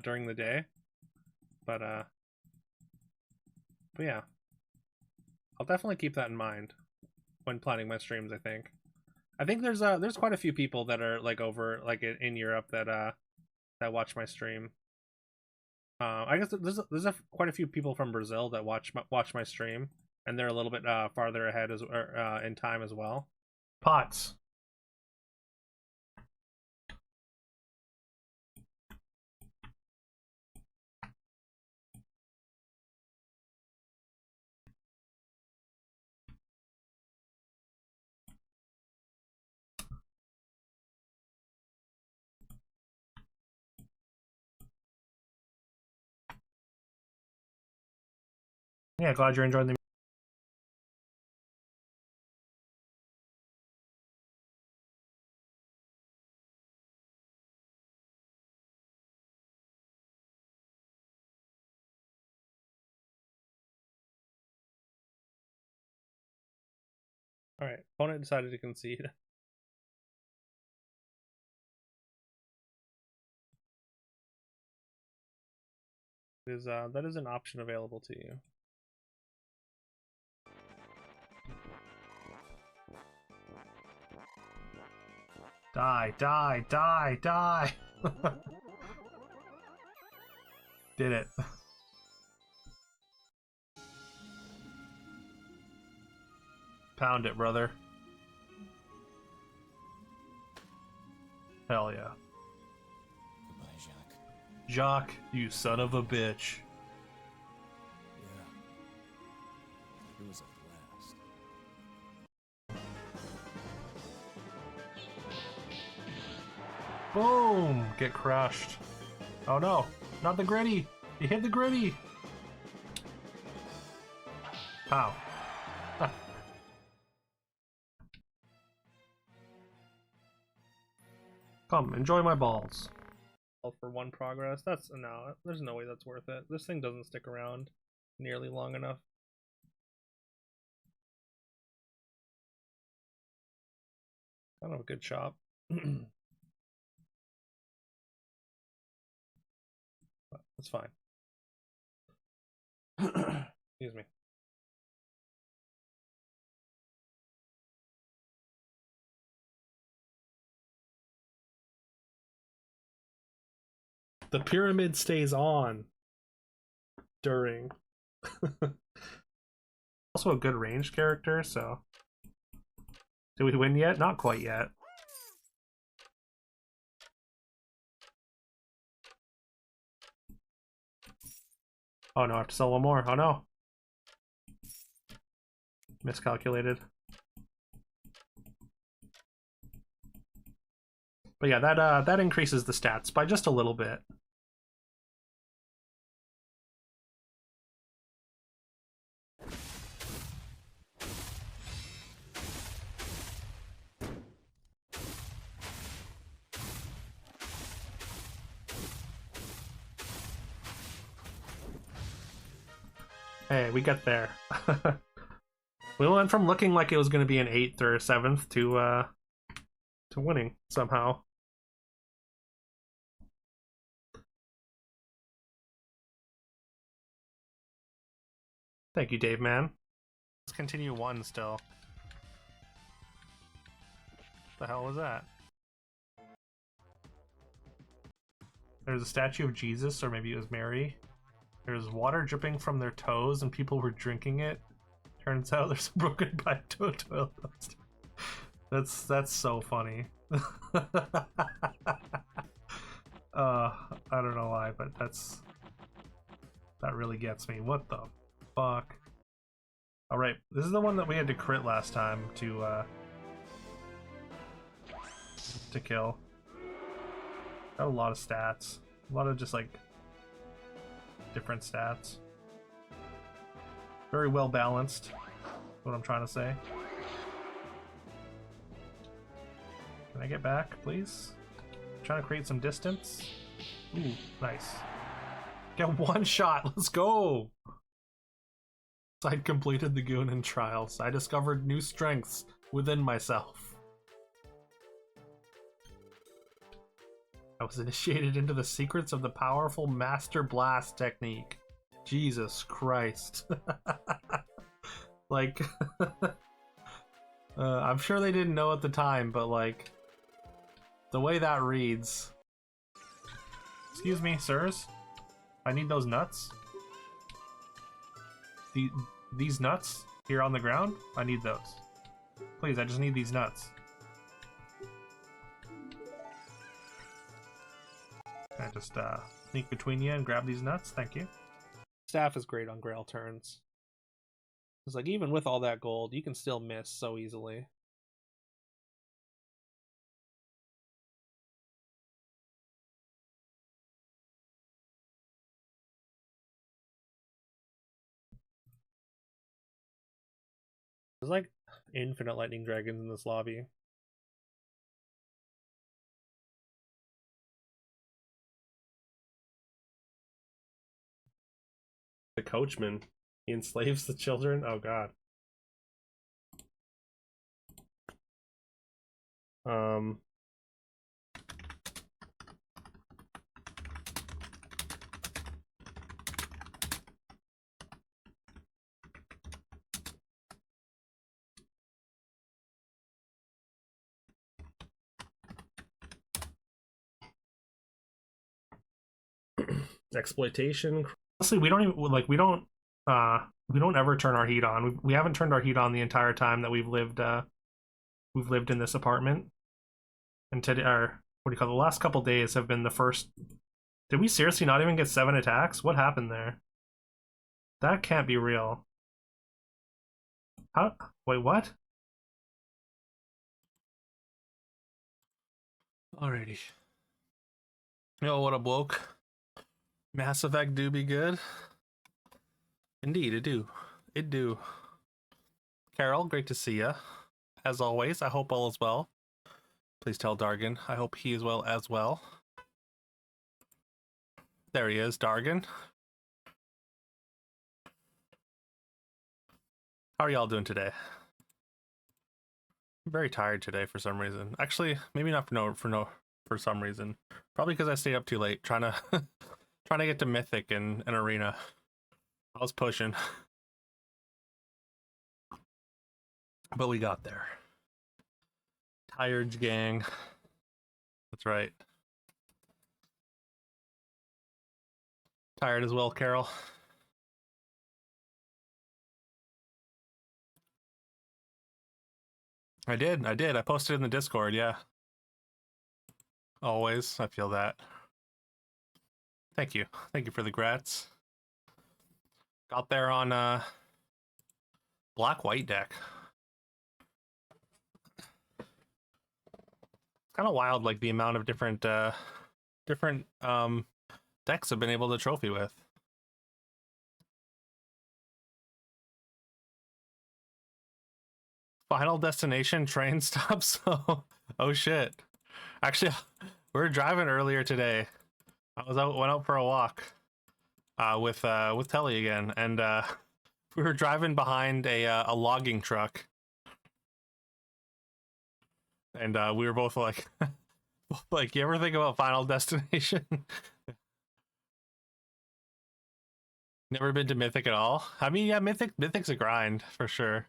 during the day. But yeah, I'll definitely keep that in mind when planning my streams. I think there's quite a few people that are like over like in Europe that watch my stream. I guess there's quite a few people from Brazil that watch my stream, and they're a little bit farther ahead in time as well. Pots. Yeah, glad you're enjoying the. All right, opponent decided to concede. That is an option available to you. Die, die, die, die! Did it. Pound it, brother. Hell yeah. Goodbye, Jacques. Jacques, you son of a bitch. Yeah. It was a blast. Boom! Get crushed. Oh no, not the gritty! You hit the gritty! Pow. Come, enjoy my balls. For one progress, no, there's no way that's worth it. This thing doesn't stick around nearly long enough. I don't have a good shop. That's fine. Excuse me. The pyramid stays on during. Also a good ranged character, so. Did we win yet? Not quite yet. Oh no, I have to sell one more. Oh no. Miscalculated. But yeah, that increases the stats by just a little bit. Hey, we got there. We went from looking like it was going to be an 8th or 7th to winning somehow. Thank you, Dave, man. Let's continue 1 still. The hell was that? There's a statue of Jesus, or maybe it was Mary. There's water dripping from their toes and people were drinking it. Turns out there's a broken pipe to a toilet. That's so funny. I don't know why, but that really gets me. What the fuck? Alright, this is the one that we had to crit last time to kill. Got a lot of stats. A lot of just like different stats. Very well balanced, is what I'm trying to say. Can I get back, please? I'm trying to create some distance. Ooh, nice. Get 1 shot, let's go! I completed the Goonin trials. I discovered new strengths within myself. I was initiated into the secrets of the powerful Master Blast technique. Jesus Christ. Like, I'm sure they didn't know at the time, but like, the way that reads. Excuse me, sirs? I need those nuts. These nuts here on the ground? I need those. Please, I just need these nuts. Can I just sneak between you and grab these nuts? Thank you. Staff is great on Grail turns. It's like, even with all that gold, you can still miss so easily. There's like infinite lightning dragons in this lobby. The coachman. He enslaves the children? Oh god. Exploitation. Honestly, we don't even like we don't ever turn our heat on. We haven't turned our heat on the entire time that we've lived in this apartment. And today, or what do you call it? The last couple days have been the first. Did we seriously not even get 7 attacks? What happened there? That can't be real. How? Wait, what? Alrighty. Yo, what up, woke? Mass Effect do be good. Indeed, it do. It do. Carol, great to see ya. As always, I hope all is well. Please tell Dargan, I hope he is well as well. There he is, Dargan. How are y'all doing today? I'm very tired today for some reason. Actually, maybe not for some reason. Probably because I stayed up too late trying to trying to get to Mythic and Arena. I was pushing. But we got there. Tired gang. That's right. Tired as well, Carol. I did. I posted in the Discord, yeah. Always. I feel that. Thank you. Thank you for the grats. Got there on black-white deck. It's kind of wild, like the amount of different decks I've been able to trophy with. Final Destination train stops. Oh shit. Actually, we were driving earlier today. Went out for a walk with Telly again, and we were driving behind a logging truck, and we were both like, like, you ever think about Final Destination? Never been to Mythic at all? I mean, yeah, Mythic's a grind for sure.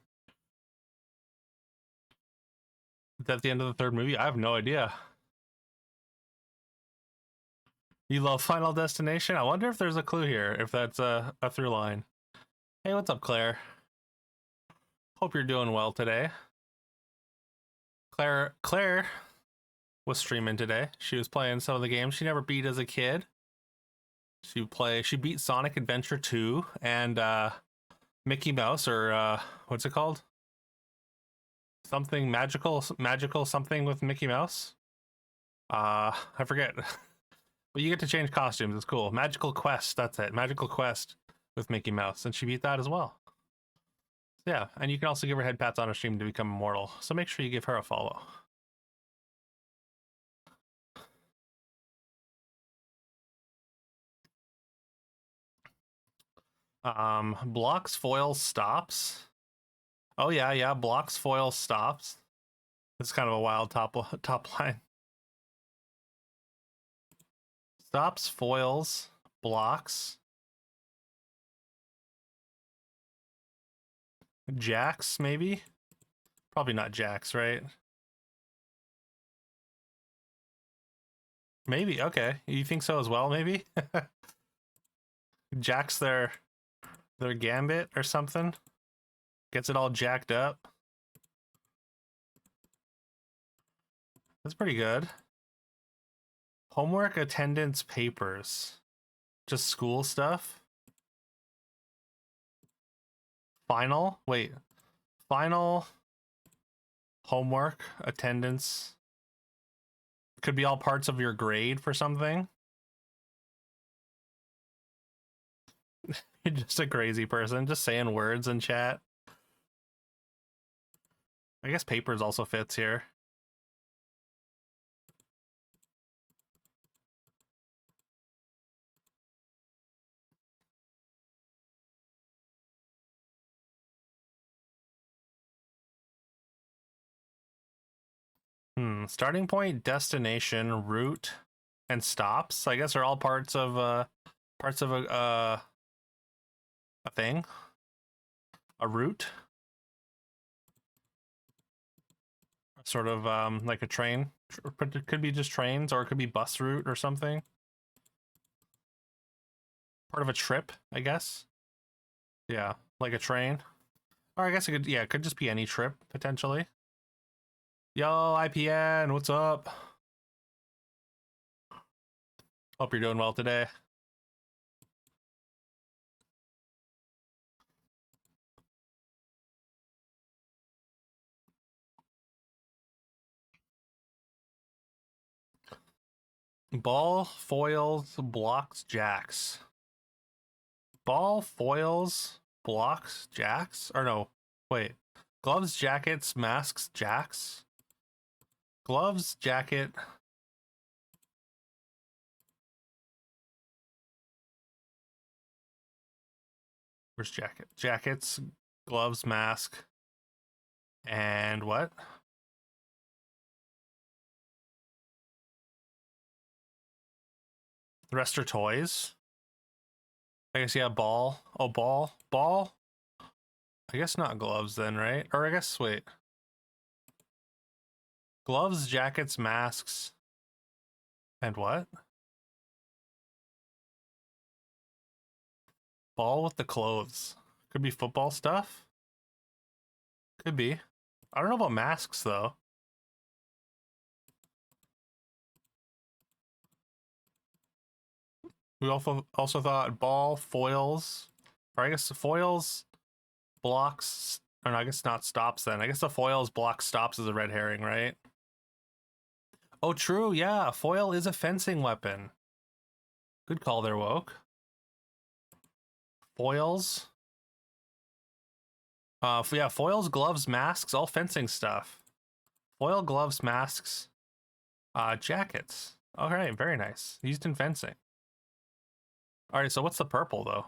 Is that the end of the third movie? I have no idea. You love Final Destination? I wonder if there's a clue here, if that's a through line. Hey, what's up, Claire? Hope you're doing well today. Claire was streaming today. She was playing some of the games she never beat as a kid. She beat Sonic Adventure 2 and Mickey Mouse, or what's it called? Something magical something with Mickey Mouse. I forget. But you get to change costumes. It's cool. Magical Quest. That's it. Magical Quest with Mickey Mouse, and she beat that as well. Yeah, and you can also give her head pats on her stream to become immortal. So make sure you give her a follow. Blocks, foils, stops. Oh yeah, blocks, foils, stops. It's kind of a wild top line. Stops, foils, blocks, jacks, maybe? Probably not jacks, right? Maybe, okay. You think so as well, maybe? Jacks their gambit or something? Gets it all jacked up. That's pretty good. Homework, attendance, papers. Just school stuff. Final? Wait. Final, homework, attendance. Could be all parts of your grade for something. You're just a crazy person, just saying words in chat. I guess papers also fits here. Starting point, destination, route, and stops. I guess are all parts of a thing, a route, sort of like a train. It could be just trains, or it could be bus route or something. Part of a trip, I guess. Yeah, like a train. Or I guess it could, yeah, it could just be any trip potentially. Yo, IPN, what's up? Hope you're doing well today. Ball, foils, blocks, jacks. Ball, foils, blocks, jacks? Or no, wait. Gloves, jackets, masks, jacks? Gloves, jacket. Where's jacket? Jackets, gloves, mask. And what? The rest are toys. I guess, yeah, ball. Oh, ball. Ball? I guess not gloves then, right? Or I guess, wait. Gloves, jackets, masks. And what? Ball with the clothes. Could be football stuff? Could be. I don't know about masks, though. We also thought ball, foils. Or I guess the foils, blocks. Or no, I guess not stops then. I guess the foils, block, stops is a red herring, right? Oh, true. Yeah, foil is a fencing weapon. Good call there, Woke. Foils. Yeah, foils, gloves, masks, all fencing stuff. Foil, gloves, masks, jackets. All right, very nice. Used in fencing. All right, so what's the purple though?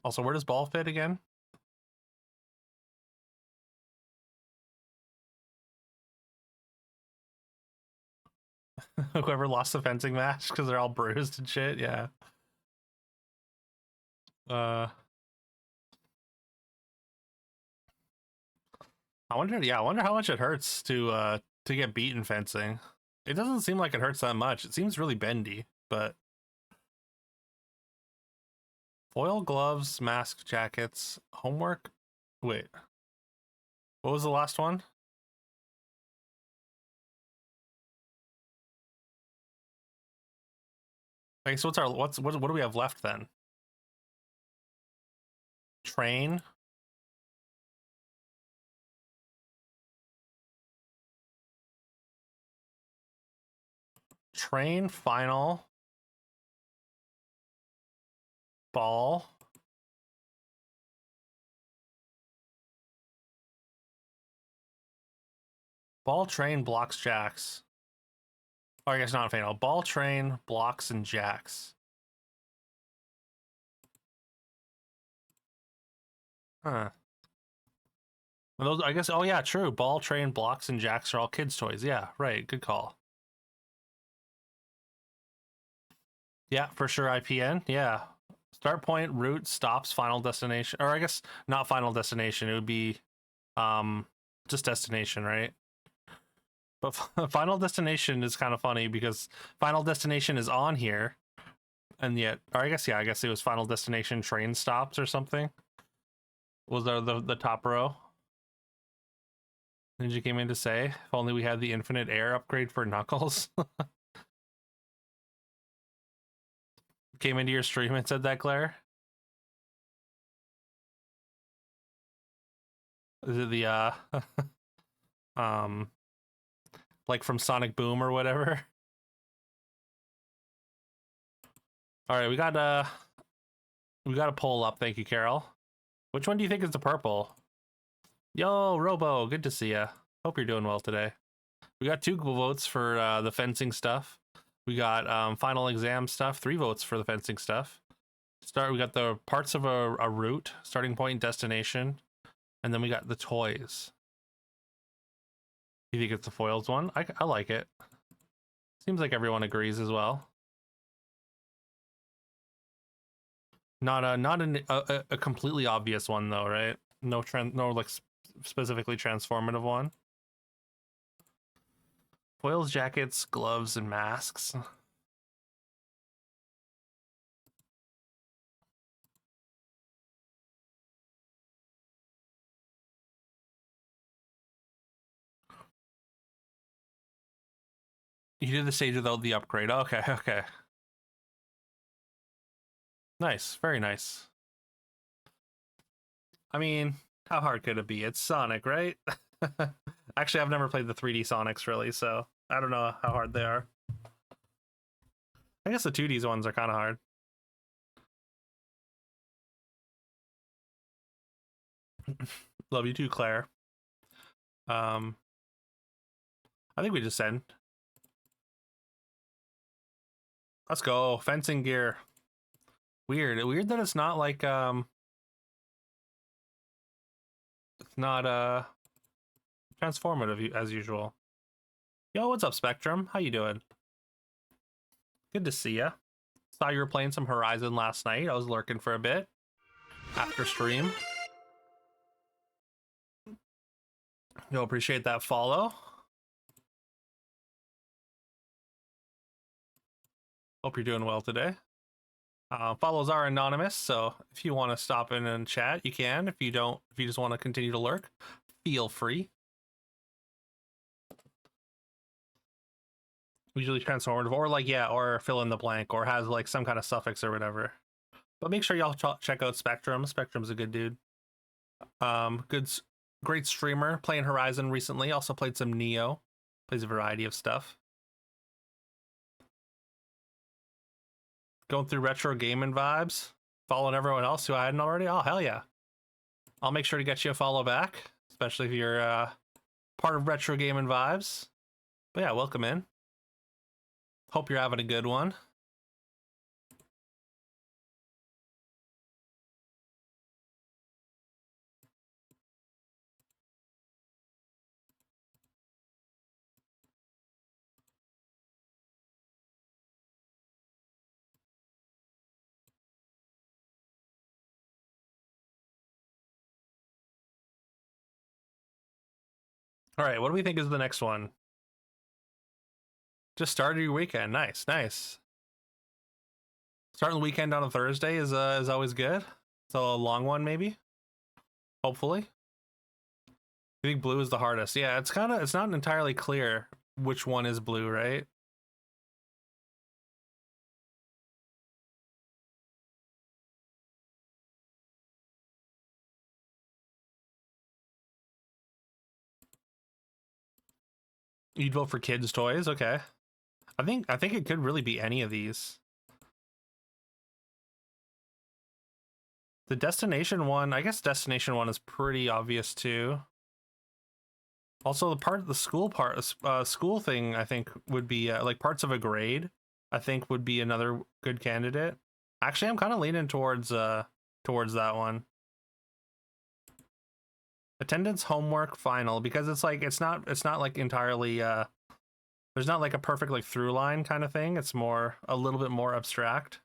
Also, where does ball fit again? Whoever lost the fencing match because they're all bruised and shit. Yeah. Uh, I wonder. Yeah, I wonder how much it hurts to get beat in fencing. It doesn't seem like it hurts that much. It seems really bendy, but foil, gloves, mask, jackets, homework. Wait, what was the last one? Okay, so what do we have left then? Train, train, final, ball, ball, train, blocks, jacks. Oh, I guess not final. Ball, train, blocks, and jacks. Huh. And those, I guess. Oh yeah, true. Ball, train, blocks, and jacks are all kids' toys. Yeah, right. Good call. Yeah, for sure. IPN. Yeah. Start point, route, stops, final destination, or I guess not final destination. It would be um just destination, right? But final destination is kind of funny because final destination is on here, and yet, or I guess, yeah, I guess it was final destination train stops or something. Was there the top row? Ninja came in to say, if only we had the infinite air upgrade for Knuckles. Came into your stream and said that, Claire. Is it the um like from Sonic Boom or whatever? All right, we got a poll up. Thank you, Carol. Which one do you think is the purple? Yo, Robo, good to see ya. Hope you're doing well today. We got 2 votes for the fencing stuff. We got final exam stuff. 3 votes for the fencing stuff. We got the parts of a route, starting point, destination, and then we got the toys. You think it's the foils one? I like it. Seems like everyone agrees as well. Not a completely obvious one though, right? No like specifically transformative one. Foils, jackets, gloves, and masks. You did the stage without the upgrade. Okay, okay. Nice, very nice. I mean, how hard could it be? It's Sonic, right? Actually, I've never played the 3D Sonics really, so I don't know how hard they are. I guess the 2D ones are kind of hard. Love you too, Claire. I think we just end. Let's go. Fencing gear. Weird that it's not like it's not transformative as usual. Yo, what's up, Spectrum? How you doing? Good to see ya. Saw you were playing some Horizon last night. I was lurking for a bit after stream. Yo, appreciate that follow. Hope you're doing well today. Follows are anonymous, so if you want to stop in and chat, you can. If you don't, if you just want to continue to lurk, feel free. Usually transformative, or like, yeah, or fill in the blank, or has like some kind of suffix or whatever. But make sure y'all check out Spectrum. Spectrum's a good dude. Great streamer. Playing Horizon recently. Also played some Neo. Plays a variety of stuff. Going through retro gaming vibes. Following everyone else who I hadn't already. Oh, hell yeah. I'll make sure to get you a follow back, especially if you're part of retro gaming vibes. But yeah, welcome in. Hope you're having a good one. All right, what do we think is the next one? Just started your weekend. Nice, nice. Starting the weekend on a Thursday is always good. So a long one, maybe. Hopefully. I think blue is the hardest. Yeah, it's not entirely clear which one is blue, right? You'd vote for kids' toys, okay. I think it could really be any of these. The destination one, I guess destination one is pretty obvious too. Also, the school thing, I think would be like parts of a grade. I think would be another good candidate. Actually, I'm kind of leaning towards that one. Attendance, homework, final, because it's not like entirely there's not like a perfect like through line kind of thing. It's more a little bit more abstract,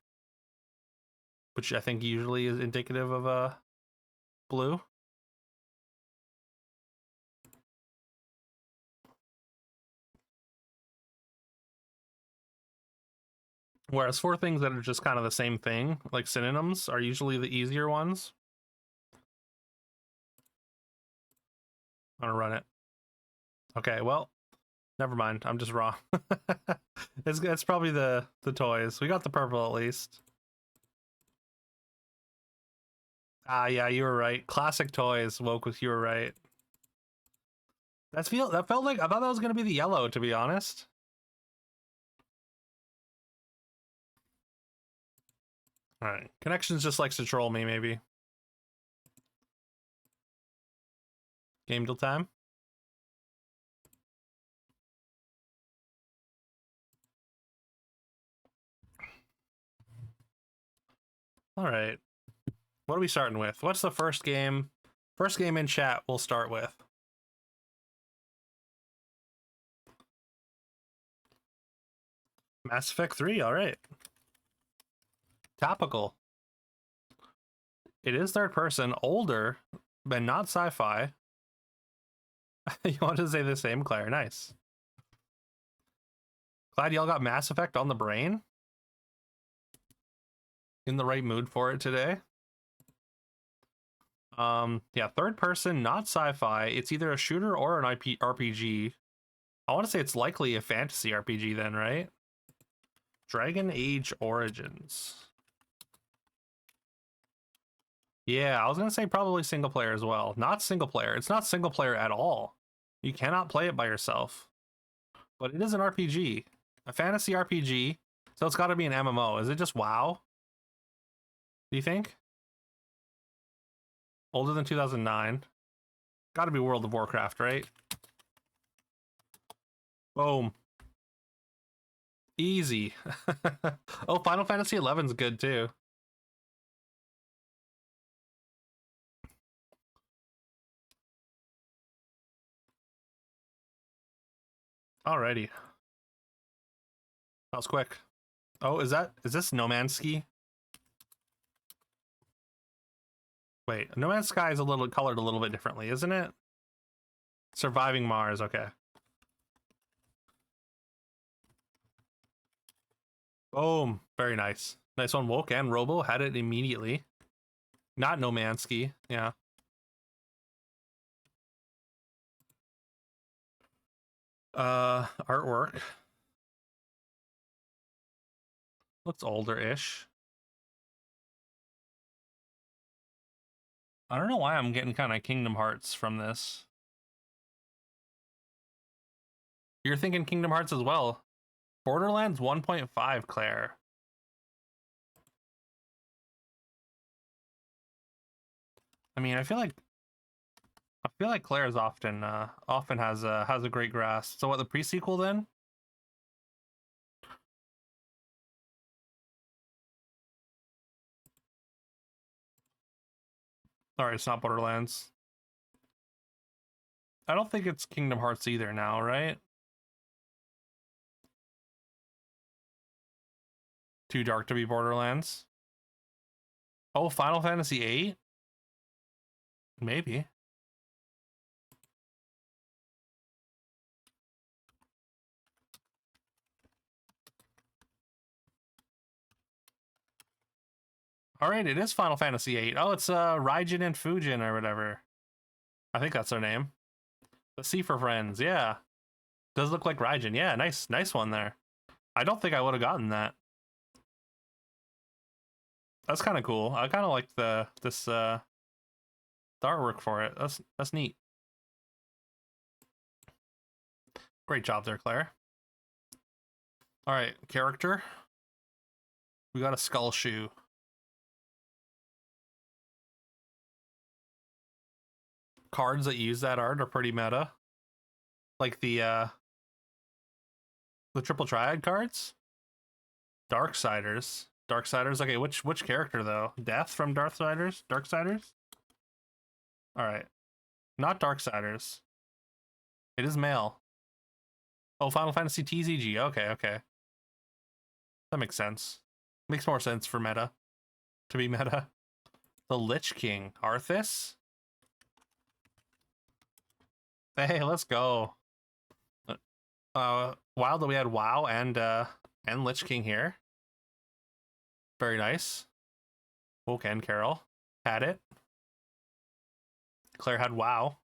which I think usually is indicative of a blue. Whereas for things that are just kind of the same thing, like synonyms, are usually the easier ones. I'm gonna run it. Okay, well, never mind. I'm just wrong. It's probably the toys. We got the purple at least. Ah, yeah, you were right. Classic toys. Woke with you were right. That felt like I thought that was gonna be the yellow, to be honest. All right, Connections just likes to troll me, maybe. Game deal time. All right, what are we starting with? What's the first game? First game in chat. We'll start with. Mass Effect 3. All right. Topical. It is third person, older, but not sci-fi. You want to say the same, Claire? Nice. Glad y'all got Mass Effect on the brain. In the right mood for it today. Yeah, third person, not sci-fi. It's either a shooter or an RPG. I want to say it's likely a fantasy RPG then, right? Dragon Age Origins. Yeah, I was gonna say probably single player as well. Not single player. It's not single player at all. You cannot play it by yourself. But it is an RPG. A fantasy RPG. So it's gotta be an MMO. Is it just WoW? Do you think? Older than 2009. Gotta be World of Warcraft, right? Boom. Easy. Oh, Final Fantasy 11's good too. Alrighty. That was quick. Oh, is this No Man's Ski? Wait, No Man's Sky is a little colored a little bit differently, isn't it? Surviving Mars, okay. Boom. Very nice. Nice one. Woke and Robo had it immediately. Not No Man's Ski, yeah. Artwork. Looks older-ish. I don't know why I'm getting kind of Kingdom Hearts from this. You're thinking Kingdom Hearts as well. Borderlands 1.5, Claire. I mean, I feel like Claire's often has a great grasp. So what, the pre-sequel then? Sorry, it's not Borderlands. I don't think it's Kingdom Hearts either now, right? Too dark to be Borderlands. Oh, Final Fantasy VIII? Maybe. All right, it is Final Fantasy VIII. Oh, it's Raijin and Fujin or whatever. I think that's their name. The C for Friends, yeah. Does look like Raijin. Yeah, nice one there. I don't think I would have gotten that. That's kind of cool. I kind of like the artwork for it. That's neat. Great job there, Claire. All right, character. We got a skull shoe. Cards that use that art are pretty meta. Like the triple triad cards. Darksiders. Darksiders. Okay, which character though? Death from Darksiders? Darksiders? All right. Not Darksiders. It is male. Oh, Final Fantasy TCG. Okay, okay. That makes sense. Makes more sense for meta. To be meta. The Lich King. Arthas? Hey, let's go. Wild, we had WoW and Lich King here. Very nice. Woke and Carol had it. Claire had WoW.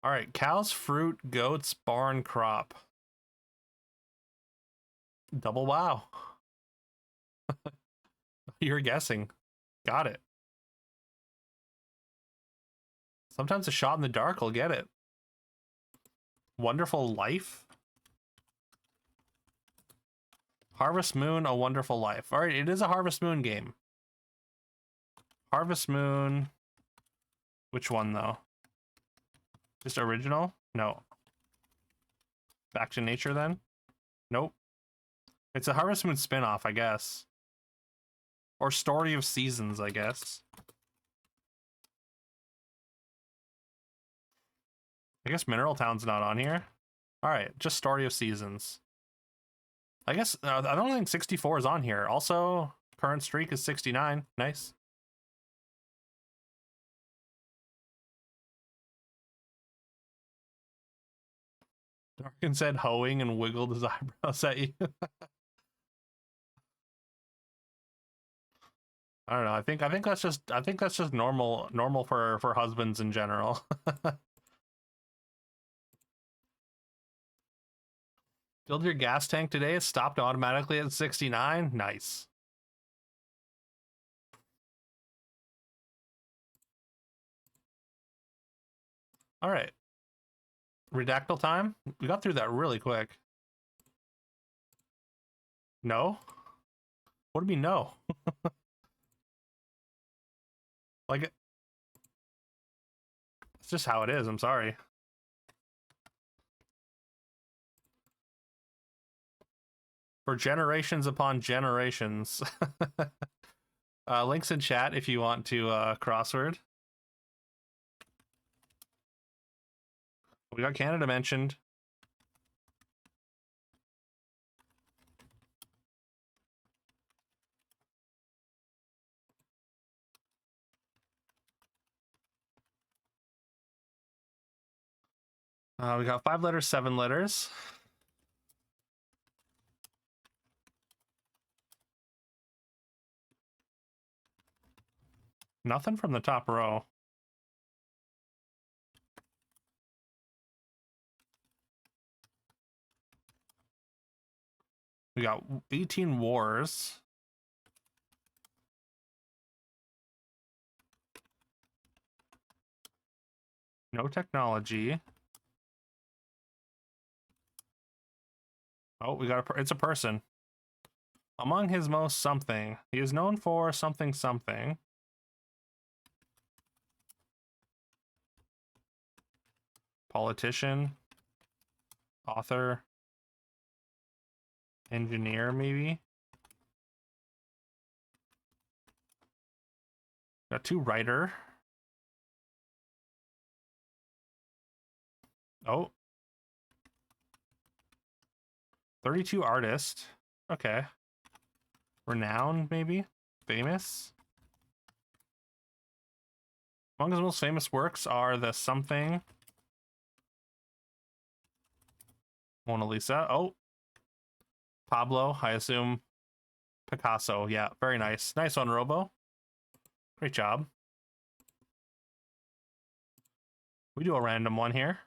All right, cows, fruit, goats, barn, crop. Double WoW. You're guessing. Got it. Sometimes a shot in the dark will get it. Wonderful Life. Harvest Moon, A Wonderful Life. All right, it is a Harvest Moon game. Harvest Moon. Which one, though? Just original? No. Back to Nature, then? Nope. It's a Harvest Moon spin-off, I guess. Or Story of Seasons, I guess. I guess Mineral Town's not on here. All right, just Story of Seasons. I guess I don't think 64 is on here. Also, current streak is 69. Nice. Darkin said hoeing and wiggled his eyebrows at you. I don't know. I think that's just normal for husbands in general. Filled your gas tank today. It stopped automatically at 69. Nice. All right. Redactyl time. We got through that really quick. No? What do you mean no? Like, it's just how it is. I'm sorry. For generations upon generations. Links in chat if you want to crossword. We got Canada mentioned. We got 5 letters, 7 letters. Nothing from the top row. We got 18 wars. No technology. Oh, we got it's a person. Among his most something. He is known for something something. Politician. Author. Engineer, maybe. Got 2 writer. Oh. 32 artist. Okay. Renowned, maybe? Famous? Among his most famous works are the something. Mona Lisa. Oh. Pablo, I assume. Picasso. Yeah, very nice. Nice one, Robo. Great job. We do a random one here.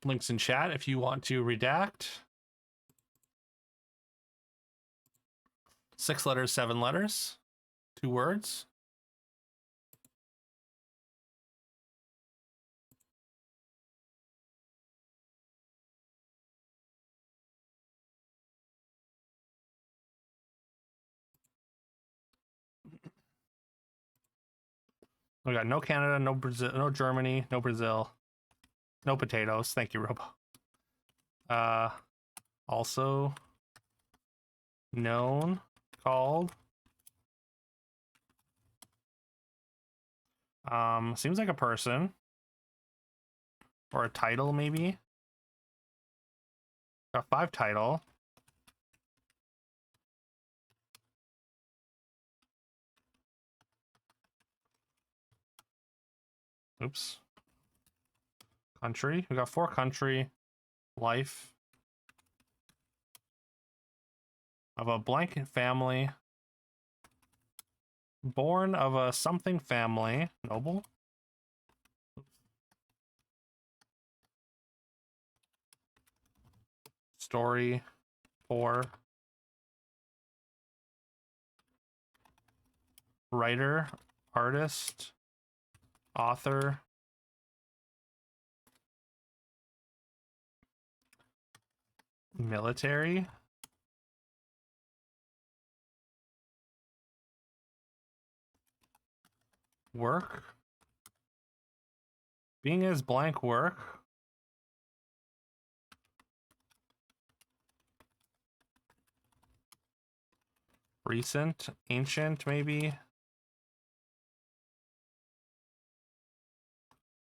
Links in chat if you want to redact. 6 letters, 7 letters. 2 words. We got no Canada, no Brazil, no Germany, no Brazil, no potatoes. Thank you, Robo. Also known, called. Seems like a person. Or a title, maybe. Got 5 title. Oops. Country. We got 4 country. Life. Of a blank family. Born of a something family. Noble. Story. 4. Writer. Artist. Author. Military. Work. Being as blank work. Recent. Ancient, maybe.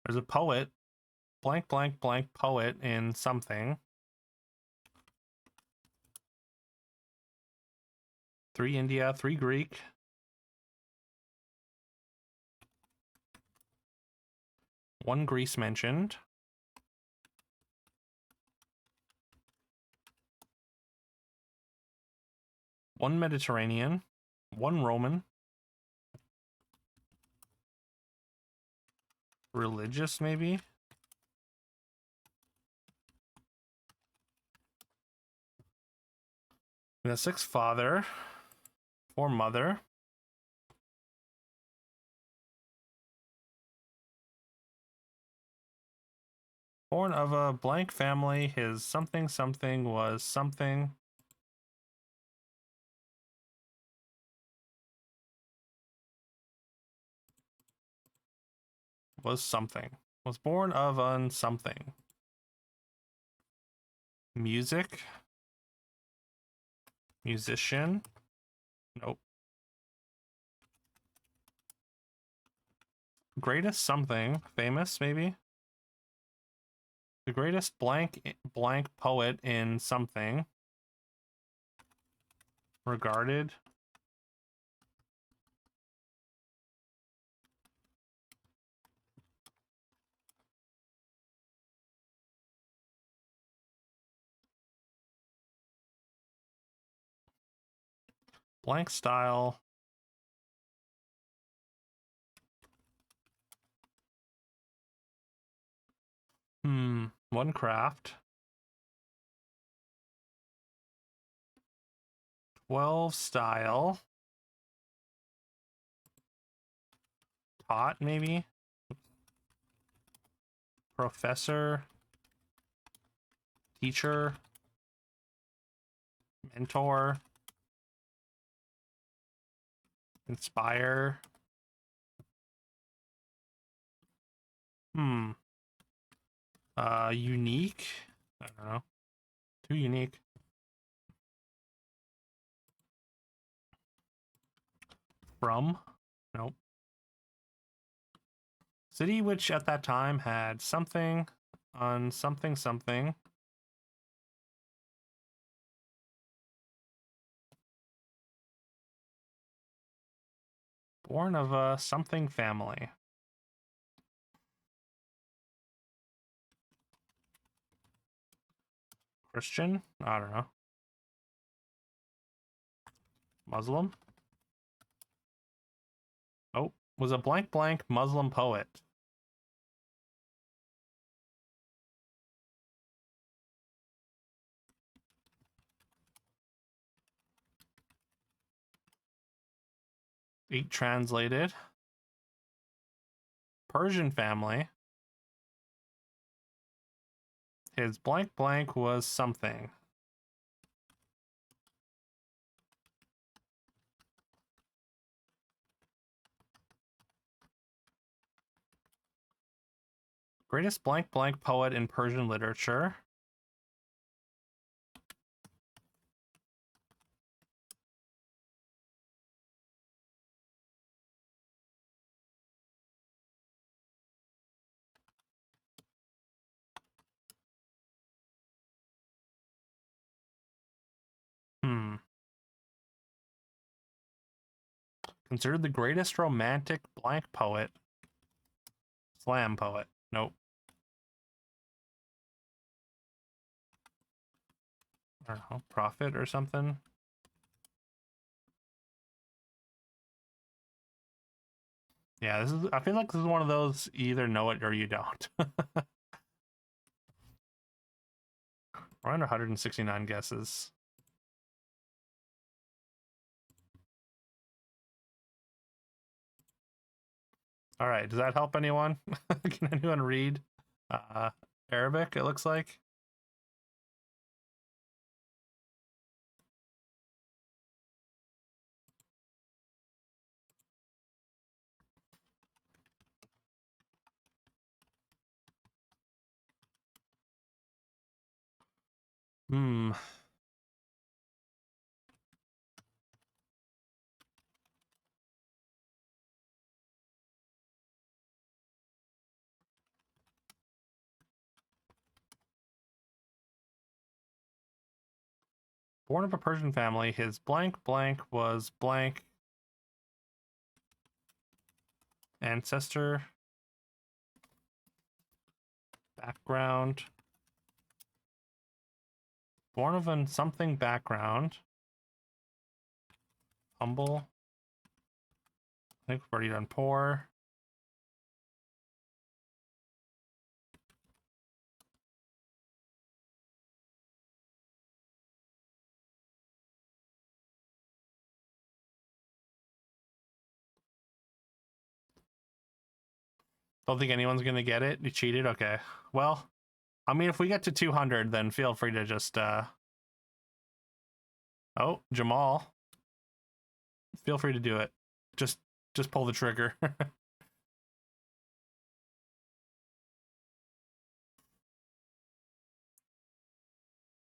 There's a poet. Blank, blank, blank poet in something. 3 India, 3 Greek. 1 Greece mentioned. 1 Mediterranean. 1 Roman. Religious, maybe. We got 6 father. 4 mother. Born of a blank family, his something something was something. Was something. Was born of un something. Music. Musician. Nope. Greatest something. Famous, maybe. The greatest blank blank poet in something. Regarded. Blank style. One craft. 12 style. Taught, maybe. Professor. Teacher. Mentor. Inspire. Unique. I don't know. Too unique. From. Nope. City which at that time had something on something something. Born of a something family. Christian? I don't know. Muslim? Oh, was a blank blank Muslim poet. Eight translated. Persian family. His blank blank was something. Greatest blank blank poet in Persian literature. Considered the greatest romantic blank poet. Slam poet. Nope. I don't know. Prophet or something. Yeah, this is. I feel like this is one of those you either know it or you don't. Around 169 guesses. All right, does that help anyone? Can anyone read Arabic? It looks like. Hmm. Born of a Persian family, his blank blank was blank ancestor background. Born of an something background. Humble. I think we've already done poor. Don't think anyone's gonna get it. You cheated? Okay. Well, I mean, if we get to 200, then feel free to just, Oh, Jamal. Feel free to do it. Just pull the trigger.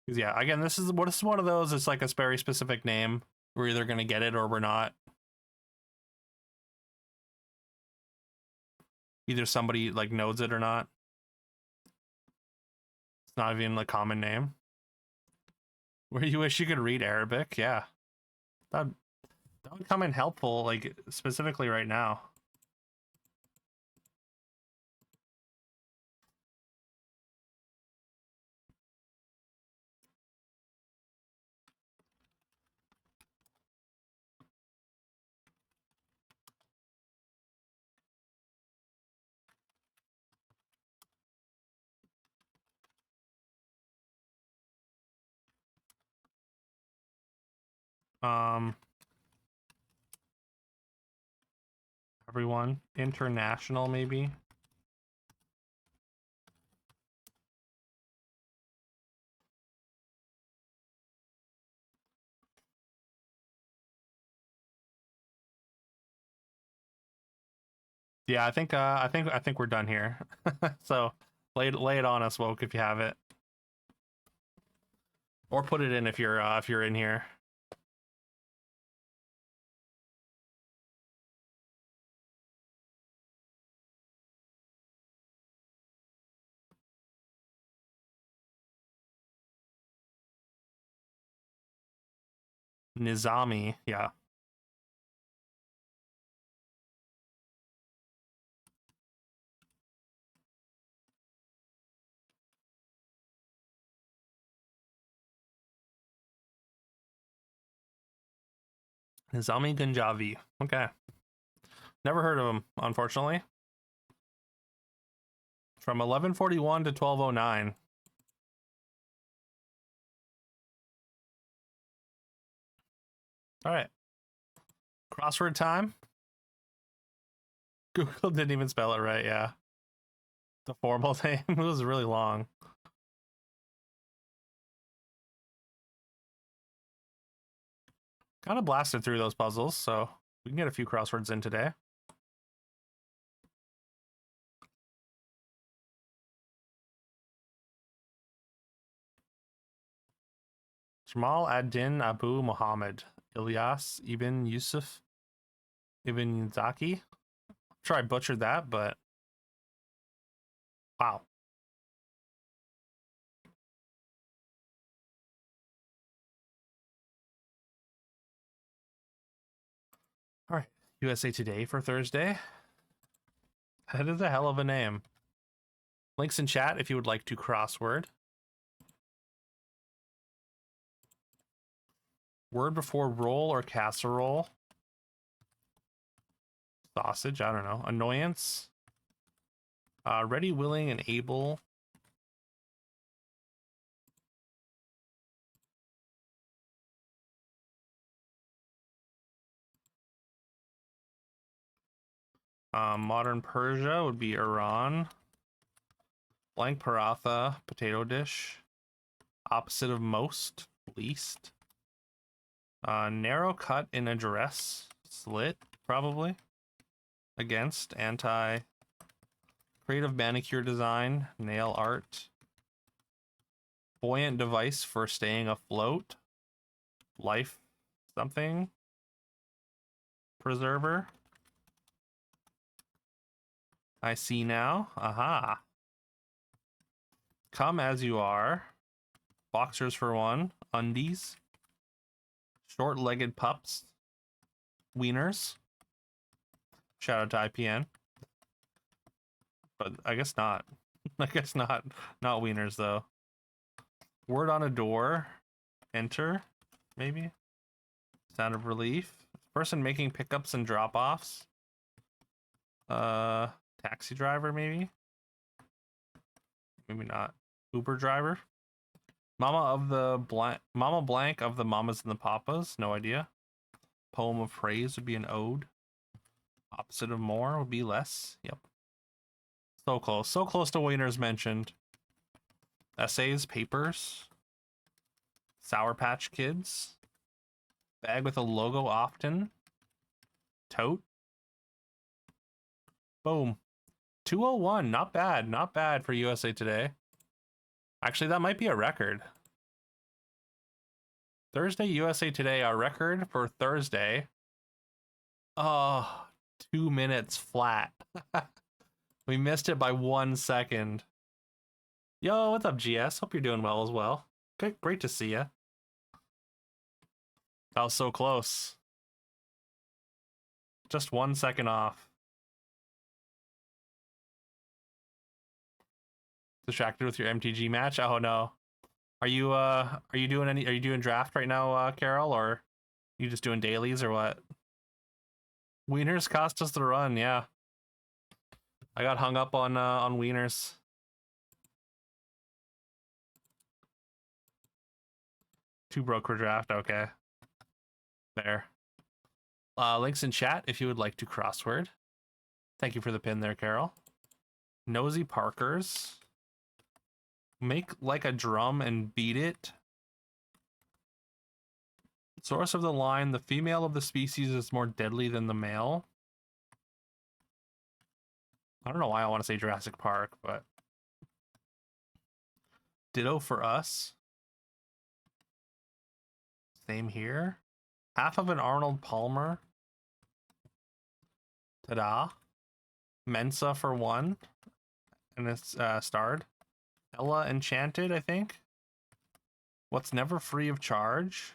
Yeah, again, this is one of those. It's like a very specific name. We're either gonna get it or we're not. Either somebody like knows it or not. It's not even a common name. Where you wish you could read Arabic, yeah. That would come in helpful, like specifically right now. Um, everyone, international maybe. Yeah, I think we're done here. So lay it on us, Woke, if you have it, or put it in if you're in here. Nizami, yeah. Nizami Ganjavi. Okay, never heard of him, unfortunately. From 1141 to 1209. All right, crossword time. Google didn't even spell it right. Yeah, the formal name was really long. Kind of blasted through those puzzles, so we can get a few crosswords in today. Jamal ad-Din Abu Muhammad, Ilyas Ibn Yusuf Ibn Zaki. I'm sure I butchered that, but wow. All right, USA Today for Thursday. That is a hell of a name. Links in chat if you would like to crossword. Word before roll or casserole. Sausage, I don't know. Annoyance. Ready, willing, and able. Modern Persia would be Iran. Blank paratha, potato dish. Opposite of most, least. Narrow cut in a dress, slit, probably. Against, anti. Creative manicure design, nail art. Buoyant device for staying afloat. Life something. Preserver. I see now. Aha. Come as you are. Boxers for one. Undies. Short-legged pups. Wieners. Shout out to IPN. But I guess not. I guess not. Not wieners, though. Word on a door. Enter. Maybe. Sound of relief. Person making pickups and drop-offs. Taxi driver, maybe? Maybe not. Uber driver. Mama blank of the mamas and the papas. No idea. Poem of praise would be an ode. Opposite of more would be less. Yep. So close. So close to wieners mentioned. Essays, papers. Sour Patch Kids. Bag with a logo often. Tote. Boom. 201. Not bad. Not bad for USA Today. Actually, that might be a record. Thursday, USA Today, our record for Thursday. Oh, 2 minutes flat. We missed it by 1 second. Yo, what's up, GS? Hope you're doing well as well. Great to see you. That was so close. Just 1 second off. Distracted with your MTG match? Oh no. Are you doing draft right now, Carol, or you just doing dailies or what? Wieners cost us the run, yeah. I got hung up on wieners. Too broke for draft, okay. There. Links in chat if you would like to crossword. Thank you for the pin there, Carol. Nosy Parkers. Make like a drum and beat it. Source of the line, the female of the species is more deadly than the male. I don't know why I want to say Jurassic Park, but ditto for us. Same here. Half of an Arnold Palmer. Ta-da. Mensa for one. And it's starred. Ella Enchanted, I think. What's never free of charge?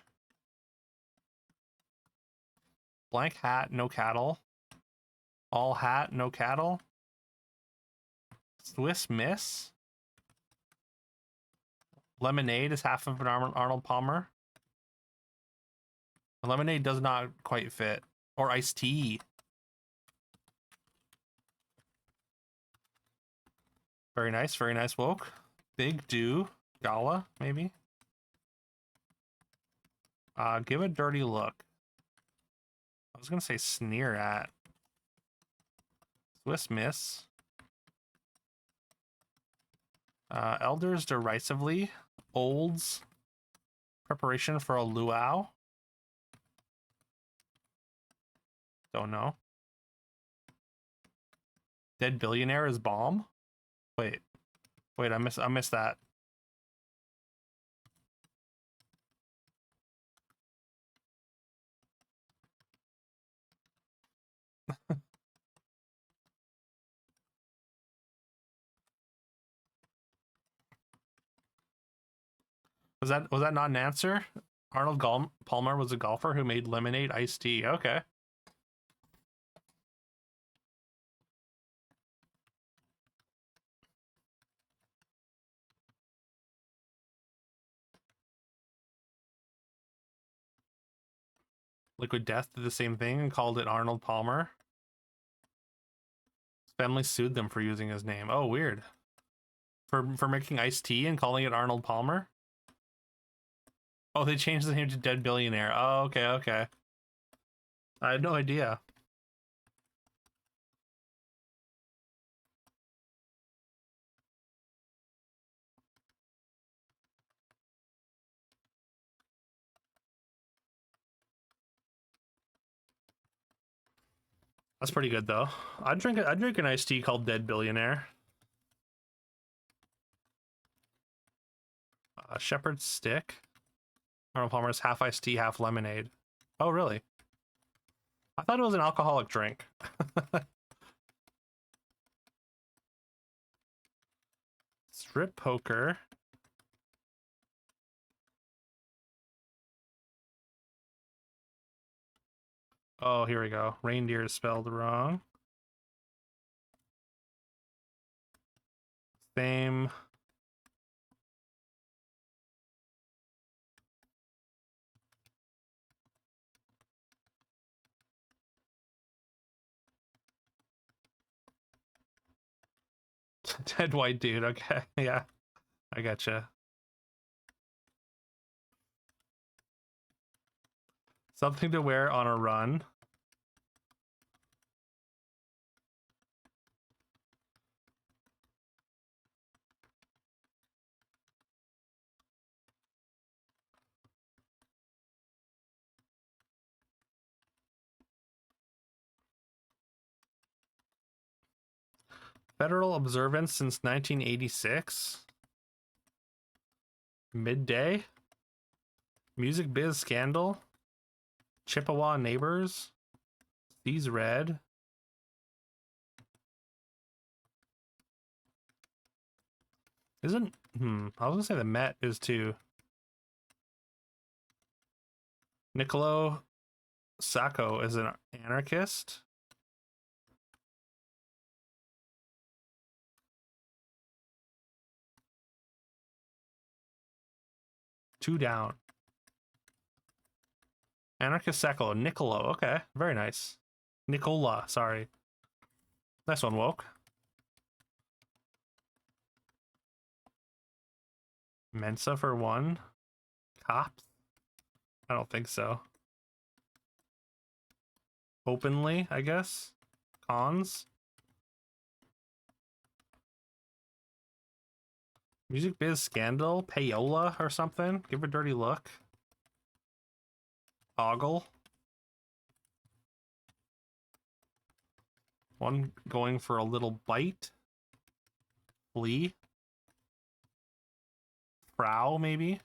Blank hat, no cattle. All hat, no cattle. Swiss Miss. Lemonade is half of an Arnold Palmer. Lemonade does not quite fit. Or iced tea. Very nice, woke. Big Do. Gala, maybe. Give a dirty look. I was gonna say sneer at. Swiss Miss. Elders derisively. Olds. Preparation for a luau. Don't know. Dead billionaire is bomb. Wait, I missed that. Was that not an answer? Palmer was a golfer who made lemonade iced tea. Okay. Liquid Death did the same thing and called it Arnold Palmer. His family sued them for using his name. Oh, weird. For making iced tea and calling it Arnold Palmer? Oh, they changed the name to Dead Billionaire. Oh, okay, okay. I had no idea. That's pretty good though. I'd drink an iced tea called Dead Billionaire. Shepherd's Stick. Arnold Palmer's half iced tea, half lemonade. Oh, really? I thought it was an alcoholic drink. Strip poker. Oh, here we go. Reindeer is spelled wrong. Same. Dead white dude. Okay, yeah, I gotcha. Something to wear on a run. Federal observance since 1986. Midday. Music biz scandal. Chippewa neighbors. Seas red. Isn't I was gonna say the Met is too. Niccolo Sacco is an anarchist. Two down. Anarchist Sacco. Niccolo. Okay, very nice. Nicola, sorry. Nice one, Woke. Mensa for one. Cops? I don't think so. Openly, I guess. Cons. Music biz scandal. Payola or something. Give a dirty look. Ogle. One going for a little bite. Flea. Frau, maybe.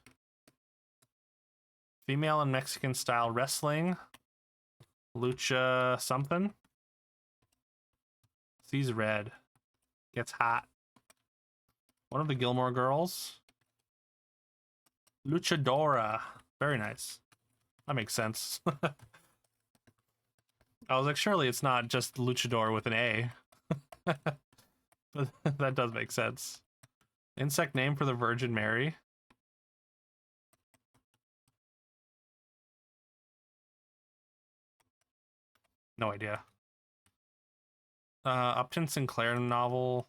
Female and Mexican style wrestling. Lucha something. Sees red. Gets hot. One of the Gilmore Girls. Luchadora. Very nice. That makes sense. I was like, surely it's not just luchador with an A. But that does make sense. Insect name for the Virgin Mary. No idea. Upton Sinclair novel.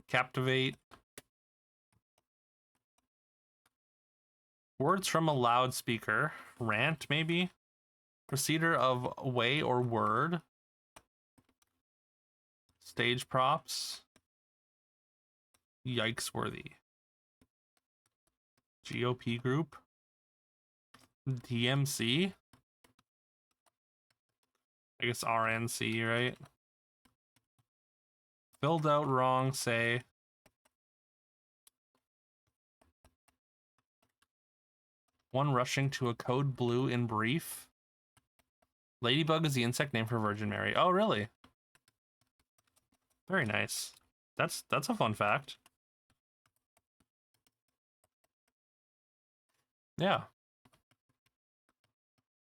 Captivate. Words from a loudspeaker. Rant, maybe? Procedure of way or word. Stage props. Yikes worthy. GOP group. DMC. I guess RNC, right? Filled out wrong, say. One rushing to a code blue in brief. Ladybug is the insect name for Virgin Mary. Oh, really? Very nice. That's a fun fact. Yeah.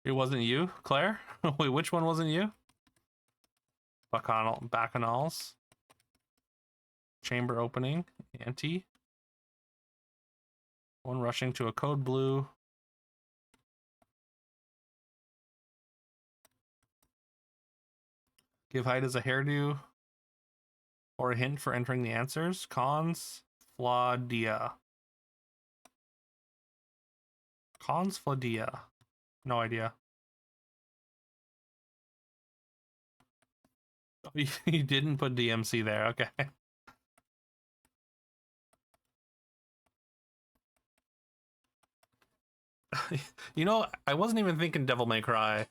It wasn't you, Claire? Wait, which one wasn't you? Bacchanals. Chamber opening. Ante. One rushing to a code blue. Give height as a hairdo or a hint for entering the answers. Cons Fladia. Cons Fladia. No idea. You didn't put DMC there. Okay. You know, I wasn't even thinking Devil May Cry.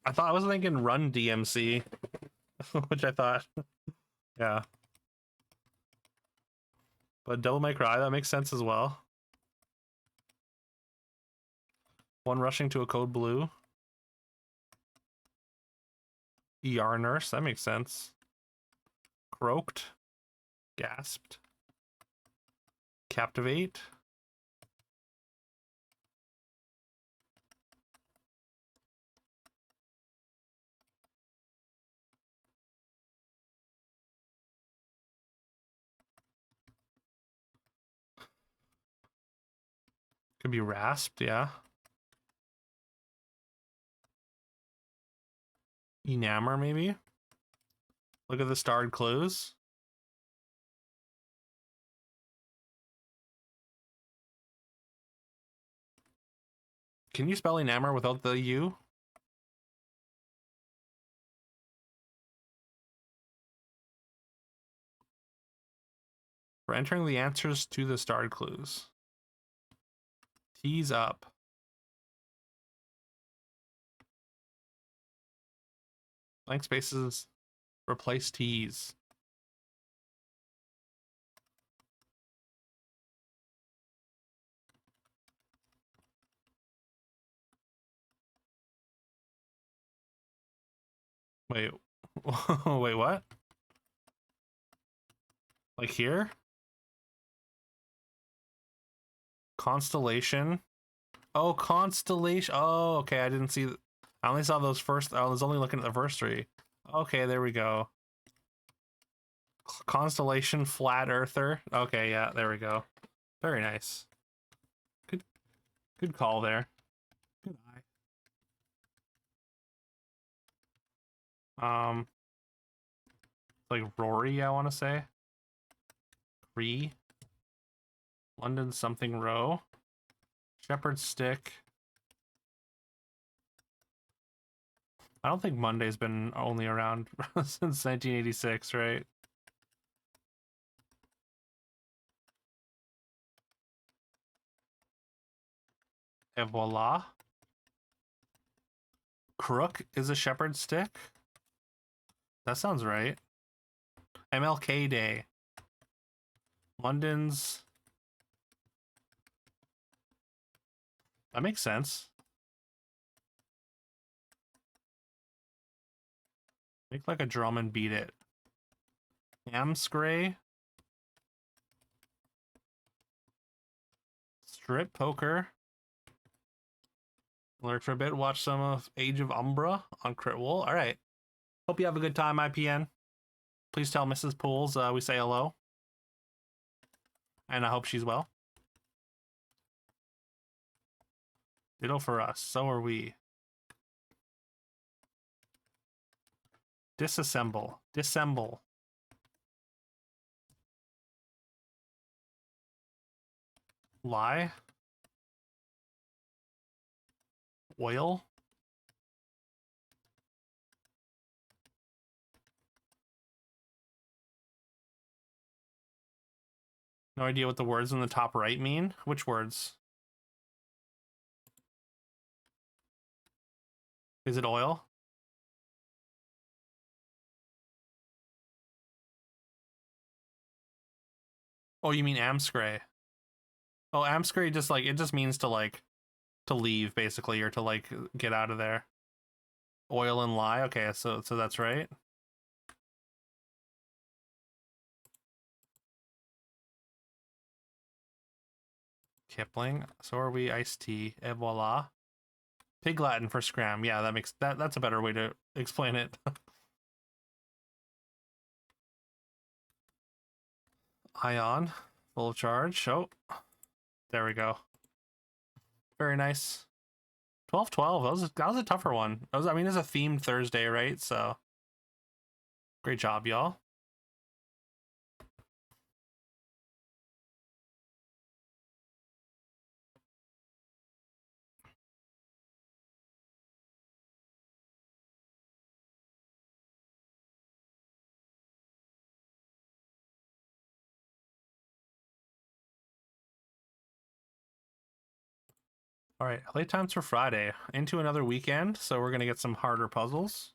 I was thinking Run DMC, which I thought, yeah. But Devil May Cry, that makes sense as well. One rushing to a code blue. ER nurse, that makes sense. Croaked. Gasped. Captivate. Could be rasped, yeah. Enamor, maybe? Look at the starred clues. Can you spell enamor without the U? For entering the answers to the starred clues. Tease up. Blank spaces. Replace tease. Wait. Wait, what? Like here? Constellation. Oh, constellation. Oh, okay. I didn't see. I only saw those first. I was only looking at the first three. Okay, there we go. Constellation, flat earther. Okay, yeah, there we go. Very nice. Good call there. Good eye. Like Rory, I want to say. Ree. London something row. Shepherd's stick. I don't think Monday's been only around since 1986, right? Et voila. Crook is a shepherd's stick? That sounds right. MLK Day. London's. That makes sense. Make like a drum and beat it. Amscray. Strip poker. Lurk for a bit. Watch some of Age of Umbra on Crit Wool. All right. Hope you have a good time, IPN. Please tell Mrs. Pools we say hello. And I hope she's well. Ditto for us. So are we. Disassemble. Dissemble. Lie. Oil. No idea what the words in the top right mean. Which words? Is it oil? Oh, you mean Amscray. Oh, Amscray just like, it just means to like, to leave basically, or to like get out of there. Oil and lie. Okay, so that's right. Kipling. So are we. Iced tea. Et voila. Pig Latin for scram. Yeah, that's a better way to explain it. Ion. Full charge. Oh, there we go. Very nice. 12-12. That was a tougher one. I mean, it's a themed Thursday, right? So Great job, y'all. All right, LA Times for Friday. Into another weekend, so we're going to get some harder puzzles.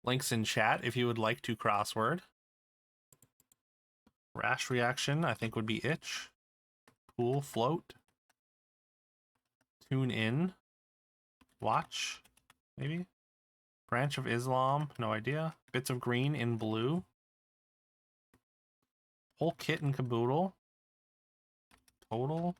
Links in chat if you would like to crossword. Rash reaction, I think would be itch. Pool float. Tune in. Watch, maybe. Branch of Islam, no idea. Bits of green in blue. Whole kit and caboodle. Total.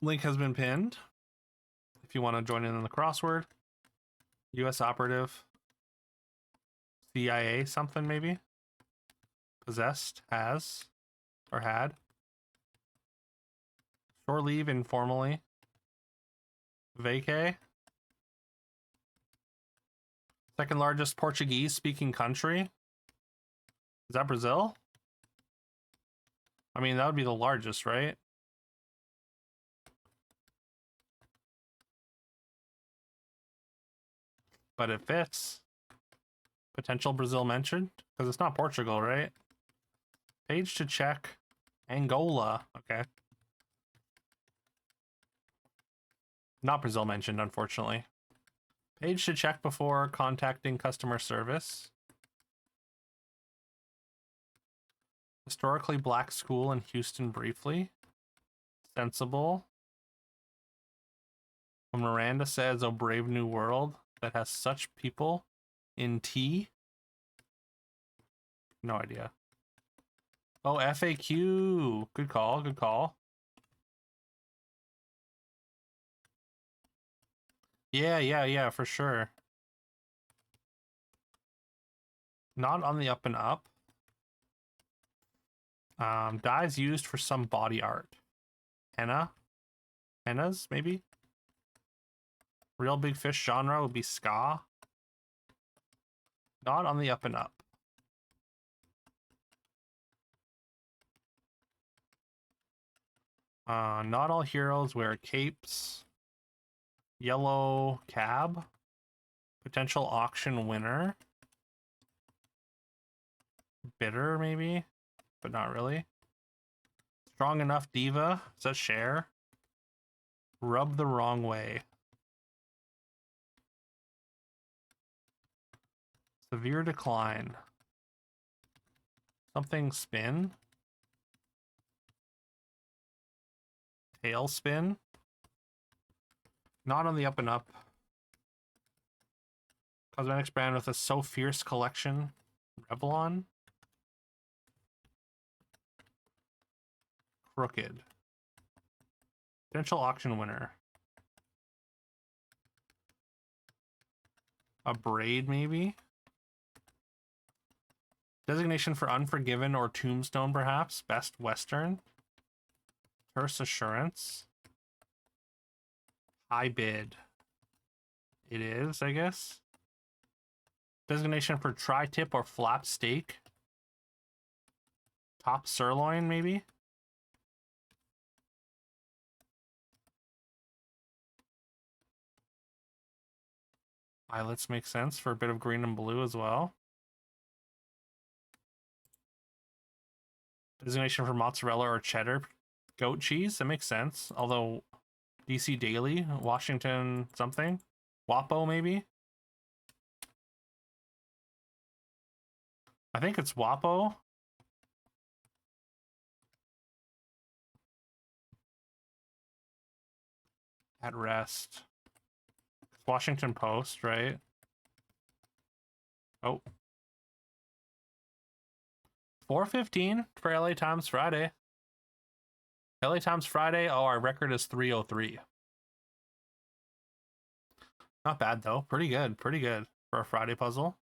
Link has been pinned. If you want to join in on the crossword. US operative. CIA something maybe. Possessed, has, or had. Shore leave informally. Vacay. Second largest Portuguese speaking country. Is that Brazil? I mean, that would be the largest, right? But it fits. Potential Brazil mentioned? Because it's not Portugal, right? Page to check. Angola. Okay. Not Brazil mentioned, unfortunately. Page to check before contacting customer service. Historically black school in Houston briefly. Sensible. When Miranda says, "Oh, brave new world that has such people in T." No idea. Oh, FAQ. Good call. Good call. Yeah, for sure. Not on the up and up. Dyes used for some body art. Henna. Hennas, maybe? Real big fish genre would be ska. Not on the up and up. Not all heroes wear capes. Yellow cab. Potential auction winner. Bitter, maybe? But not really. Strong enough diva. Is that Cher? Rub the wrong way. Severe decline. Something spin. Tailspin. Not on the up and up. Cosmetics brand with a So Fierce collection. Revlon. Crooked. Potential auction winner. A braid, maybe? Designation for Unforgiven or Tombstone, perhaps? Best Western. Terse Assurance. High bid. It is, I guess. Designation for tri-tip or flap steak. Top sirloin, maybe? Violets make sense for a bit of green and blue as well. Designation for mozzarella or cheddar. Goat cheese, that makes sense. Although DC Daily, Washington something. Wapo, maybe? I think it's Wapo. At rest. It's Washington Post, right? Oh. 4:15 for LA Times Friday. LA Times Friday. Oh, our record is 303. Not bad though. Pretty good. Pretty good for a Friday puzzle.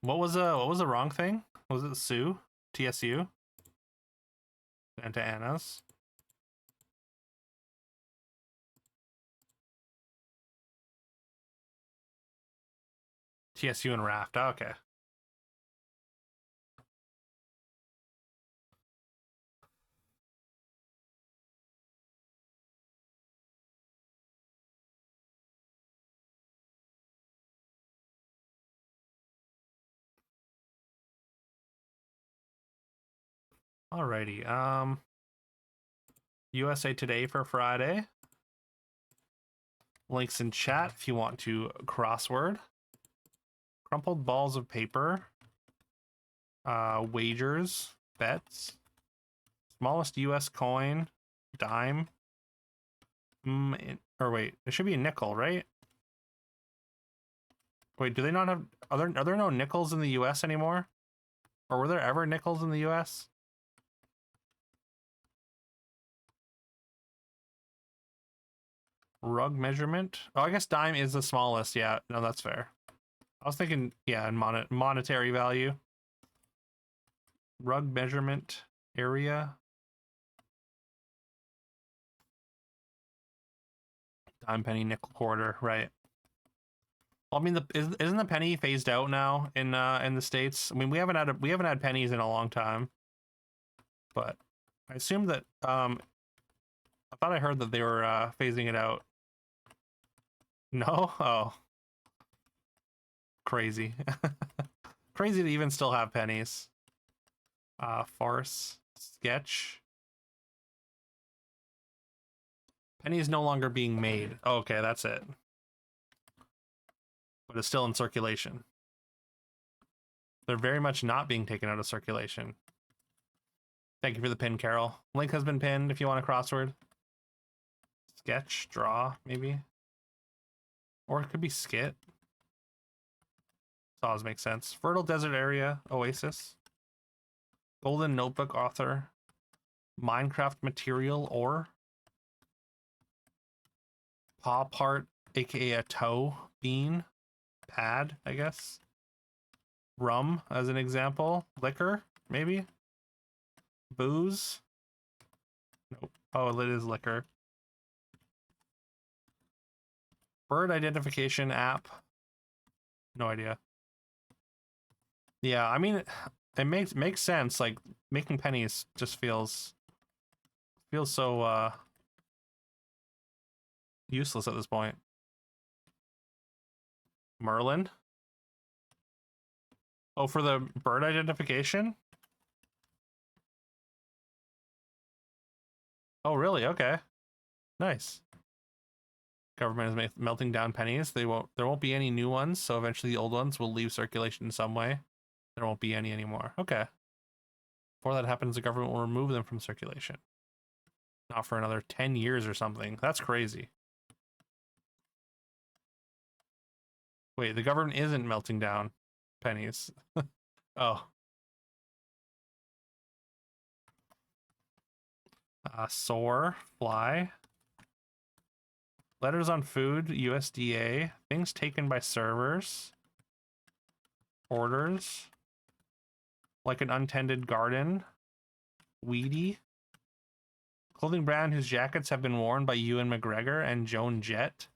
What was the wrong thing? Was it Sue? TSU? Santa Ana's. TSU and Raft. Oh, okay. Alrighty. USA Today for Friday. Links in chat if you want to crossword. Crumpled balls of paper. Wagers. Bets. Smallest US coin. Dime. Or wait, it should be a nickel, right? Wait, do they not have... Are there no nickels in the US anymore? Or were there ever nickels in the US? Rug measurement. Oh, I guess dime is the smallest. Yeah, no, that's fair. I was thinking, yeah, in monetary value. Rug measurement area. Dime, penny, nickel, quarter, right? Well, I mean, isn't the penny phased out now in the States? I mean, we haven't had pennies in a long time, but I assume that I thought I heard that they were phasing it out. No? Oh. Crazy. Crazy to even still have pennies. Farce. Sketch. Penny is no longer being made. Oh, okay, that's it. But it's still in circulation. They're very much not being taken out of circulation. Thank you for the pin, Carol. Link has been pinned if you want a crossword. Sketch, draw, maybe. Or it could be skit. Saws make sense. Fertile desert area, oasis. Golden notebook author. Minecraft material or. Paw part, aka a toe bean. Pad, I guess. Rum, as an example. Liquor, maybe. Booze. Nope. Oh, it is liquor. Bird identification app. No idea. Yeah, I mean, it makes sense. Like making pennies just feels so useless at this point. Merlin. Oh, for the bird identification? Oh, really? Okay. Nice. Government is melting down pennies. There won't be any new ones, so eventually the old ones will leave circulation in some way. There won't be any anymore. Okay. Before that happens, the government will remove them from circulation. Not for another 10 years or something. That's crazy. Wait, the government isn't melting down pennies. Oh. Soar, fly. Letters on food, USDA. Things taken by servers. Orders. Like an untended garden. Weedy. Clothing brand whose jackets have been worn by Ewan McGregor and Joan Jett.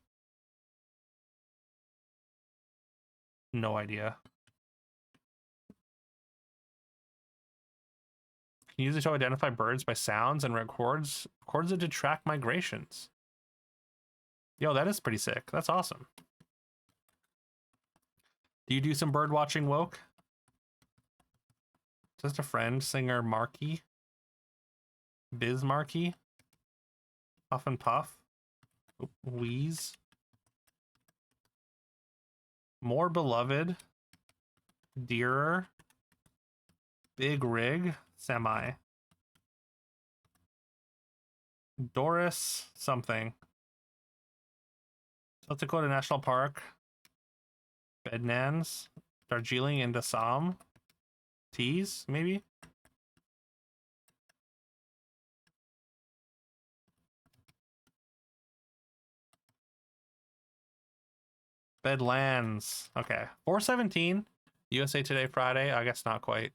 No idea. Can use it to identify birds by sounds and records it to track migrations. Yo, that is pretty sick. That's awesome. Do you do some bird watching, Woke? Just a friend, singer Marky. Biz Marky. Puff and Puff. Wheeze. More Beloved. Dearer. Big Rig. Semi. Doris something. South Dakota National Park. Bednans. Darjeeling and Assam. Teas, maybe? Bedlands. Okay. 417. USA Today Friday. I guess not quite.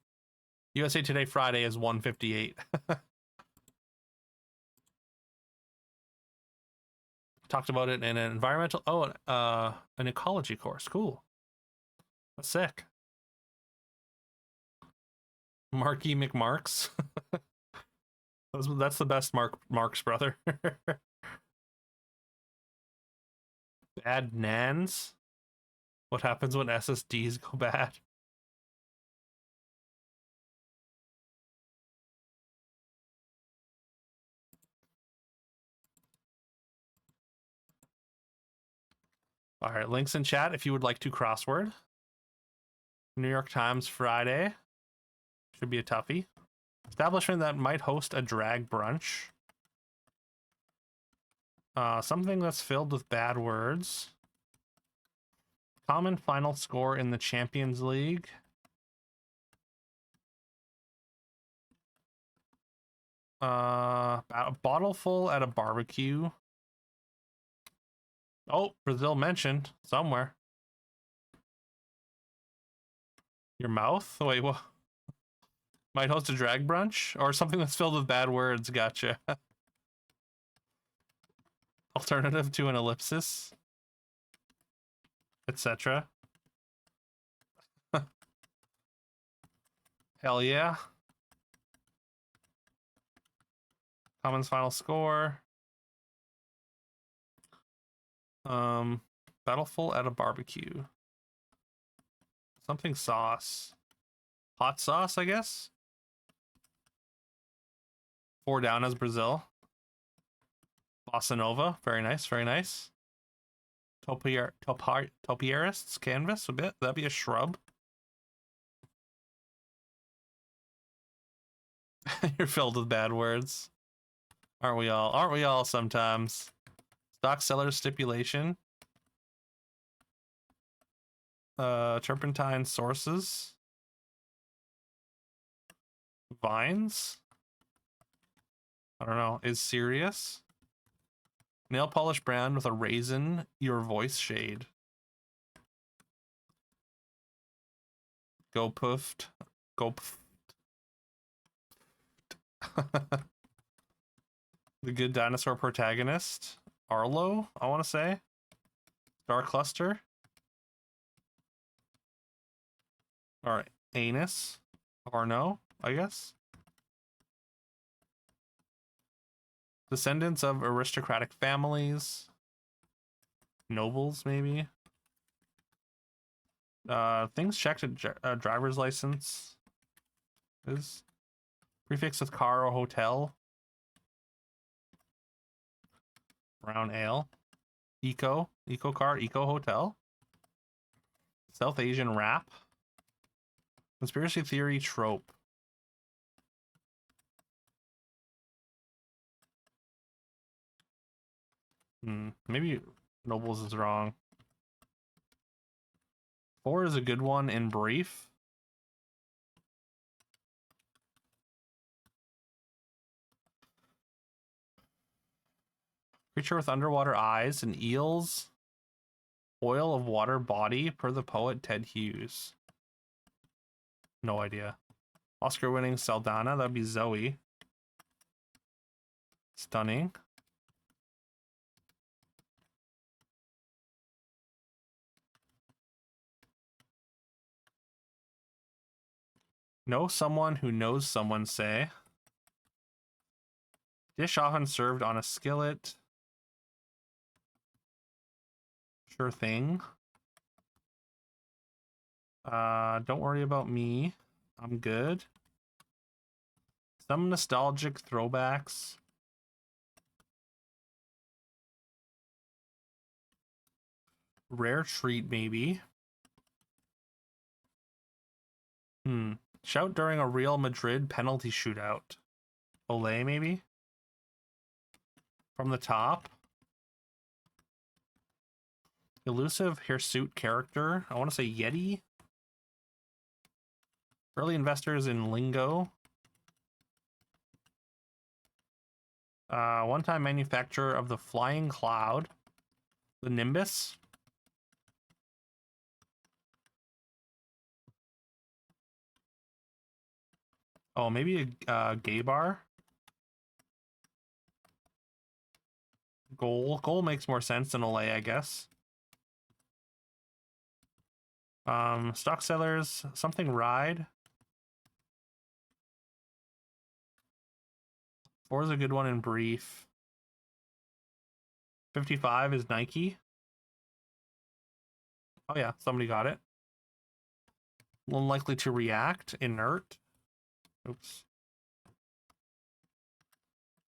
USA Today Friday is 158. talked about it in an environmental, an ecology course. Cool. That's sick. Marky McMarks. That's the best Marx brother. Bad Nans. What happens when SSDs go bad? All right, links in chat if you would like to crossword. New York Times Friday. Should be a toughie. Establishment that might host a drag brunch. Something that's filled with bad words. Common final score in the Champions League. A bottle full at a barbecue. Oh, Brazil mentioned somewhere. Your mouth? Wait, what? Might host a drag brunch? Or something that's filled with bad words. Gotcha. Alternative to an ellipsis. Etc. Hell yeah. Commons final score. Battleful at a barbecue. Something sauce. Hot sauce, I guess? 4 down as Brazil. Bossa Nova. Very nice, very nice. Topiarists canvas a bit. That'd be a shrub. You're filled with bad words. Aren't we all? Aren't we all sometimes? Stock seller stipulation. Turpentine sources. Vines. I don't know. Is serious. Nail polish brand with a raisin. Your voice shade. Go poofed. Go poofed. The good dinosaur protagonist. Arlo, I want to say. Star cluster. All right. Anus. Or no, I guess. Descendants of aristocratic families. Nobles, maybe. Things checked at driver's license. Is prefix with car or hotel. Brown ale. Eco car, eco hotel. South Asian rap. Conspiracy theory trope. Maybe Nobles is wrong. 4 is a good one in brief. Creature with underwater eyes and eels. Oil of water body per the poet Ted Hughes. No idea. Oscar-winning Saldana, that'd be Zoe. Stunning. Know someone who knows someone, say. Dish often served on a skillet. Sure thing. Don't worry about me. I'm good. Some nostalgic throwbacks. Rare treat, maybe. Shout during a Real Madrid penalty shootout. Olay, maybe? From the top. Elusive hirsute character. I want to say Yeti. Early investors in lingo. One-time manufacturer of the Flying Cloud. The Nimbus. Oh, maybe a gay bar. Goal makes more sense than Olay, I guess. Stock sellers, something ride. 4 is a good one in brief. 55 is Nike. Oh yeah, somebody got it. Unlikely to react, inert. Oops.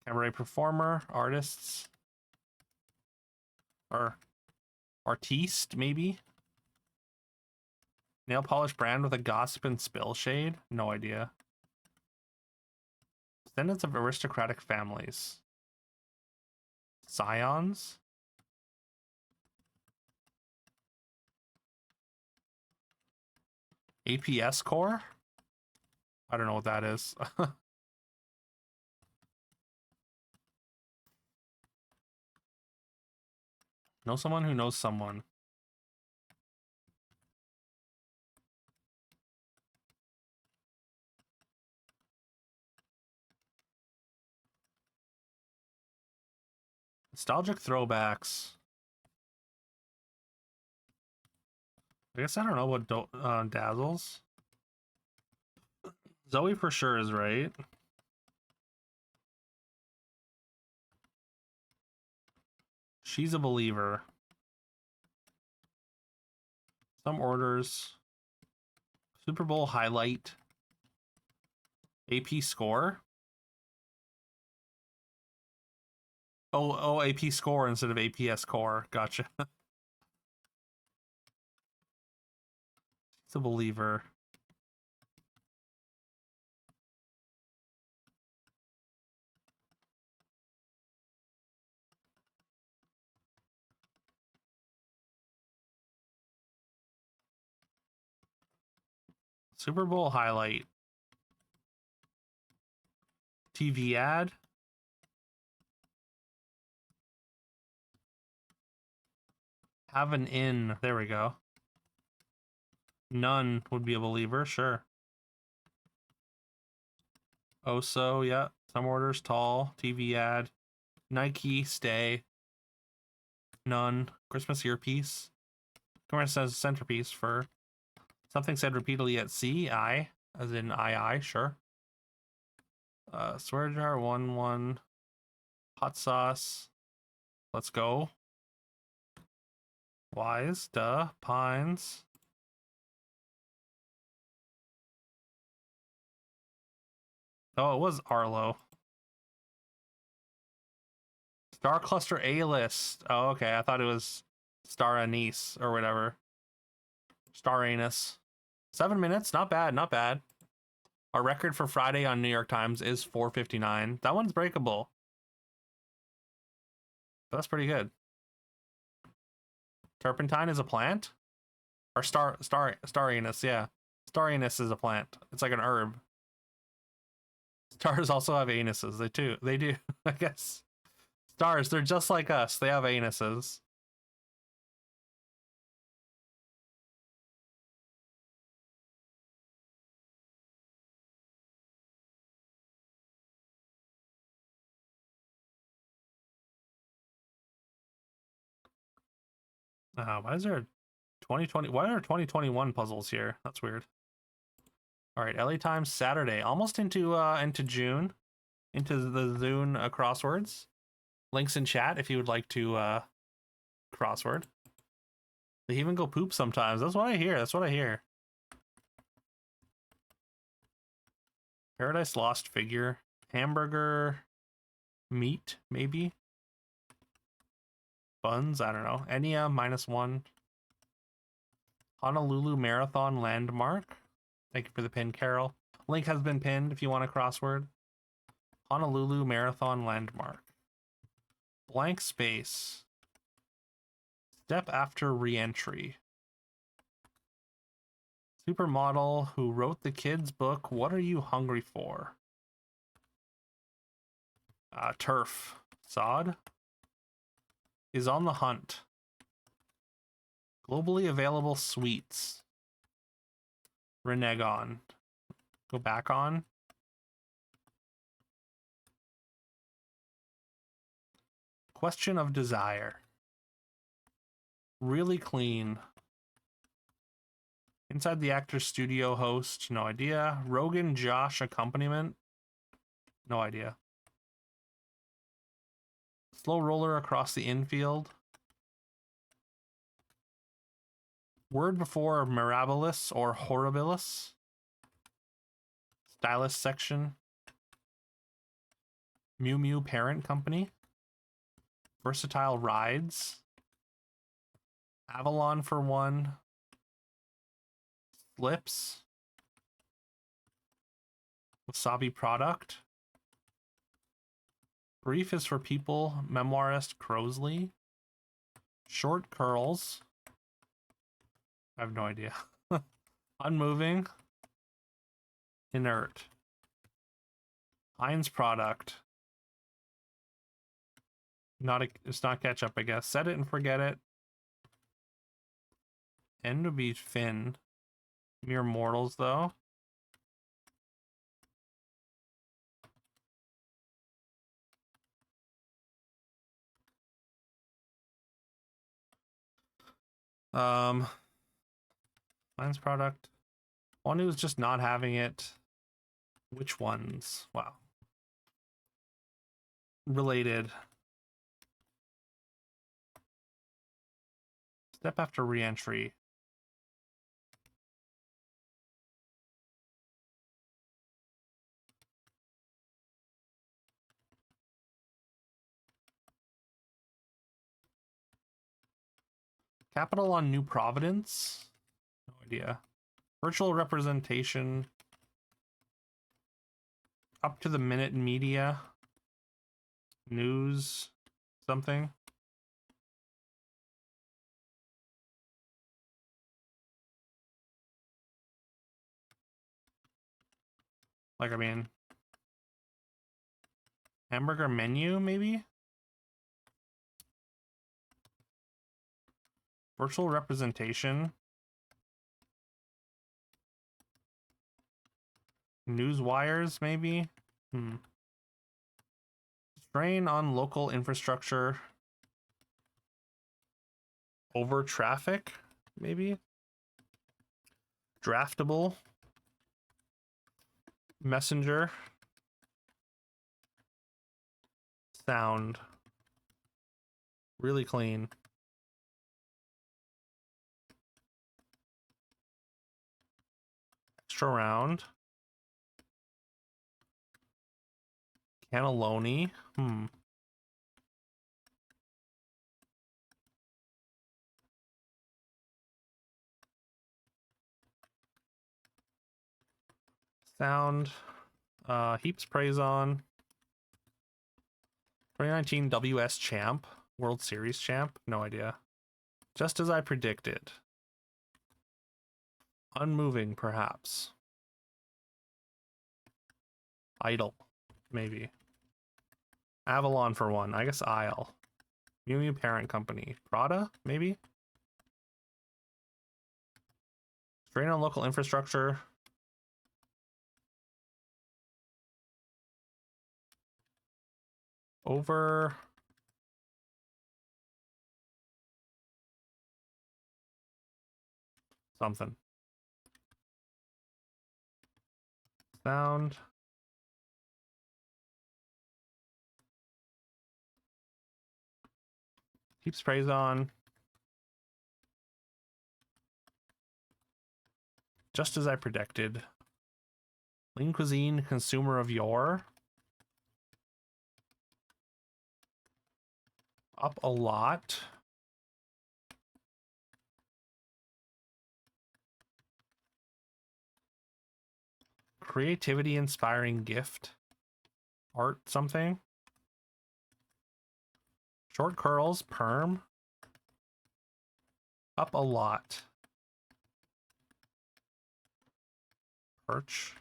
Cabaret performer, artists. Or artiste, maybe? Nail polish brand with a gossip and spill shade? No idea. Descendants of aristocratic families. Scions? APS core? I don't know what that is. Know someone who knows someone. Nostalgic throwbacks. I guess I don't know what dazzles. Zoe for sure is right. She's a believer. Some orders. Super Bowl highlight. AP score. Oh, AP score instead of APS core. Gotcha. She's a believer. Super Bowl highlight. TV ad. Have an in. There we go. None would be a believer, sure. Oso, yeah. Some orders, tall. TV ad. Nike, stay. None. Christmas earpiece. Commerce says centerpiece for something said repeatedly at C. I, as in I, sure. Swear jar, 1-1. Hot sauce. Let's go. Wise, duh. Pines. Oh, it was Arlo. Star Cluster A-list. Oh, okay. I thought it was Star Anise or whatever. Star Anus. 7 minutes. Not bad. Not bad. Our record for Friday on New York Times is 4:59. That one's breakable. But that's pretty good. Turpentine is a plant? Or star anise, yeah. Star anise is a plant. It's like an herb. Stars also have anuses. They do, I guess. Stars, they're just like us. They have anuses. Why is there 2020? Why are there 2021 puzzles here? That's weird. All right, LA Times Saturday, almost into June, into the Zune crosswords. Links in chat if you would like to crossword. They even go poop sometimes. That's what I hear. That's what I hear. Paradise Lost figure. Hamburger meat, maybe. Buns, I don't know. Enya -1. Honolulu Marathon landmark. Thank you for the pin, Carol. Link has been pinned if you want a crossword. Honolulu Marathon landmark. Blank space. Step after re-entry. Supermodel who wrote the kids' book, What Are You Hungry For? Turf. Sod is on the hunt. Globally available sweets. Renege on. Go back on. Question of Desire. Really clean. Inside the Actor's Studio host, no idea. Rogan Josh accompaniment, no idea. Slow roller across the infield. Word before mirabilis or horribilis. Stylist section. Mew Mew Parent Company. Versatile Rides. Avalon for one. Slips. Wasabi Product. Brief is for People. Memoirist Crosley. Short Curls. I have no idea. Unmoving. Inert. Heinz Product. It's not ketchup, I guess. Set it and forget it. End would be Finn. Mere mortals, though. Heinz Product. One who's just not having it. Which ones? Wow. Related. Step after re-entry. Capital on New Providence? No idea. Virtual representation. Up to the minute media. News. Something. Like, I mean, hamburger menu, maybe? Virtual representation. News wires, maybe? Strain on local infrastructure. Over traffic, maybe? Draftable. Messenger. Sound. Really clean. Extra round. Cannelloni. Sound. Heaps praise on. 2019 WS champ. World Series champ. No idea. Just as I predicted. Unmoving, perhaps. Idle. Maybe. Avalon for one. I guess Isle. Mew Mew Parent Company. Prada, maybe? Strain on local infrastructure. Over. Something. Sound. Keeps praise on. Just as I predicted. Lean cuisine, consumer of yore. Up a lot. Creativity inspiring gift. Art something. Short curls, perm. Up a lot. Perch.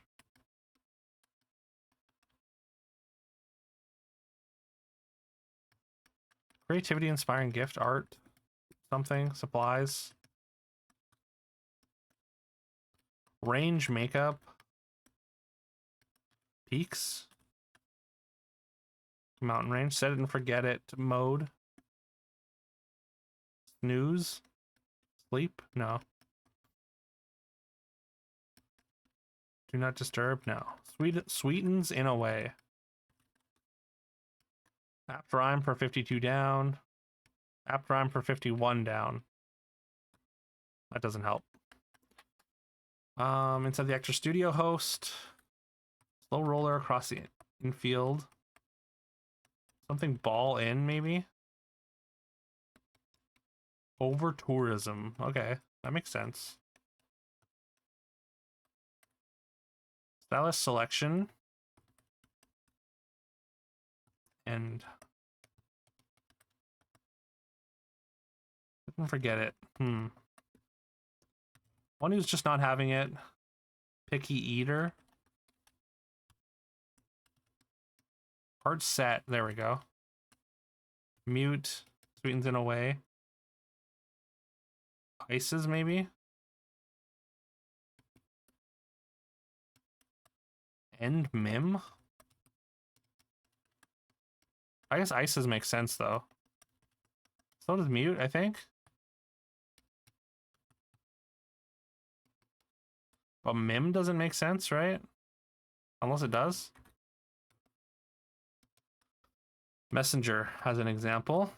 Creativity inspiring gift, art, something, supplies. Range makeup. Peaks. Mountain range. Set it and forget it mode. Snooze. Sleep? No. Do not disturb? No. Sweetens in a way. Apt rhyme for 52 down. Apt rhyme for 51 down. That doesn't help. Inside the extra studio host. Slow roller across the infield. Something ball in, maybe? Over tourism. Okay, that makes sense. Stylus selection. And don't forget it. One who's just not having it. Picky eater. Hard set. There we go. Mute. Sweetens in a way. Ices, maybe? End mim? I guess ices make sense, though. So does mute, I think. But mim doesn't make sense, right? Unless it does. Messenger has an example.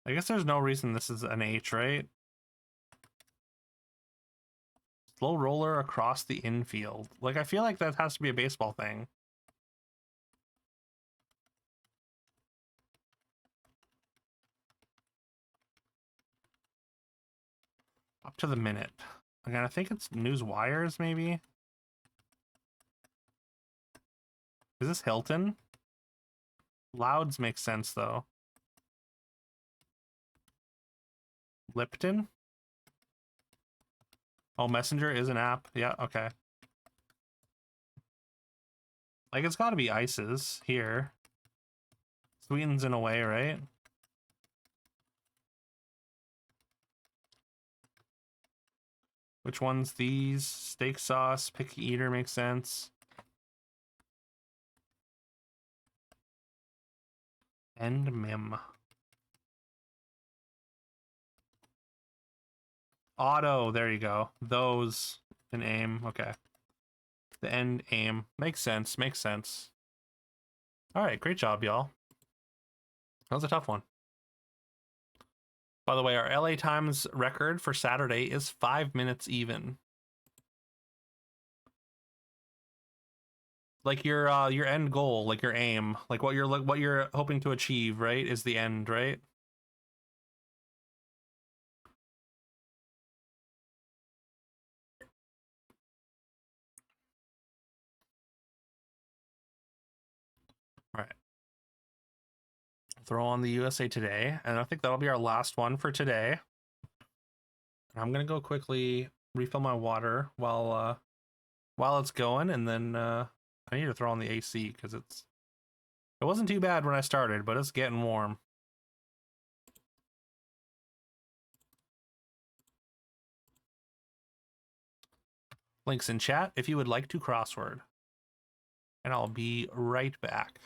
I guess there's no reason this is an H, right? Slow roller across the infield. Like, I feel like that has to be a baseball thing. Up to the minute. Again, I think it's news wires, maybe? Is this Hilton? Louds make sense, though. Lipton? Oh, Messenger is an app. Yeah, okay. Like, it's gotta be ices here. Sweetens in a way, right? Which one's these? Steak sauce, picky eater makes sense. End mim. Auto, there you go. Those and aim. Okay. The end aim. Makes sense. Makes sense. All right, great job, y'all. That was a tough one. By the way, our LA Times record for Saturday is 5 minutes even. Like your end goal, like your aim, like what you're hoping to achieve, right? Is the end, right? All right. Throw on the USA Today, and I think that'll be our last one for today. I'm gonna go quickly refill my water while it's going, and then I need to throw on the AC because it wasn't too bad when I started, but it's getting warm. Links in chat if you would like to crossword. And I'll be right back.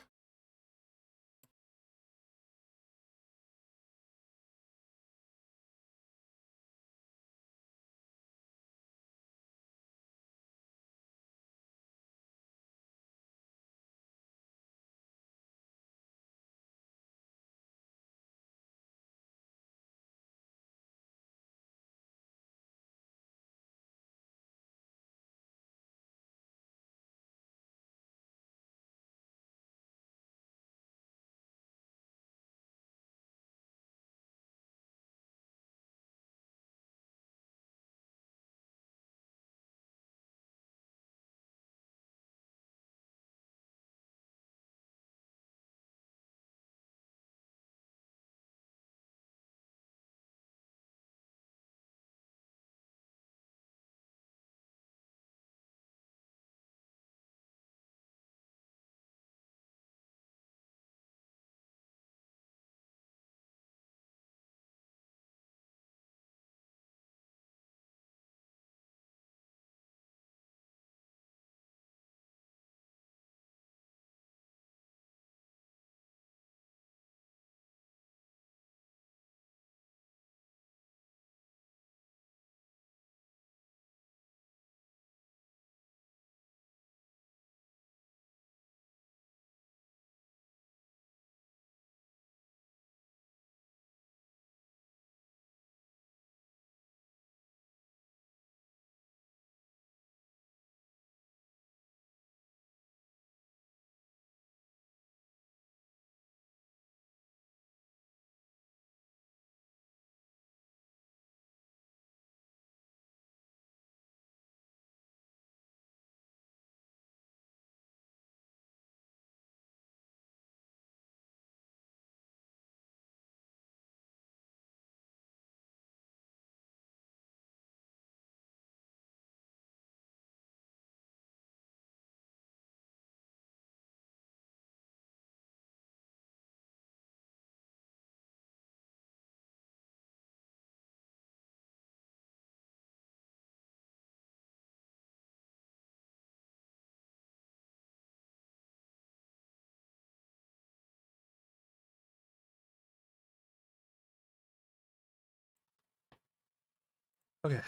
Okay.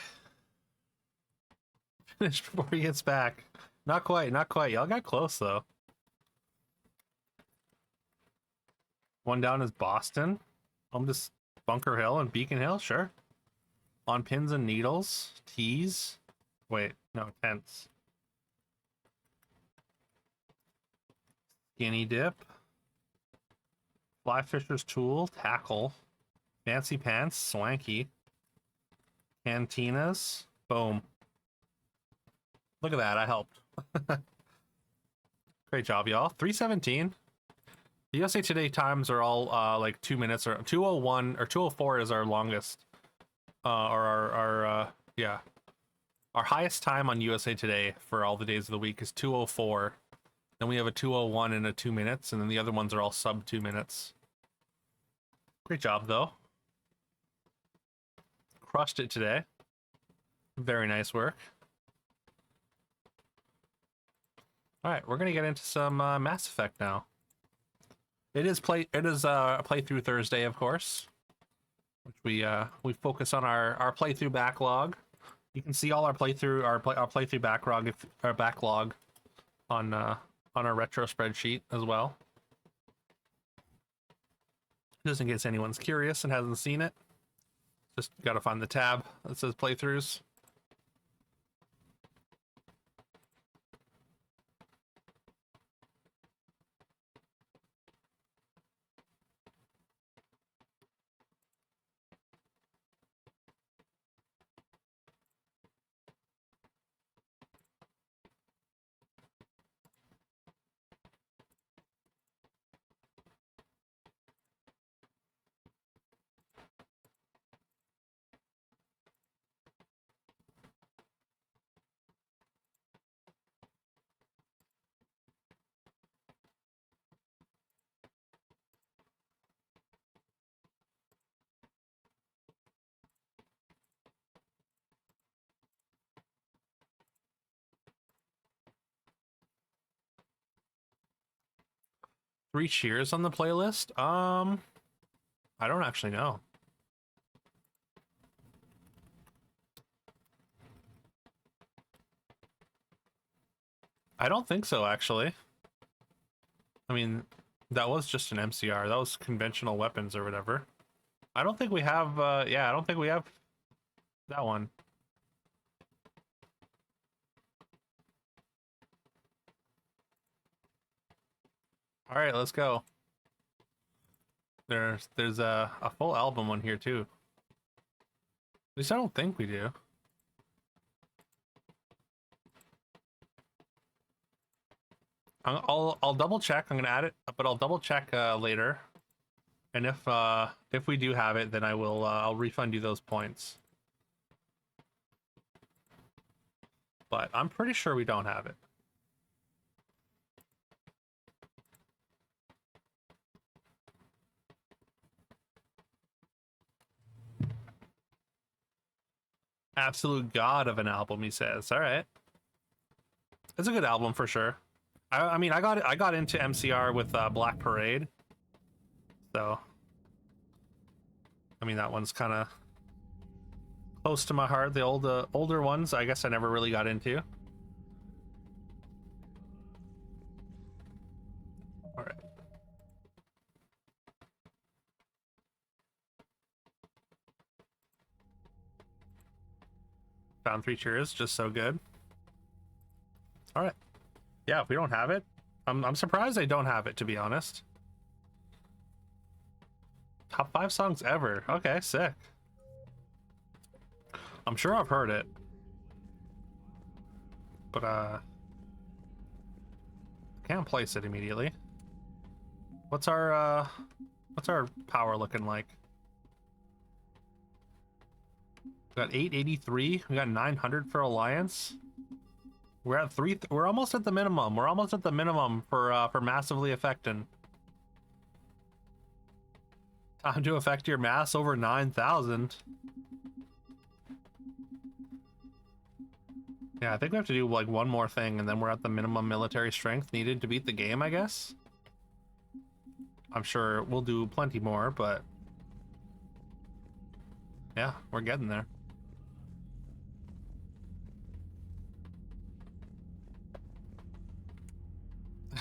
Finish before he gets back. Not quite, not quite. Y'all got close though. One down is Boston. I'm just Bunker Hill and Beacon Hill, sure. On pins and needles, tees. Wait, no, tents. Skinny dip. Fly fisher's tool, tackle. Fancy pants, swanky. Cantinas, boom. Look at that, I helped. Great job, y'all. 317. The USA Today times are all like 2 minutes, or 201 or 204 is our longest. Or our yeah. Our highest time on USA Today for all the days of the week is 204. Then we have a 201 and a 2 minutes, and then the other ones are all sub 2 minutes. Great job though. Crushed it today. Very nice work. All right, we're gonna get into some Mass Effect now. It is playthrough Thursday, of course, which we focus on our playthrough backlog. You can see all our playthrough backlog on our retro spreadsheet as well. Just in case anyone's curious and hasn't seen it, just gotta find the tab that says playthroughs. Three Cheers on the playlist? I don't actually know. I don't think so, actually. I mean, that was just an MCR. That was conventional weapons or whatever. I don't think we have, yeah, I don't think we have that one. All right, let's go. There's a full album one here too. At least I don't think we do. I'll double check. I'm gonna add it, but I'll double check later. And if we do have it, then I'll refund you those points. But I'm pretty sure we don't have it. Absolute god of an album, he says. All right, it's a good album for sure. I mean, I got into MCR with Black Parade, so I mean that one's kind of close to my heart. The older ones, I guess I never really got into. All right. Found Three Cheers, just so good. All right. Yeah, if we don't have it, I'm surprised I don't have it, to be honest. Top 5 songs ever. Okay, sick. I'm sure I've heard it. But can't place it immediately. What's our power looking like? We got 883. We got 900 for Alliance. We're at we're almost at the minimum. We're almost at the minimum for massively affecting. Time to affect your mass over 9,000. Yeah, I think we have to do like one more thing and then we're at the minimum military strength needed to beat the game, I guess. I'm sure we'll do plenty more, but yeah, we're getting there.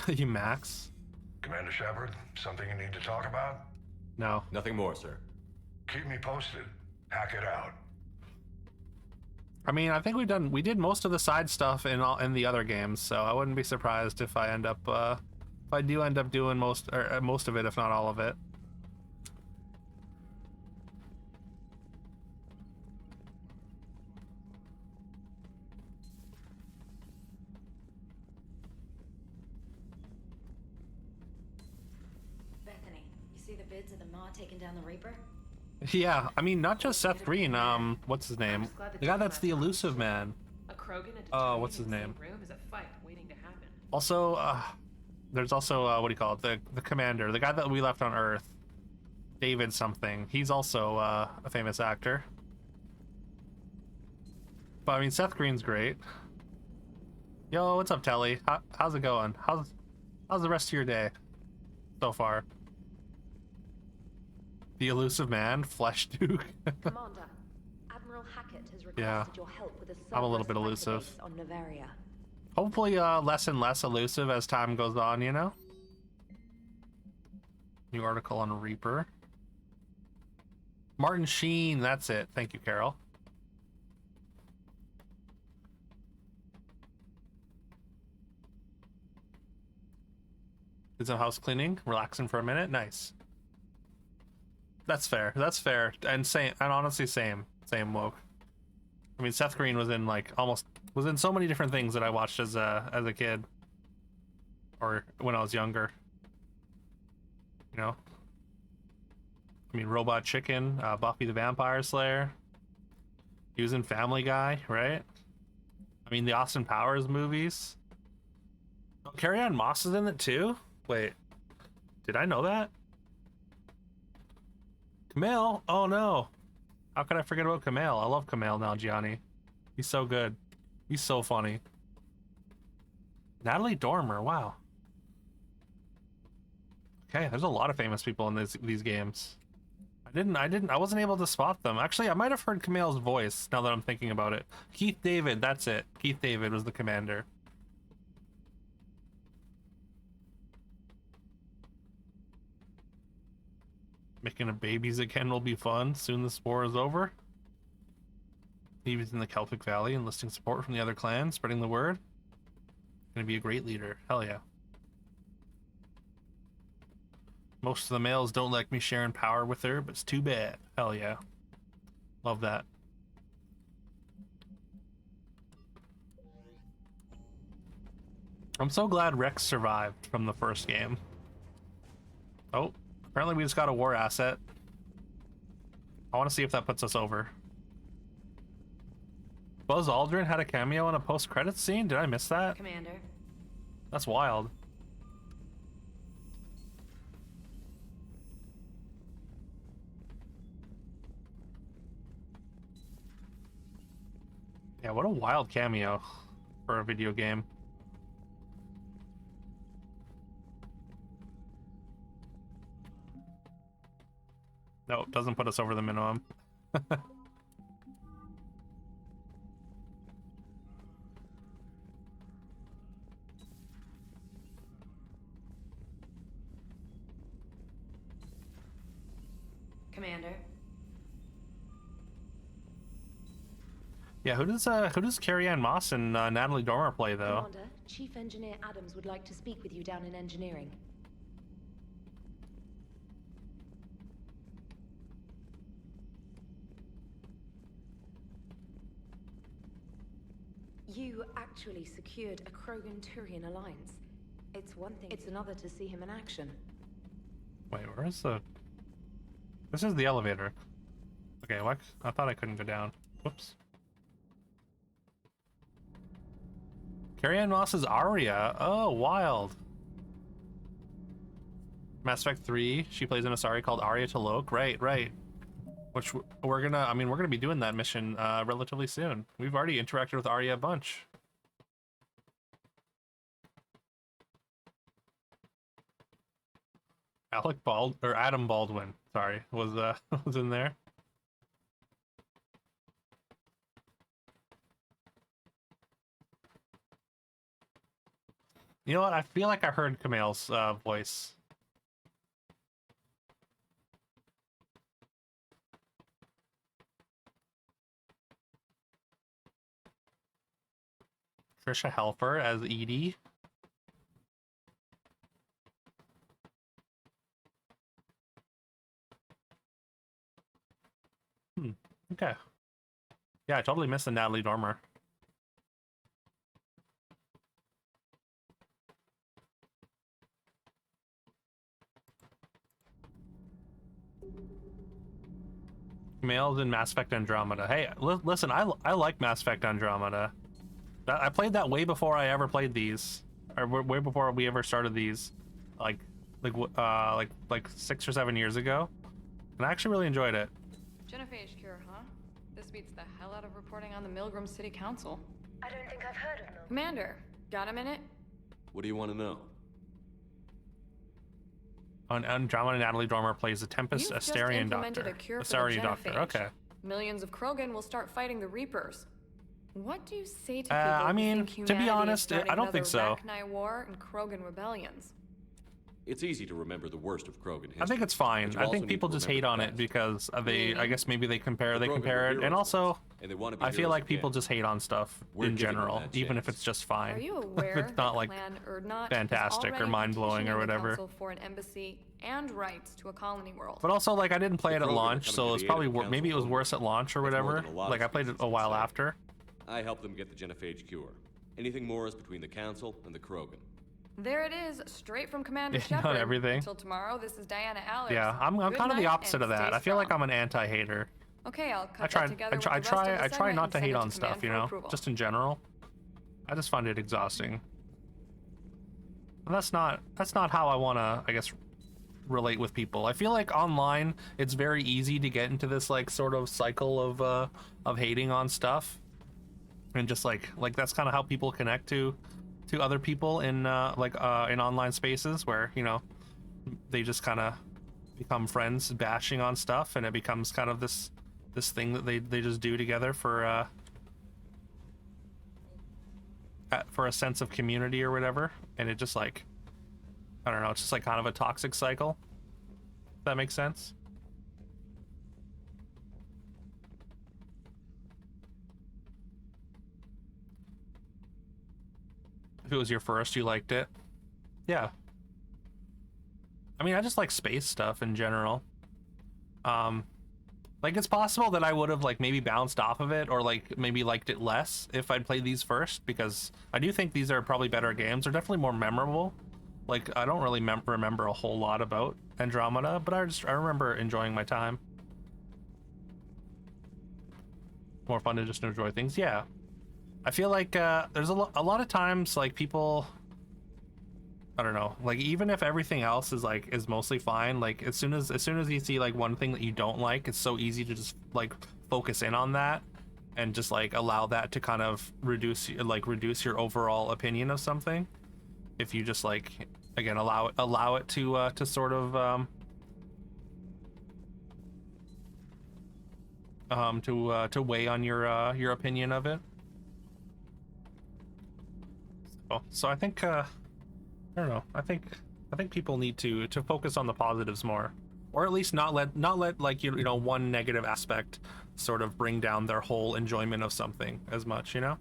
You Max? Commander Shepard, something you need to talk about? No. Nothing more, sir. Keep me posted. Hack it out. I mean, I think we did most of the side stuff in the other games, so I wouldn't be surprised if I do end up doing most of it, if not all of it. Bethany, you see the vids of the Ma taking down the Reaper? Yeah, I mean, not just Seth Green. What's his name? The guy that's the elusive man. A Krogan and Oh, what's his name? room is a fight waiting to happen. Also, there's also what do you call it? The commander, the guy that we left on Earth, David something. He's also a famous actor. But I mean, Seth Green's great. Yo, what's up, Telly? How's it going? How's the rest of your day so far? The elusive man, Flesh Duke. Commander, Admiral Hackett has requested Yeah. your help with a I'm a little bit Cerberus elusive. fighter base on Novaria. Hopefully, less and less elusive as time goes on, you know? New article on Reaper. Martin Sheen, that's it. Thank you, Carol. Did some house cleaning, relaxing for a minute. Nice. That's fair. That's fair. And honestly, same woke. I mean, Seth Green was in so many different things that I watched as a kid, or when I was younger. You know. I mean, Robot Chicken, Buffy the Vampire Slayer. He was in Family Guy, right? I mean, the Austin Powers movies. Oh, Carrie-Anne Moss is in it too? Wait, did I know that? Kumail? Oh no. How could I forget about Kumail? I love Kumail now, Gianni. He's so good. He's so funny. Natalie Dormer, wow. Okay, there's a lot of famous people in these games. I wasn't able to spot them. Actually, I might have heard Kumail's voice now that I'm thinking about it. Keith David, that's it. Keith David was the commander. Making a babies again will be fun. Soon the spore is over. He was in the Celtic Valley, enlisting support from the other clans, spreading the word. Gonna be a great leader. Hell yeah. Most of the males don't like me sharing power with her, but it's too bad. Hell yeah. Love that. I'm so glad Rex survived from the first game. Oh, apparently we just got a war asset. I want to see if that puts us over. Buzz Aldrin had a cameo in a post-credits scene? Did I miss that? Commander. That's wild. Yeah, what a wild cameo for a video game. No, it doesn't put us over the minimum. Commander. Yeah, who does Carrie-Anne Moss and Natalie Dormer play though? Commander, Chief Engineer Adams would like to speak with you down in engineering. You actually secured a Krogan-Turian alliance. It's one thing, it's another to see him in action. Wait, where's the... This is the elevator. Okay, what? I thought I couldn't go down. Whoops. Carrie-Anne Moss is Arya. Oh, wild. Mass Effect 3, she plays an Asari called Arya T'Loak. Right, right. Which we're gonna be doing that mission relatively soon. We've already interacted with Arya a bunch. Adam Baldwin, sorry, was was in there. You know what? I feel like I heard Kumail's voice. Trisha Helfer as Edie. Okay. Yeah, I totally missed the Natalie Dormer. Males in Mass Effect Andromeda. Hey, listen, I like Mass Effect Andromeda. I played that way before I ever played these, or way before we ever started these, like 6 or 7 years ago, and I actually really enjoyed it. Genophage cure, huh? This beats the hell out of reporting on the Milgram City Council. I don't think I've heard of them. Commander, got a minute? What do you want to know? On Andromeda, Natalie Dormer plays the Tempest You've just Astarian implemented Doctor. a cure for Astarian the Doctor. genophage. Okay. Millions of Krogan will start fighting the Reapers. What do you say to people I mean, who think to be humanity is honest, starting I don't think another so. Rachni War and Krogan rebellions? It's easy to remember the worst of Krogan history. I think it's fine. but you I also think need people to just remember hate on the it best. because I Meaning? guess maybe they compare The Krogan were it, and heroes also once, and they want to be I feel heroes like people again. just hate on stuff We're in giving them general, that even if chance. it's just fine. Are you If aware it's not that like Clan Urdnot is fantastic or already mind-blowing or petitioning the whatever. Council for an embassy and rights to a colony world? But also, like, I didn't play The it at Krogan are launch, coming so to it was the aid probably of the maybe it was Council worse at launch or That's more whatever. than a lot of Like, I played it species a can while say. after. I helped them get the genophage cure. Anything more is between the Council and the Krogan. There it is, straight from Commander Yeah, Shepard. not everything. Until tomorrow, this is Diana Allers. Yeah, I'm Good kind of the night opposite and of that. stay I feel like strong. I'm an anti-hater. Okay, I'll cut I try that together with the I rest of try the I try segment not and to send hate it on stuff, Command you for know, approval. just in general. I just find it exhausting. And that's not how I want to, I guess, relate with people. I feel like online it's very easy to get into this like sort of cycle of hating on stuff, and just like that's kind of how people connect to other people in in online spaces where, you know, they just kind of become friends bashing on stuff, and it becomes kind of this thing that they just do together for a sense of community or whatever, and it just like, I don't know, it's just like kind of a toxic cycle. If that makes sense. If it was your first, you liked it. Yeah. I mean, I just like space stuff in general. Like, it's possible that I would have like maybe bounced off of it, or like maybe liked it less if I'd played these first, because I do think these are probably better games. They're definitely more memorable. Like, I don't really remember a whole lot about Andromeda, but I remember enjoying my time. More fun to just enjoy things. Yeah. I feel like there's a lot of times like people, I don't know, like even if everything else is mostly fine, like as soon as you see like one thing that you don't like, it's so easy to just like focus in on that and just like allow that to kind of reduce your overall opinion of something. If you just like, again, allow it to sort of to weigh on your opinion of it. So I think I don't know. I think people need to focus on the positives more, or at least not let like you know one negative aspect sort of bring down their whole enjoyment of something as much, you know.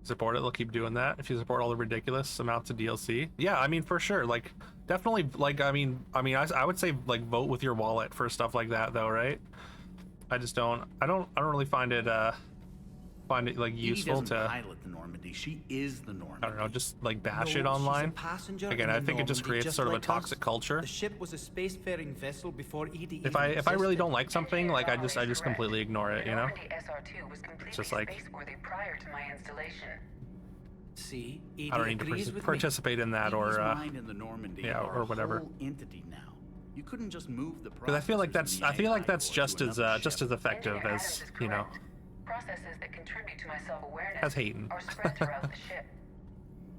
Support it. They'll keep doing that if you support all the ridiculous amounts of DLC. Yeah, I mean, for sure. Like, definitely. Like, I mean, I would say like vote with your wallet for stuff like that, though, right? I don't really find it like useful to pilot the Normandy. She is the Normandy. I don't know, just like bash No, it she's a online. passenger Again, in I the think it just Normandy, creates sort of a like us. toxic culture. The ship was a spacefaring vessel before EDE. If I really existed. don't like something, like I just completely ignore it, you know. SR2 was completely Just like, spaceworthy prior to my installation. See, EDE I don't need to agrees with participate in that, Ede's or mind and the Normandy yeah, are or whatever. a whole entity now. You couldn't just move the because I feel like processors that's in the AI core just to as another just ship. as effective Engineer as, Adams is you know, correct. Processes that contribute to my self-awareness as hating. are spread throughout the ship.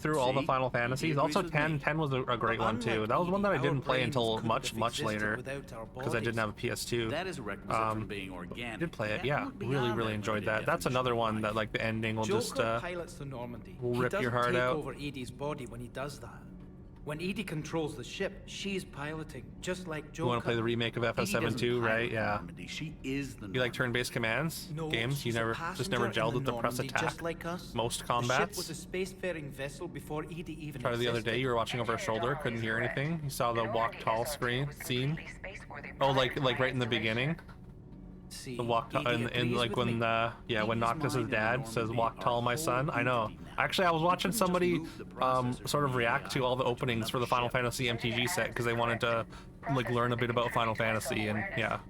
through all the See? Final Fantasies. He Also, agrees with 10. me. 10 was a great one too. That was one that I didn't play until much later because I didn't have a PS2. That is a requisite from being organic. Did play it, That yeah. looked Really, beyond really that enjoyed limited that. That's definition another of one life. that like the ending will Joker just pilots the Normandy. will He rip your doesn't heart take out. over Edie's body when he does that. When Edie controls the ship, she's piloting, just like Joker. You want to play the remake of Edie FF7 doesn't too, pilot right? the Yeah. Normandy. She is the You like Normandy. turn-based commands No, games? You she's a never just never passenger in gelled with the press Normandy, attack. just like us. Most The combats. ship was a spacefaring vessel before Edie even Tried the other day. existed. You were watching over her shoulder, couldn't hear anything. You saw the walk tall screen scene. Oh, like right in the beginning. See, The walk tall, Edie and agrees like with when me. yeah, when Edie's Noctis's mind and the dad says Normandy "Walk are tall, my a son." whole I know. entity now. Actually, I was watching couldn't just somebody move the processors sort of from the react to AI all the core to openings for the another Final ship. Fantasy MTG set because they wanted to like learn a bit about Final Fantasy, and yeah,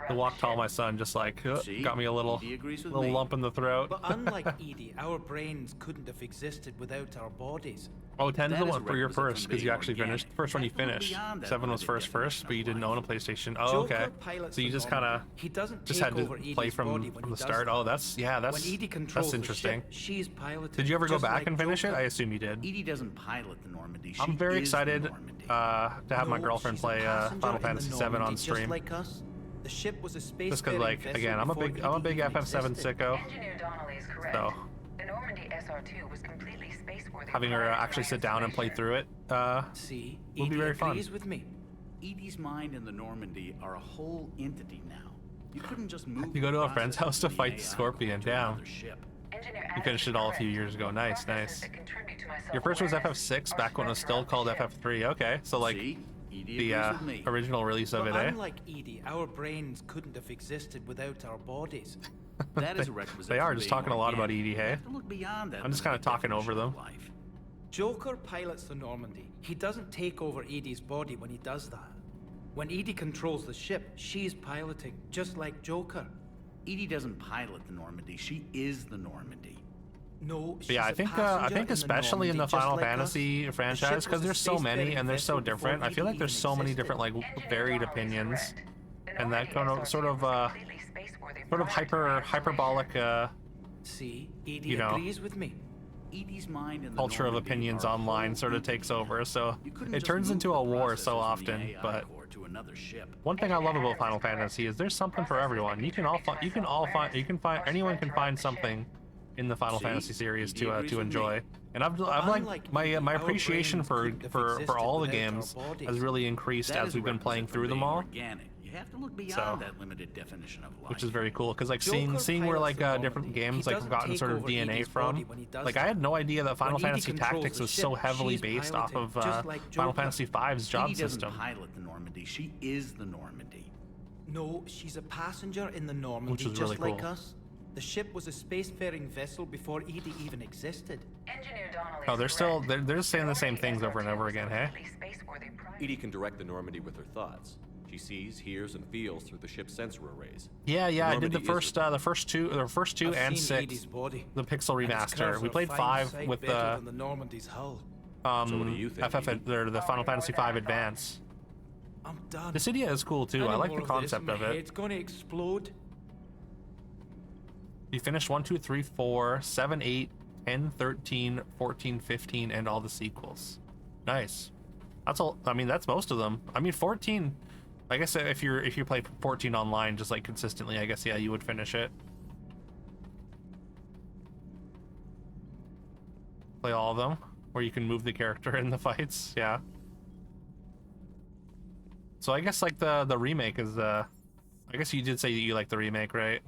the "Walk tall, my son" just like See? got me a little Edie agrees with little me. lump in the throat. But unlike Edie, our brains couldn't have existed without our bodies. Oh, 10's That the is one for your requisite first from because you being actually finished organic. the first one you That's a little finished. beyond that 7 was limited first, definition but you of didn't own a life. PlayStation. Oh, okay. Joker pilots So you the just kind of Normandy. He doesn't just take had to over play Edie's from body when he the does start. that. Oh, that's When Edie controls interesting. the ship, she's piloting. Did you ever go just back like and finish it? Joker. I assume you did. Edie doesn't pilot the Normandy. She I'm very is the excited Normandy. to have my No, girlfriend she's a play passenger Final in the Fantasy 7 Normandy, on stream. Just like us. The ship was a space Just because, like, again, I'm a big FF7 sicko. Engineer Donnelly is correct. So The Normandy SR2 was completely spaceworthy. having her prior to actually my sit down and play installation. through it See, will be Edie very fun. agrees with me. Edie's mind and the Normandy are a whole entity now. You couldn't just move. You go to the a friend's processors house to from the fight AI Scorpion, core to damn. another ship. Engineer You finished it all a few years ago. Nice, nice. Your first was FF6 back when it was still called FF3. Okay, so like See? Edie the agrees with me. original release of But it, eh? unlike Edie, our brains couldn't have existed without our bodies. That is a requisite. They are from just being talking a lot about organic. Edie, You hey? have to look beyond that I'm just kinda limited talking over definition of them. life. Joker pilots the Normandy. He doesn't take over Edie's body when he does that. When Edie controls the ship, she's piloting, just like Joker. Edie doesn't pilot the Normandy. She is the Normandy. No, But she's yeah, I a think passenger especially in the Normandy, just Final like us. Fantasy The franchise, ship because was a there's so many spacefaring and they're so vessel before different. I feel Edie like there's even so many existed. different like varied opinions, and that kind of sort of hyperbolic See, Edie you know, agrees with me. Edie's mind and the culture of Normandy opinions are a online whole sort of entity takes over. now. So You couldn't it just turns move into the a war so processors from the often. AI But core to another ship. one thing I love about Final Fantasy is there's something for everyone. You can find anyone can find something in the Final See? Fantasy series Edie agrees to with me. enjoy. And I've unlike like my Edie, my our appreciation brains for couldn't have for existed all the without our games bodies. has really increased That as is we've been requisite playing from through them being all. Organic. You have to look beyond So- that limited definition of life. Which is very cool because like Joker seeing where pilots like the different Normandy. games He like have doesn't gotten take sort of over DNA Edie's from. body when he does Like I that. had no idea that Final When Edie Fantasy controls Tactics the was so ship, heavily she's based off piloting, of just like Final Joker. Fantasy V's job Edie doesn't system. pilot the Normandy. She is the Normandy. No, she's a passenger in the Normandy, Which is just really like cool. us. The ship was a spacefaring vessel before Edie even existed. Oh, they're still they're just saying the same things over and over again, hey? Edie can direct the Normandy with her thoughts. She sees, hears, and feels through the ship's sensor arrays. Yeah, I did Normandy the is first two I've and seen 6, Edie's body, the pixel and its remaster. curves We are a played fine 5 sight with better the than the Normandy's hull. So what do you think, Edie? the Final Fantasy 5 Advance. I'm done. This idea is cool too. Any I like more the of this, concept my of it. head's gonna explode. You finished 1, 2, 3, 4, 7, 8, 10, 13, 14, 15, and all the sequels. Nice. That's all. I mean, that's most of them. I mean, 14. I guess if you play 14 online just like consistently, I guess yeah, you would finish it. Play all of them, where you can move the character in the fights. Yeah. So I guess like the remake is I guess you did say that you like the remake, right?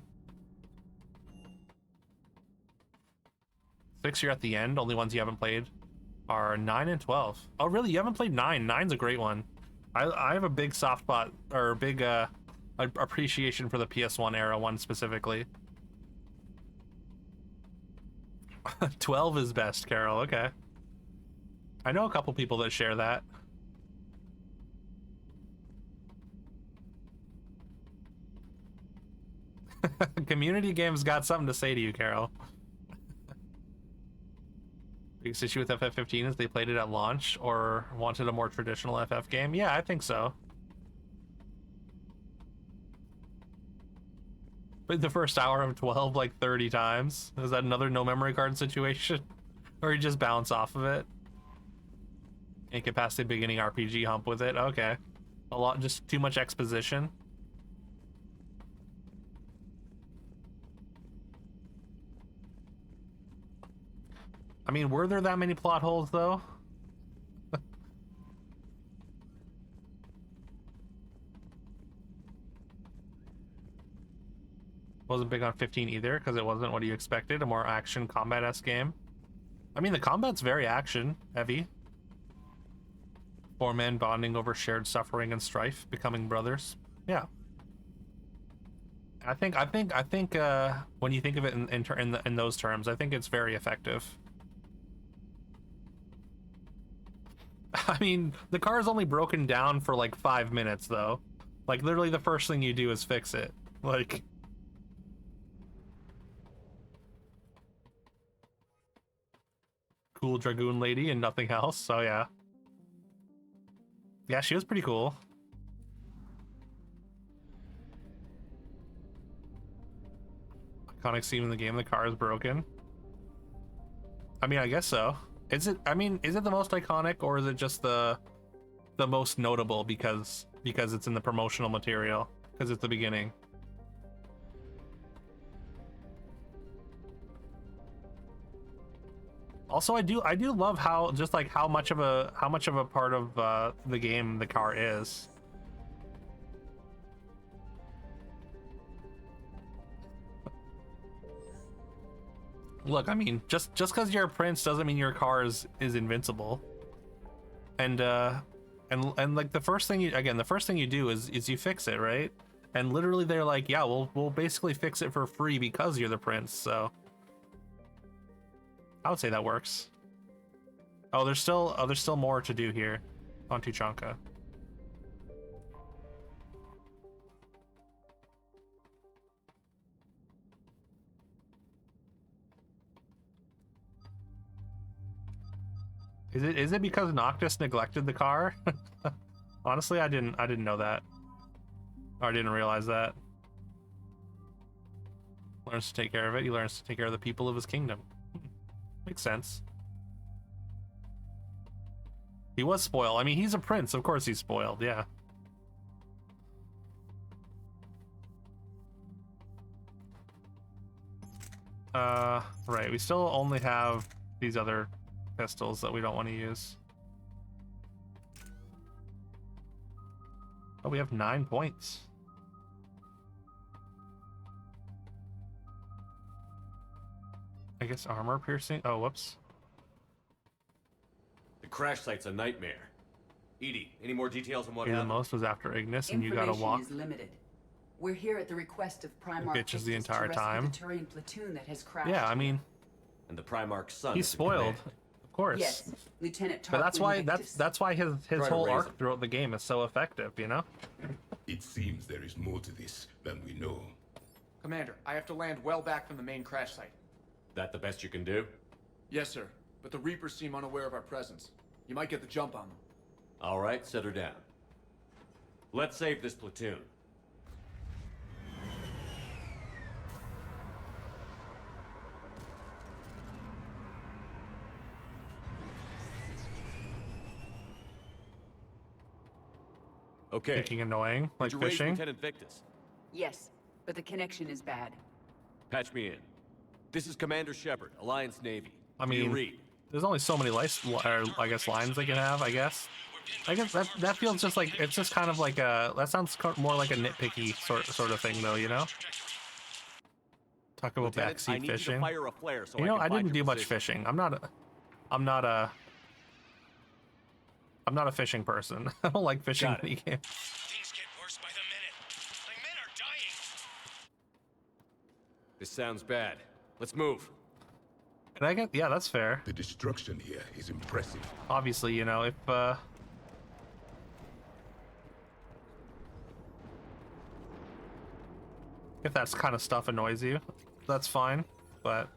6, you're at the end. Only ones you haven't played are 9 and 12. Oh, really? You haven't played 9? 9's a great one. I have a big soft spot, or a big appreciation for the PS1 era one specifically. 12 is best, Carol. Okay. I know a couple people that share that. Community games got something to say to you, Carol. Biggest issue with FF15 is they played it at launch or wanted a more traditional FF game. Yeah, I think so. But the first hour of 12 like 30 times. Is that another no memory card situation? Or you just bounce off of it? Can't get past the beginning RPG hump with it? Okay. A lot, just too much exposition. I mean, were there that many plot holes, though? Wasn't big on 15 either, because it wasn't what you expected, a more action combat-esque game. I mean, the combat's very action heavy. 4 men bonding over shared suffering and strife, becoming brothers. Yeah. I think when you think of it in those terms, I think it's very effective. I mean, the car is only broken down for like 5 minutes though. Like literally the first thing you do is fix it. Like cool dragoon lady and nothing else. So yeah. Yeah, she was pretty cool. Iconic scene in the game, the car is broken. I mean, I guess so. Is it the most iconic, or is it just the most notable because it's in the promotional material, because it's the beginning? Also, I do love how just like how much of a part of the game the car is. Look, I mean, just because you're a prince doesn't mean your car is invincible. And like the first thing you do is you fix it, right? And literally they're like, yeah, we'll basically fix it for free because you're the prince. So I would say that works. Oh, there's still more to do here on Tuchanka. Is it because Noctis neglected the car? Honestly, I didn't know that. Or I didn't realize that. Learns to take care of it. He learns to take care of the people of his kingdom. Makes sense. He was spoiled. I mean, he's a prince. Of course he's spoiled. Yeah. Right. We still only have these other pistols that we don't want to use. Oh, we have 9 points. I guess armor piercing. Oh, whoops. The crash site's a nightmare. Edie, any more details on what The happened? most was after Ignis, and you gotta walk. Information is limited. We're here at the request of Primarch Bitches the Victus entire to rescue time. the Turian platoon that has crashed. Yeah, I mean, And the Primarch's son. he's is in spoiled, command. of course. Yes, Lieutenant Tarquin But that's why Victus. that's why his Try to whole raise arc him. throughout the game is so effective, you know? It seems there is more to this than we know. Commander, I have to land well back from the main crash site. That the best you can do? Yes, sir. But the Reapers seem unaware of our presence. You might get the jump on them. All right, set her down. Let's save this platoon. Okay. Making annoying, like Did you raise fishing. Lieutenant Victus? Yes, but the connection is bad. Patch me in. This is Commander Shepard, Alliance Navy. I Do you mean, read? there's only so many lines they can have. I guess that feels just like it's just kind of like a that sounds more like a nitpicky sort of thing, though. You know. Talk about Lieutenant, I backseat need you to fishing. fire a flare so You know, can I find didn't your do much position. fishing. I'm not a fishing person. I don't like fishing Got it. mini games. Things get worse by the minute. My men are dying. This sounds bad. Let's move. And I get, yeah, that's fair. The destruction here is impressive. Obviously, you know, if that kind of stuff annoys you, that's fine. But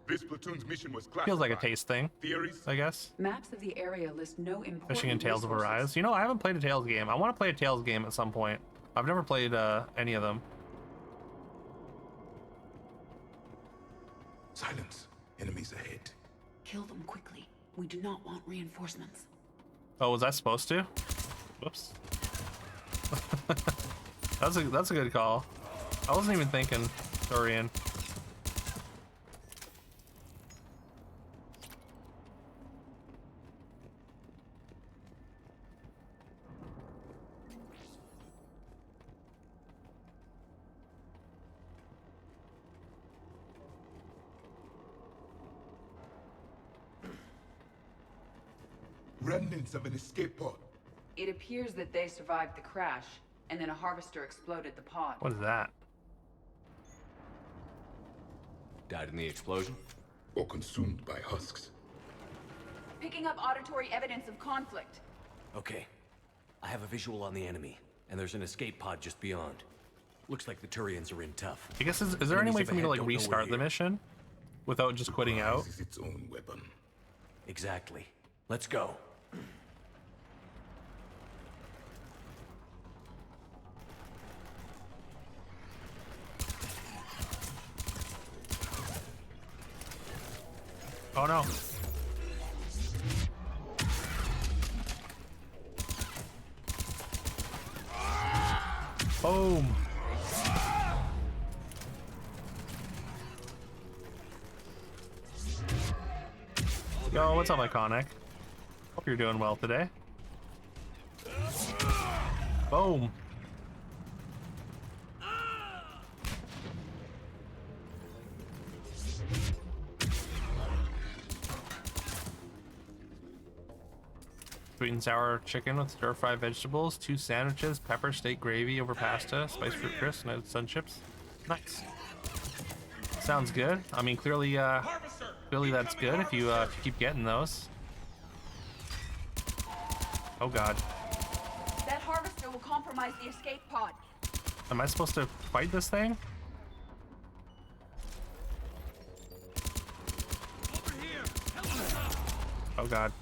This platoon's mission was classified. feels like a taste thing, Theories? I guess. Maps of the area list no important Fishing in Tales of resources. Arise. You know, I haven't played a Tales game. I want to play a Tales game at some point. I've never played any of them. Silence. Enemies ahead. Kill them quickly. We do not want reinforcements. Oh, was I supposed to? Whoops. That's a good call. I wasn't even thinking, Dorian. Remnants of an escape pod. It appears that they survived the crash, and then a harvester exploded the pod. What is that? Died in the explosion? Or consumed by husks. Picking up auditory evidence of conflict. Okay. I have a visual on the enemy, and there's an escape pod just beyond. Looks like the Turians are in tough. I guess, is there any way for me to like restart the mission without just quitting out? Is its own weapon. Exactly. Let's go. Oh no. Boom. Yo, what's up, Iconic? Hope you're doing well today. Boom. Sweet and sour chicken with stir-fried vegetables, 2 sandwiches, pepper steak gravy over pasta, spiced fruit crisps, and sun chips. Nice. Sounds good. I mean, clearly that's good if you keep getting those. Oh god. That harvester will compromise the escape pod. Am I supposed to fight this thing? Oh god.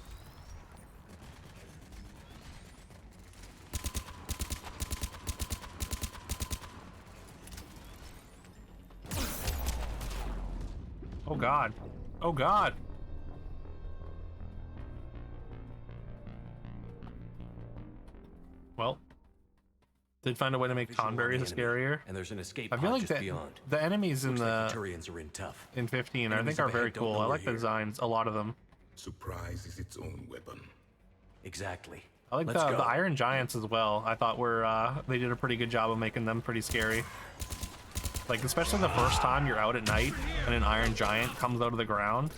Oh god. Oh god. Well, did find a way to make Tonberry scarier. And there's an escape I feel pod like just beyond. the enemies in Looks the like the Turians are in tough. in 15 I Enemies think are up very ahead don't cool. know I we're like the here. designs, a lot of them. Surprise is its own weapon. Exactly. I like Let's go. the Iron Giants as well. I thought they did a pretty good job of making them pretty scary. Like, especially the first time you're out at night and an Iron Giant comes out of the ground.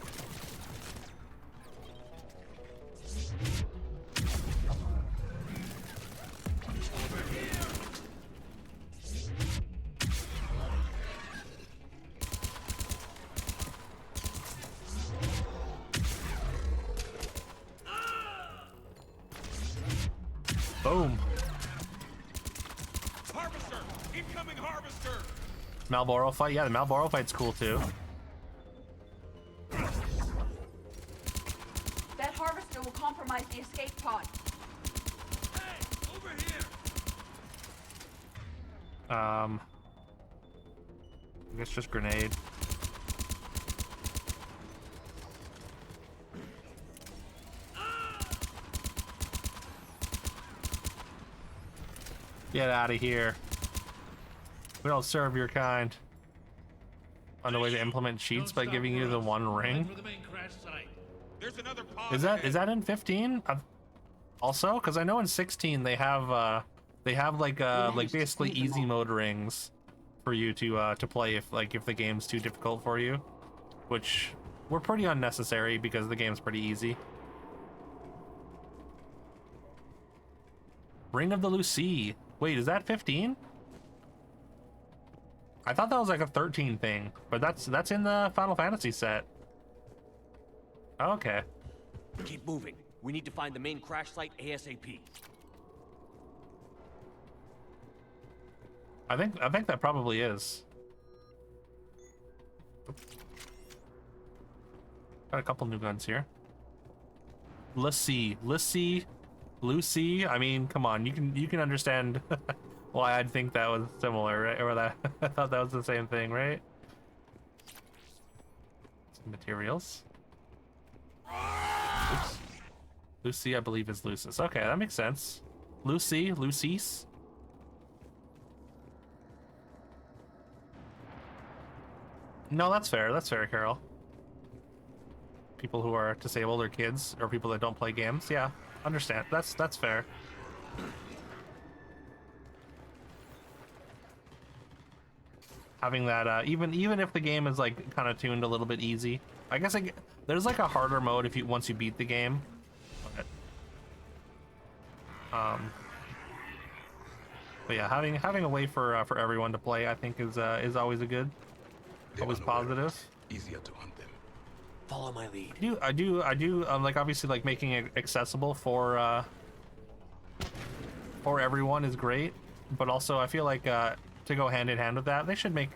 Boom. Harvester! Incoming harvester! Malboro fight? Yeah, the Malboro fight's cool too. That harvester will compromise the escape pod. Hey, over here! I guess just grenade. Get out of here. We don't serve your kind. On the way to implement cheats by giving you the one ring. There's another pod Is that in 15? Also, because I know in 16 they have like basically easy mode rings for you to play if the game's too difficult for you, which were pretty unnecessary because the game's pretty easy. Ring of the Lucy. Wait, is that 15? I thought that was like a 13 thing, but that's in the Final Fantasy set. Okay. Keep moving. We need to find the main crash site ASAP. I think that probably is. Got a couple new guns here. Lucy. I mean, come on, you can understand why I'd think that was similar, right? Or that I thought that was the same thing, right? Some materials. Oops. Lucy, I believe, is Lucis. Okay, that makes sense. Lucis. No, that's fair. That's fair, Carol. People who are disabled or kids or people that don't play games. Yeah, understand. That's fair. Having that, even if the game is like kind of tuned a little bit easy, I guess there's like a harder mode once you beat the game. But But yeah, having a way for everyone to play, I think is always a good, always positive. Easier to hunt them. Follow my lead. I do. Like obviously, like making it accessible for everyone is great, but also I feel like to go hand in hand with that, they should make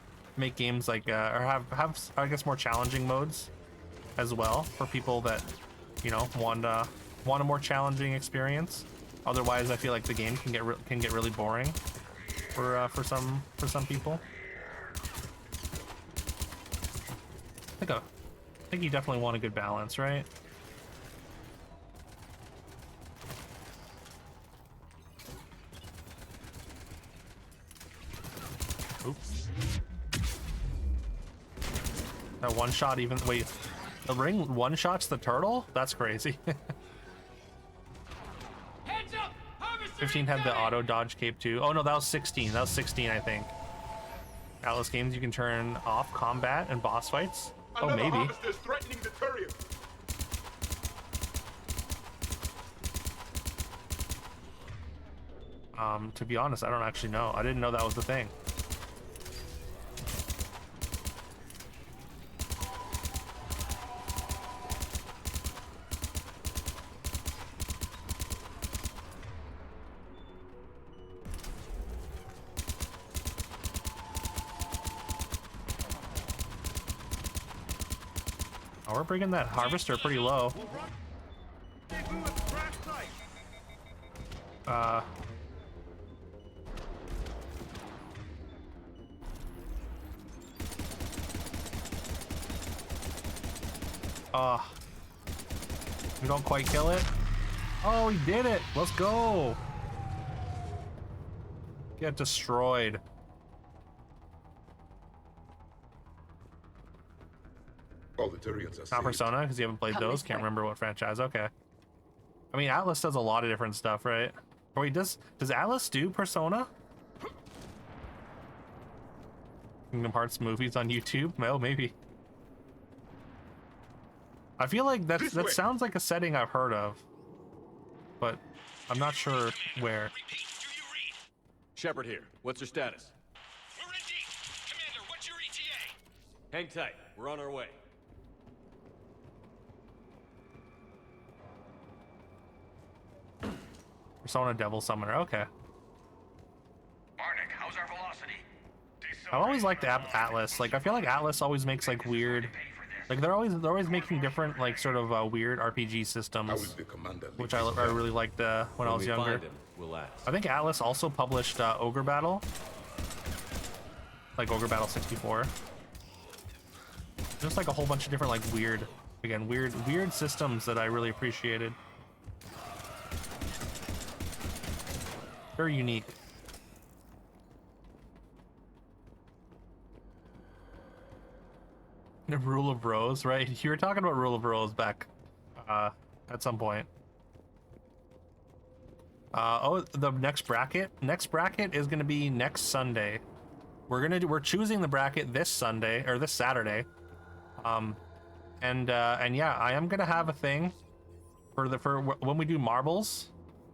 games like or have I guess more challenging modes as well for people that, you know, want a more challenging experience. Otherwise, I feel like the game can get really boring for some people. I think you definitely want a good balance, right? Oops. That one shot even wait. The ring one shots the turtle? That's crazy. 15 had the auto dodge cape too. Oh no, that was 16. That was 16, I think. Atlas games, you can turn off combat and boss fights. Oh, maybe. Threatening the Turian. To be honest, I don't actually know. I didn't know that was the thing. Oh, we're bringing that harvester pretty low. We don't quite kill it. Oh, we did it. Let's go. Get destroyed. All the Turians are Not Persona, because you haven't played those. Can't remember what franchise. Okay. I mean, Atlas does a lot of different stuff, right? Or wait, does Atlas do Persona? Kingdom Hearts movies on YouTube? No, maybe. I feel like that sounds like a setting I've heard of, but I'm not sure where. Shepard here. What's your status? We're in deep. Commander, what's your ETA? Hang tight. We're on our way. Persona Devil Summoner. Okay. Arnik, how's our velocity? I've always liked Atlas. Like I feel like Atlas always makes like weird. Like they're always making different like sort of weird RPG systems, which I really liked when I was younger. We'll ask. I think Atlas also published Ogre Battle, like Ogre Battle 64. Just like a whole bunch of different like weird systems that I really appreciated. Very unique. The Rule of Rose, right? You were talking about Rule of Rose back at some point. Oh, the next bracket is gonna be next Sunday. We're choosing the bracket this Sunday or this Saturday. And yeah, I am gonna have a thing for when we do marbles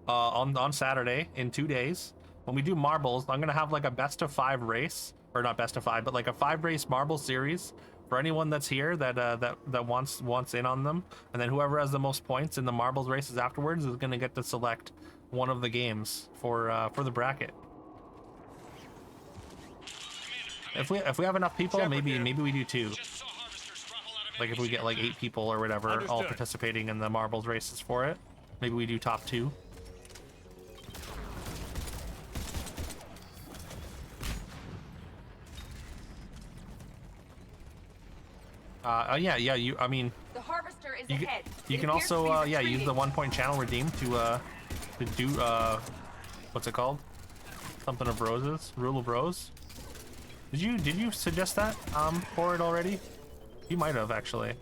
on Saturday in 2 days. When we do marbles, I'm gonna have like a best of 5 race, or not best of 5, but like a 5 race marble series for anyone that's here that wants in on them. And then whoever has the most points in the marbles races afterwards is gonna get to select one of the games for the bracket. If we have enough people, maybe we do 2. Like if we get like 8 people or whatever all participating in the marbles races for it, maybe we do top 2. Yeah. I mean, The harvester is you ahead. can also use the 1-point channel redeem to do what's it called? Something of Roses, Rule of Rose. Did you suggest that for it already? You might have actually.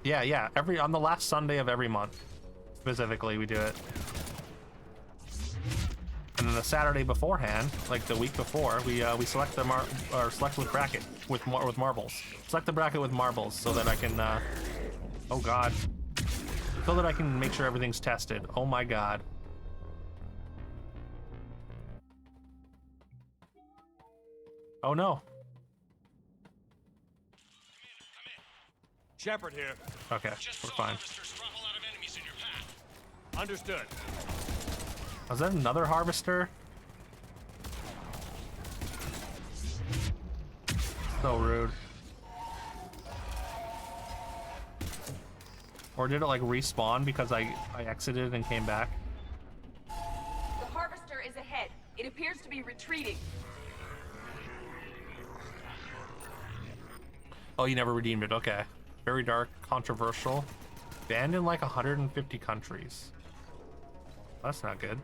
Yeah. On the last Sunday of every month, specifically, we do it. And then the Saturday beforehand, like the week before, we select the select with bracket with marbles. Select the bracket with marbles so that I can oh god. So that I can make sure everything's tested. Oh my god. Oh no. Shepard here. Okay, we're fine. Understood. Was that another harvester? So rude. Or did it like respawn because I exited and came back? The harvester is ahead. It appears to be retreating. Oh, you never redeemed it. Okay. Very dark, controversial. Banned in like 150 countries. That's not good.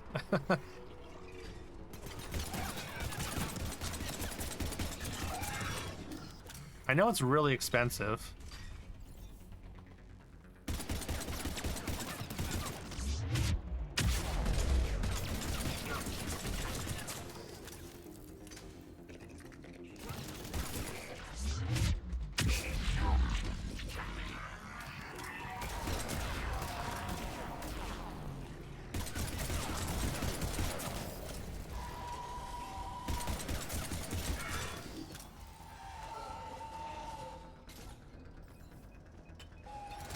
I know it's really expensive.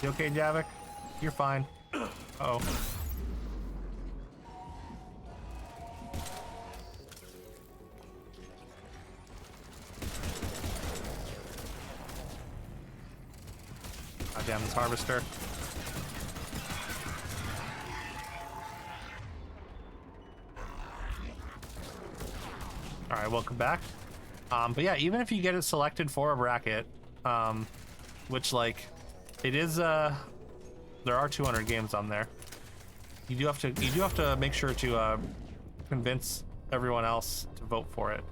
You okay, Javik? You're fine. Uh-oh. God damn this harvester. Alright, welcome back. But yeah, even if you get it selected for a bracket, which like it is there are 200 games on there. You do have to make sure to convince everyone else to vote for it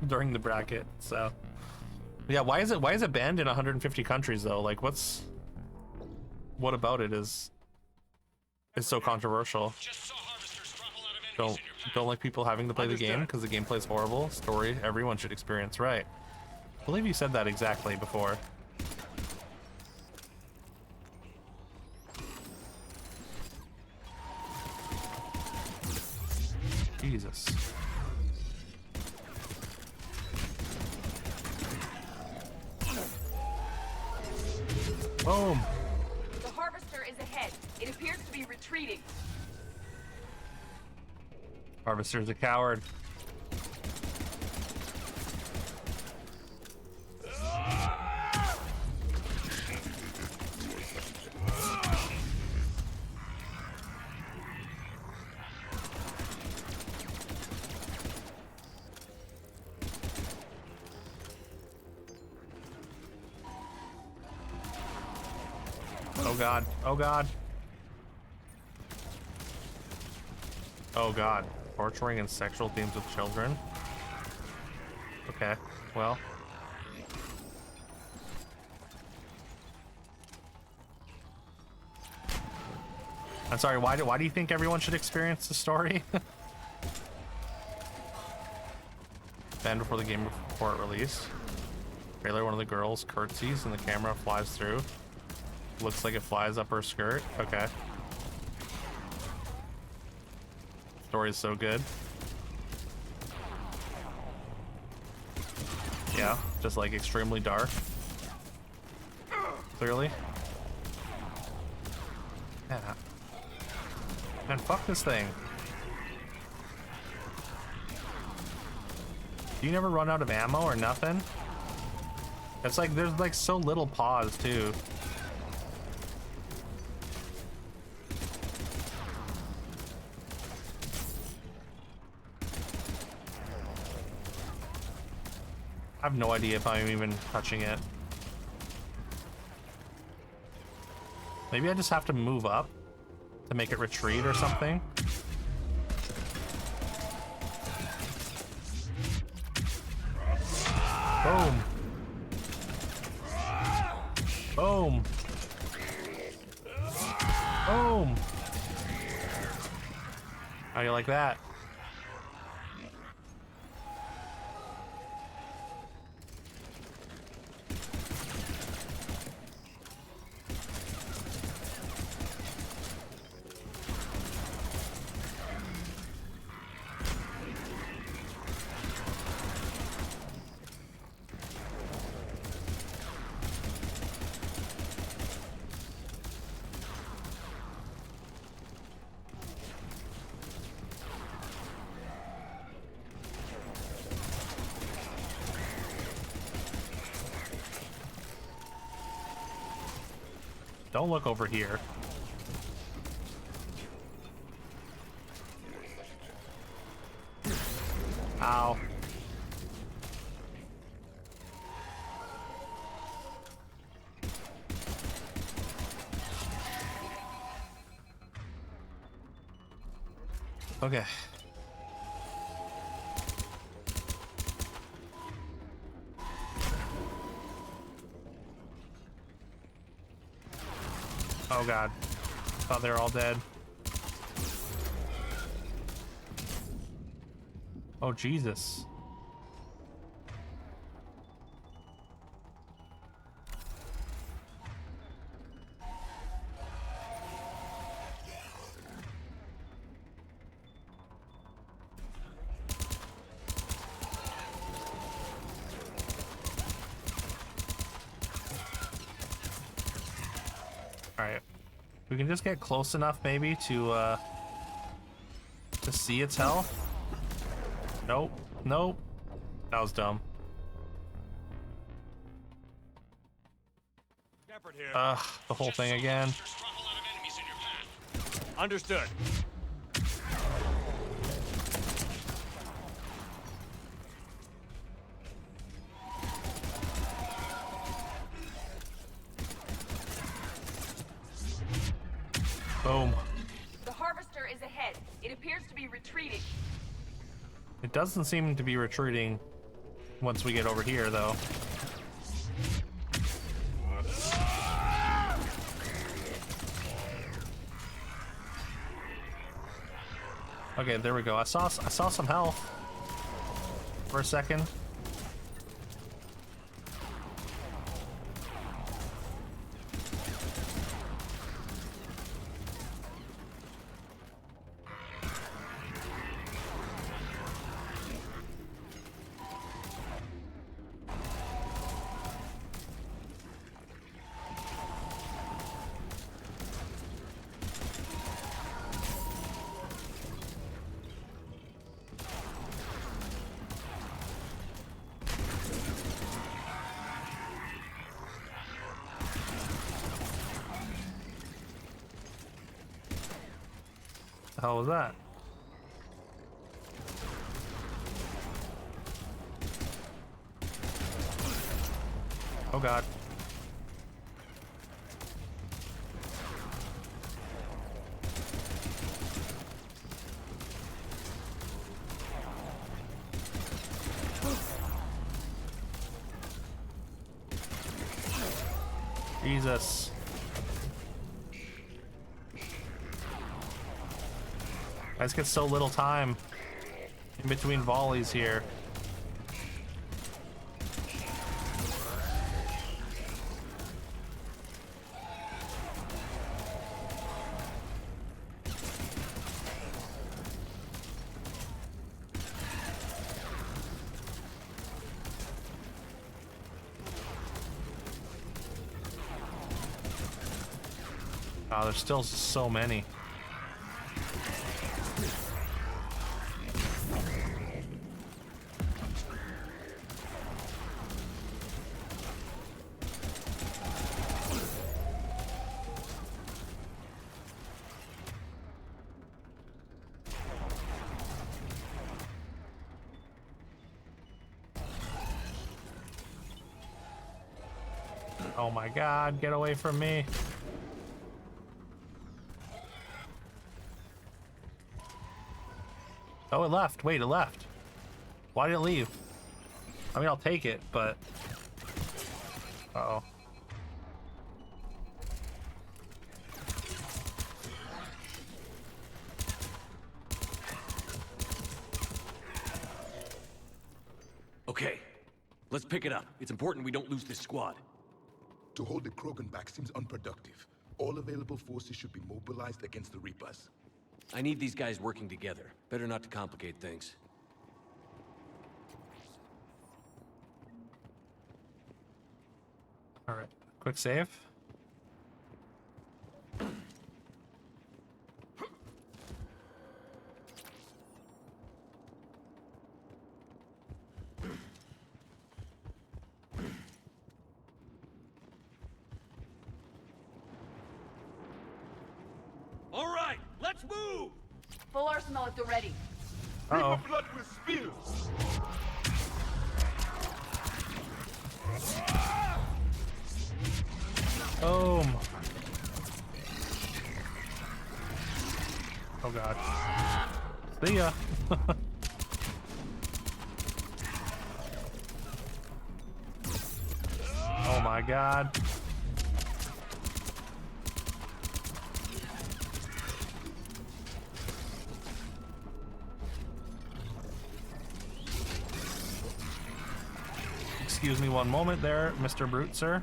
during the bracket. So yeah, why is it banned in 150 countries though? Like what about it is so controversial? Don't like people having to play the game because the gameplay is horrible. Story everyone should experience, right? I believe you said that exactly before. Jesus. Boom. The harvester is ahead. It appears to be retreating. Harvester's a coward. Oh god. Oh god. Oh god. Torturing and sexual themes with children. Okay, well. I'm sorry, why do you think everyone should experience the story? Banned before the game before it released. Trailer, one of the girls curtsies and the camera flies through. Looks like it flies up her skirt. Okay. Story's so good. Yeah, just like extremely dark. Clearly. Yeah. Man, fuck this thing. Do you never run out of ammo or nothing? It's like there's like so little pause too. I have no idea if I'm even touching it. Maybe I just have to move up to make it retreat or something. Boom. Boom. Boom. How do you like that? Don't look over here. Ow. Okay. Oh god. Thought they were all dead. Oh Jesus. Alright. We can just get close enough maybe to see its health. Nope. Nope. That was dumb. Ugh, the whole thing again. Understood. Boom. The harvester is ahead. It appears to be retreating. It doesn't seem to be retreating once we get over here, though. Okay, there we go. I saw some health for a second. The hell was that? Oh god. Jesus. I just get so little time in between volleys here. Oh, there's still so many. Oh my god, get away from me. Oh, it left. Wait, it left. Why did it leave? I mean, I'll take it, but... Uh-oh. Okay, let's pick it up. It's important we don't lose this squad. To hold the Krogan back seems unproductive. All available forces should be mobilized against the Reapers. I need these guys working together. Better not to complicate things. All right, quick save. Let's move! Full arsenal at the ready. Uh-oh. Blood will spill! Boom. Oh god. See ya. Oh my god. Excuse me one moment there, Mr. Brute, sir.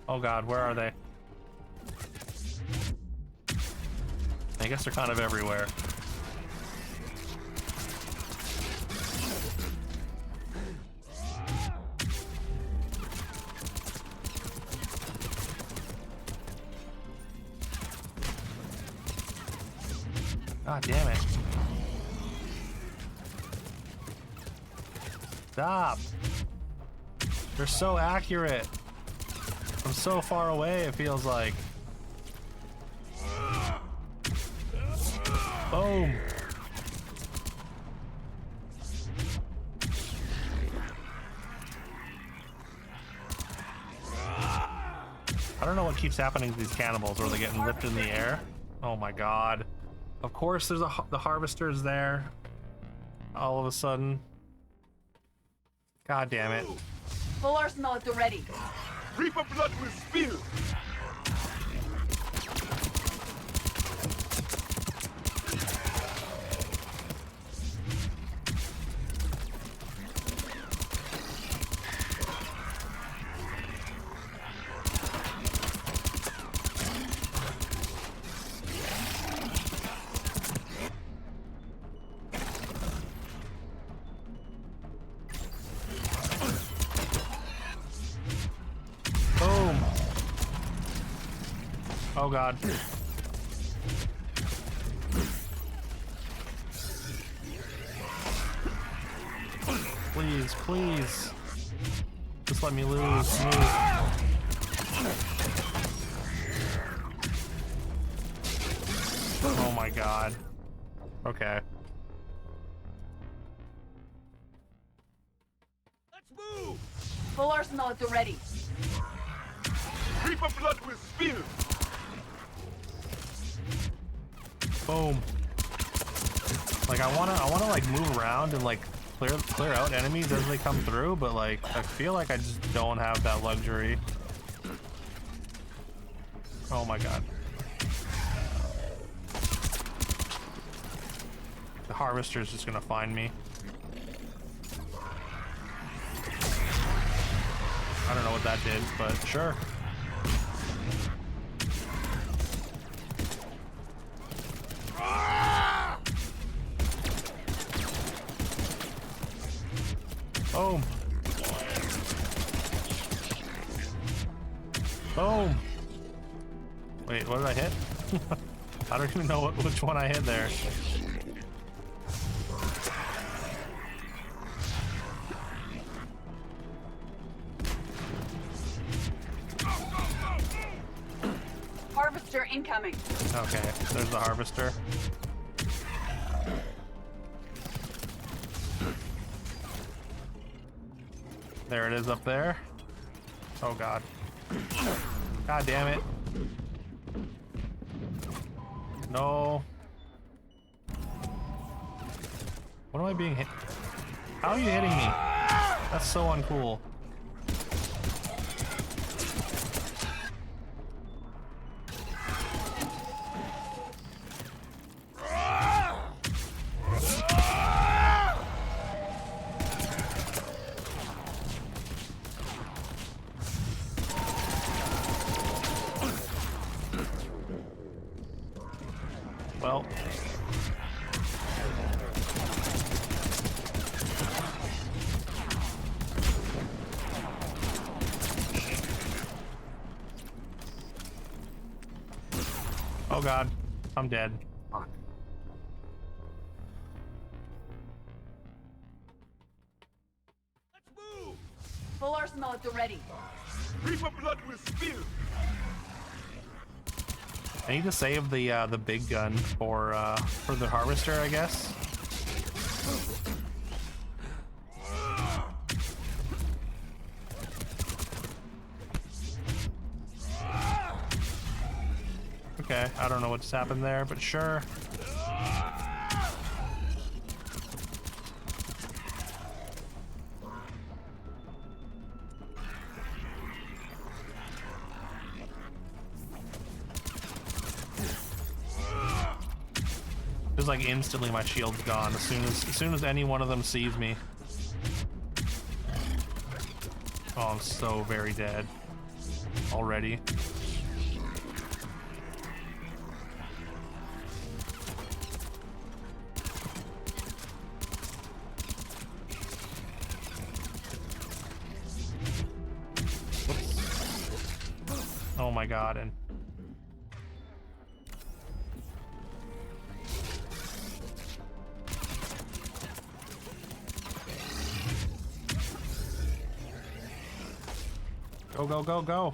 Oh god, where are they? I guess they're kind of everywhere. God damn it. Stop. They're so accurate. From so far away, it feels like. Boom. I don't know what keeps happening to these cannibals. Are they getting lifted in the air? Oh my god. Of course there's the harvester's there. All of a sudden. God damn it. Full arsenal at the ready. Reaper blood will spill! Boom. Oh god. Please, please. Just let me lose. Move. Oh my god. Okay. Let's move! Full arsenal at the ready. Reaper blood will spill! Boom. Like I wanna like move around and like clear out enemies as they come through, but like I feel like I just don't have that luxury. Oh my god. The harvester's just gonna find me. I don't know what that did, but sure. Boom. Boom. Wait, what did I hit? I don't even know which one I hit there. Harvester incoming. Okay, there's the harvester. There it is up there. Oh god. God damn it. No. What am I being hit? How are you hitting me? That's so uncool. Well. Oh god, I'm dead. Fuck. Full arsenal at the ready. Reaper blood will spill. I need to save the big gun for the harvester, I guess. Okay, I don't know what just happened there, but sure. Just like instantly my shield's gone as soon as any one of them sees me. Oh, I'm so very dead already. Oh my god, and go, go, go, go.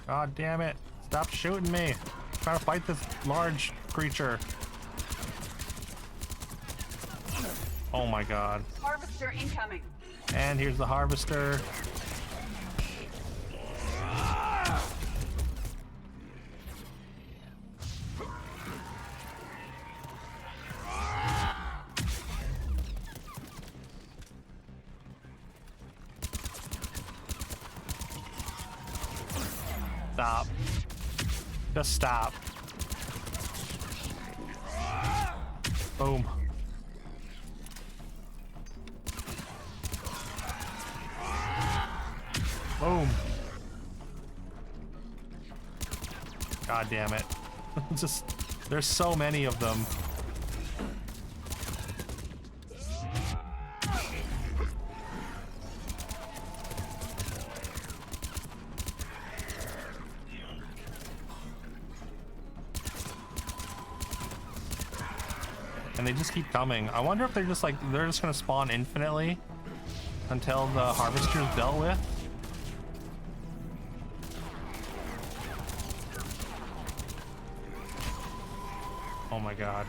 God damn it. Stop shooting me. I'm trying to fight this large creature. Oh my god. Harvester incoming. And here's the harvester. Stop. Just stop. Boom. Boom. God damn it. Just, there's so many of them. And they just keep coming. I wonder if they're just like, they're just gonna spawn infinitely until the harvester's dealt with. Oh my god.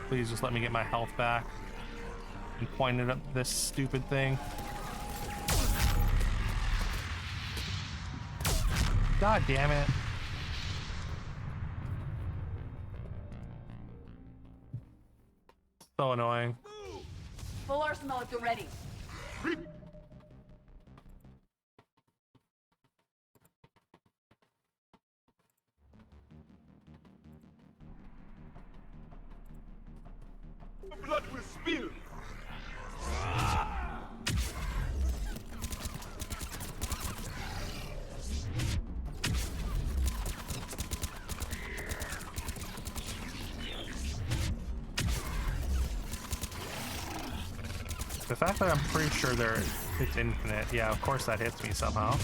Please just let me get my health back and point it at this stupid thing. God damn it. So annoying. Full arsenal at the ready. Blood will spill. The fact that I'm pretty sure it's infinite, yeah, of course that hits me somehow.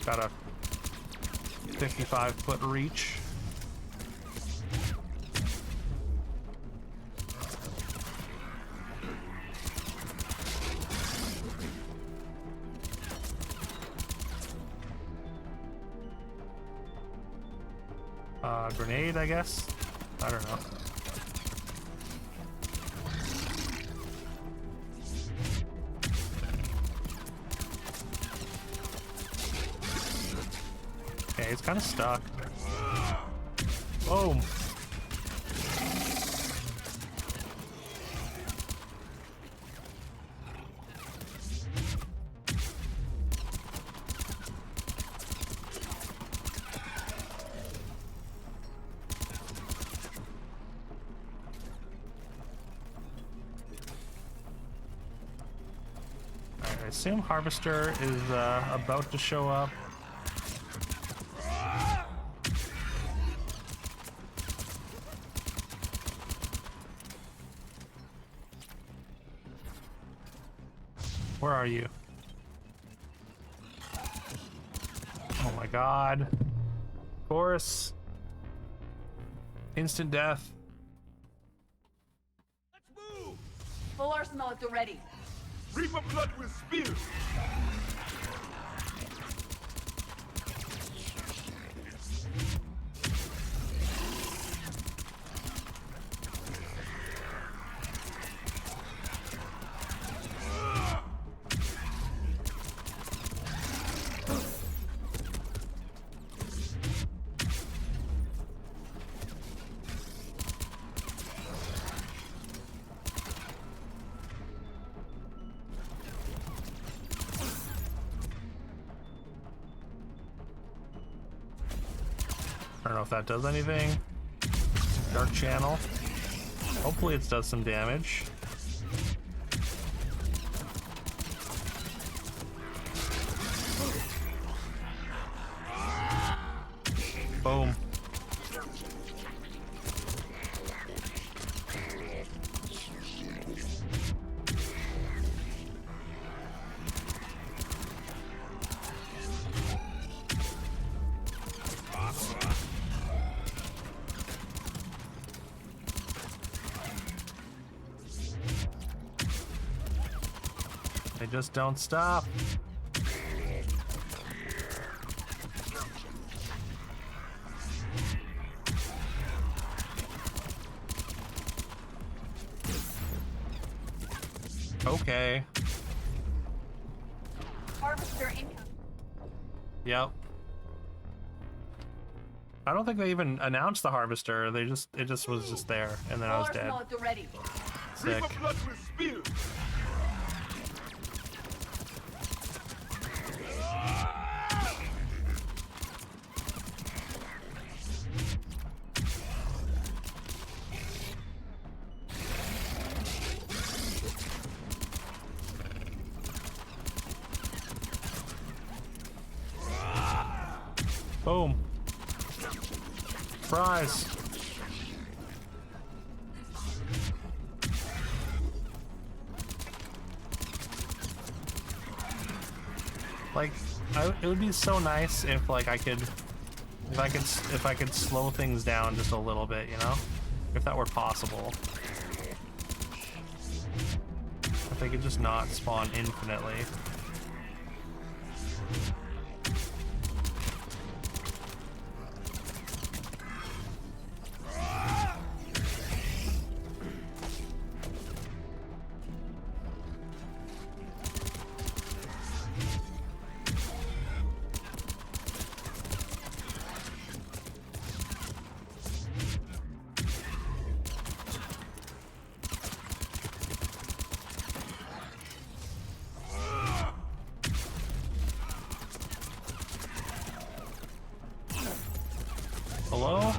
Got a 55-foot reach. Grenade, I guess? I don't know. Okay, it's kind of stuck. Boom. I assume Harvester is about to show up. Where are you? Oh my god. Of course. Instant death. Full arsenal at the ready. Reaper blood will spill. I don't know if that does anything. Dark channel. Hopefully it does some damage. Boom. They just don't stop. Okay. Harvester income. Yep. I don't think they even announced the harvester. It just was just there, and then I was dead. At the ready. Sick. Reaper blood will spill. Boom. Fries. Like, it would be so nice if like if I could slow things down just a little bit, you know? If that were possible. If they could just not spawn infinitely. Hello?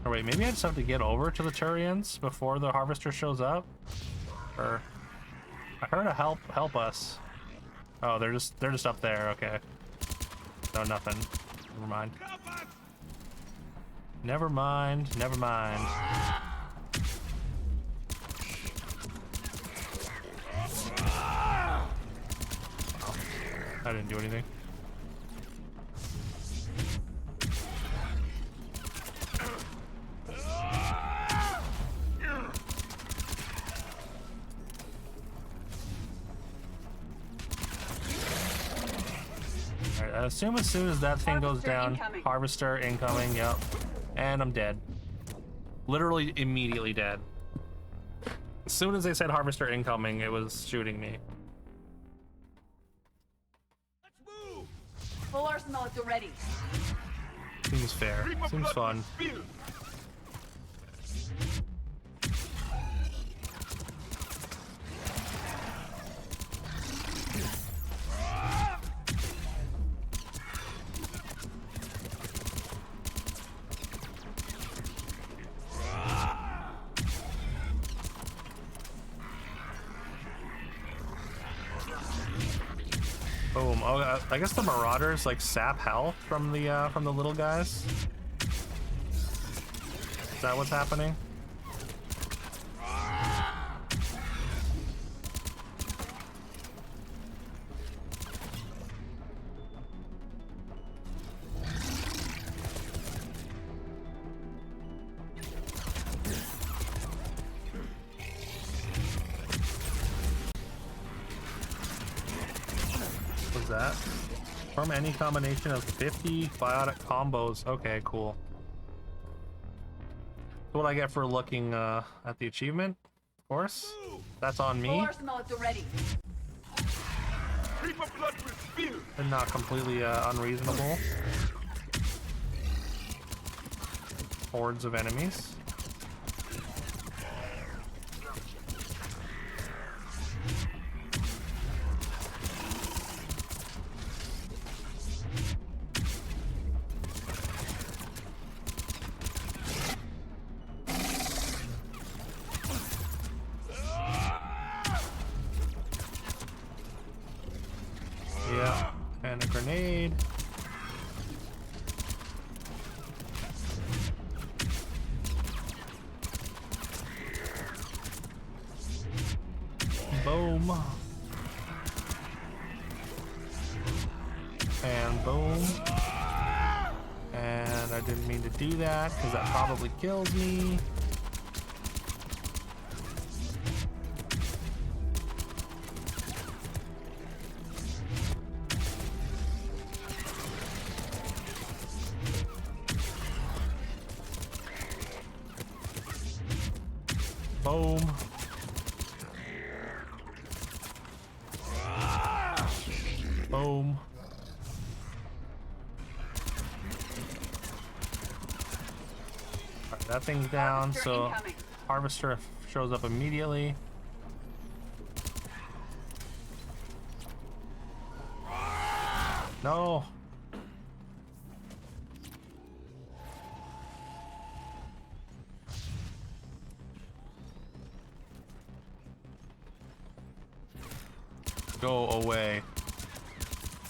Oh wait, maybe I just have to get over to the Turians before the harvester shows up? Or I heard a help us. Oh, they're just up there, okay. No, nothing. Never mind. Never mind, never mind. I didn't do anything. Alright, I assume as soon as that thing goes down, harvester incoming, yep. And I'm dead. Literally immediately dead. As soon as they said harvester incoming, it was shooting me. Full arsenal at the ready. Seems fair. Seems fun. Boom. Oh, I guess the Marauders like sap health from the little guys. Is that what's happening? that? From any combination of 50 biotic combos. Okay, cool. That's what I get for looking at the achievement. Of course. That's on me. Arsenal at the ready. Reaper blood with spear. And not completely unreasonable. Hordes of enemies. Yeah, and a grenade. Boom. And boom. And I didn't mean to do that because that probably kills me. Boom. Boom. Alright, that thing's down, so Harvester shows up immediately. No. Go away.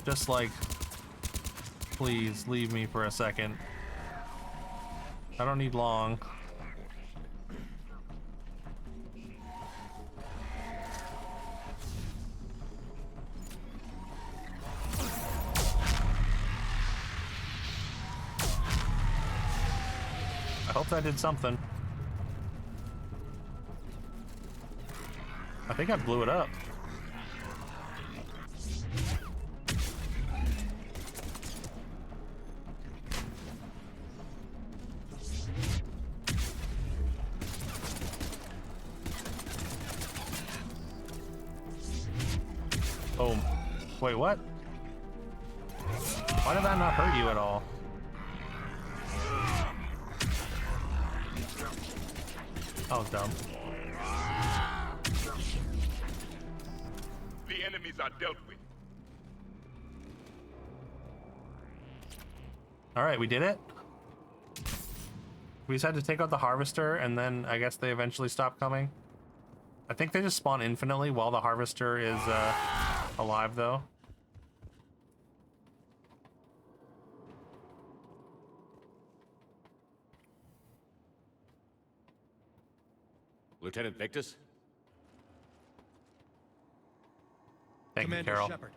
Just like, please leave me for a second. I don't need long. I hope that did something. I think I blew it up. Boom. Wait, what? Why did that not hurt you at all? That was dumb. The enemies are dealt with. Alright, we did it. We just had to take out the Harvester, and then I guess they eventually stopped coming. I think they just spawn infinitely while the Harvester is alive, though. Lieutenant Victus? Thank you, Commander Carol. Shepard,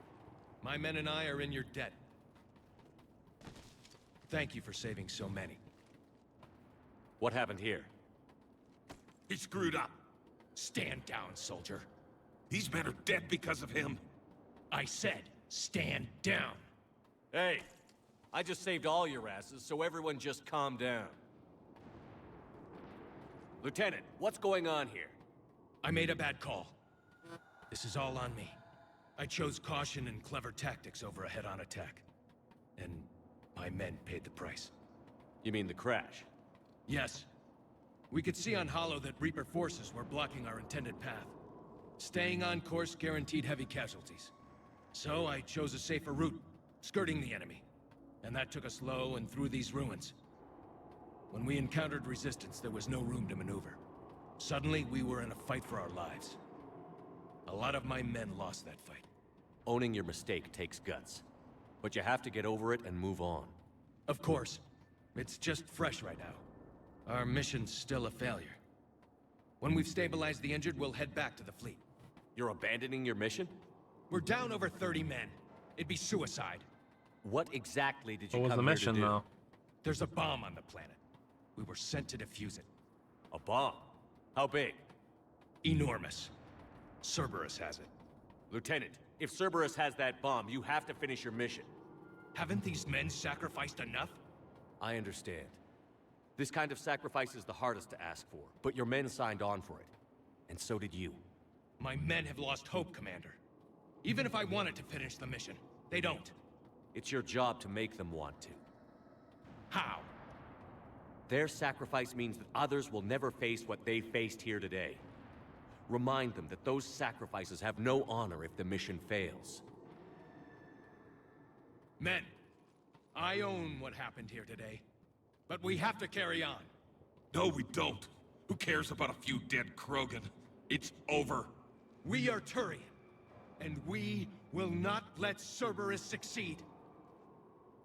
my men and I are in your debt. Thank you for saving so many. What happened here? He screwed up. Stand down, soldier. These men are dead because of him. I said, stand down. Hey, I just saved all your asses, so everyone just calm down. Lieutenant, what's going on here? I made a bad call. This is all on me. I chose caution and clever tactics over a head-on attack. And my men paid the price. You mean the crash? Yes. We could see on Hollow that Reaper forces were blocking our intended path. Staying on course guaranteed heavy casualties. So I chose a safer route, skirting the enemy. And that took us low and through these ruins. When we encountered resistance, there was no room to maneuver. Suddenly, we were in a fight for our lives. A lot of my men lost that fight. Owning your mistake takes guts. But you have to get over it and move on. Of course. It's just fresh right now. Our mission's still a failure. When we've stabilized the injured, we'll head back to the fleet. You're abandoning your mission? We're down over 30 men. It'd be suicide. What exactly did you What was come the here to mission, do? though? There's a bomb on the planet. We were sent to defuse it. A bomb? How big? Enormous. Cerberus has it. Lieutenant, If Cerberus has that bomb, you have to finish your mission. Haven't these men sacrificed enough? I understand. This kind of sacrifice is the hardest to ask for, but your men signed on for it. And so did you. My men have lost hope, Commander. Even if I wanted to finish the mission, they don't. It's your job to make them want to. How? Their sacrifice means that others will never face what they faced here today. Remind them that those sacrifices have no honor if the mission fails. Men, I own what happened here today. But we have to carry on. No, we don't. Who cares about a few dead Krogan? It's over. We are Turian, and we will not let Cerberus succeed.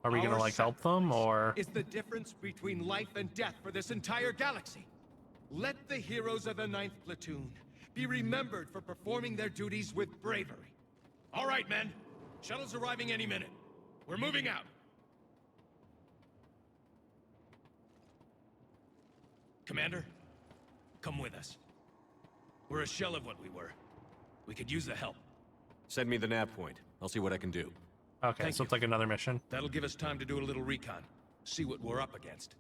Are we gonna, like, help them, or...? Is the difference between life and death for this entire galaxy. Let the heroes of the 9th Platoon be remembered for performing their duties with bravery. All right, men. Shuttle's arriving any minute. We're moving out. Commander, come with us. We're a shell of what we were. We could use the help. Send me the nav point. I'll see what I can do. Okay, so it's like another mission. That'll give us time to do a little recon. See what we're up against.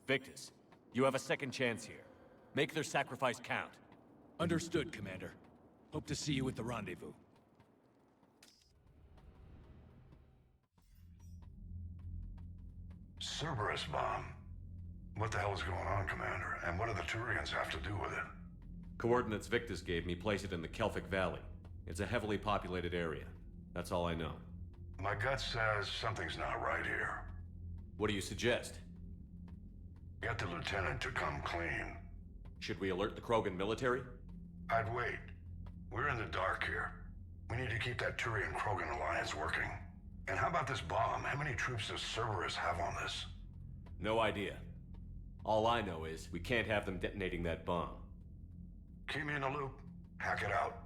Victus, you have a second chance here. Make their sacrifice count. Understood, Commander. Hope to see you at the rendezvous. Cerberus bomb. What the hell is going on, Commander? And what do the Turians have to do with it? Coordinates Victus gave me place it in the Kelphic Valley. It's a heavily populated area. That's all I know. My gut says something's not right here. What do you suggest? Get the lieutenant to come clean. Should we alert the Krogan military? I'd wait. We're in the dark here. We need to keep that Turian-Krogan alliance working. And how about this bomb? How many troops does Cerberus have on this? No idea. All I know is we can't have them detonating that bomb. Keep me in the loop. Hack it out.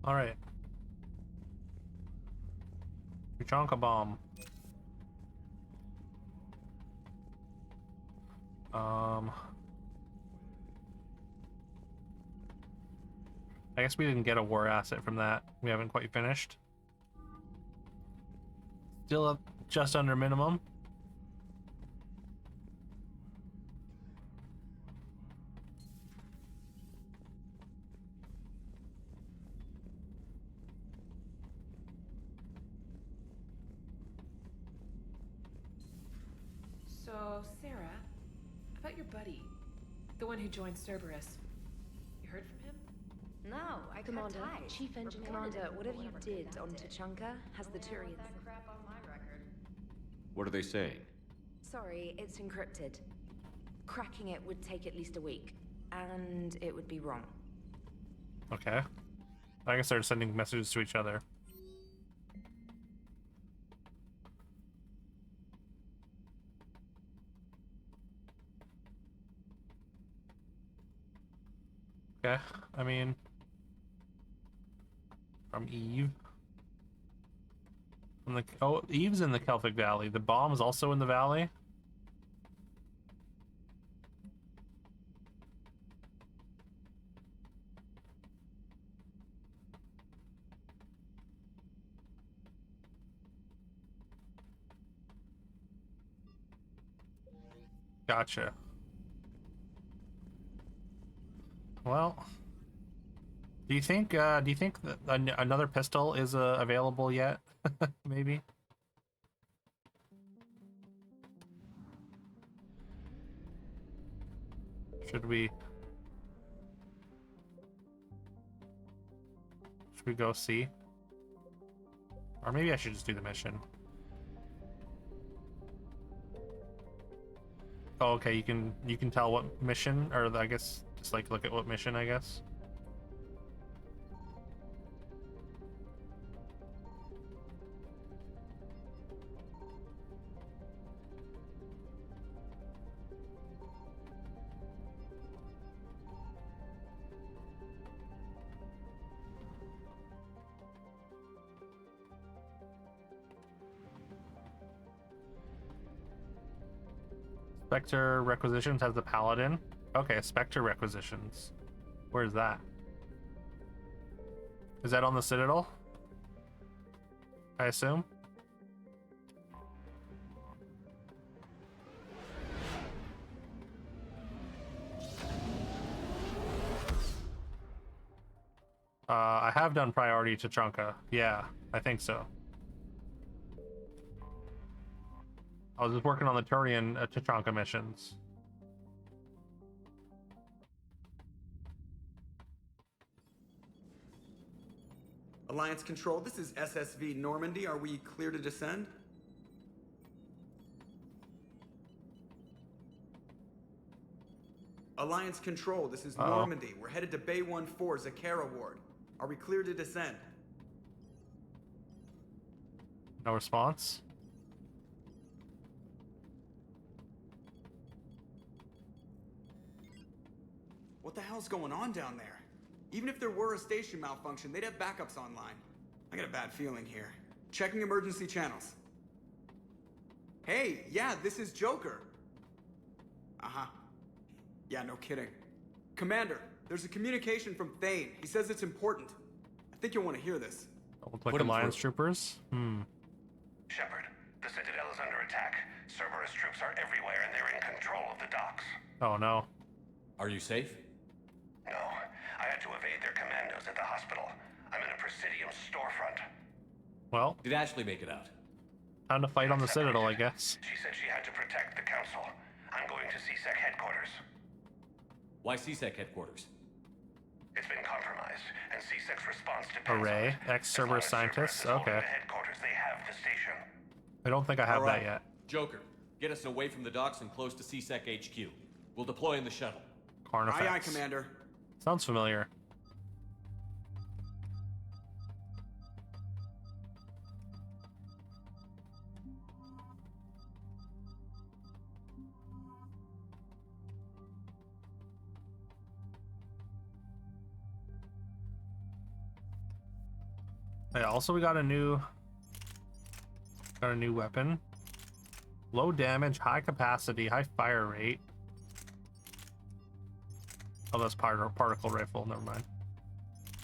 All right. Tuchanka bomb. I guess we didn't get a war asset from that. We haven't quite finished. Still up just under minimum. So, Sarah, about your buddy, the one who joined Cerberus. You heard from him? No, I Commander, cut ties. Chief Engineer. Commander, whatever you did on Tuchanka has the Turians. Crap on my record. What are they saying? Sorry, it's encrypted. Cracking it would take at least a week, and it would be wrong. Okay. I guess they're sending messages to each other. Okay, I mean, from Eve. From the Eve's in the Kelphic Valley. The bomb's also in the valley. Gotcha. Well, do you think that another pistol is available yet? Maybe. Should we go see? Or maybe I should just do the mission. Oh, okay, you can tell what mission, or I guess just like look at what mission, I guess. Spectre Requisitions has the Paladin. Okay, Spectre Requisitions. Where's that? Is that on the Citadel? I assume? I have done priority Tachanka. Yeah, I think so. I was just working on the Turian Tachanka missions. Alliance Control, this is SSV Normandy. Are we clear to descend? Alliance Control, this is Normandy. We're headed to Bay 1-4, Zakara Ward. Are we clear to descend? No response. What the hell's going on down there? Even if there were a station malfunction, they'd have backups online. I got a bad feeling here. Checking emergency channels. Hey, yeah, this is Joker. Uh-huh. Yeah, no kidding. Commander, there's a communication from Thane. He says it's important. I think you'll want to hear this. Look like Alliance troopers? Shepard, the Citadel is under attack. Cerberus troops are everywhere and they're in control of the docks. Oh no. Are you safe? No, I had to evade their commandos at the hospital. I'm in a Presidium storefront. Well, did Ashley make it out? Time to fight on the Citadel, I guess. She said she had to protect the Council. I'm going to CSEC headquarters. Why CSEC headquarters? It's been compromised, and CSEC's response depends Array, ex-Cerberus scientists. Okay. Headquarters, they have the station. I don't think I have that yet. Joker, get us away from the docks and close to CSEC HQ. We'll deploy in the shuttle. Carnifex. Aye, aye, Commander. Sounds familiar. Yeah, also we got a new weapon. Low damage, high capacity, high fire rate. Oh, that's particle rifle, never mind.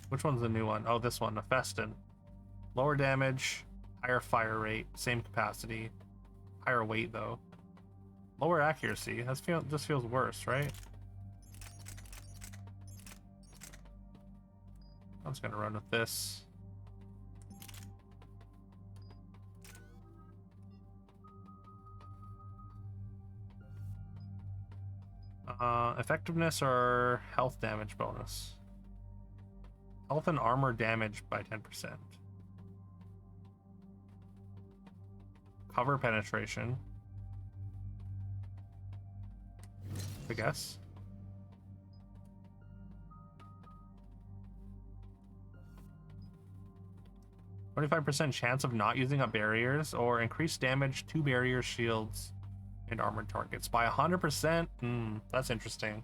Which one's the new one? Oh, this one, the Festin. Lower damage, higher fire rate, same capacity. Higher weight though. Lower accuracy. This feels worse, right? I'm just gonna run with this. Effectiveness or health damage bonus? Health and armor damage by 10%. Cover penetration. I guess. %25 chance of not using up barriers or increased damage to barrier shields and armored targets by 100%. That's interesting.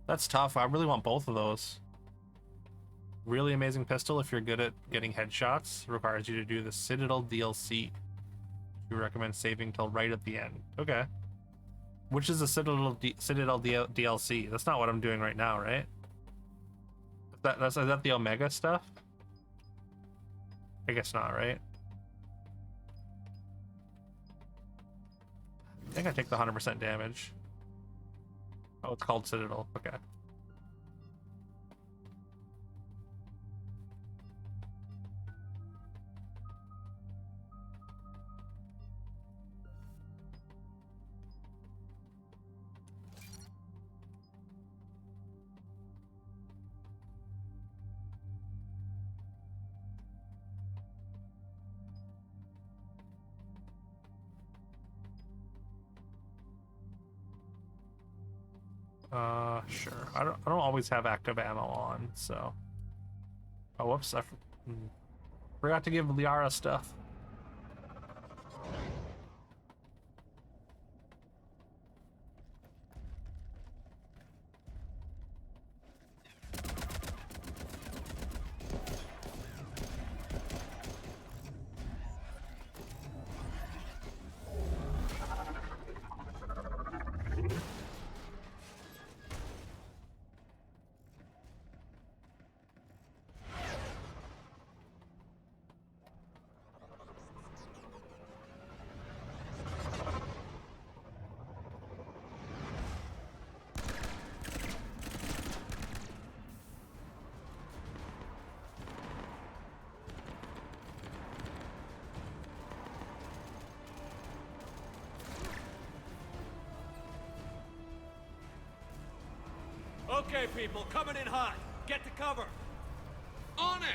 That's tough. I really want both of those. Really amazing pistol if you're good at getting headshots. Requires you to do the Citadel DLC. We recommend saving till right at the end. Okay. Which is the Citadel DLC? That's not what I'm doing right now, right? Is that the Omega stuff? I guess not, right? I think I take the 100% damage. Oh, it's called Citadel. Okay. Sure. I don't always have active ammo on, so. Oh, whoops! I forgot to give Liara stuff. Okay, people, coming in hot. Get to cover. On it!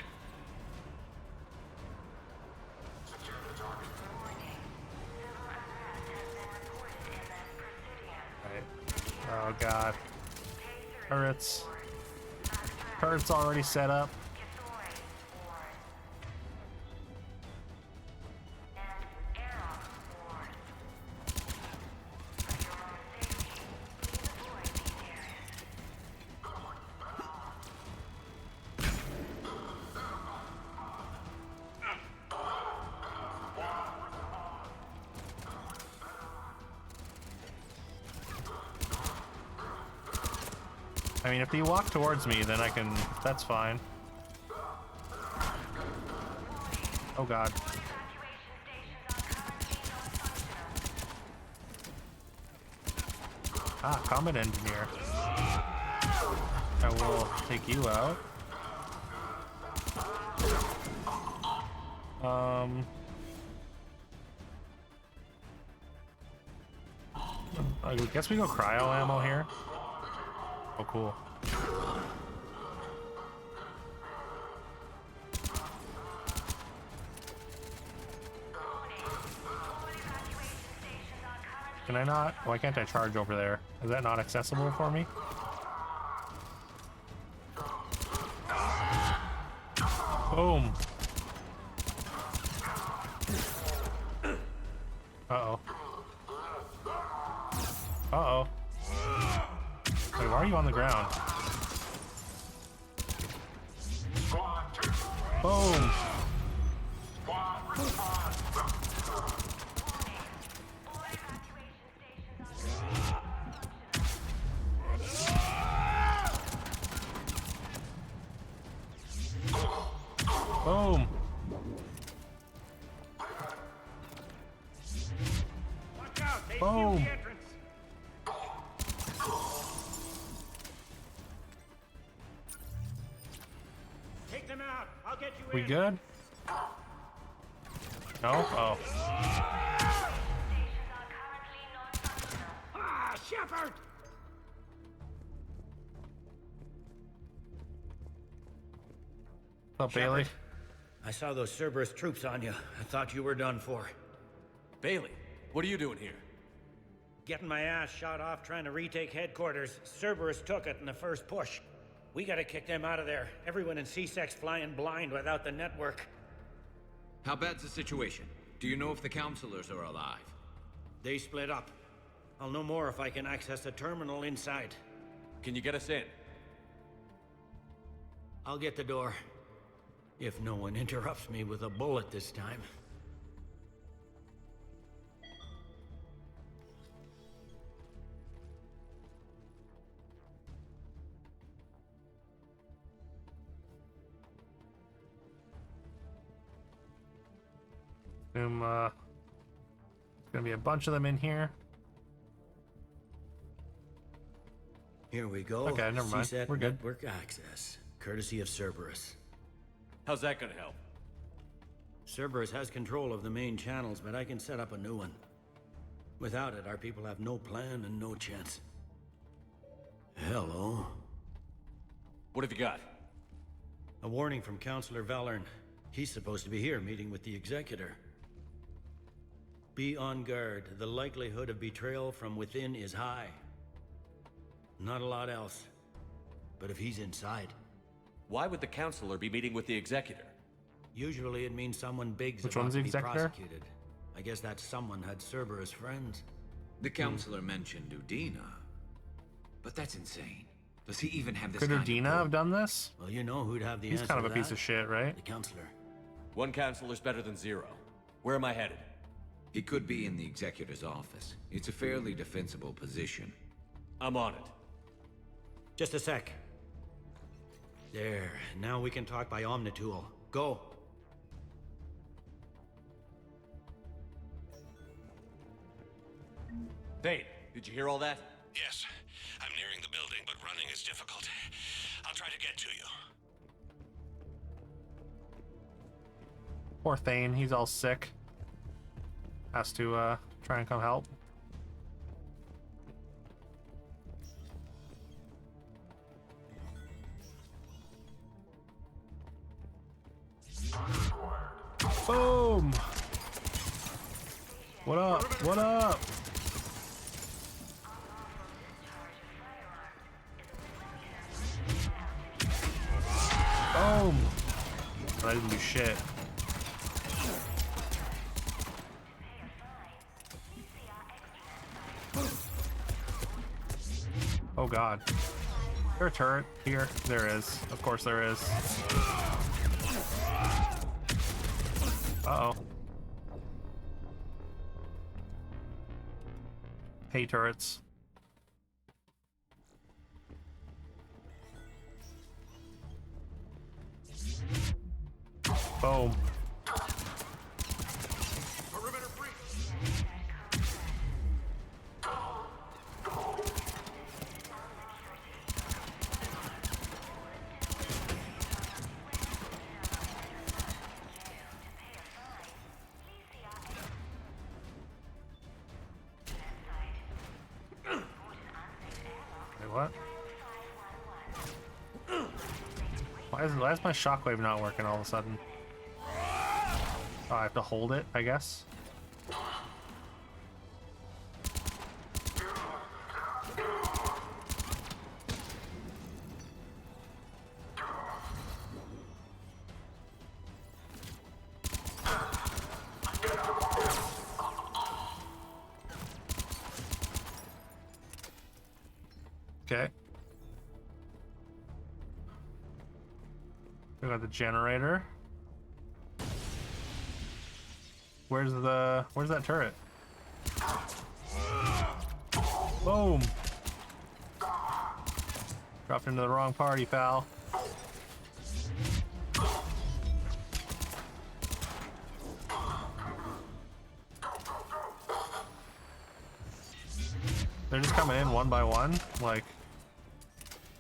Oh god. Turrets. Turrets already set up. I mean, if you walk towards me, then I can... That's fine. Oh god. Ah, combat engineer. I will take you out. I guess we go cryo ammo here. Oh, cool. Can I not? Why can't I charge over there? Is that not accessible for me? Boom. Uh-oh. Uh-oh. Wait, why are you on the ground? Boom. Boom. Boom. Take them out. I'll get you We in. good? No? Oh. Ah, Shepard! What's up, Bailey? I saw those Cerberus troops on you. I thought you were done for. Bailey, what are you doing here? Getting my ass shot off trying to retake headquarters. Cerberus took it in the first push. We gotta kick them out of there. Everyone in C-Sec's flying blind without the network. How bad's the situation? Do you know if the counselors are alive? They split up. I'll know more if I can access the terminal inside. Can you get us in? I'll get the door. If no one interrupts me with a bullet this time. There's gonna be a bunch of them in here. Here we go. Okay, never mind. CSAT We're good. network access, courtesy of Cerberus. How's that gonna help? Cerberus has control of the main channels, but I can set up a new one. Without it, our people have no plan and no chance. Hello. What have you got? A warning from Counselor Valern. He's supposed to be here meeting with the Executor. Be on guard. The likelihood of betrayal from within is high. Not a lot else. But if he's inside... Why would the Counselor be meeting with the Executor? Usually it means someone big's Which about one's to the be Executor? prosecuted. I guess that someone had Cerberus friends. The counselor mentioned Udina. But that's insane. Does he even have this Could kind of Udina have done this? Well, you know who'd have the He's answer kind of to a piece that. of shit, right? The Counselor. One Counselor's better than zero. Where am I headed? He could be in the Executor's office. It's a fairly defensible position. I'm on it. Just a sec. There. Now we can talk by Omnitool. Go. Thane, did you hear all that? Yes, I'm nearing the building, but running is difficult. I'll try to get to you. Poor Thane, he's all sick. Has to try and come help. Boom! What up? What up? Boom! I didn't do shit. Oh god. Is there a turret here? There is. Of course there is. Uh-oh. Hey, turrets. Boom. What? Why is my shockwave not working all of a sudden? Oh, I have to hold it, I guess. Okay. We got the generator. Where's that turret? Boom! Dropped into the wrong party, pal. They're just coming in one by one? Like,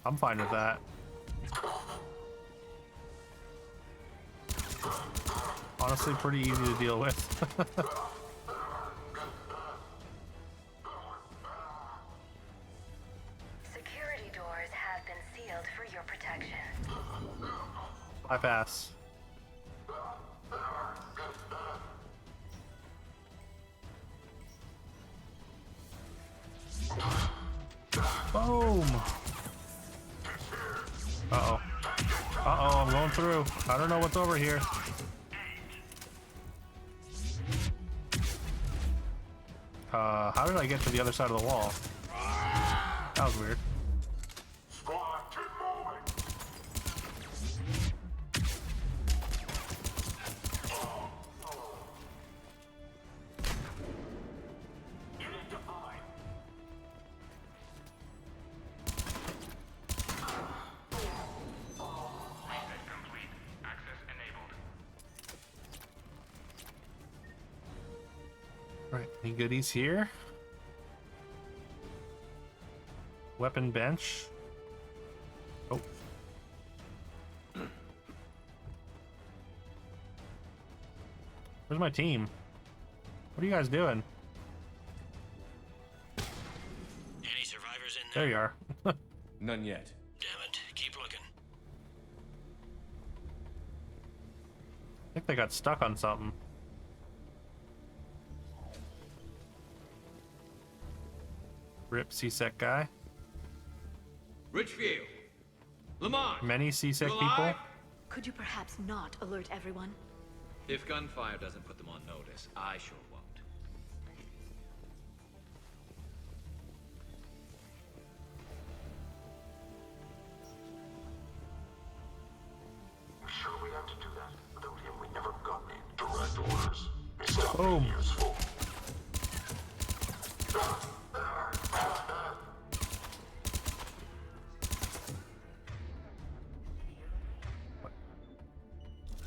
I'm fine with that. Honestly, pretty easy to deal with. Security doors have been sealed for your protection. I pass. Boom! Uh-oh. Uh-oh, I'm going through. I don't know what's over here. How did I get to the other side of the wall? That was weird. Right, any goodies here? Weapon bench. Oh. Where's my team? What are you guys doing? Any survivors in there? There you are. None yet. Damn it. Keep looking. I think they got stuck on something. Rip seasick guy. Richfield! Lamont! Many seasick You people. alive? Could you perhaps not alert everyone? If gunfire doesn't put them on notice, I sure won't. We sure we have to do that? Without him, we never got any direct orders. It's not Boom. useful.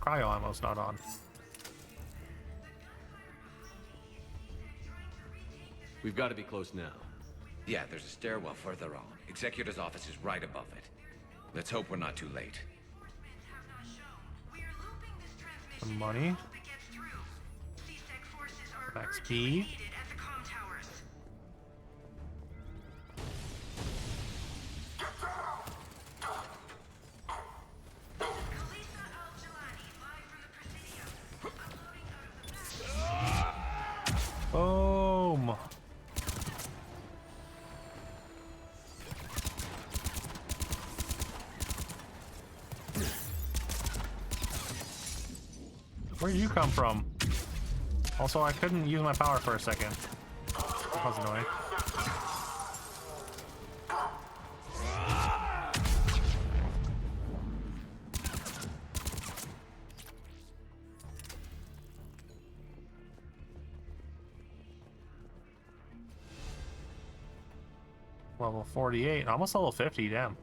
Cryo ammo's not on. We've got to be close now. Yeah, there's a stairwell further on. Executor's office is right above it. Let's hope we're not too late. Some money. XP. Where'd you come from? Also, I couldn't use my power for a second. That was annoying. Level 48, almost level 50, damn.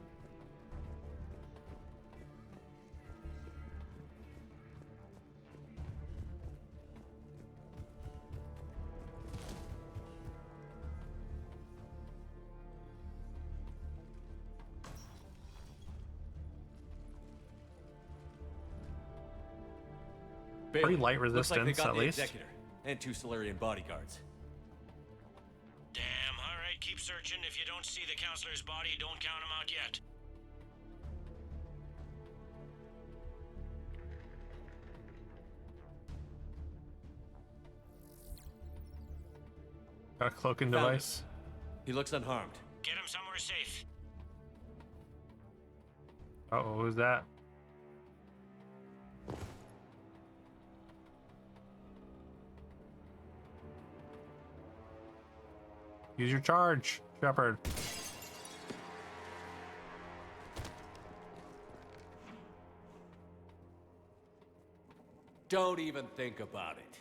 Pretty light Looks like they resistance, got at the least. Executor and 2 Solarian bodyguards. Damn, alright, keep searching. If you don't see the counselor's body, don't count him out yet. Got a cloaking Found device. him. He looks unharmed. Get him somewhere safe. Uh-oh, who's that? Use your charge, Shepard. Don't even think about it.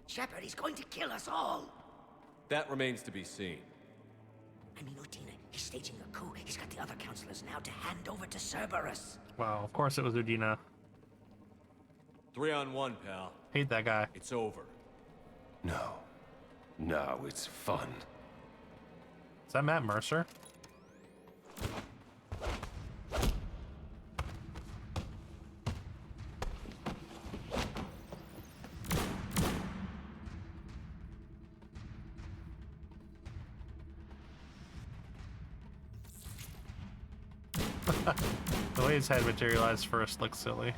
Shepard, he's going to kill us all. That remains to be seen. I mean, Udina, he's staging a coup. He's got the other counselors now to hand over to Cerberus. Wow, of course it was Udina. 3-on-1, pal. Hate that guy. It's over. No. No, it's fun. Is that Matt Mercer? The way his head materialized first looks silly.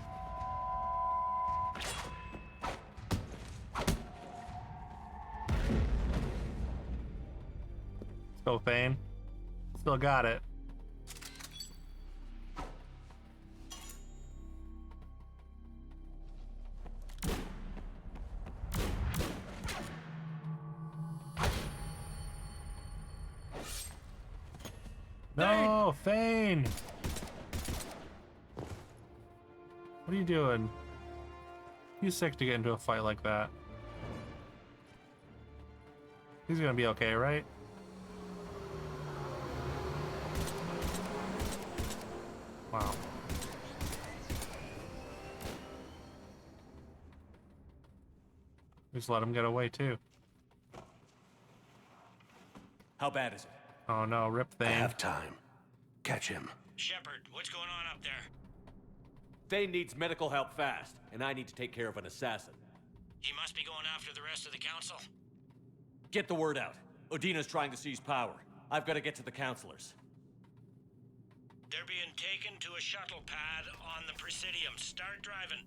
Let's go, Thane. Still got it. No, Thane! What are you doing? He's sick to get into a fight like that. He's gonna be okay, right? Wow. Just let him get away too. How bad is it? Oh no, rip Thane. I have time. Catch him. Shepard, what's going on up there? Thane needs medical help fast, and I need to take care of an assassin. He must be going after the rest of the council. Get the word out. Udina's trying to seize power. I've got to get to the counselors. They're being taken to a shuttle pad on the Presidium. Start driving.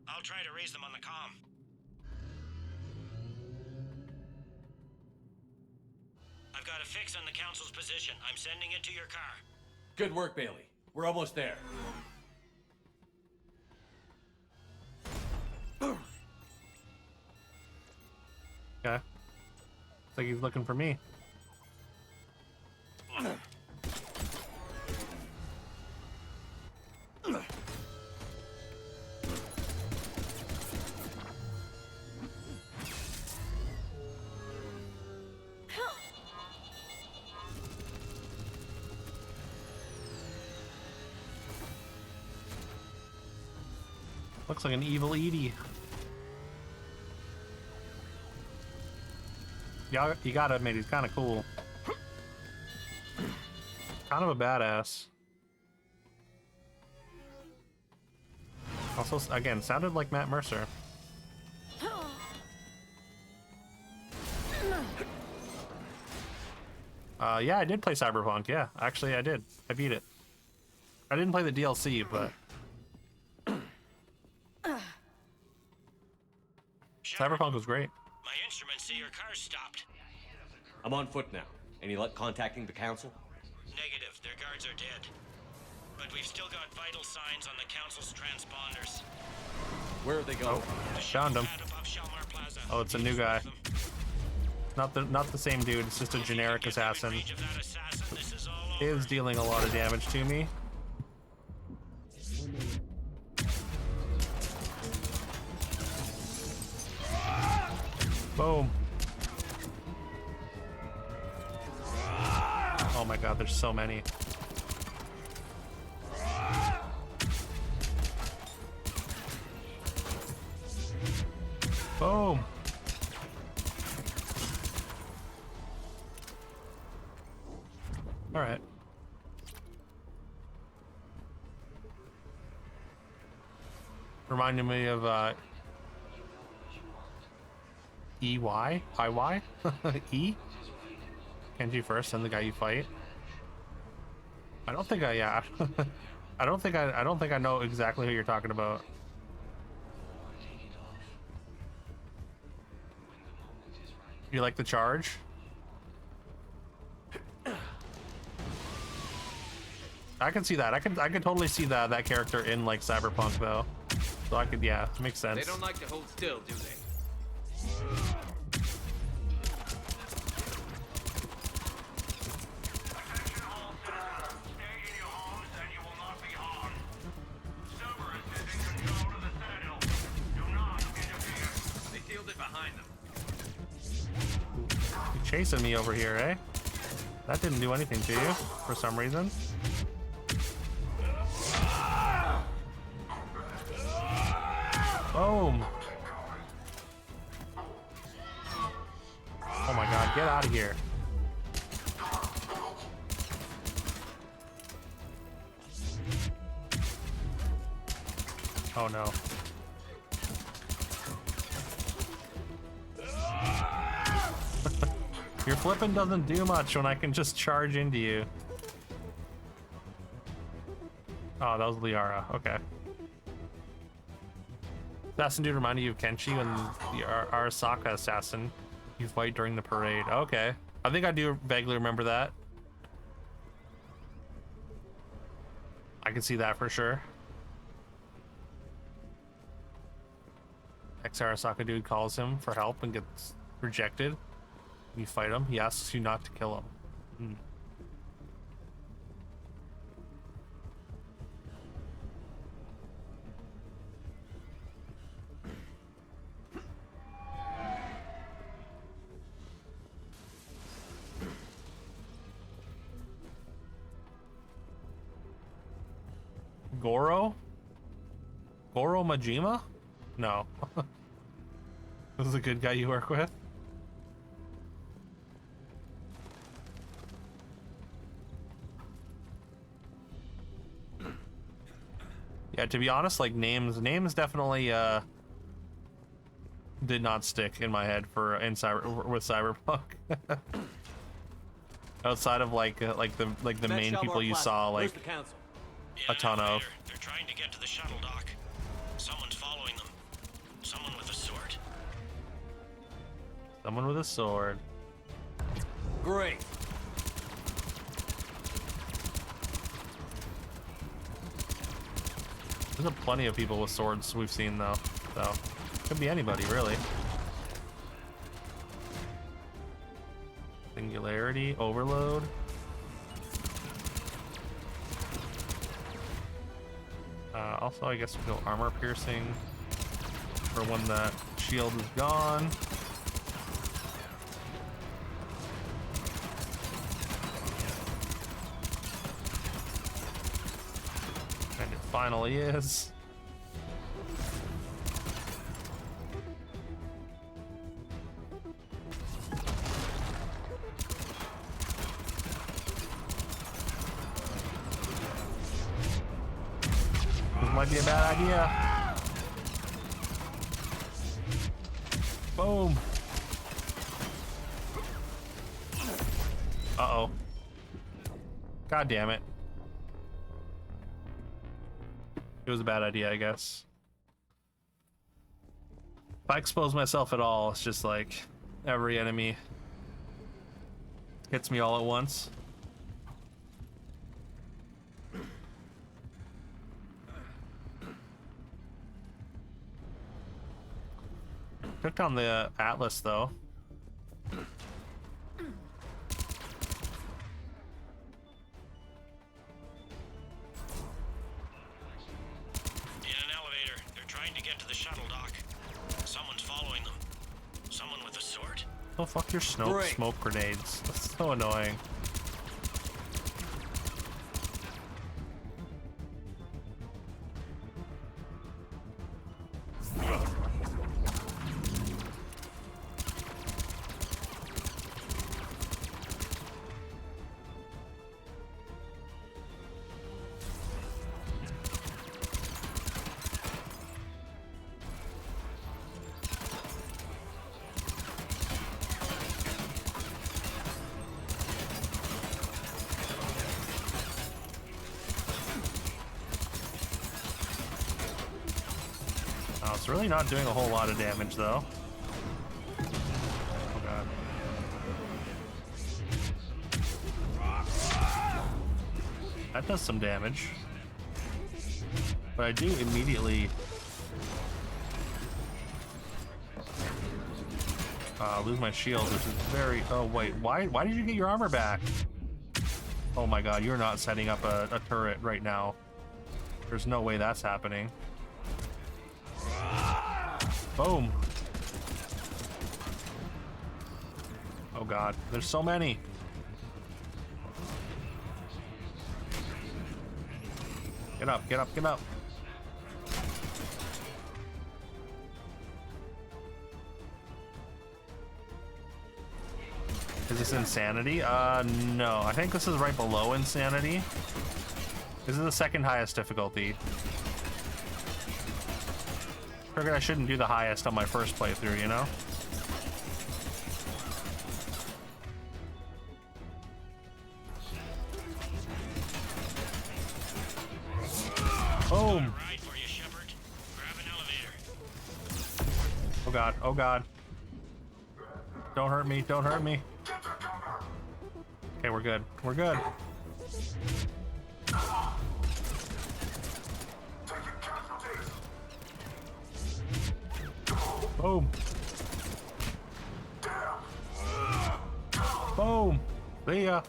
I'll try to raise them on the comm. I've got a fix on the council's position. I'm sending it to your car. Good work, Bailey. We're almost there. Okay. Looks like he's looking for me. Looks like an evil Edie. Yeah, you gotta admit, he's kind of cool. Kind of a badass. Also, again, sounded like Matt Mercer. Yeah, I did play Cyberpunk. Yeah, actually, I did. I beat it. I didn't play the DLC, but Cyberpunk was great. My instruments say your car's stopped. I'm on foot now. Any luck contacting the council? Negative. Their guards are dead. but we've still got vital signs on the Council's transponders. Where are they going? Oh, found him. Oh, it's a new guy. Not the same dude. It's just a generic assassin. Is dealing a lot of damage to me. Boom. Oh my god, there's so many. Boom. All right. Reminded me of EY? IY? E? Kenji first, then the guy you fight. I don't think I I don't think I know exactly who you're talking about. You like the charge? I can see that. I can totally see that character in like Cyberpunk though. So I could, yeah, it makes sense. They don't like to hold still, do they? You're chasing me over here, eh? That didn't do anything to you for some reason. Boom. Oh my god, get out of here. Oh no. Your flipping doesn't do much when I can just charge into you. Oh, that was Liara. Okay. Assassin dude reminded you of Kenshi and the Arasaka assassin you fight during the parade. Okay. I think I do vaguely remember that. I can see that for sure. Ex-Arasaka dude calls him for help and gets rejected. You fight him, he asks you not to kill him. Goro? Goro Majima? No. This is a good guy you work with? Yeah, to be honest, like names definitely did not stick in my head for with Cyberpunk. Outside of like the main people you saw like a ton of. They're trying to get to the shuttle dock. Someone's following them. Someone with a sword. Someone with a sword. Great. There's plenty of people with swords we've seen though, so could be anybody really. Singularity, overload. Also, I guess we go armor piercing for when that shield is gone. And it finally is. Might be a bad idea. Boom. Uh-oh. God damn it. It was a bad idea, I guess. If I expose myself at all, it's just like every enemy hits me all at once. Took down the Atlas, though. In an elevator. They're trying to get to the shuttle dock. Someone's following them. Someone with a sword. Oh, fuck your smoke grenades. That's so annoying. It's really not doing a whole lot of damage, though. Oh god. That does some damage. But I do immediately lose my shield, which is very... Oh, wait. Why did you get your armor back? Oh my god, you're not setting up a turret right now. There's no way that's happening. Boom. Oh god, there's so many. Get up, get up, get up. Is this insanity? No. I think this is right below insanity. This is the second highest difficulty. Figured I shouldn't do the highest on my first playthrough, you know? Boom! Oh god, oh god. Don't hurt me, don't hurt me. Okay, we're good. We're good. Boom. Boom. See ya.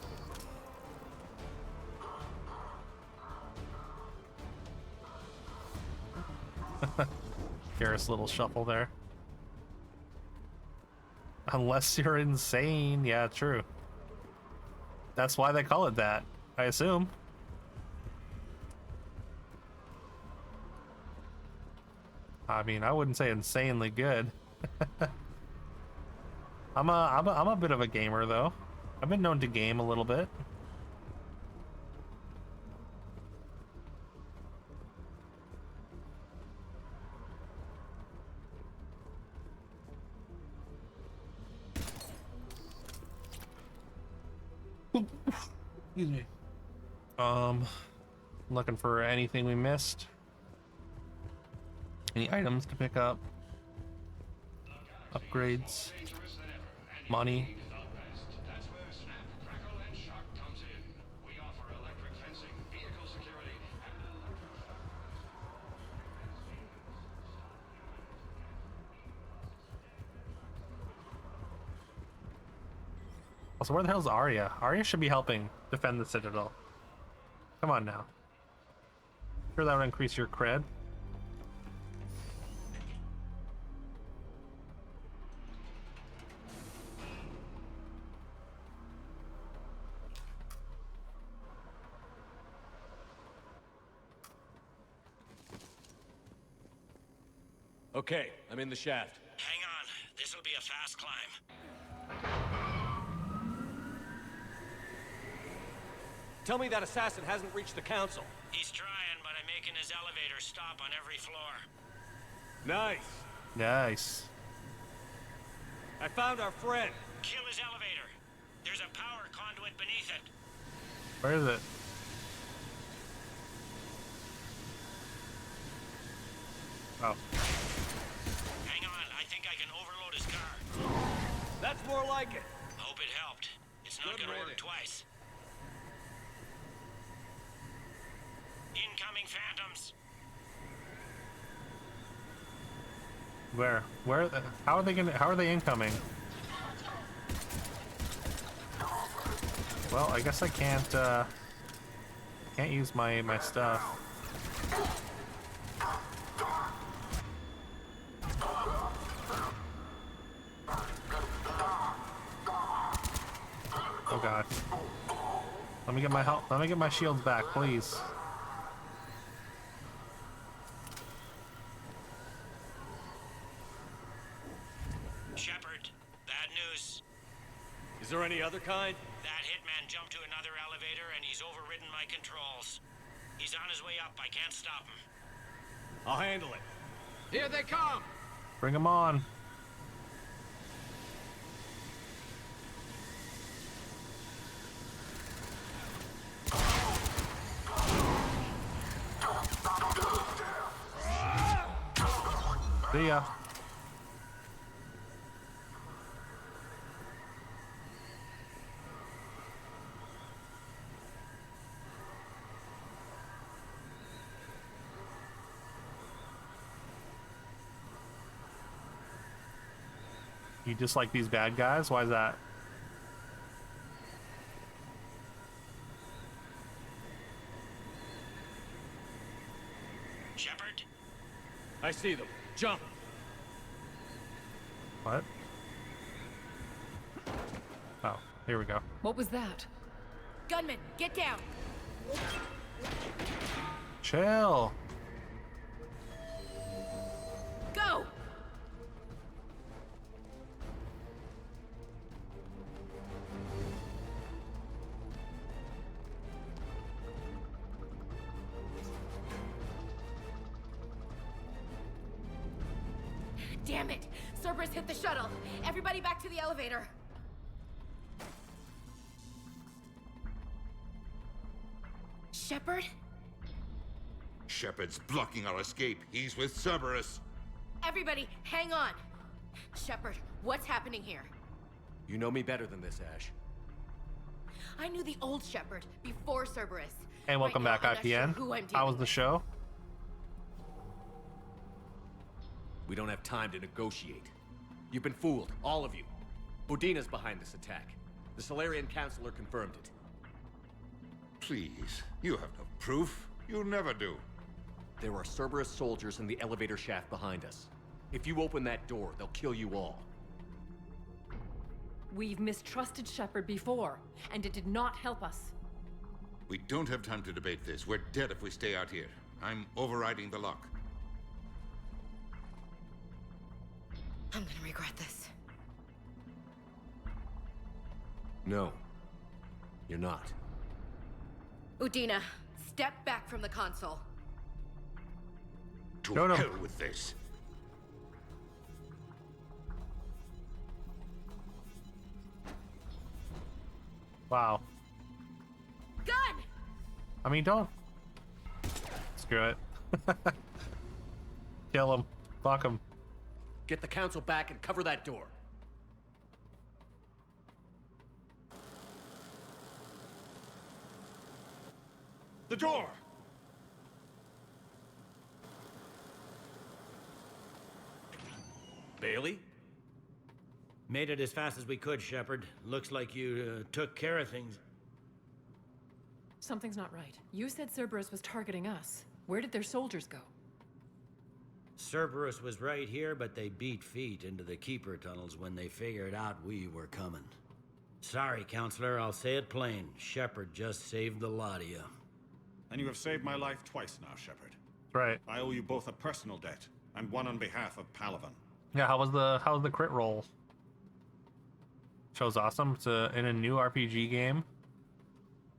Garrus' little shuffle there. Unless you're insane. Yeah, true. That's why they call it that, I assume. I mean, I wouldn't say insanely good. I'm a bit of a gamer, though. I've been known to game a little bit. Excuse me. Looking for anything we missed. Any items to pick up? Upgrades? Money? Also, where the hell's Arya? Arya should be helping defend the Citadel. Come on now. Sure, that would increase your cred. Okay, I'm in the shaft. Hang on. This'll be a fast climb. Tell me that assassin hasn't reached the council. He's trying, but I'm making his elevator stop on every floor. Nice. Nice. I found our friend. Kill his elevator. There's a power conduit beneath it. Where is it? Oh. Hang on, I think I can overload his car. That's more like it. Hope it helped. It's not gonna work twice. Incoming phantoms. Where? Where? How are they gonna? How are they incoming? Well, I guess I can't use my stuff. Oh god. Let me get my help. Let me get my shields back, please. Shepard, bad news. Is there any other kind? That hitman jumped to another elevator and he's overridden my controls. He's on his way up. I can't stop him. I'll handle it. Here they come! Bring them on. See ya. You dislike these bad guys? Why is that? Shepard? I see them. Jump! What? Oh, here we go. What was that? Gunman, get down! Chill. Go! Damn it! Cerberus hit the shuttle! Everybody back to the elevator! Shepard? Shepard's blocking our escape. He's with Cerberus. Everybody, hang on! Shepard, what's happening here? You know me better than this, Ash. I knew the old Shepard before Cerberus. Hey, welcome Right now, back, I'm not IPN. sure who I'm How was dealing the show? We don't have time to negotiate. You've been fooled, all of you. Udina's behind this attack. The Solarian Councilor confirmed it. Please, you have no proof. You never do. There are Cerberus soldiers in the elevator shaft behind us. If you open that door, they'll kill you all. We've mistrusted Shepard before, and it did not help us. We don't have time to debate this. We're dead if we stay out here. I'm overriding the lock. I'm gonna regret this. No. You're not. Udina, step back from the console. To hell with this. Wow. Gun! I mean, don't. Screw it. Kill him. Fuck him. Get the council back and cover that door. The door! Bailey? Made it as fast as we could, Shepard. Looks like you took care of things. Something's not right. You said Cerberus was targeting us. Where did their soldiers go? Cerberus was right here, but they beat feet into the Keeper tunnels when they figured out we were coming. Sorry, Counselor, I'll say it plain. Shepard just saved the lot of you. And you have saved my life twice now, Shepard. That's right. I owe you both a personal debt, and one on behalf of Palaven. Yeah, how was the crit roll? Show's awesome. It's in a new RPG game.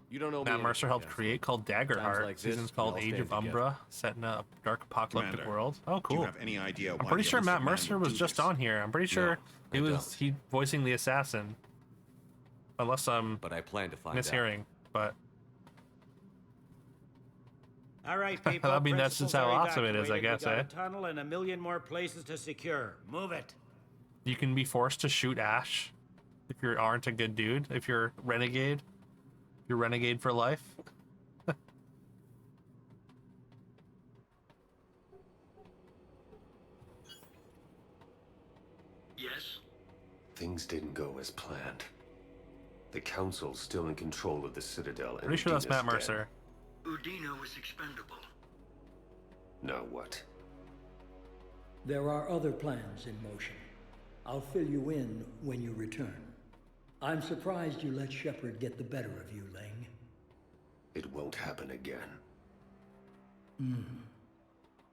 You don't know Matt me Mercer helped anything, create called Daggerheart. Times like this, Season's we called all Age stand of Umbra, set in a dark apocalyptic Commander, world. Oh, cool. Do you have any idea I'm why pretty the sure Matt innocent man Mercer would was do just this? on here. I'm pretty sure he voicing the assassin. Unless I'm But I plan to find mishearing, but All right, people. I mean, that's just how principals awesome it is, I evacuated. guess, We got eh? a tunnel and a million more places to secure. Move it. you can be forced to shoot Ash if you aren't a good dude. If you're renegade, you're renegade for life. things didn't go as planned. The Council's still in control of the Citadel, and Pretty sure that's Udina's Matt dead. Mercer. Udina was expendable. Now what? There are other plans in motion. I'll fill you in when you return. I'm surprised you let Shepard get the better of you, Ling. It won't happen again.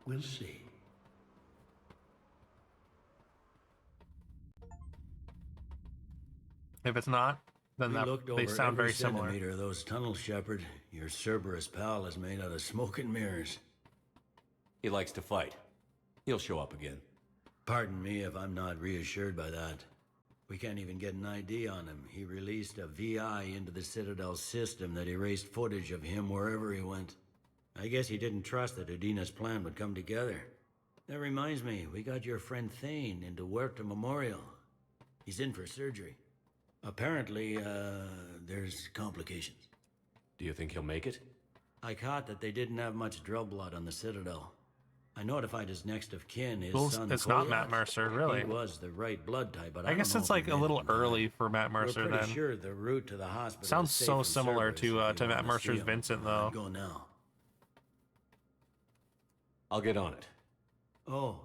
We'll see. If it's not, then We that looked they over sound every very similar. centimeter of those tunnels, Shepard. Your Cerberus pal is made out of smoke and mirrors. He likes to fight. He'll show up again. Pardon me if I'm not reassured by that. We can't even get an ID on him. He released a VI into the Citadel system that erased footage of him wherever he went. I guess he didn't trust that Udina's plan would come together. That reminds me, we got your friend Thane into Huerta Memorial. He's in for surgery. Apparently, there's complications. Do you think he'll make it? I caught that they didn't have much drill blood on the Citadel. I notified his next of kin, his Well, son. it's not Koyat. Matt Mercer, really. He was the right blood type, but I guess don't it's know like if he a made little it in time. early for Matt Mercer We're pretty then. sure the route to the hospital Sounds is safe so from similar Cerberus to if you Matt wanna see Mercer's him. Vincent, though. Go now. I'll get on it. Oh,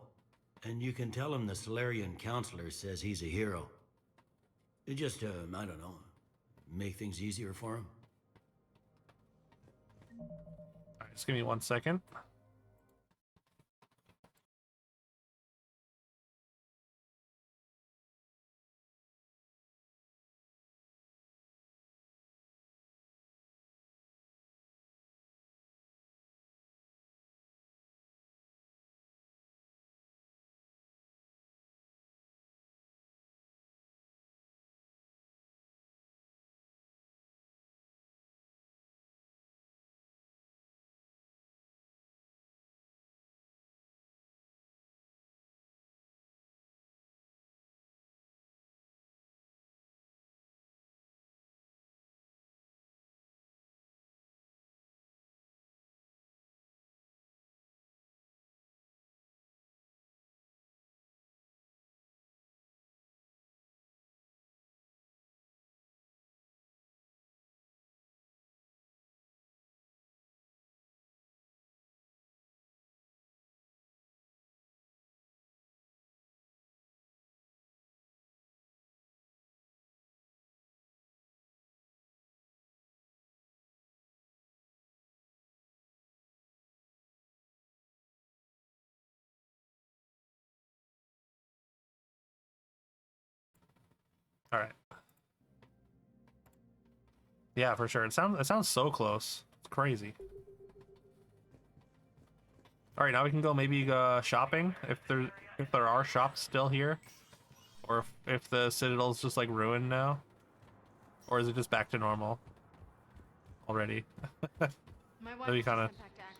and you can tell him the Solarian counselor says he's a hero. It just, I don't know, make things easier for him. Alright, just give me 1 second. All right. Yeah, for sure. It sounds so close. It's crazy. All right, now we can go maybe shopping if there are shops still here, or if the Citadel's just like ruined now, or is it just back to normal already? That'd be kind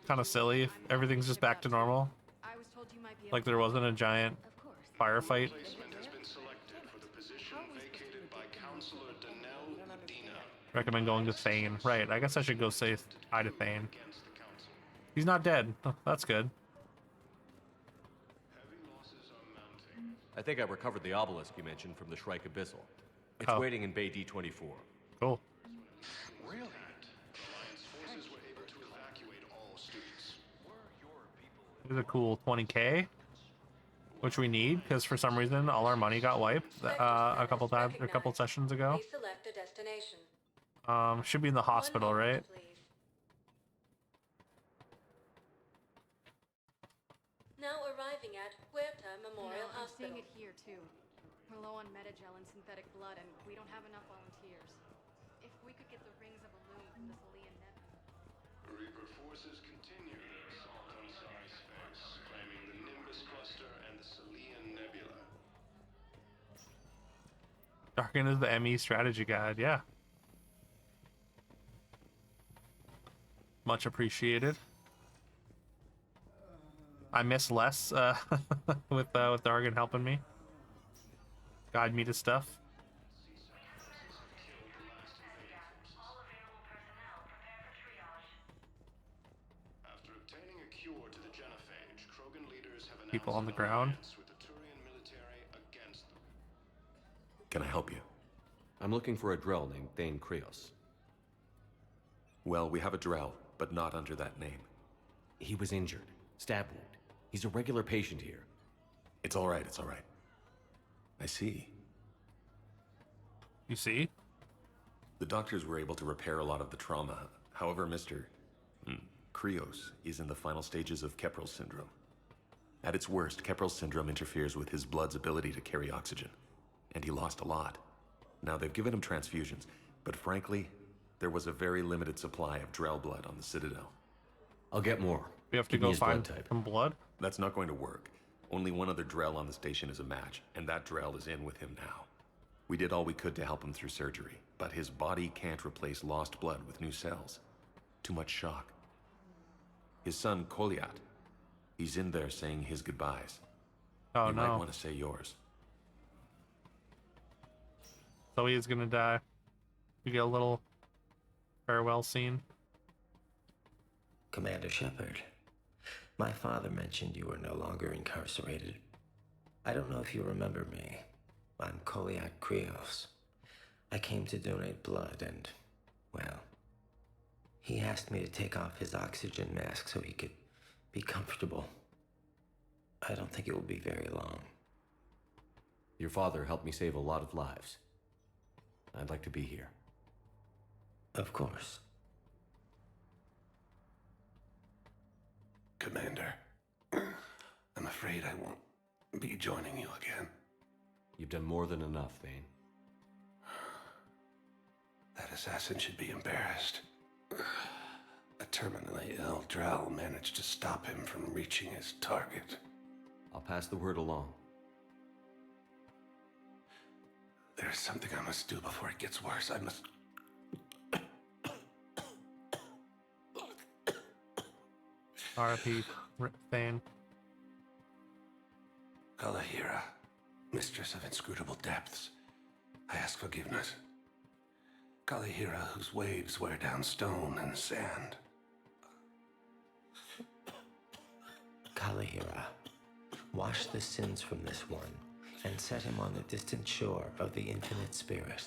of silly if everything's just back to normal. Like there wasn't a giant firefight. Recommend going to Thane. Right, I guess I should go say hi to Thane. He's not dead. Oh, that's good. I think I recovered the obelisk you mentioned from the Shrike Abyssal. It's Oh. waiting in Bay D-24. Cool. Really? Alliance forces were able to evacuate all students. This is a cool 20K, which we need because for some reason all our money got wiped a couple sessions ago. Please select a destination. Should be in the hospital, right? Now arriving at Huerta Memorial I'm Hospital. seeing it here too. We're low on metagel and synthetic blood, and we don't have enough volunteers. If we could get the rings of Illume from the Salian Nebula. Reaper forces continue their assault on Psi space, claiming the Nimbus cluster and the Salian Nebula. Darken is the ME strategy guide, yeah. Much appreciated. I miss Les with Dargan helping me, guide me to stuff. After obtaining a cure to the genophage, Krogan leaders have announced People on the ground. alliance with the Turian military against them. Can I help you? I'm looking for a Drell named Thane Krios. Well, we have a Drell, but not under that name. He was injured. Stab wound. He's a regular patient here. It's all right, it's all right. I see. You see? The doctors were able to repair a lot of the trauma. However, Mr. Krios is in the final stages of Keprel syndrome. At its worst, Keprel syndrome interferes with his blood's ability to carry oxygen, and he lost a lot. Now, they've given him transfusions, but frankly, there was a very limited supply of Drell blood on the Citadel. I'll get more. We have to go find some blood? That's not going to work. Only one other Drell on the station is a match, and that Drell is in with him now. We did all we could to help him through surgery, but his body can't replace lost blood with new cells. Too much shock. His son, Kolyat, he's in there saying his goodbyes. Oh, you no. might want to say yours. So he is gonna die. We get a little farewell scene. Commander Shepard, my father mentioned you were no longer incarcerated. I don't know if you remember me. I'm Kolyat Krios. I came to donate blood and, well, he asked me to take off his oxygen mask so he could be comfortable. I don't think it will be very long. Your father helped me save a lot of lives. I'd like to be here. Of course. Commander, I'm afraid I won't be joining you again. You've done more than enough, Thane. That assassin should be embarrassed. A terminally ill Drell managed to stop him from reaching his target. I'll pass the word along. There's something I must do before it gets worse. I must... R.I.P. Thane. Kalahira, mistress of inscrutable depths, I ask forgiveness. Kalahira, whose waves wear down stone and sand. Kalahira, wash the sins from this one and set him on the distant shore of the infinite spirit.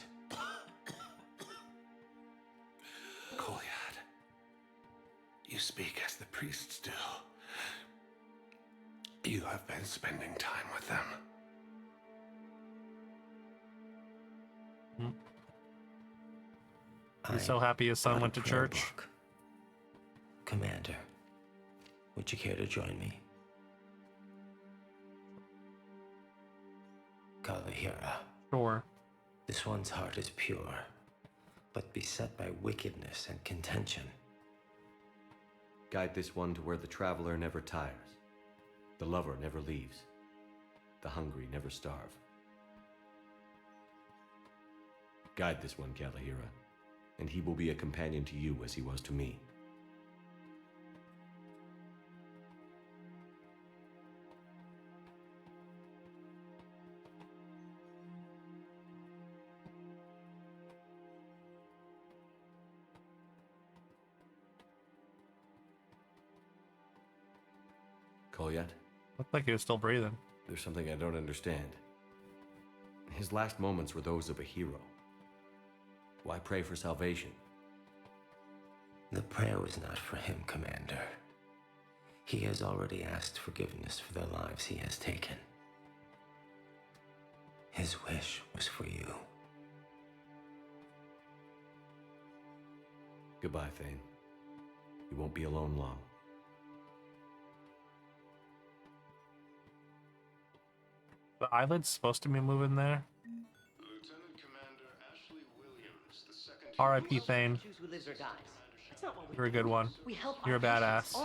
Kolyat, you speak as the priests do. You have been spending time with them. He's so happy his son went to church. Book. Commander, would you care to join me? Kalahira. Sure. This one's heart is pure, but beset by wickedness and contention. Guide this one to where the traveler never tires, the lover never leaves, the hungry never starve. Guide this one, Kalahira, and he will be a companion to you as he was to me. Kolyat? Looked like he was still breathing. There's something I don't understand. His last moments were those of a hero. Why pray for salvation? The prayer was not for him, Commander. He has already asked forgiveness for the lives he has taken. His wish was for you. Goodbye, Thane. You won't be alone long. The island's supposed to be moving there. R.I.P. Thane. You're a good one. You're a badass.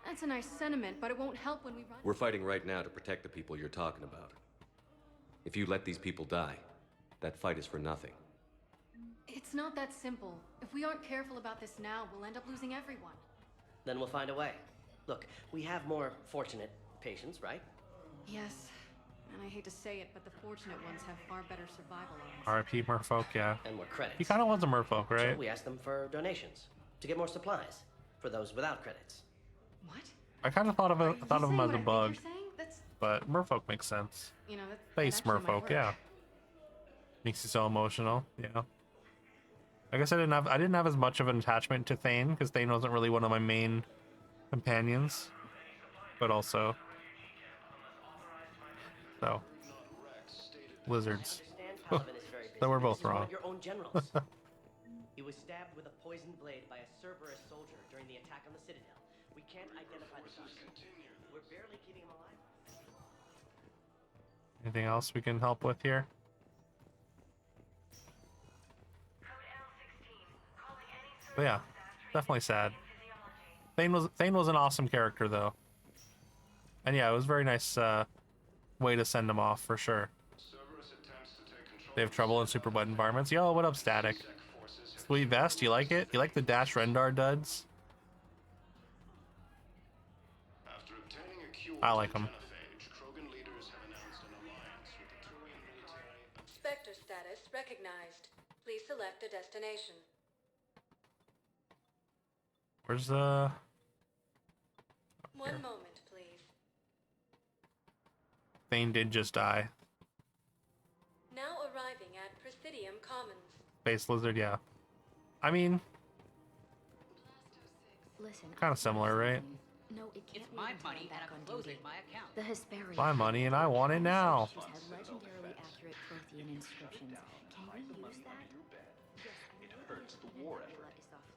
That's a nice sentiment, but it won't help when we run. We're fighting right now to protect the people you're talking about. If you let these people die, that fight is for nothing. It's not that simple. If we aren't careful about this now, we'll end up losing everyone. Then we'll find a way. Look, we have more fortunate patients, right? Yes. And I hate to say it, but the fortunate ones have far better survival odds. R.I.P. Merfolk, yeah. And more credits. He kind of was a Merfolk, right? So we asked them for donations to get more supplies for those without credits. What? I kind of thought of him as a bug, That's... but Merfolk makes sense. You know, Base that actually might Merfolk, work. yeah. Makes you so emotional. Yeah. I guess I didn't have as much of an attachment to Thane because Thane wasn't really one of my main companions, but also so lizards. So we're both wrong. Your own generals. He was stabbed with a poisoned blade by a Cerberus soldier during the attack on the Citadel. We can't identify the doctor. We're barely keeping him alive. Anything else we can help with here? But yeah, definitely sad. Thane was an awesome character though, and yeah, it was a very nice way to send him off for sure. They have trouble in super wet environments. Yo, what up, Static? Sweet vest, you like it? You like the Dash Rendar duds? I like them. Spectre status recognized. Please select a destination. Where's One moment, please. Thane did just die. Now arriving at Presidium Commons. Space Lizard, yeah. I mean, Listen, kind of similar, right? No, it can't It's my money and I'm closing my account. The Hesperian. My money and I want it now. Had legendarily accurate Prothean inscriptions. Can we use that? It hurts the war effort.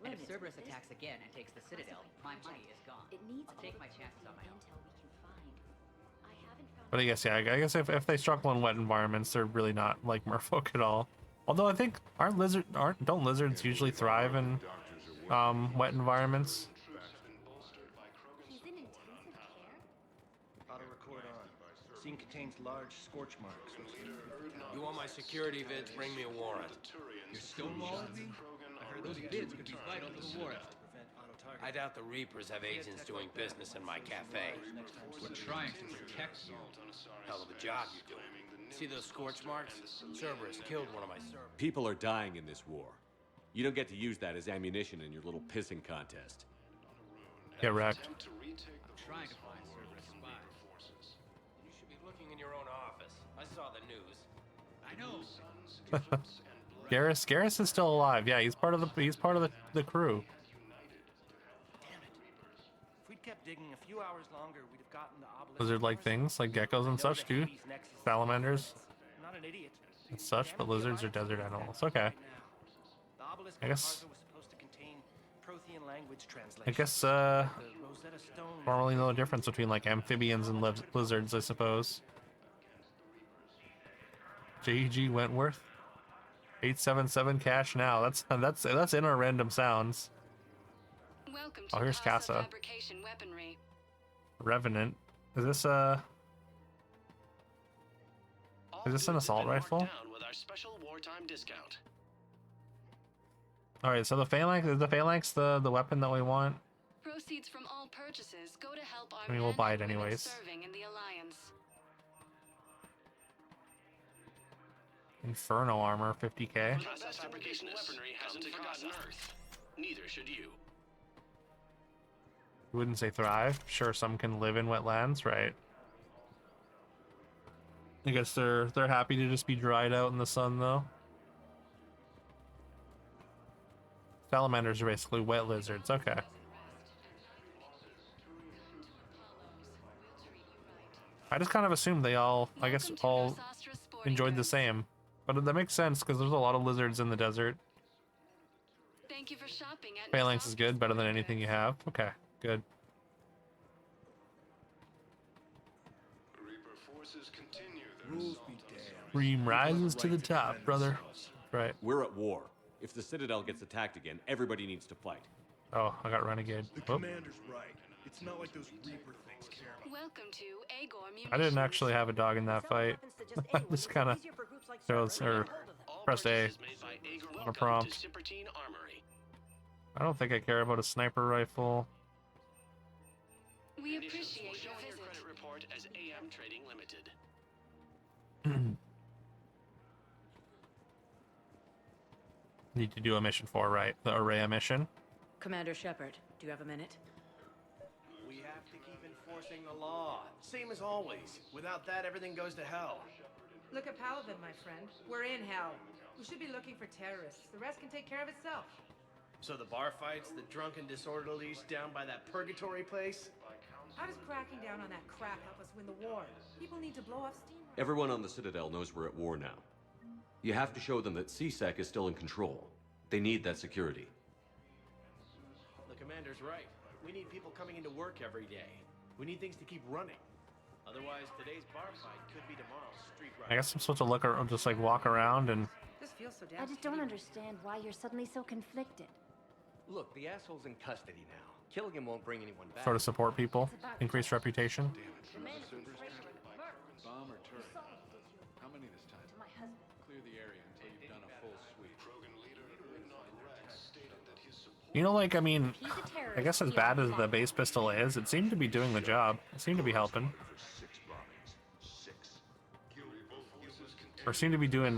And if Cerberus attacks again and takes the Citadel, my money is gone. I'll take my chances on my own. But I guess, yeah, I guess if they struggle in wet environments, they're really not like merfolk at all. Although I think don't lizards usually thrive in wet environments? He's in intensive care? Auto record on. Scene contains large scorch marks. You want my security vids? Bring me a warrant. You're stonewalling me? I heard those vids could be vital to the war effort. I doubt the Reapers have agents doing business in my cafe. We're trying to protect you. Hell of a job you're doing. See those scorch marks? Cerberus killed one of my servants. People are dying in this war. You don't get to use that as ammunition in your little pissing contest. Get wrecked. I'm trying to find Cerberus spies. You should be looking in your own office. I saw the news. I know. Garrus is still alive. Yeah, he's part of the crew. If we'd kept digging a few hours longer, we'd have gotten the obelisk. Lizard-like things, like geckos and such, too. Salamanders Not an idiot. and such, but lizards are desert animals. Okay. The obelisk I guess. was supposed to contain Prothean language translation. I guess. The Rosetta Stone. Don't really know the difference between like amphibians and lizards, I suppose. J.G. Wentworth. 877 cash now. That's in our random sounds. Welcome Oh, to here's Casa Casa. Fabrication Weaponry. Revenant. Is this an assault rifle? With our special wartime discount. All right, so the phalanx the weapon that we want. Proceeds from all purchases go to help our I mean, we'll men buy it and women anyways. serving in the Alliance. Inferno armor, 50k. The best fabricationist weaponry hasn't forgotten Earth. Neither should you. You wouldn't say thrive. Sure, some can live in wetlands, right? I guess they're happy to just be dried out in the sun, though. Salamanders are basically wet lizards. Okay. I just kind of assumed they all, I guess, all enjoyed the same. But that makes sense because there's a lot of lizards in the desert. Thank you for shopping at Phalanx is good, better than anything you have. Okay, good. Dream rises to the top, brother. Right. We're at war. If the Citadel gets attacked again, everybody needs to fight. Oh, I got Renegade. The Whoop. commander's right. It's not like those Reaper things care about. Welcome to Agor Munitions. I didn't actually have a dog in that fight. I just kind of chose or pressed A on a prompt. I don't think I care about a sniper rifle. We appreciate your visit. Credit report as AM Trading Limited. Need to do a mission 4, right? The Array mission. Commander Shepard, do you have a minute? We have to keep enforcing the law. Same as always. Without that, everything goes to hell. Look at Paladin, my friend. We're in hell. We should be looking for terrorists. The rest can take care of itself. So the bar fights, the drunken disorderlies down by that purgatory place? How does cracking down on that crap help us win the war? People need to blow off steam. Everyone on the Citadel knows we're at war now. You have to show them that CSEC is still in control. They need that security. The commander's right. We need people coming into work every day. We need things to keep running. Otherwise, today's bar fight could be tomorrow's street riot. I guess I'm supposed to look or just like walk around and. This feels so damn. I just don't understand why you're suddenly so conflicted. Look, the asshole's in custody now. Killing him won't bring anyone back. Sort of support people, increase reputation. Bomb or turret? How many this time? Clear the area until you've done a full sweep. You know, like, I mean, I guess as bad as the base pistol is, it seemed to be doing the job. It seemed to be helping. Or seemed to be doing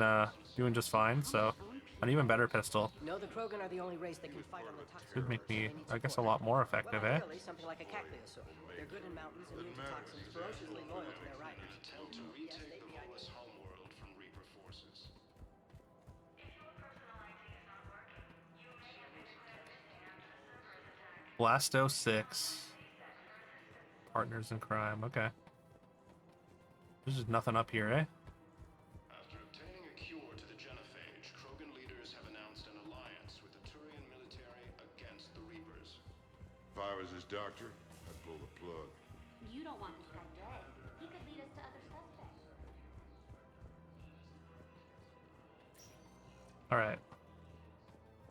just fine, so an even better pistol No, the Krogan are the only race that can fight on the toxin. should make me, I guess, a lot more effective, eh? Really, something like a cacliosaur. They're good in mountains, immune to toxins, ferociously loyal to their riders. Attempt to retake the Volus homeworld from Reaper forces. Blasto 6. Partners in crime, okay. There's just nothing up here, eh? After obtaining a cure to the genophage, Krogan leaders have announced an alliance with the Turian military against the Reapers. If I was his doctor, I'd pull the plug. You don't want this guy dead. He could lead us to other suspects. Alright.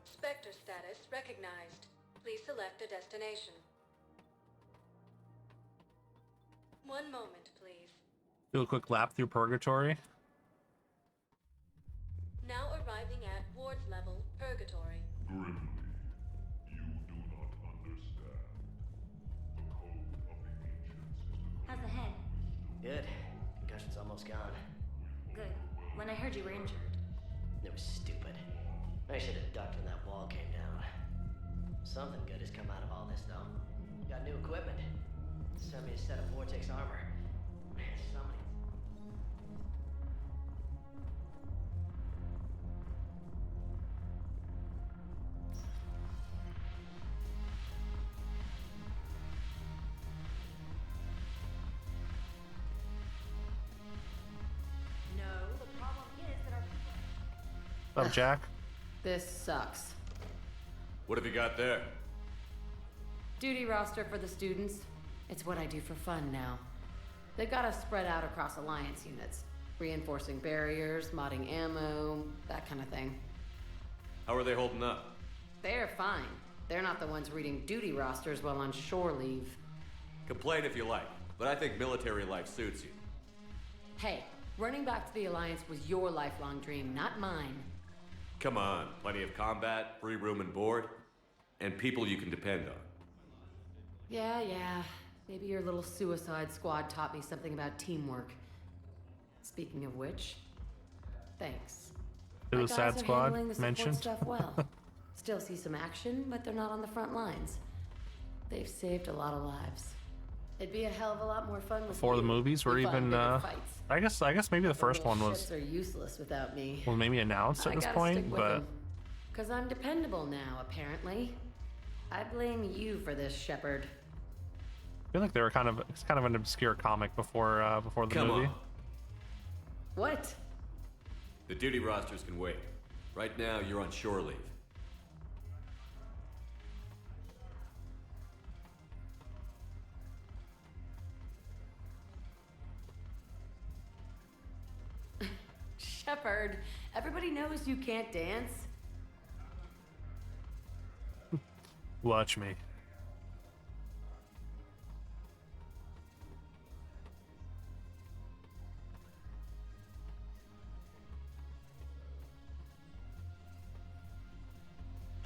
Spectre status recognized. Please select a destination. 1 moment, please. Do a quick lap through Purgatory. Now arriving at Ward's level, Purgatory. Grimly, you do not understand. The code of the ancients is the How's the head? Good. Concussion's almost gone. Good. When I heard you were injured. It was stupid. I should have ducked when that wall came down. Something good has come out of all this, though. Got new equipment. Sent me a set of Vortex armor. Man, somebody... No, the problem is that our people... What's up, Jack? This sucks. What have you got there? Duty roster for the students. It's what I do for fun now. They've got us spread out across Alliance units. Reinforcing barriers, modding ammo, that kind of thing. How are they holding up? They're fine. They're not the ones reading duty rosters while on shore leave. Complain if you like, but I think military life suits you. Hey, running back to the Alliance was your lifelong dream, not mine. Come on, plenty of combat, free room and board, and people you can depend on. Yeah. Maybe your little suicide squad taught me something about teamwork. Speaking of which, thanks. Suicide Squad mentioned. Stuff well. Still see some action, but they're not on the front lines. They've saved a lot of lives. It'd be a hell of a lot more fun with Before the movies were even, I guess maybe the first one was. Ships are useless without me. Well, maybe announced at this point, but. Because I'm dependable now, apparently. I blame you for this, Shepard. I feel like they were it's kind of an obscure comic before the movie. On. What? The duty rosters can wait. Right now, you're on shore leave. Shepard, everybody knows you can't dance. Watch me.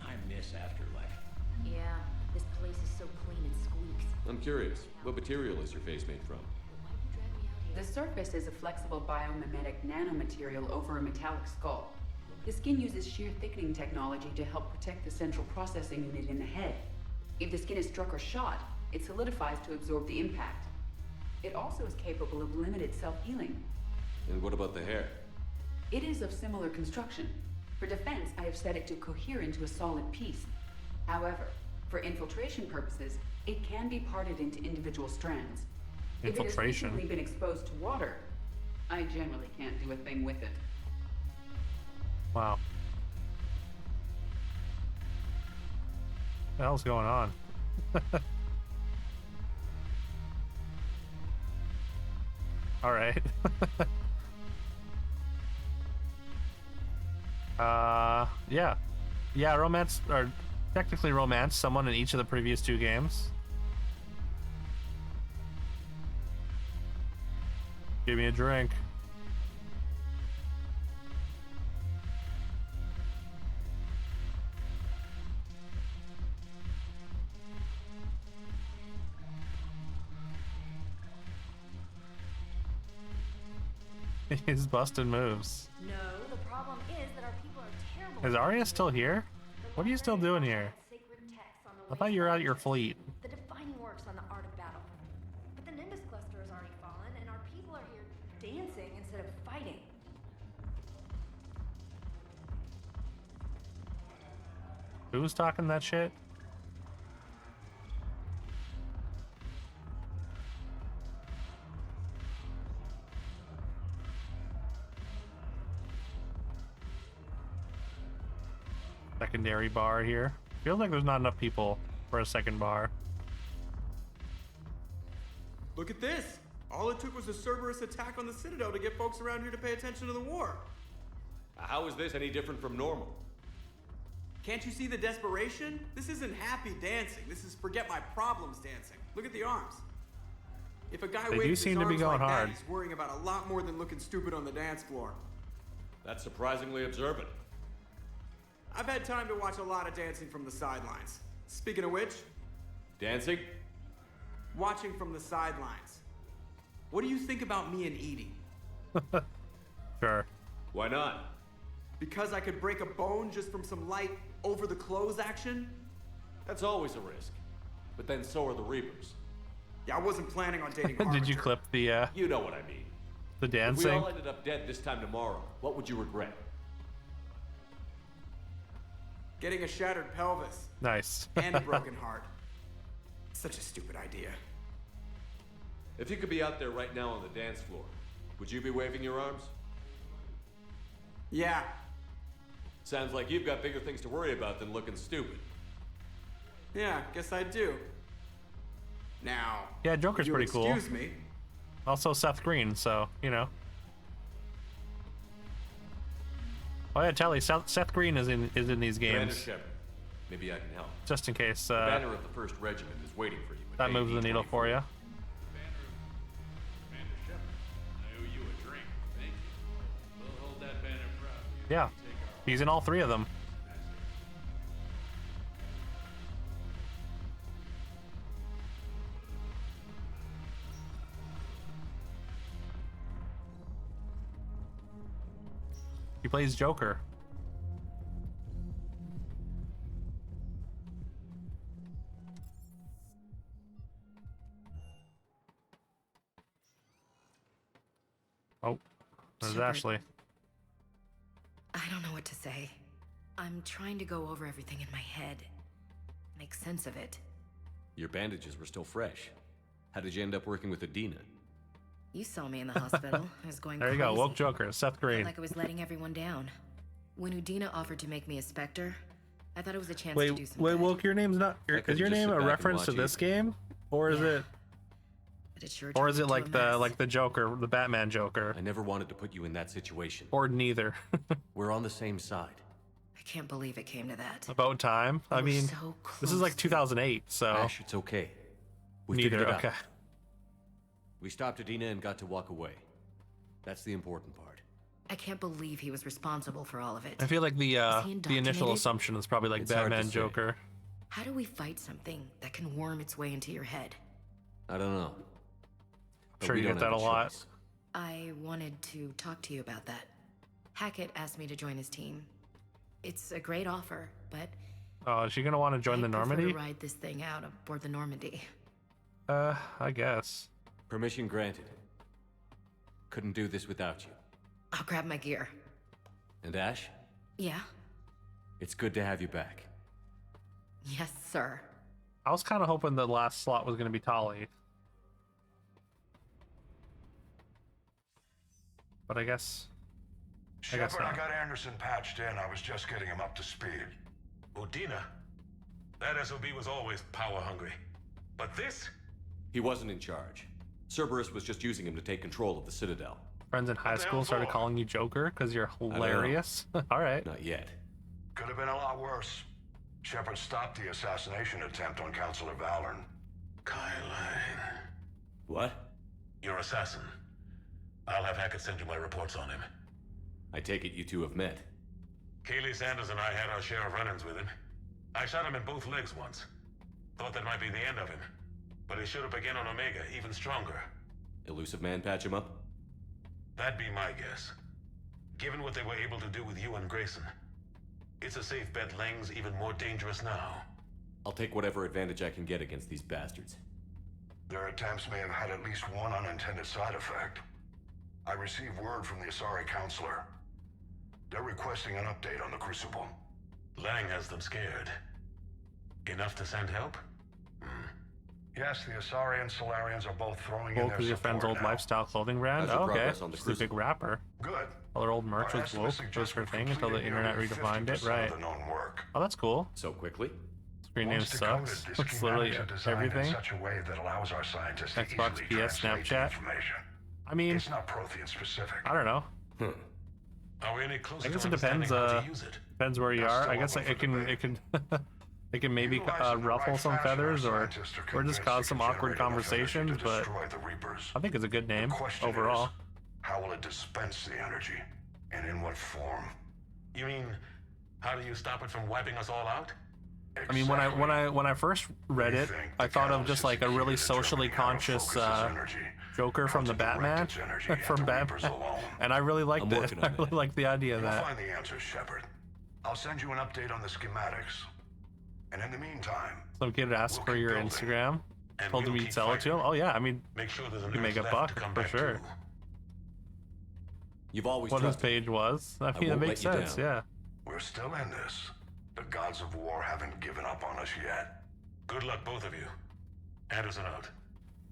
I miss Afterlife. Yeah, this place is so clean it squeaks. I'm curious, what material is your face made from? The surface is a flexible biomimetic nanomaterial over a metallic skull. The skin uses shear thickening technology to help protect the central processing unit in the head. If the skin is struck or shot, it solidifies to absorb the impact. It also is capable of limited self-healing. And what about the hair? It is of similar construction. For defense, I have set it to cohere into a solid piece. However, for infiltration purposes, it can be parted into individual strands. If it has Infiltration. recently been exposed to water, I generally can't do a thing with it. Wow. What the hell's going on? All right. Yeah. Yeah, romance, or technically romance someone in each of the previous 2 games. Give me a drink. His busted moves. No, the problem is that our people are terrible. Is Arya still here? What are you still doing here? Sacred texts on the I thought you were at your fleet. The defining works on the art of battle. But the Nimbus cluster has already fallen, and our people are here dancing instead of fighting. Who's talking that shit? Secondary bar here. Feels like there's not enough people for a second bar. Look at this! All it took was a Cerberus attack on the Citadel to get folks around here to pay attention to the war. How is this any different from normal? Can't you see the desperation? This isn't happy dancing. This is forget my problems dancing. Look at the arms. If a guy They do waves his seem to be arms going like hard. that, he's worrying about a lot more than looking stupid on the dance floor. That's surprisingly observant. I've had time to watch a lot of dancing from the sidelines. Speaking of which, Dancing? watching from the sidelines. What do you think about me and eating? Sure. Why not? Because I could break a bone just from some light over the clothes action? That's always a risk. But then so are the Reapers. Yeah, I wasn't planning on dating Did you clip the You know what I mean. the If we dancing? all ended up dead this time tomorrow, what would you regret? Getting a shattered pelvis Nice. and a broken heart. Such a stupid idea. If you could be out there right now on the dance floor, would you be waving your arms? Yeah. Sounds like you've got bigger things to worry about than looking stupid. Yeah, guess I do. Now, Yeah, Joker's if you'll pretty cool. Excuse me. Also Seth Green, so, you know. Oh yeah, Telly, Seth Green is in these Commander games. Shepard, maybe I can help. Just in case The banner of the 1st Regiment is waiting for you. at that moves the needle AD-24. for you. Commander Shepard, I owe you a drink. Thank you. We'll hold that banner proud. Yeah, he's in all 3 of them. He plays Joker. Oh, there's Shepard. Ashley. I don't know what to say. I'm trying to go over everything in my head. Make sense of it. Your bandages were still fresh. How did you end up working with Adina? You saw me in the hospital. I was going There you crazy. go, woke Joker, Seth Green. Felt like I was letting everyone down. When Udina offered to make me a Spectre, I thought it was a chance to do Wait, some wait, good. woke, your name's not. I Is couldn't your just name sit a back and reference to watch this you. game, or is it, But it sure or is turned it into like a the mess. Joker, the Batman Joker, I never wanted to put you in that situation. or neither? We're on the same side. I can't believe it came to that. About time. I We were mean, so this is like close to- 2008, so Ash, it's okay. We neither. figured it out. Okay. We stopped Adina and got to walk away. That's the important part. I can't believe he was responsible for all of it. I feel like the initial indoctrinated? assumption is probably like It's hard to Batman say. Joker. How do we fight something that can worm its way into your head? I don't know. But Sure we you don't get that have a lot. choice. I wanted to talk to you about that. Hackett asked me to join his team. It's a great offer, but Oh, is she gonna want to join the I'd prefer Normandy? to ride this thing out aboard the Normandy. I guess. Permission granted. Couldn't do this without you. I'll grab my gear. And Ash, Yeah? it's good to have you back. Yes, sir. I was kind of hoping the last slot was going to be Tali. But I guess Shepard, I not. got Anderson patched in. I was just getting him up to speed. Udina? That SOB was always power hungry. But this? He wasn't in charge. Cerberus was just using him to take control of the Citadel. Friends in high school started calling you Joker because you're hilarious. All right. Not yet. Could have been a lot worse. Shepard stopped the assassination attempt on Councilor Valorn. Kyline. What? Your assassin. I'll have Hackett send you my reports on him. I take it you two have met. Kaylee Sanders and I had our share of run-ins with him. I shot him in both legs once. Thought that might be the end of him. But he showed up again on Omega, even stronger. Elusive Man patch him up? That'd be my guess. Given what they were able to do with you and Grayson. It's a safe bet Lang's even more dangerous now. I'll take whatever advantage I can get against these bastards. Their attempts may have had at least one unintended side effect. I received word from the Asari Counselor. They're requesting an update on the Crucible. Lang has them scared. Enough to send help? Yes, the Asari and Solarians are both throwing in Woke their was your friend's support old now. lifestyle clothing brand? How's your Oh, okay. progress on the She's a big rapper. Good. All their old merch Our was woke. estimates It was suggest her we've thing until the completed internet nearly redefined it. 50% Right. of the known work. Oh, that's cool. So quickly? Screen name Once decoded, sucks. the It's literally schematics are designed in everything. such a way that allows our scientists to Xbox, easily PS, translate the Snapchat. information. I mean, It's not Prothean specific. I don't know. Are we any closer I guess to it depends. understanding how to use it? Depends where you That's are. still I guess open it for can it can maybe Utilizing the ruffle right some fashion, feathers our or scientists are just convinced cause it some can awkward generate enough energy conversations. to But destroy the Reapers. I think it's a good name The question overall. is, how will it dispense the energy, and in what form? You mean, how do you stop it from wiping us all out? I mean, when I first read it, I thought of just like a really socially conscious Joker from the Batman, from Batman, and I really liked it. I really liked the idea of You'll that. find the answers, Shepard. I'll send you an update on the schematics. And in the meantime, Some kid asked for your Instagram, told him you'd sell it to him. Oh yeah, I mean, Make sure there's you can make a enough buck left to come for back sure. to. You've always What his trusted page was. I mean, it won't makes let you sense. down. Yeah. we're still in this. The gods of war haven't given up on us yet. Good luck, both of you. Anderson out.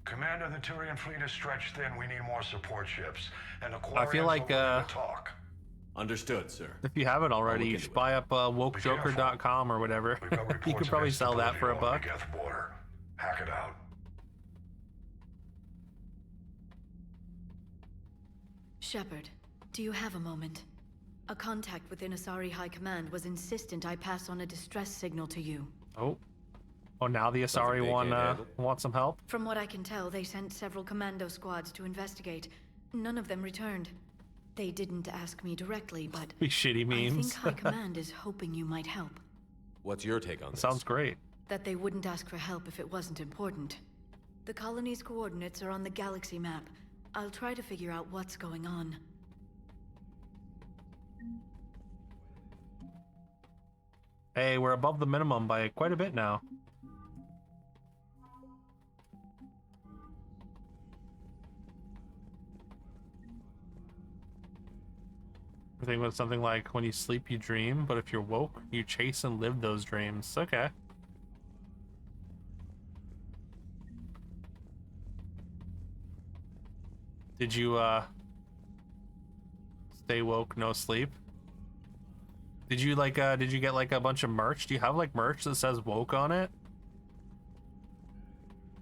Commander, the Turian fleet is stretched thin. We need more support ships. And the I feel like talk. Understood, sir. if you haven't already, look you into should buy up wokejoker.com or whatever. We've got You reports could of probably sell that for a instability buck. along the Geth border. Hack it out. Shepard, do you have a moment? A contact within Asari High Command was insistent I pass on a distress signal to you. Oh. Oh, now the Something Asari they one can't handle. wants some help. From what I can tell, they sent several commando squads to investigate. None of them returned. They didn't ask me directly, but Be shitty I think memes. High Command is hoping you might help. What's your take on this? Sounds great. That they wouldn't ask for help if it wasn't important. The colony's coordinates are on the galaxy map. I'll try to figure out what's going on. Hey, we're above the minimum by quite a bit now. I think it was something like, when you sleep, you dream, but if you're woke, you chase and live those dreams. Okay. Did you, stay woke, no sleep? Did you, like, did you get, like, a bunch of merch? Do you have, like, merch that says woke on it?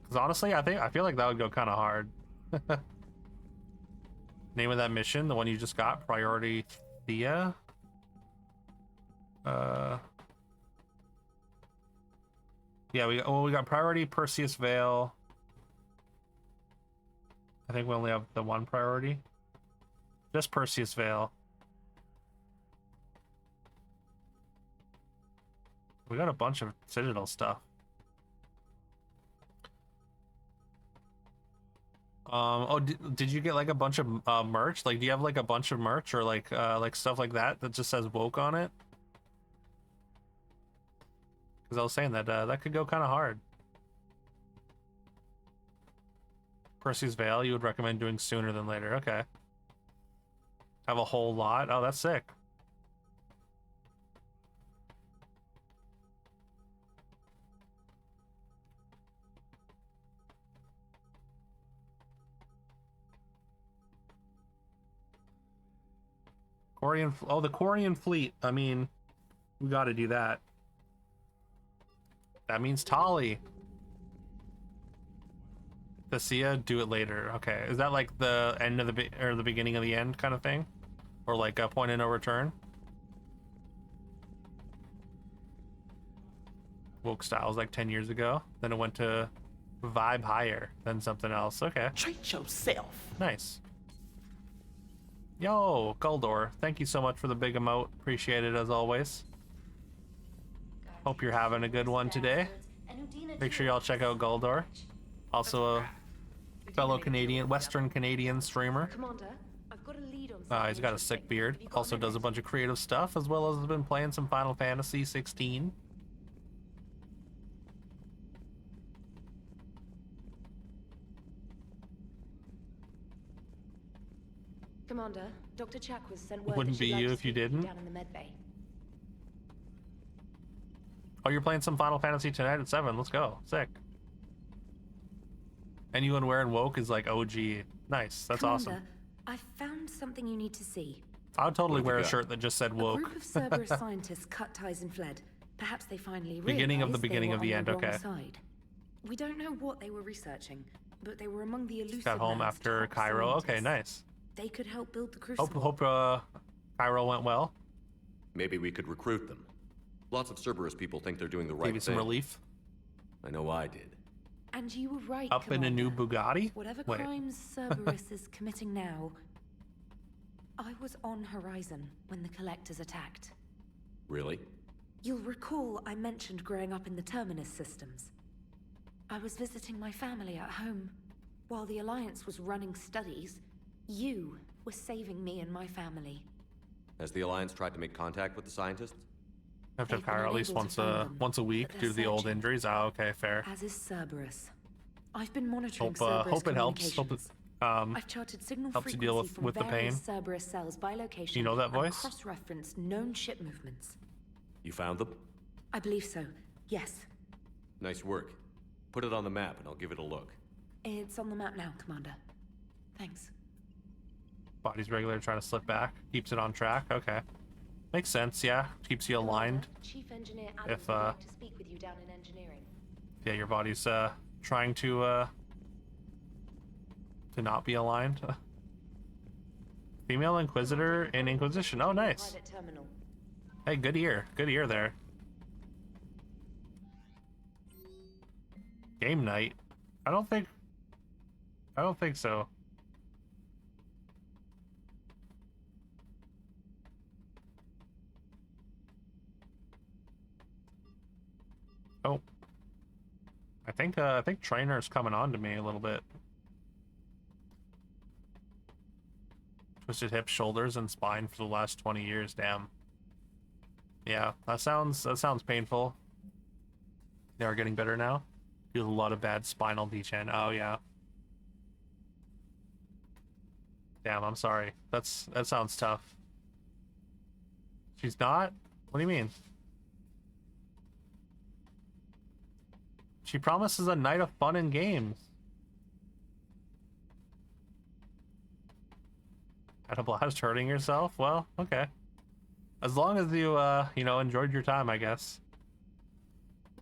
Because honestly, I feel like that would go kind of hard. Name of that mission, the one you just got, Priority Thea? Yeah, we got Priority Perseus Vale. I think we only have the one priority. Just Perseus Vale. We got a bunch of Citadel stuff. Oh, did you get like a bunch of merch? Like, do you have like a bunch of merch or like stuff like that that just says woke on it? Because I was saying that that could go kind of hard. Percy's Vale, you would recommend doing sooner than later. Okay. Have a whole lot? Oh, that's sick. Oh, the Quarian fleet. I mean, we got to do that. That means Tali. Thessia, do it later. Okay, is that like the end of or the beginning of the end kind of thing, or like a point of no return? Woke Styles like 10 years ago. Then it went to Vibe Higher, then something else. Okay. Treat yourself. Nice. Yo, Guldor, thank you so much for the big emote. Appreciate it as always. Hope you're having a good one today. Make sure y'all check out Guldor. Also a fellow Canadian, Western Canadian streamer. He's got a sick beard. Also does a bunch of creative stuff, as well as has been playing some Final Fantasy 16. Commander, Dr. Chak was sent word Wouldn't that she'd be like you to if you speak with didn't. down in the med bay. Oh, you're playing some Final Fantasy tonight at 7. Let's go. Sick. Anyone wearing woke is like OG. Nice. That's Commander, awesome. I found something you need to see. I would totally wear a shirt that just said A woke. group of Cerberus scientists cut ties and fled. Perhaps they finally Beginning of the realized beginning they of were the on end, the wrong okay. side. We don't know what they were researching, but they were among the elusive Got home man's after top Cairo. Okay, scientists. nice. They could help build the crucible. Hope Cairo went well. Maybe we could recruit them. Lots of Cerberus people think they're doing the right Give you some thing. relief. I know I did. And you were right, Up in a new Commander. Bugatti? Whatever Wait. crimes Cerberus is committing now, I was on Horizon when the Collectors attacked. Really? You'll recall I mentioned growing up in the Terminus systems. I was visiting my family at home. While the Alliance was running studies, you were saving me and my family. Has the Alliance tried to make contact with the scientists? Have to have Cairo at least unable to find them, once a week but due to they're the old searching. injuries. Oh, okay, fair. As is Cerberus. I've been monitoring Hope Cerberus it helps. Hope it communications. I've charted signal helps you frequency deal from with the pain. various Cerberus cells by location. You know that and voice? cross-referenced known ship movements. You found them? I believe so. Yes. Nice work. Put it on the map and I'll give it a look. It's on the map now, Commander. Thanks. Body's regular, trying to slip back. Keeps it on track. Okay. Makes sense, yeah. Keeps you aligned. Chief Engineer If, would like to speak with you down in engineering. Yeah, your body's trying to not be aligned. Female Inquisitor in Inquisition. Oh, nice. Private terminal. Hey, good ear. Good ear there. Game night? I don't think so. Oh. I think Trainer's coming on to me a little bit. Twisted hips, shoulders, and spine for the last 20 years, damn. Yeah, that sounds painful. They are getting better now. Feel a lot of bad spinal degen. Oh yeah. Damn, I'm sorry. That sounds tough. She's not? What do you mean? She promises a night of fun and games. Had a blast hurting yourself? Well, okay. As long as you, you know, enjoyed your time, I guess.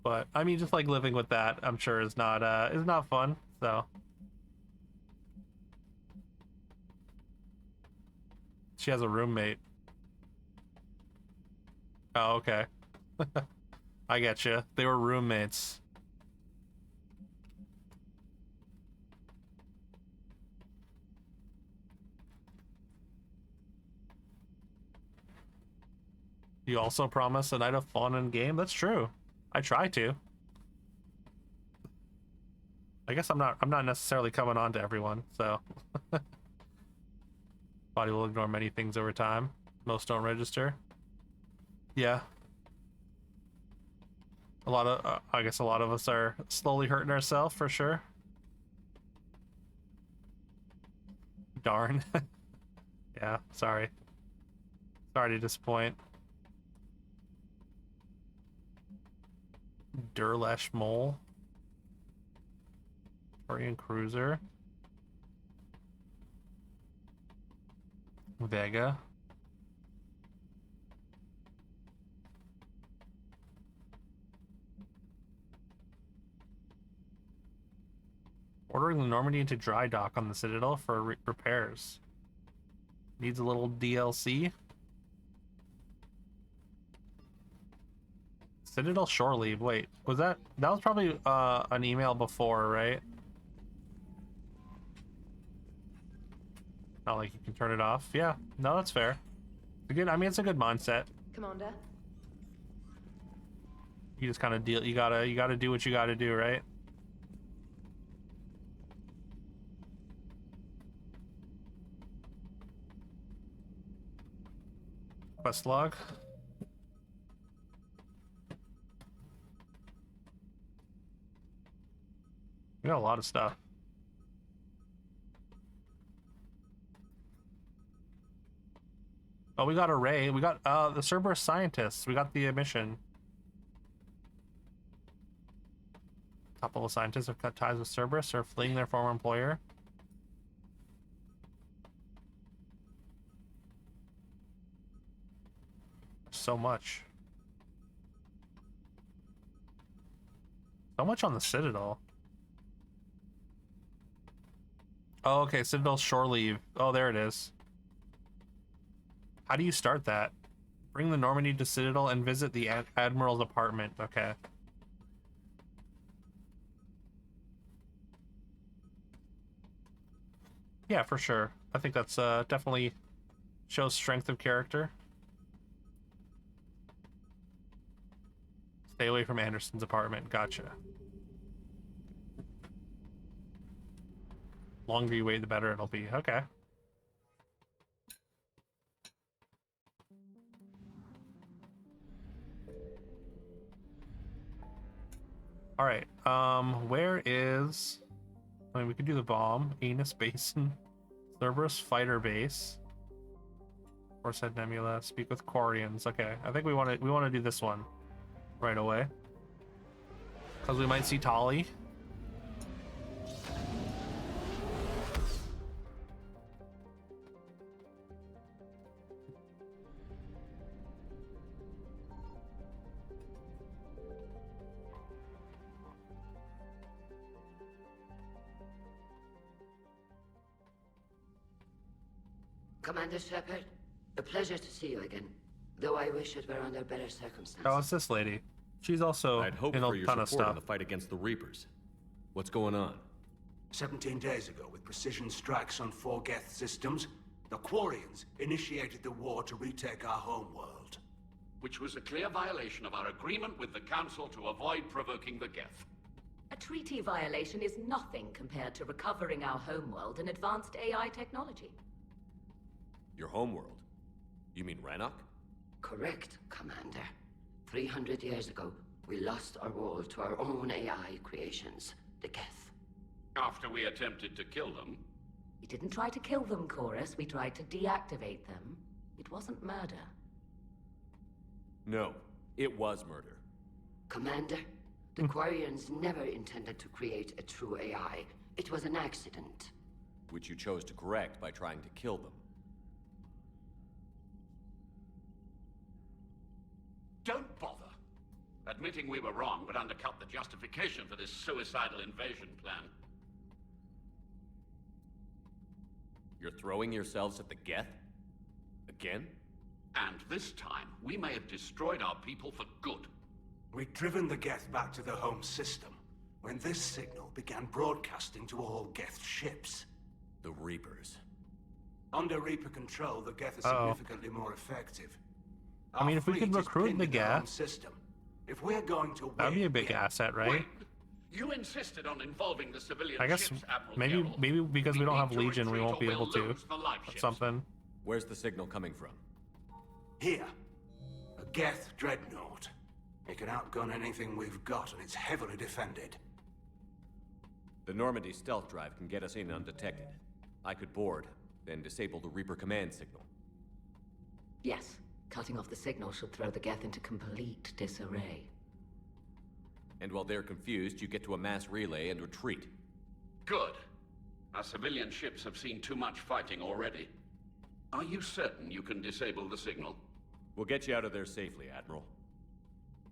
But, I mean, just like living with that, I'm sure is not fun, so. She has a roommate. Oh, okay. I get you. They were roommates. You also promise a night of fun and game? That's true. I try to. I guess I'm not necessarily coming on to everyone, so. Body will ignore many things over time. Most don't register. Yeah. I guess a lot of us are slowly hurting ourselves for sure. Darn. Yeah, sorry. Sorry to disappoint. Durlesh Mole. Korean Cruiser. Vega. Ordering the Normandy into dry dock on the Citadel for repairs. Needs a little DLC. Citadel shore leave. Wait, was that was probably an email before, right? Not like you can turn it off. Yeah, no, that's fair. It's a good. I mean, it's a good mindset. Commander. You just kind of deal. You gotta do what you gotta do, right? Quest log. We got a lot of stuff. Oh, we got Array. We got the Cerberus scientists. We got the mission. Top level scientists have cut ties with Cerberus or fleeing their former employer. So much. So much on the Citadel. Oh, okay. Citadel shore leave. Oh, there it is. How do you start that? Bring the Normandy to Citadel and visit the Admiral's apartment. Okay. Yeah, for sure. I think that's definitely shows strength of character. Stay away from Anderson's apartment. Gotcha. Longer you wait, the better it'll be. Okay. All right. Where is? I mean, we could do the bomb. Anus Basin, Cerberus fighter base. Horsehead Nebula. Speak with Quarians. Okay, I think we want to do this one right away because we might see Tali. Commander Shepard, a pleasure to see you again. Though I wish it were under better circumstances. Oh, it's this lady. She's also I'd hope in for a your ton of support stuff. in the fight against the Reapers. What's going on? 17 days ago, with precision strikes on 4 Geth systems, the Quarians initiated the war to retake our homeworld. Which was a clear violation of our agreement with the Council to avoid provoking the Geth. A treaty violation is nothing compared to recovering our homeworld and advanced AI technology. Your homeworld? You mean Rannoch? Correct, Commander. 300 years ago, we lost our world to our own AI creations, the Geth. After we attempted to kill them. We didn't try to kill them, Chorus. We tried to deactivate them. It wasn't murder. No, it was murder. Commander, the Quarians never intended to create a true AI. It was an accident. Which you chose to correct by trying to kill them. Don't bother. Admitting we were wrong would undercut the justification for this suicidal invasion plan. You're throwing yourselves at the Geth? Again? And this time, we may have destroyed our people for good. We'd driven the Geth back to the home system when this signal began broadcasting to all Geth ships. The Reapers. Under Reaper control, the Geth are significantly more effective. I mean, if we could recruit the Geth, system. If we're going to that'd be a big asset, right? Wait. You insisted on involving the civilian I guess ships, Admiral maybe because we don't have need to Legion, we retreat won't or be we'll able to. lose the life Or ships. something. Where's the signal coming from? Here. A Geth dreadnought. It can outgun anything we've got, and it's heavily defended. The Normandy stealth drive can get us in undetected. I could board, Then disable the Reaper command signal. Yes, cutting off the signal should throw the Geth into complete disarray. And while they're confused, you get to a mass relay and retreat. Good. Our civilian ships have seen too much fighting already. Are you certain you can disable the signal? We'll get you out of there safely, Admiral.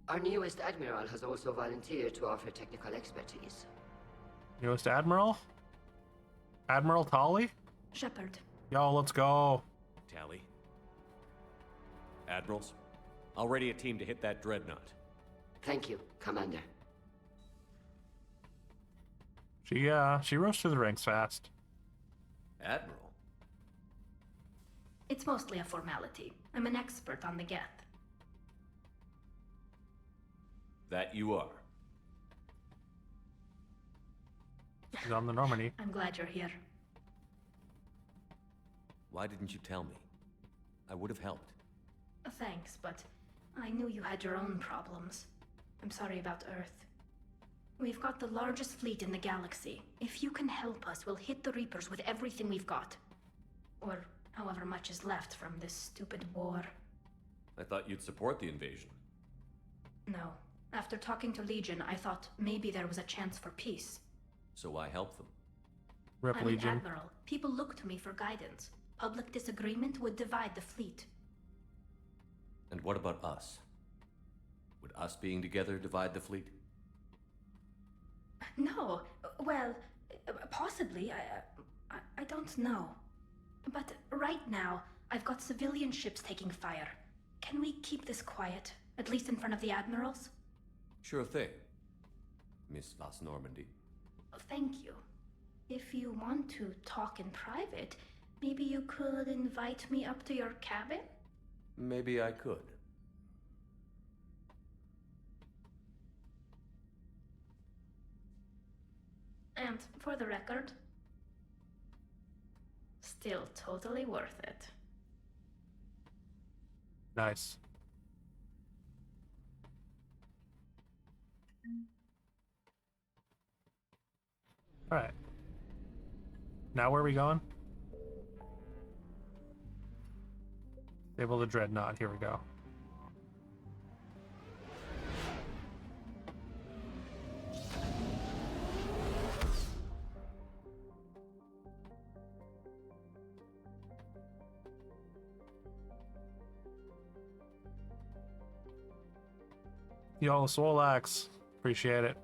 Our newest admiral has also volunteered to offer technical expertise. Newest Admiral? Admiral Tolly? Shepard. Yo, let's go. Tally. Admirals, I'll ready a team to hit that dreadnought. Thank you, Commander. She rose through the ranks fast. Admiral? It's mostly a formality. I'm an expert on the Geth. That you are. She's on the Normandy. I'm glad you're here. Why didn't you tell me? I would have helped. Thanks, but I knew you had your own problems. I'm sorry about Earth. We've got the largest fleet in the galaxy. If you can help us, we'll hit the Reapers with everything we've got. Or however much is left from this stupid war. I thought you'd support the invasion. No. After talking to Legion, I thought maybe there was a chance for peace. So I helped them. Rip I'm Legion. an admiral. People look to me for guidance. Public disagreement would divide the fleet. And what about us? Would us being together divide the fleet? No. Well, possibly. I don't know. But right now, I've got civilian ships taking fire. Can we keep this quiet? At least in front of the admirals? Sure thing, Miss Vas Normandy. Thank you. If you want to talk in private, maybe you could invite me up to your cabin? Maybe I could. And for the record, still totally worth it. Nice. Alright. Now where are we going? Disable the dreadnought. Here we go. Yo, Swolax. Appreciate it.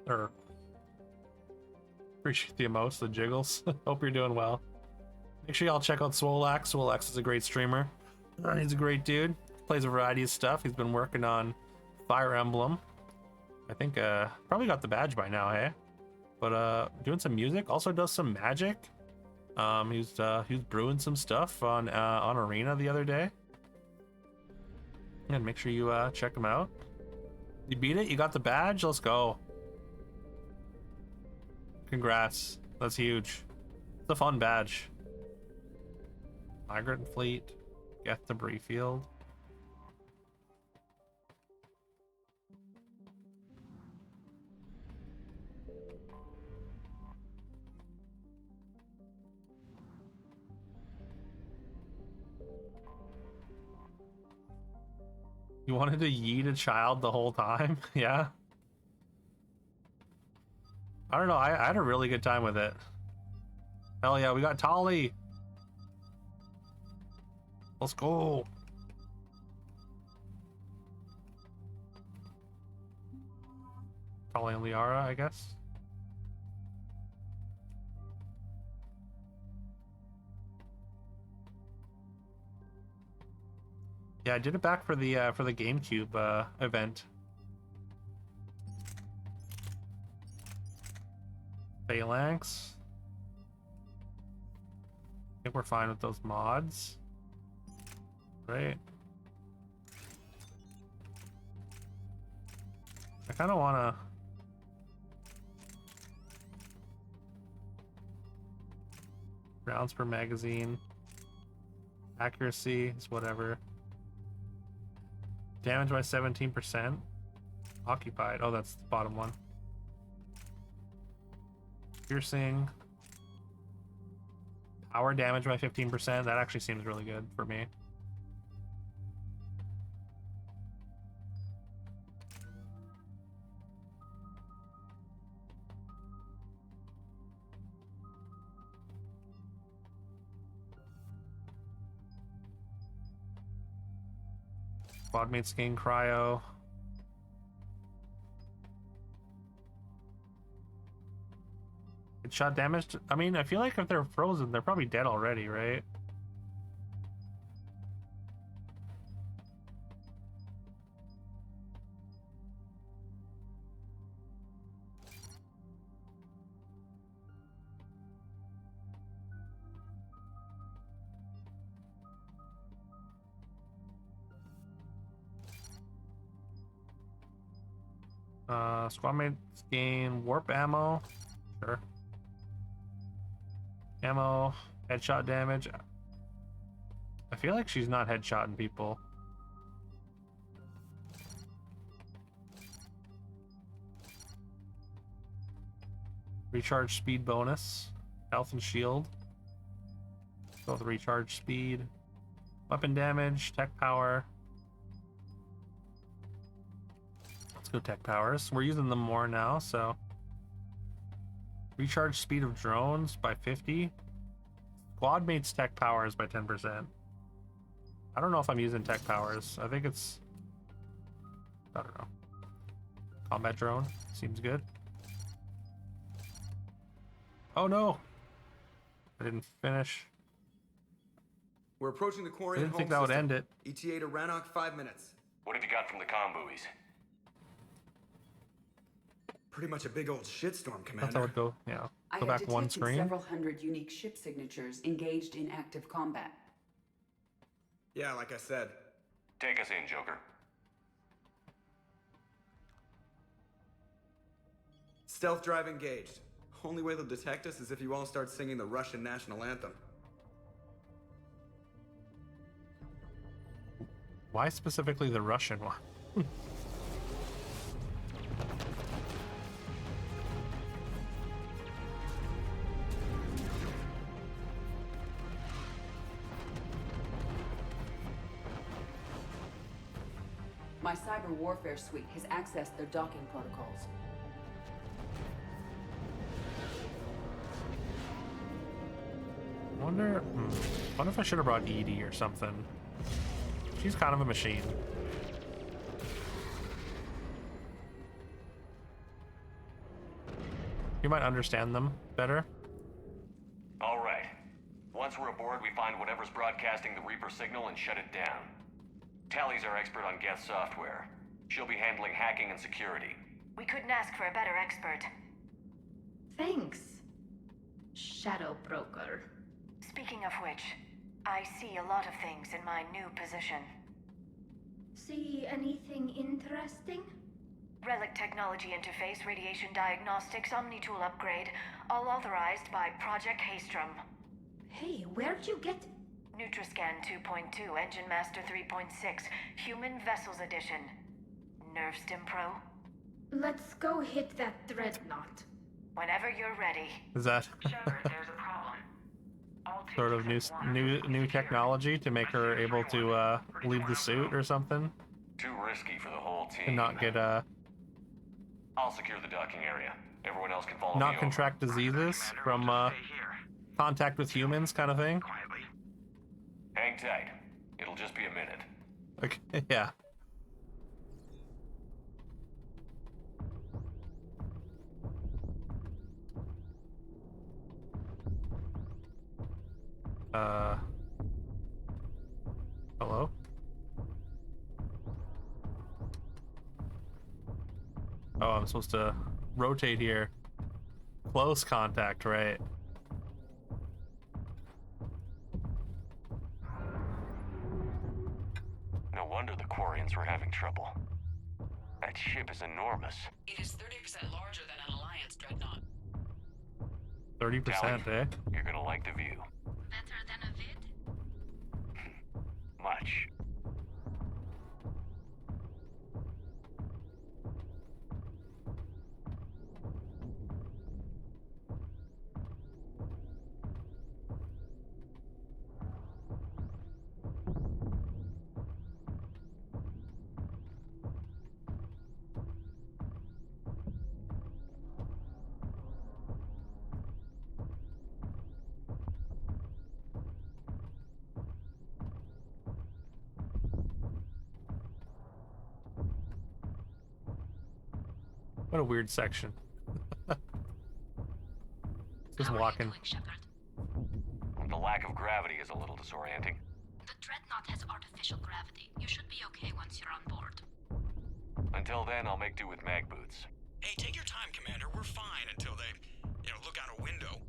Or appreciate the emotes, the jiggles. Hope you're doing well. Make sure y'all check out Swolax. Swolax is a great streamer. He's a great dude. Plays a variety of stuff. He's been working on Fire Emblem. I think probably got the badge by now, hey? But doing some music. Also does some magic. He was brewing some stuff on Arena the other day. And make sure you check him out. You beat it? You got the badge? Let's go. Congrats. That's huge. It's a fun badge. Migrant Fleet. Geth Debris Field. You wanted to yeet a child the whole time? Yeah. I don't know. I had a really good time with it. Hell yeah, we got Tolly. Let's go. Tolly and Liara, I guess. Yeah, I did it back for the GameCube event. Phalanx. I think we're fine with those mods. Right. I kind of want to... rounds per magazine. Accuracy is whatever. Damage by 17%. Occupied. Oh, that's the bottom one. Piercing. Power damage by 15%. That actually seems really good for me. Squad mates gain cryo. Headshot damage. I mean, I feel like if they're frozen, they're probably dead already, right? Squad mates gain warp ammo. Sure. Ammo, headshot damage. I feel like she's not headshotting people. Recharge speed bonus. Health and shield. Go with recharge speed. Weapon damage, tech power. Let's go tech powers. We're using them more now, so. Recharge speed of drones by 50. Squad mates tech powers by 10%. I don't know if I'm using tech powers. I think it's... I don't know. Combat drone. Seems good. Oh no! I didn't finish. We're approaching the I Quarian didn't home think that would system. end it. ETA to Rannoch, 5 minutes. What have you got from the comm buoys? Pretty much a big old shitstorm, Commander. That's how it go. Yeah. I Go have back one detected screen. several hundred unique ship signatures engaged in active combat. Yeah, like I said. Take us in, Joker. Stealth drive engaged. Only way they'll detect us is if you all start singing the Russian national anthem. Why specifically the Russian one? My cyber warfare suite has accessed their docking protocols. Wonder if I should have brought Edie or something. She's kind of a machine. You might understand them better. All right. Once we're aboard, we find whatever's broadcasting the Reaper signal and shut it down. Tally's our expert on Geth software. She'll be handling hacking and security. We couldn't ask for a better expert. Thanks, Shadow Broker. Speaking of which, I see a lot of things in my new position. See anything interesting? Relic Technology Interface Radiation Diagnostics Omni-Tool upgrade, all authorized by Project Haystrom. Hey, where'd you get... Nutriscan 2.2, Engine Master 3.6, Human Vessels Edition. Nerve Stim Pro? Let's go hit that dreadnought. Whenever you're ready. Is that Shepard, there's a problem. sort of new technology to make her able to leave the suit or something? Too risky for the whole team. And not get I'll secure the docking area. Everyone else can follow me not over. contract diseases from contact with humans kind of thing. Hang tight. It'll just be a minute. Okay, yeah. Hello? Oh, I'm supposed to rotate here. Close contact, right? No wonder the Quarians were having trouble. That ship is enormous. It is 30% larger than an Alliance dreadnought. 30%, eh? You're gonna like the view. Better than a vid? Much. What a weird section. Just walking. The lack of gravity is a little disorienting. The Dreadnought has artificial gravity. You should be okay once you're on board. Until then, I'll make do with mag boots. Hey, take your time, Commander. We're fine until they, look out a window.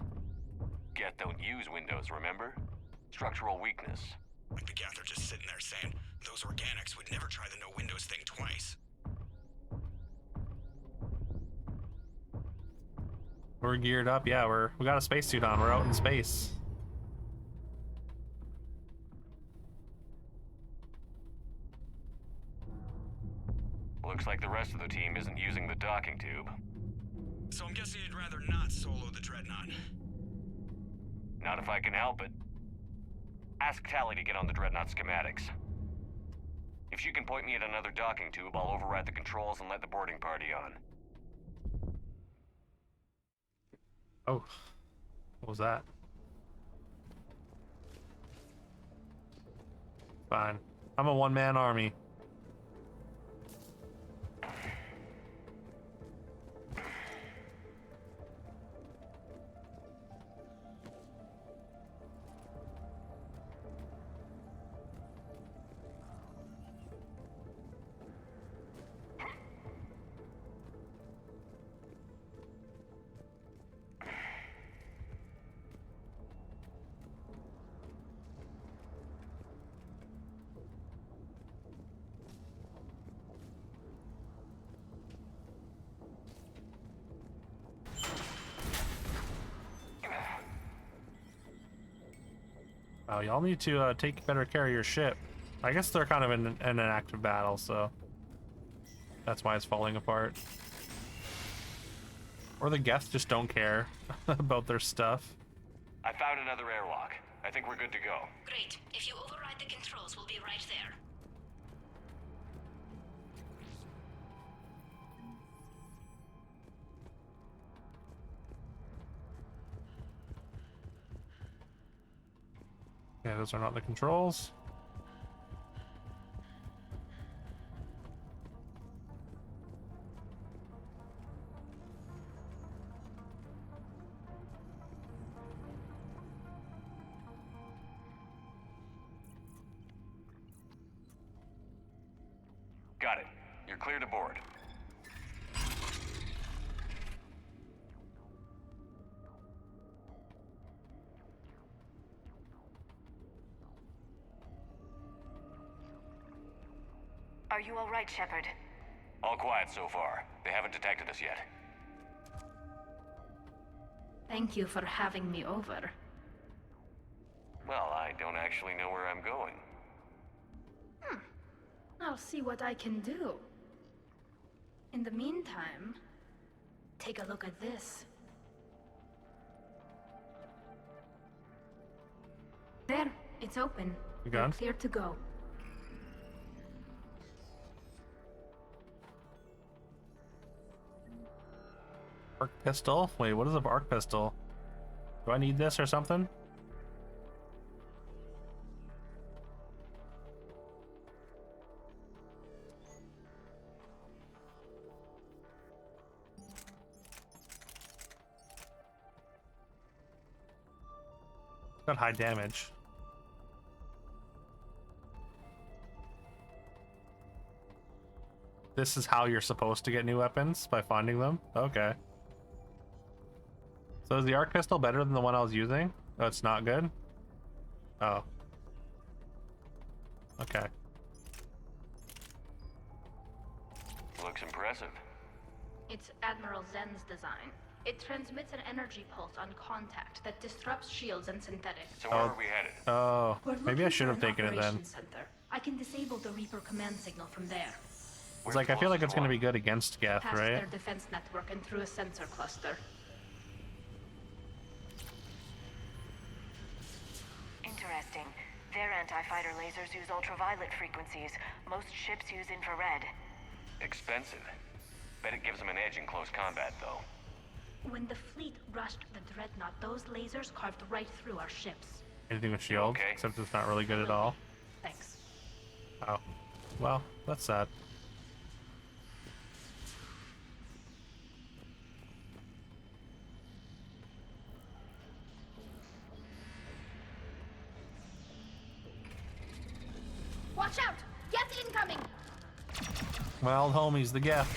Geth don't use windows, remember? Structural weakness. Like the Geth are just sitting there saying, those organics would never try the no windows thing twice. We're geared up. Yeah, we got a spacesuit on. We're out in space. Looks like the rest of the team isn't using the docking tube. So I'm guessing you'd rather not solo the Dreadnought. Not if I can help it. Ask Tally to get on the Dreadnought schematics. If she can point me at another docking tube, I'll override the controls and let the boarding party on. Oh, what was that? Fine. I'm a one-man army. Oh, y'all need to take better care of your ship. I guess they're kind of in an active battle, so that's why it's falling apart. Or the Geth just don't care about their stuff. I found another airlock. I think we're good to go. Great. If you override the controls, we'll be right there. Yeah, those are not the controls. Got it. You're clear to board. Are you all right, Shepard? All quiet so far. They haven't detected us yet. Thank you for having me over. Well, I don't actually know where I'm going. I'll see what I can do. In the meantime, take a look at this. There, it's open. You got it? Clear to go. Arc pistol? Wait, what is an arc pistol? Do I need this or something? Got high damage. This is how you're supposed to get new weapons, by finding them? Okay. So is the arc pistol better than the one I was using? Oh, it's not good? Oh. Okay. Looks impressive. It's Admiral Zen's design. It transmits an energy pulse on contact that disrupts shields and synthetics. So where are we headed? Oh, We're maybe I looking should for have an taken it then. operations center. I can disable the Reaper command signal from there. It's like, I feel like it's going to be good against Geth, Past right? their defense network and through a sensor cluster. Interesting. Their anti-fighter lasers use ultraviolet frequencies. Most ships use infrared. Expensive. Bet it gives them an edge in close combat, though. When the fleet rushed the Dreadnought, those lasers carved right through our ships. Anything with shield, okay? except it's not really good at all. Thanks. Oh. Well, that's sad. My old homies, the Geth.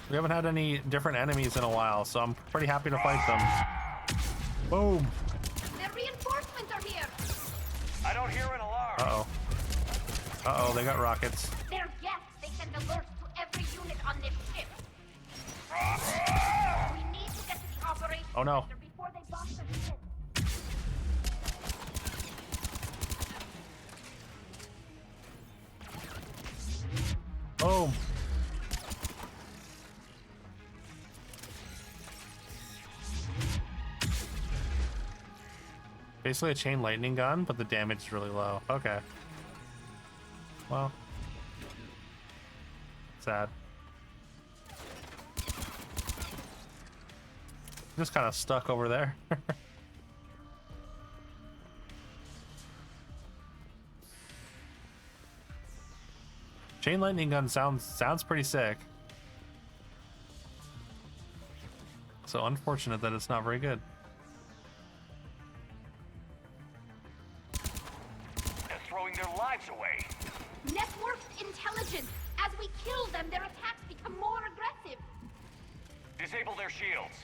We haven't had any different enemies in a while, so I'm pretty happy to fight them. Boom! Their reinforcements are here! I don't hear an alarm. Uh-oh. Uh-oh, they got rockets. They're Geths! They send alerts to every unit on this ship! We need to get to the operation Oh no. center before they bomb the ship! Boom! Basically a chain lightning gun, but the damage is really low. Okay. Well. Sad. Just kind of stuck over there. Chain lightning gun sounds pretty sick. So unfortunate that it's not very good. They're throwing their lives away. Networked intelligence! As we kill them, their attacks become more aggressive! Disable their shields.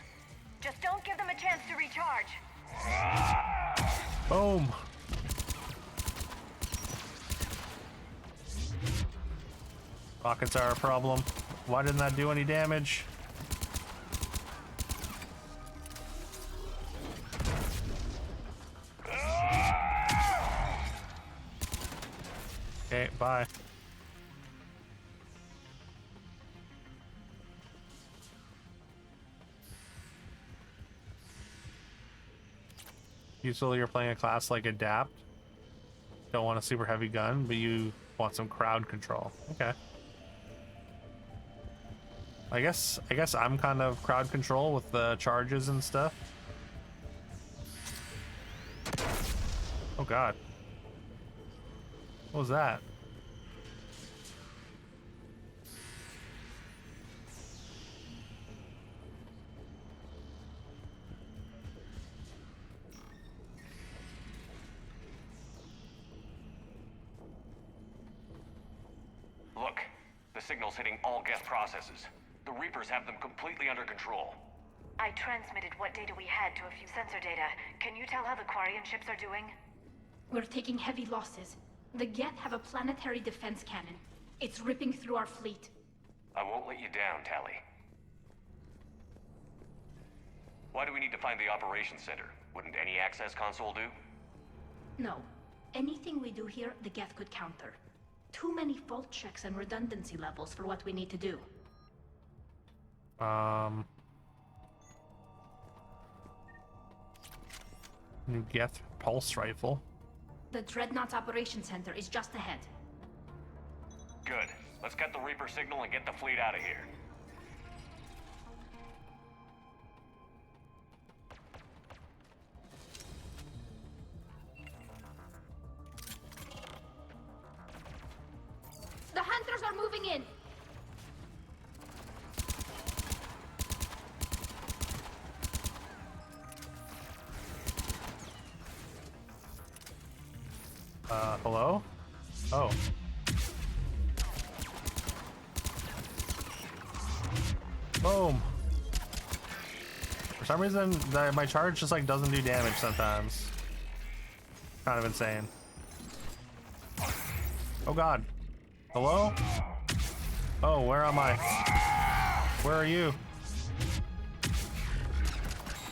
Just don't give them a chance to recharge. Boom! Rockets are a problem. Why didn't that do any damage? Okay, bye. Usually you're playing a class like Adapt. Don't want a super heavy gun, but you want some crowd control. Okay. I guess I'm kind of crowd control with the charges and stuff. Oh god. What was that? Look, the signal's hitting all Geth processes. The Reapers have them completely under control. I transmitted what data we had to a few sensor data. Can you tell how the Quarian ships are doing? We're taking heavy losses. The Geth have a planetary defense cannon. It's ripping through our fleet. I won't let you down, Tally. Why do we need to find the operations center? Wouldn't any access console do? No. Anything we do here, the Geth could counter. Too many fault checks and redundancy levels for what we need to do. New Geth pulse rifle. The Dreadnought's operation center is just ahead. Good. Let's get the Reaper signal and get the fleet out of here. The hunters are moving in! Hello? Oh. Boom. For some reason, my charge just like doesn't do damage sometimes. Kind of insane. Oh god. Hello? Oh, where am I? Where are you?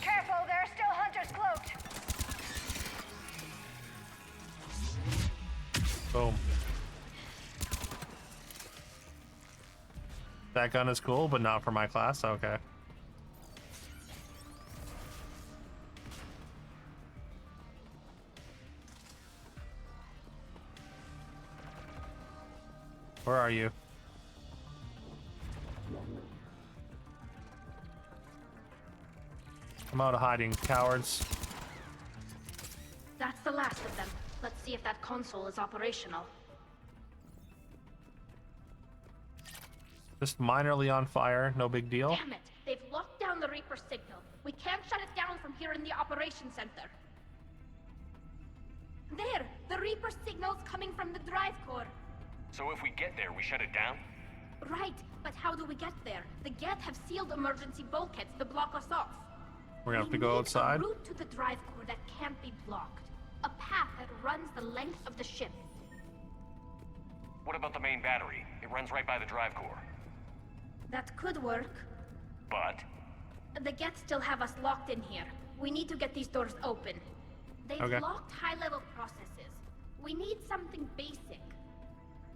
Careful, there are still hunters cloaked. Boom. That gun is cool, but not for my class? Okay. Where are you? Come out of hiding, cowards. That's the last of them. Let's see if that console is operational. Just minorly on fire, no big deal. Damn it! They've locked down the Reaper signal. We can't shut it down from here in the operation center. There! The Reaper signal's coming from the drive core. So if we get there, we shut it down? Right, but how do we get there? The Geth have sealed emergency bulkheads to block us off. We're gonna have to go outside. A route to the drive core that can't be blocked. A path that runs the length of the ship. What about the main battery? It runs right by the drive core. That could work. But? The Geth still have us locked in here. We need to get these doors open. They've locked high-level processes. We need something basic.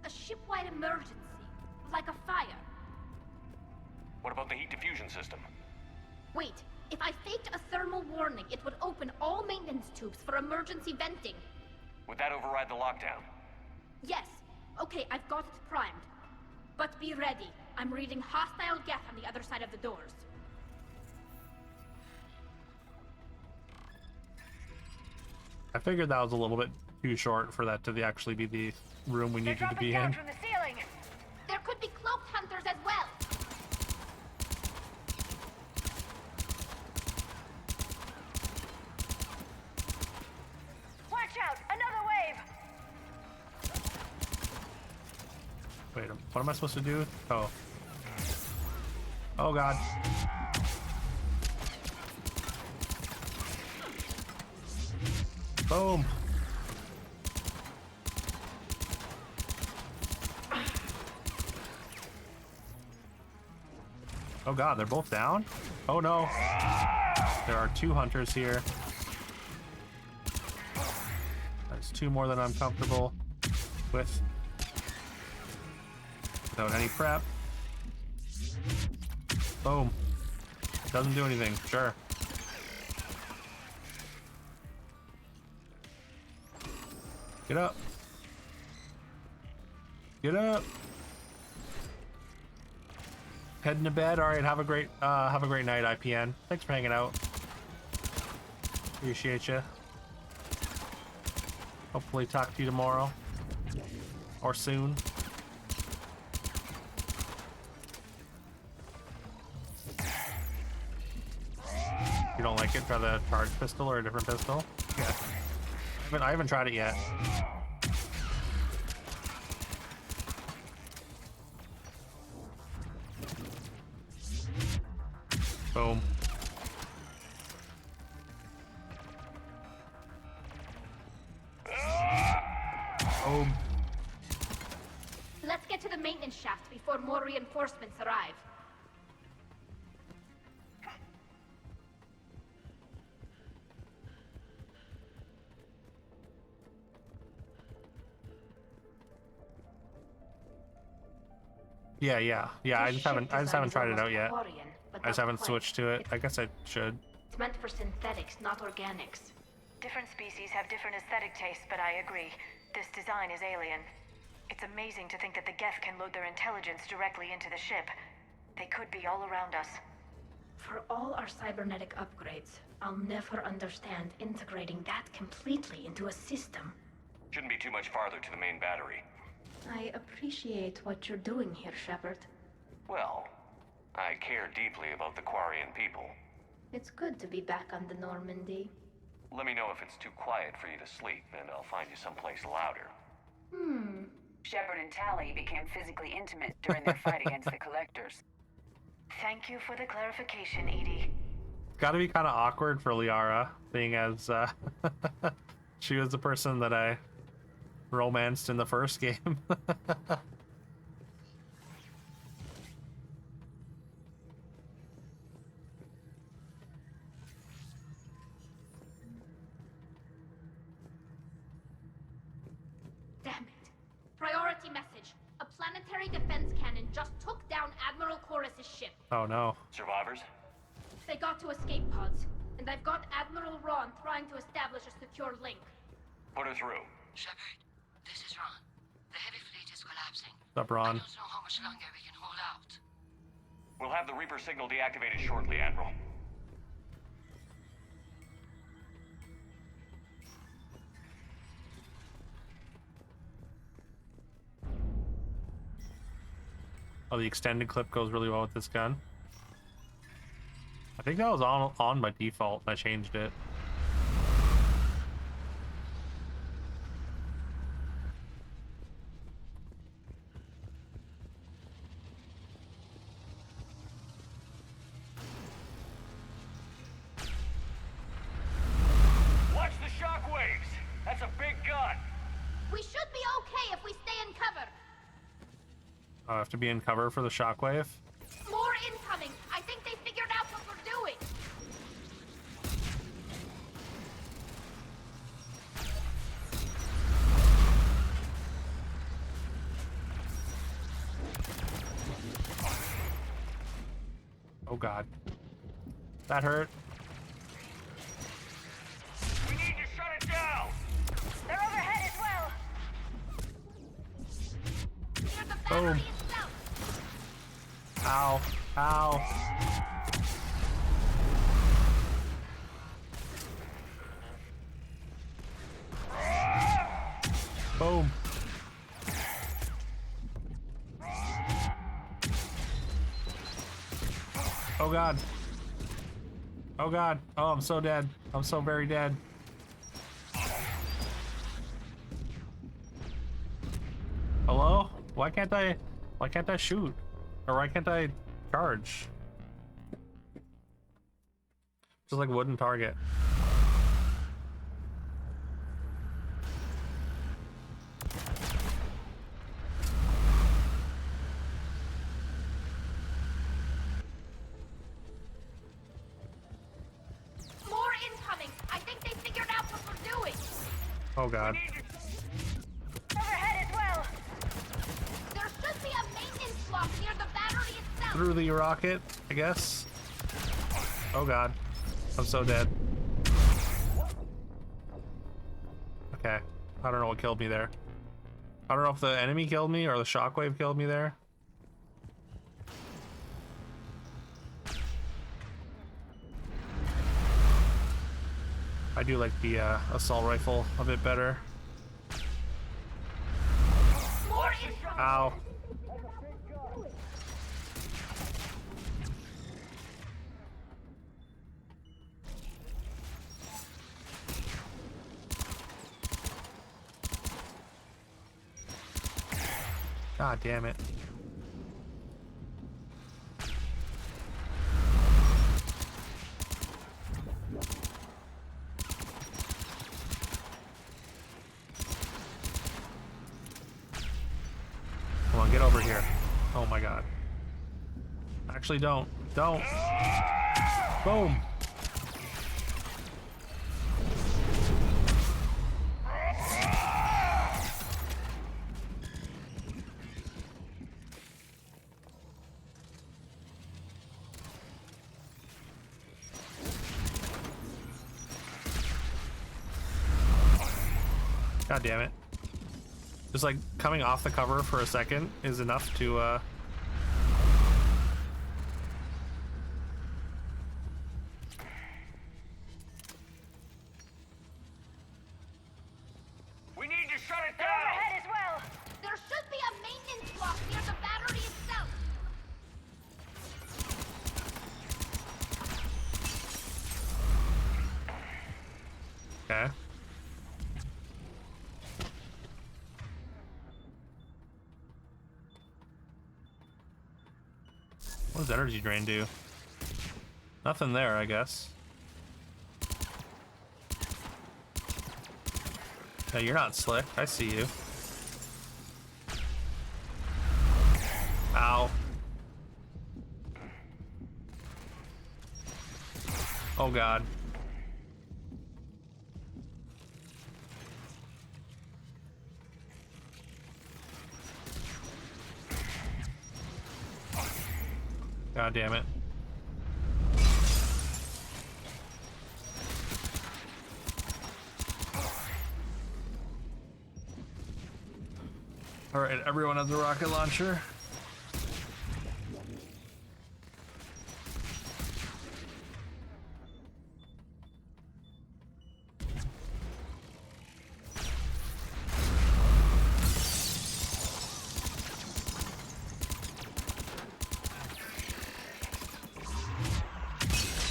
A ship-wide emergency. Like a fire. What about the heat diffusion system? Wait, if I faked a thermal warning, it would open all maintenance tubes for emergency venting. Would that override the lockdown? Yes. Okay, I've got it primed. But be ready. I'm reading hostile Geth on the other side of the doors. I figured that was a little bit too short for that to actually be the room we needed to be in. From the ceiling. There could be cloaked hunters as well. Watch out! Another wave! Wait, what am I supposed to do? Oh. Oh god. Boom. Oh god, they're both down? Oh no. There are 2 hunters here. That's 2 more than I'm comfortable with. Without any prep. Boom. Doesn't do anything, sure. Get up. Get up. Heading to bed. All right. Have a great night, IPN. Thanks for hanging out. Appreciate you. Hopefully talk to you tomorrow or soon. You don't like it? Try the charged pistol or a different pistol? Yeah. I haven't tried it yet. Boom. Boom. Let's get to the maintenance shaft before more reinforcements arrive. Yeah. I just haven't tried it out yet. I just haven't switched to it. I guess I should. It's meant for synthetics, not organics. Different species have different aesthetic tastes, but I agree. This design is alien. It's amazing to think that the Geth can load their intelligence directly into the ship. They could be all around us. For all our cybernetic upgrades, I'll never understand integrating that completely into a system. Shouldn't be too much farther to the main battery. I appreciate what you're doing here, Shepard. Well, I care deeply about the Quarian people. It's good to be back on the Normandy. Let me know if it's too quiet for you to sleep, and I'll find you someplace louder. Shepard and Tally became physically intimate during their fight against the Collectors. Thank you for the clarification, Edie. Gotta be kind of awkward for Liara, being as she was the person that I romanced in the first game. Damn it. Priority message. A planetary defense cannon just took down Admiral Chorus's ship. Oh no. Survivors? They got to escape pods, and I've got Admiral Ron trying to establish a secure link. Put her through. Shepard, this is Ron. The heavy fleet is collapsing. What's up, Ron? I don't know how much longer we can hold out. We'll have the Reaper signal deactivated shortly, Admiral. Oh, the extended clip goes really well with this gun. I think that was on by default. I changed it. I have to be in cover for the shockwave. More incoming! I think they figured out what we're doing! Oh god. That hurt. We need to shut it down! They're overhead as well! Boom. Ow. Ow. Boom. Oh god. Oh god. Oh, I'm so dead. I'm so very dead. Hello? Why can't I shoot? Or why can't I charge? Just like wooden target. More incoming! I think they figured out what we're doing! Oh god. Overhead as well! There should be a maintenance block near the battery itself! Through the rocket, I guess. Oh god. I'm so dead. Okay. I don't know what killed me there. I don't know if the enemy killed me or the shockwave killed me there. I do like the assault rifle a bit better. Ow. God damn it. Come on, get over here. Oh my god. Actually, don't. Don't. Boom. God damn it. Just like coming off the cover for a second is enough to We need to shut it They're down! overhead as well! There should be a maintenance block near the battery itself! Okay. What does energy drain do? Nothing there, I guess. Yeah, you're not slick. I see you. Ow. Oh god. God damn it. Alright, everyone has a rocket launcher.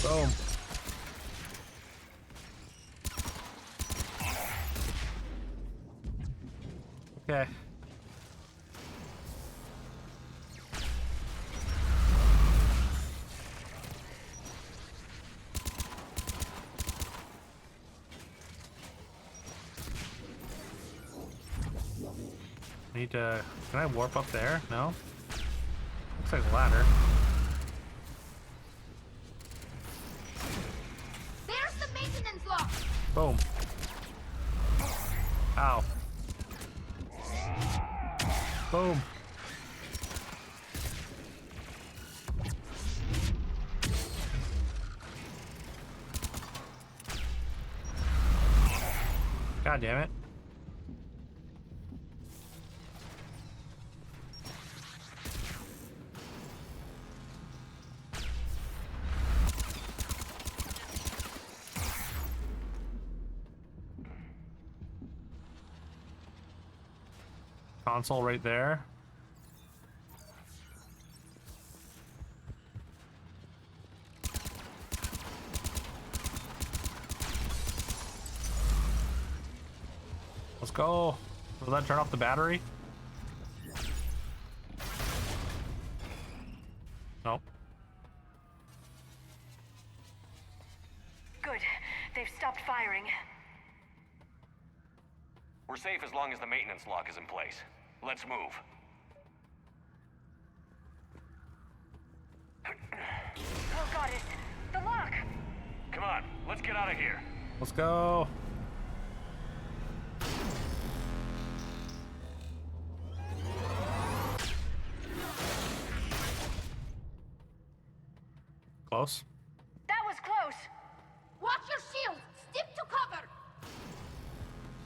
Boom. Okay. I need to... Can I warp up there? No? Looks like a ladder. There's the maintenance lock. Boom. Ow. Boom. God damn it. Console right there. Let's go. Will that turn off the battery? Nope. Good. They've stopped firing. We're safe as long as the maintenance lock is in place. Let's move. Oh god, it's the lock! Come on, let's get out of here. Let's go. Close. That was close. Watch your shield. Stick to cover.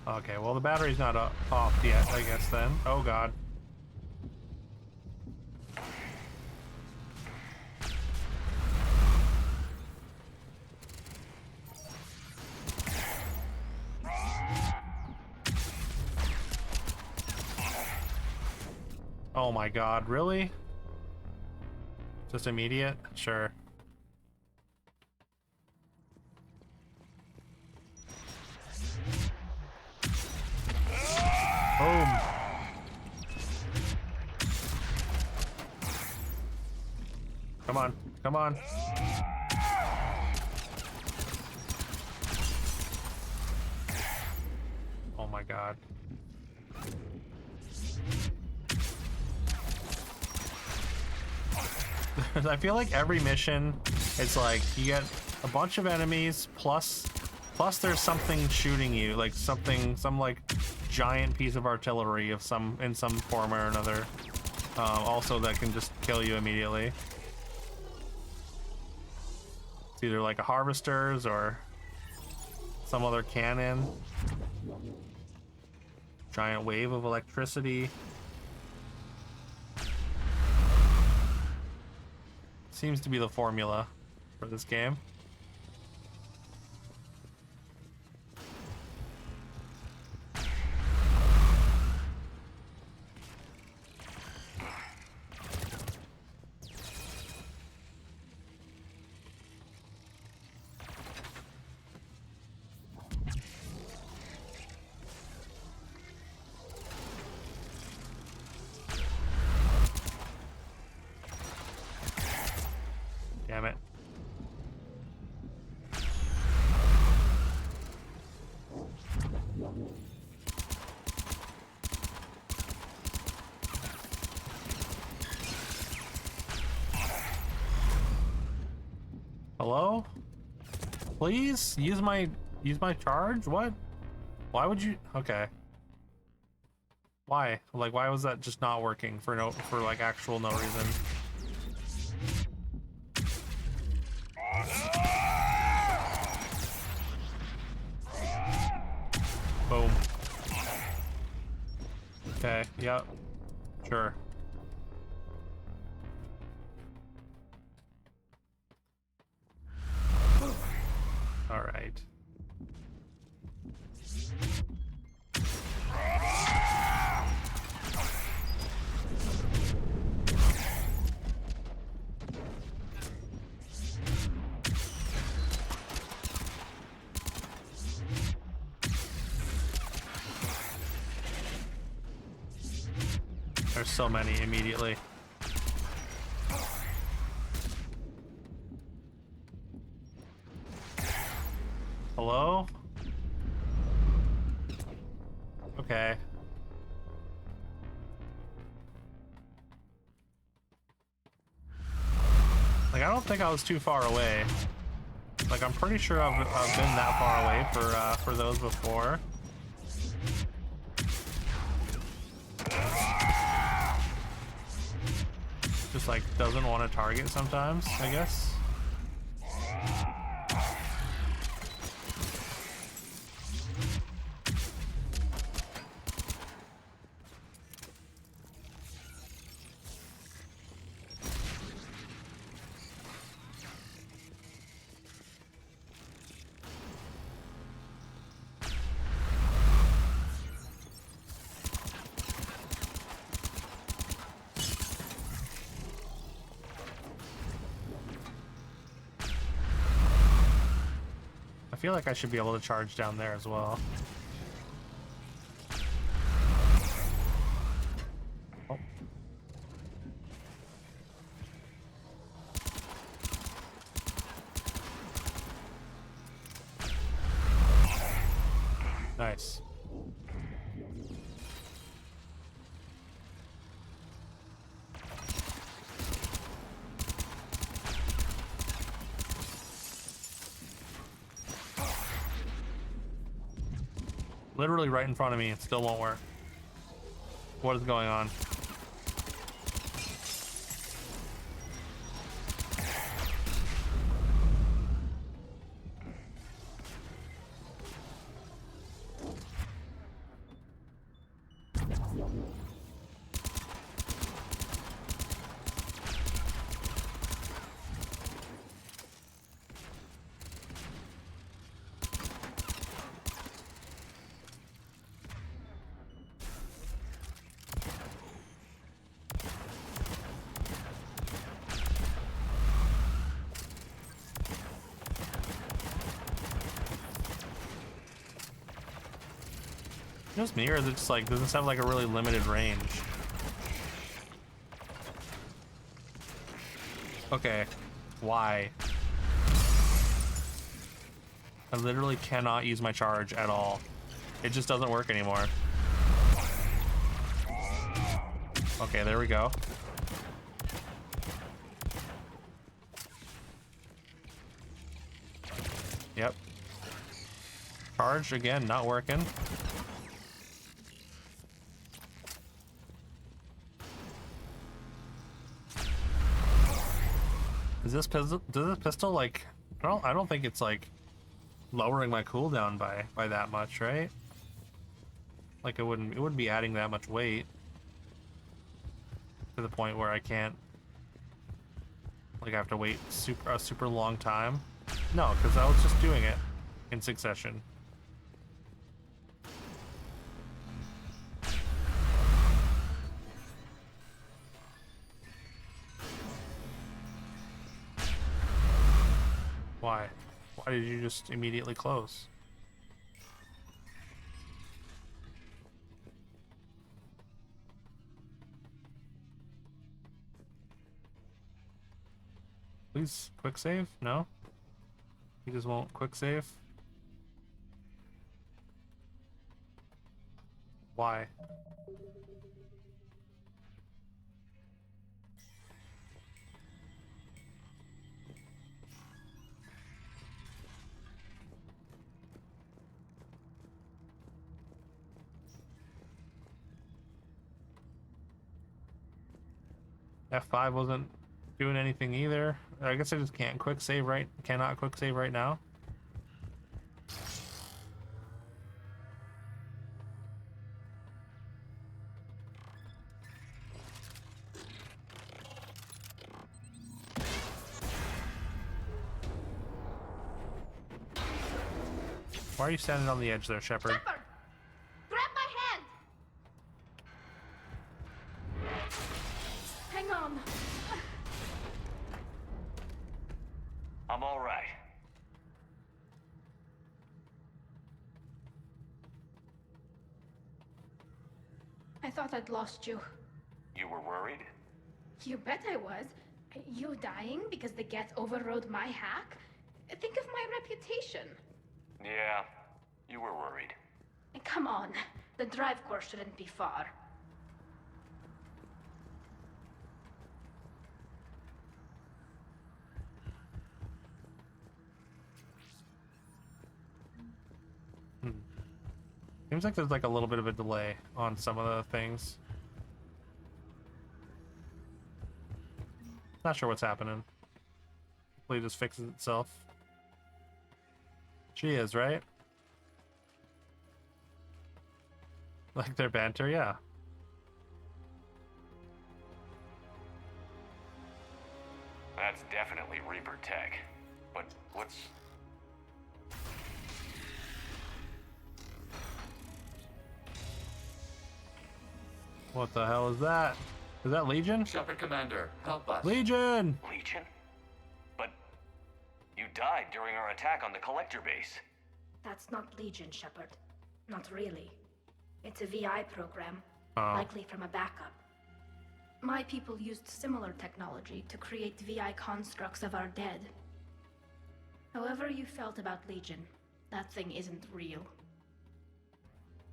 Okay, well the battery's not off yet, I guess then. Oh god. Oh my god, really? Just immediate? Sure. Boom. Come on, come on. Oh my god. I feel like every mission, it's like you get a bunch of enemies plus there's something shooting you, like some like giant piece of artillery of in some form or another. Also that can just kill you immediately. It's either like a harvesters or some other cannon. Giant wave of electricity. Seems to be the formula for this game. Damn it. Hello? Please use my charge? What? Why would you? Okay. Why? Like, why was that just not working for like actual no reason? Boom. Okay, yep. Sure. All right. There's so many immediately. Hello? Okay. I don't think I was too far away. Like, I'm pretty sure I've been that far away for those before. Just like doesn't want to target sometimes, I guess. I feel like I should be able to charge down there as well. Oh. Nice. Literally right in front of me, it still won't work. What is going on? Just me, or is it just like, does this have like a really limited range? Okay, why? I literally cannot use my charge at all. It just doesn't work anymore. Okay, there we go. Yep. Charge again, not working. Is this pistol? Does this pistol like? I don't think it's like lowering my cooldown by that much, right? Like it wouldn't be adding that much weight to the point where I can't, like, I have to wait a super long time. No, because I was just doing it in succession. Why? Why did you just immediately close? Please, quick save? No? You just won't quick save? Why? F5 wasn't doing anything either. I guess I just can't quick save cannot quick save right now. Why are you standing on the edge there, Shepard? Shepard! Grab my hand! Hang on. I'm all right. I thought I'd lost you. You were worried? You bet I was. You dying because the Geth overrode my hack? Think of my reputation. Yeah, you were worried. Come on, the drive course shouldn't be far. Seems like there's like a little bit of a delay on some of the things. Not sure what's happening. Hopefully it just fixes itself. She is, right? Like their banter, yeah. That's definitely Reaper tech. But what's... What the hell is that? Is that Legion? Shepard Commander, help us. Legion! Legion? But you died during our attack on the Collector base. That's not Legion, Shepard. Not really. It's a VI program, Oh. likely from a backup. My people used similar technology to create VI constructs of our dead. However you felt about Legion, that thing isn't real.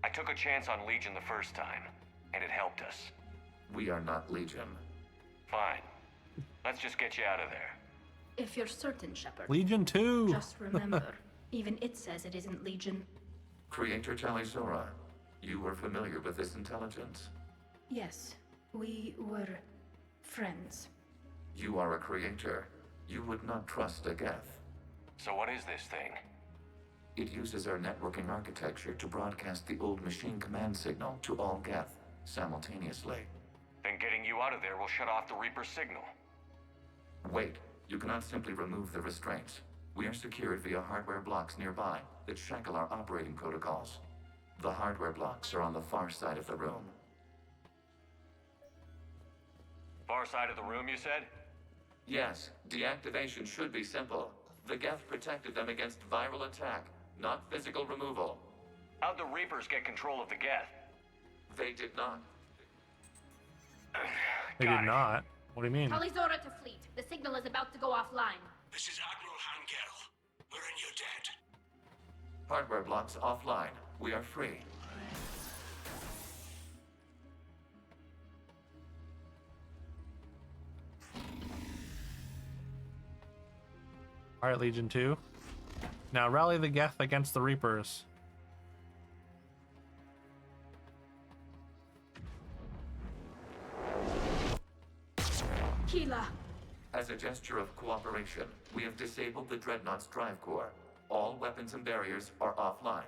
I took a chance on Legion the first time, and it helped us. We are not Legion. Fine. Let's just get you out of there. If you're certain, Shepard. Legion 2! Just remember, even it says it isn't Legion. Creator Talizora, you were familiar with this intelligence? Yes, we were friends. You are a creator. You would not trust a Geth. So what is this thing? It uses our networking architecture to broadcast the old machine command signal to all Geth simultaneously. Then getting you out of there will shut off the Reaper signal. Wait, you cannot simply remove the restraints. We are secured via hardware blocks nearby that shackle our operating protocols. The hardware blocks are on the far side of the room. Far side of the room, you said? Yes, deactivation should be simple. The Geth protected them against viral attack, not physical removal. How'd the Reapers get control of the Geth? They did not. They did not? What do you mean? Talizora to fleet. The signal is about to go offline. This is Admiral Hangel. We're in your debt. Hardware blocks offline. We are free. Alright, Legion 2. Now rally the Geth against the Reapers. Keela! As a gesture of cooperation, we have disabled the Dreadnought's drive core. All weapons and barriers are offline.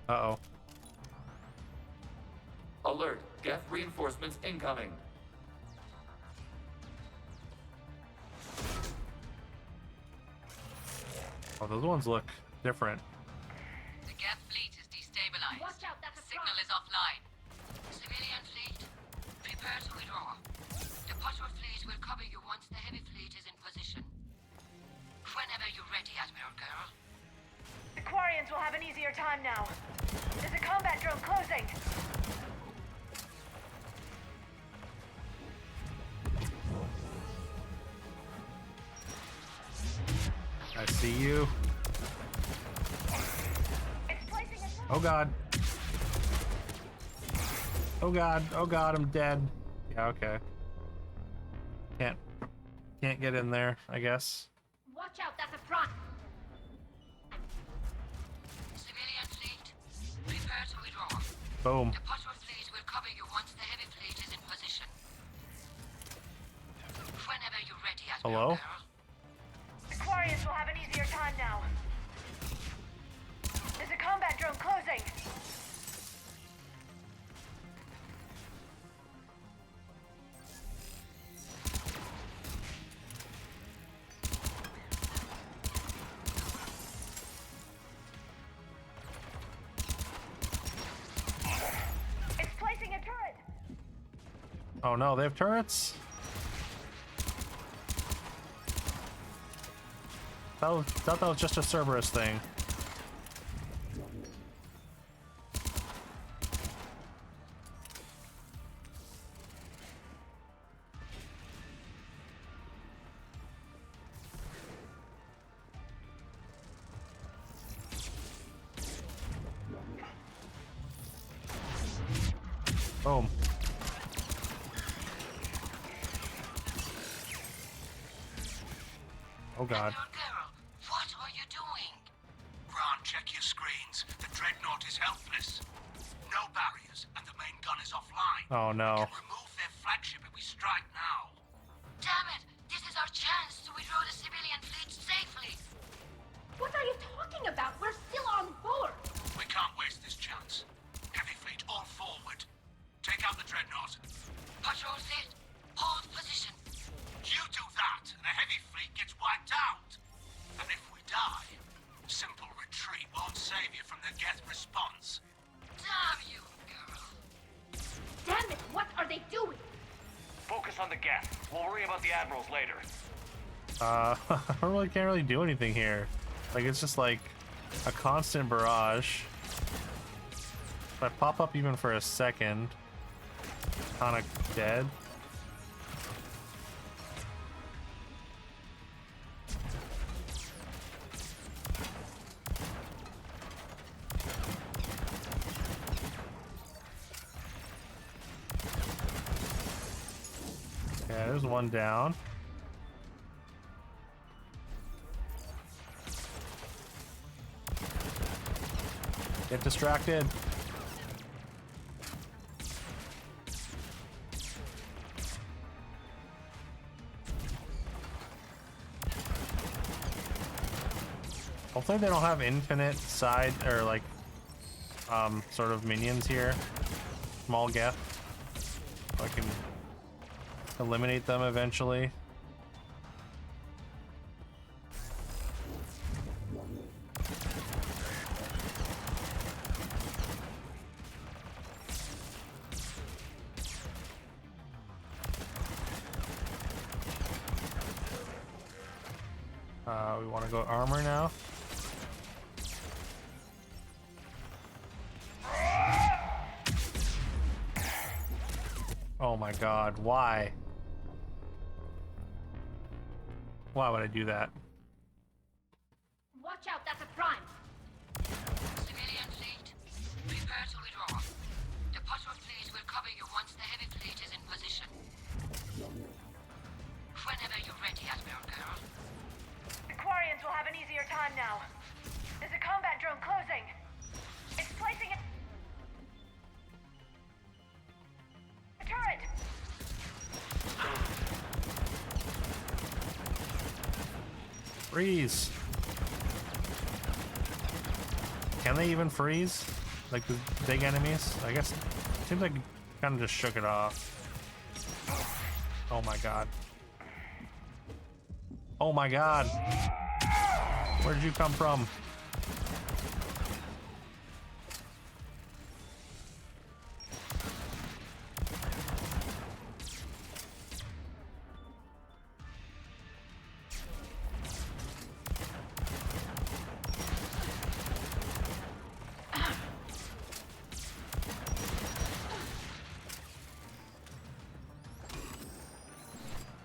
Uh-oh. Alert! Geth reinforcements incoming! Oh, those ones look different. The Geth fleet is destabilized. Watch out, that's a Signal is offline. Civilian fleet, prepare to withdraw. The Potter fleet will cover you once the heavy fleet is in position. Whenever you're ready, Admiral Girl. The Quarians will have an easier time now. There's a combat drone closing. I see you. Oh god. Oh god. Oh god, I'm dead. Yeah, okay. Can't get in there, I guess. Watch out, that's a front. Civilian fleet, prepare to withdraw. Boom. The Potter fleet will cover you once the heavy fleet is in position. Whenever you're ready, Admiral Hello? Girl. The Quarians will have an easier time now. There's a combat drone closing. It's placing a turret. Oh no, they have turrets? Thought that was just a Cerberus thing. Boom. Oh god. What are you doing? Ron, check your screens. The Dreadnought is helpless. No barriers, and the main gun is offline. Oh no. We can remove their flagship if we strike now. Damn it! This is our chance to withdraw the civilian fleet safely. What are you talking about? We're still on board. We can't waste this chance. Heavy fleet all forward. Take out the Dreadnought. Patrol set, hold position. You do that, and the heavy fleet gets wiped out. And if we die, simple retreat won't save you from the Geth response. Damn you, girl. Damn it, what are they doing? Focus on the Geth. We'll worry about the admirals later. I can't really do anything here. Like, it's just like a constant barrage. If I pop up even for a second, kind of dead. Yeah, there's one down. Get distracted. Hopefully they don't have infinite side or like sort of minions here. Small Geth. So I can eliminate them eventually. We want to go armor now. Oh my god, why? Why would I do that? Watch out, that's a prime. Civilian fleet, prepare to withdraw. The patrol fleet will cover you once the heavy fleet is in position. Whenever you're ready, Admiral Girl. The Quarians will have an easier time now. There's a combat drone closing. It's placing it. A turret. Freeze! Can they even freeze? Like the big enemies? I guess it seems like kind of just shook it off. Oh my god. Oh my god! Where did you come from?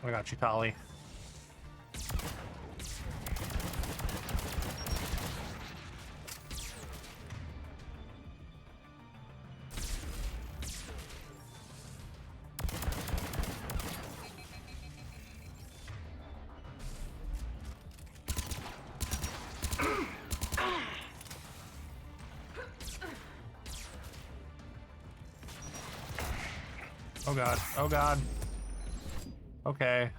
I got you, Tali. Oh god, oh god. Okay.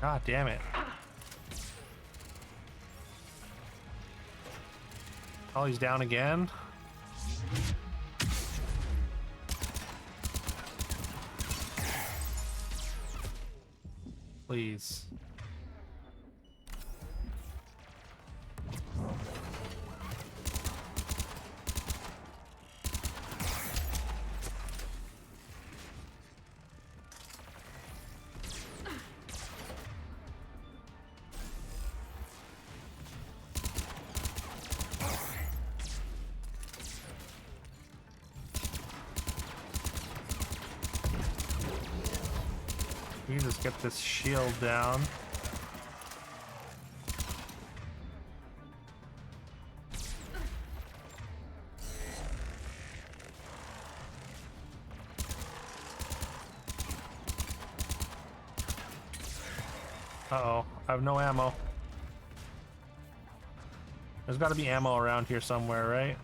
God damn it. Oh, he's down again. Please. me just get this shield down. Uh-oh, I have no ammo. There's got to be ammo around here somewhere, right?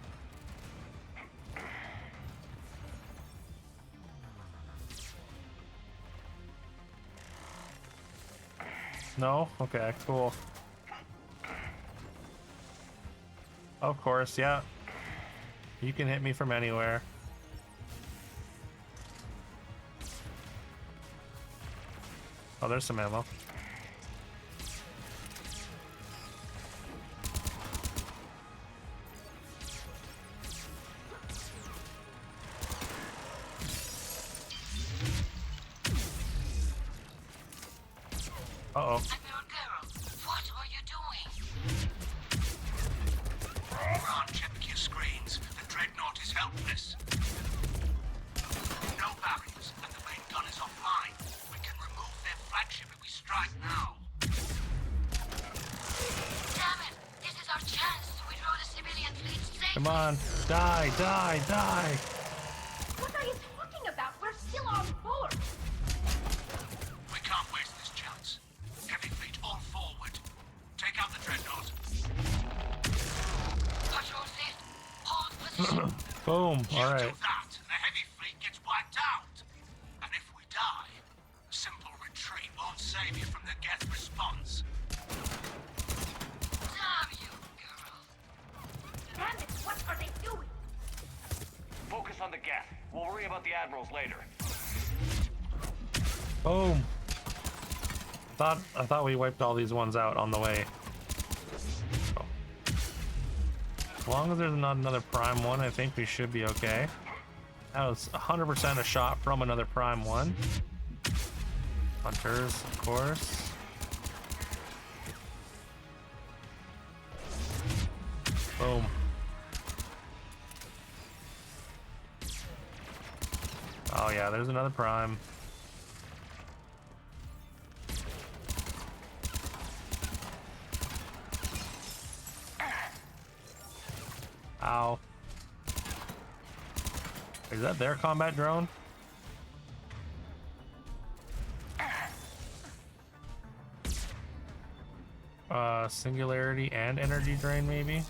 No? Okay, cool. Of course, yeah. You can hit me from anywhere. Oh, there's some ammo. Uh-oh. What are you doing? We're on checking your screens. The Dreadnought is helpless. No barriers, and the main gun is offline. We can remove their flagship if we strike now. Damn it! This is our chance to withdraw the civilian fleet safely. Come on. Die, die, die. What are you talking about? We're still on board. We can't waste this chance. Heavy fleet all forward. Take out the Dreadnought. Patrol fleet, hold position. Boom. All right. Do that, and the heavy fleet gets wiped out. And if we die, a simple retreat won't save you from the Geth response. Damn you, girl. Damn it, what are they doing? Focus on the Geth. We'll worry about the admirals later. Boom. I thought we wiped all these ones out on the way. Oh. As long as there's not another prime one, I think we should be okay. That was 100% a shot from another prime one. Hunters, of course. Boom. Oh yeah, there's another prime. Ow. Is that their combat drone? Singularity and energy drain, maybe?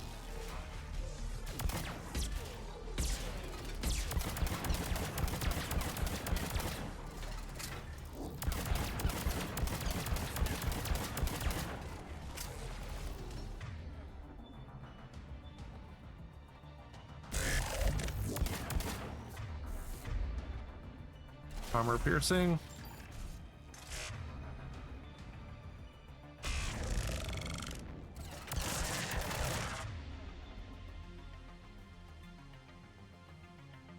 Armor piercing.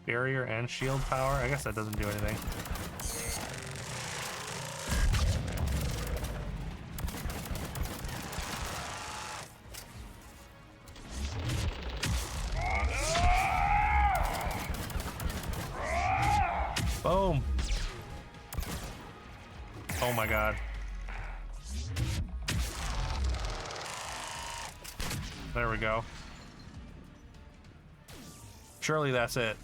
Barrier and shield power. I guess that doesn't do anything. Boom. Oh my god. There we go. Surely that's it.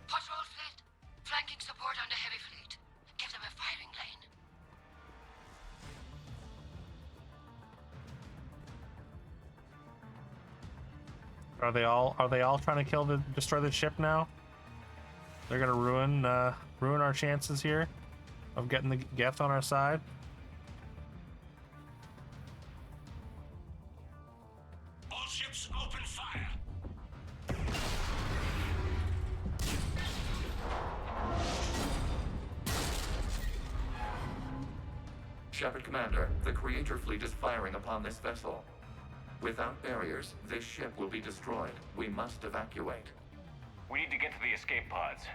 Patrol fleet, flanking support on the heavy fleet. Give them a firing lane. Are they all trying to destroy the ship now? They're gonna ruin our chances here of getting the Geth on our side. All ships open fire. Shepard Commander, the Creator fleet is firing upon this vessel. Without barriers, this ship will be destroyed. We must evacuate. We need to get to the escape pods.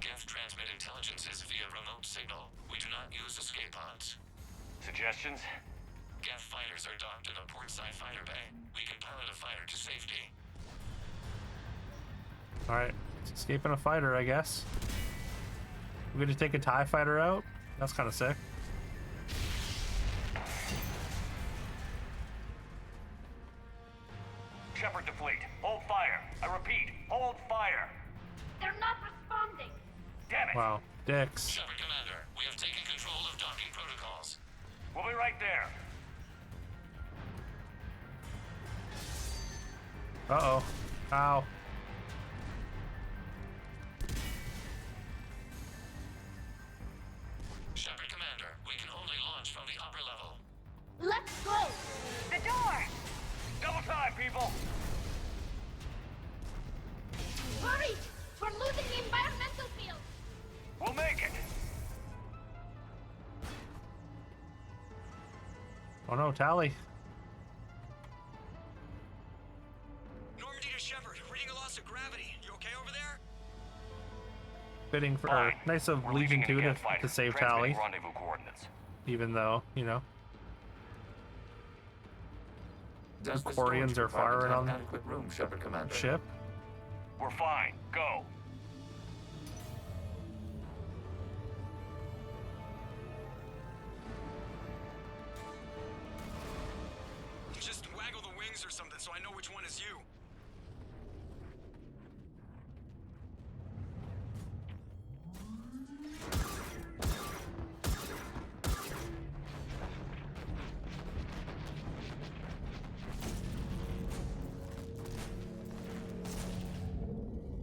Geth transmit intelligences via remote signal. We do not use escape pods. Suggestions? Geth fighters are docked at a portside fighter bay. We can pilot a fighter to safety. Alright, escaping a fighter, I guess. We're gonna take a TIE fighter out? That's kind of sick. Shepard to fleet. Hold fire. I repeat, hold fire. They're not responding. Damn it. Wow, dicks. Shepard Commander, we have taken control of docking protocols. We'll be right there. Uh-oh. Ow. Shepard Commander, we can only launch from the upper level. Let's go. The door! Double time, people. Hurry! We're losing the environmental field. We'll make it. Oh no, Tally. Normandy to Shepard, reading a loss of gravity. You okay over there? Fitting for Fine. nice of We're Legion leaving 2 in a to, Geth fighter. to save Transmitting Tally. rendezvous coordinates. Even though, you know, the Does the Quarians storage are compartment firing have on adequate room, Shepard Commander? the ship. We're fine. Go. Just waggle the wings or something so I know which one is you.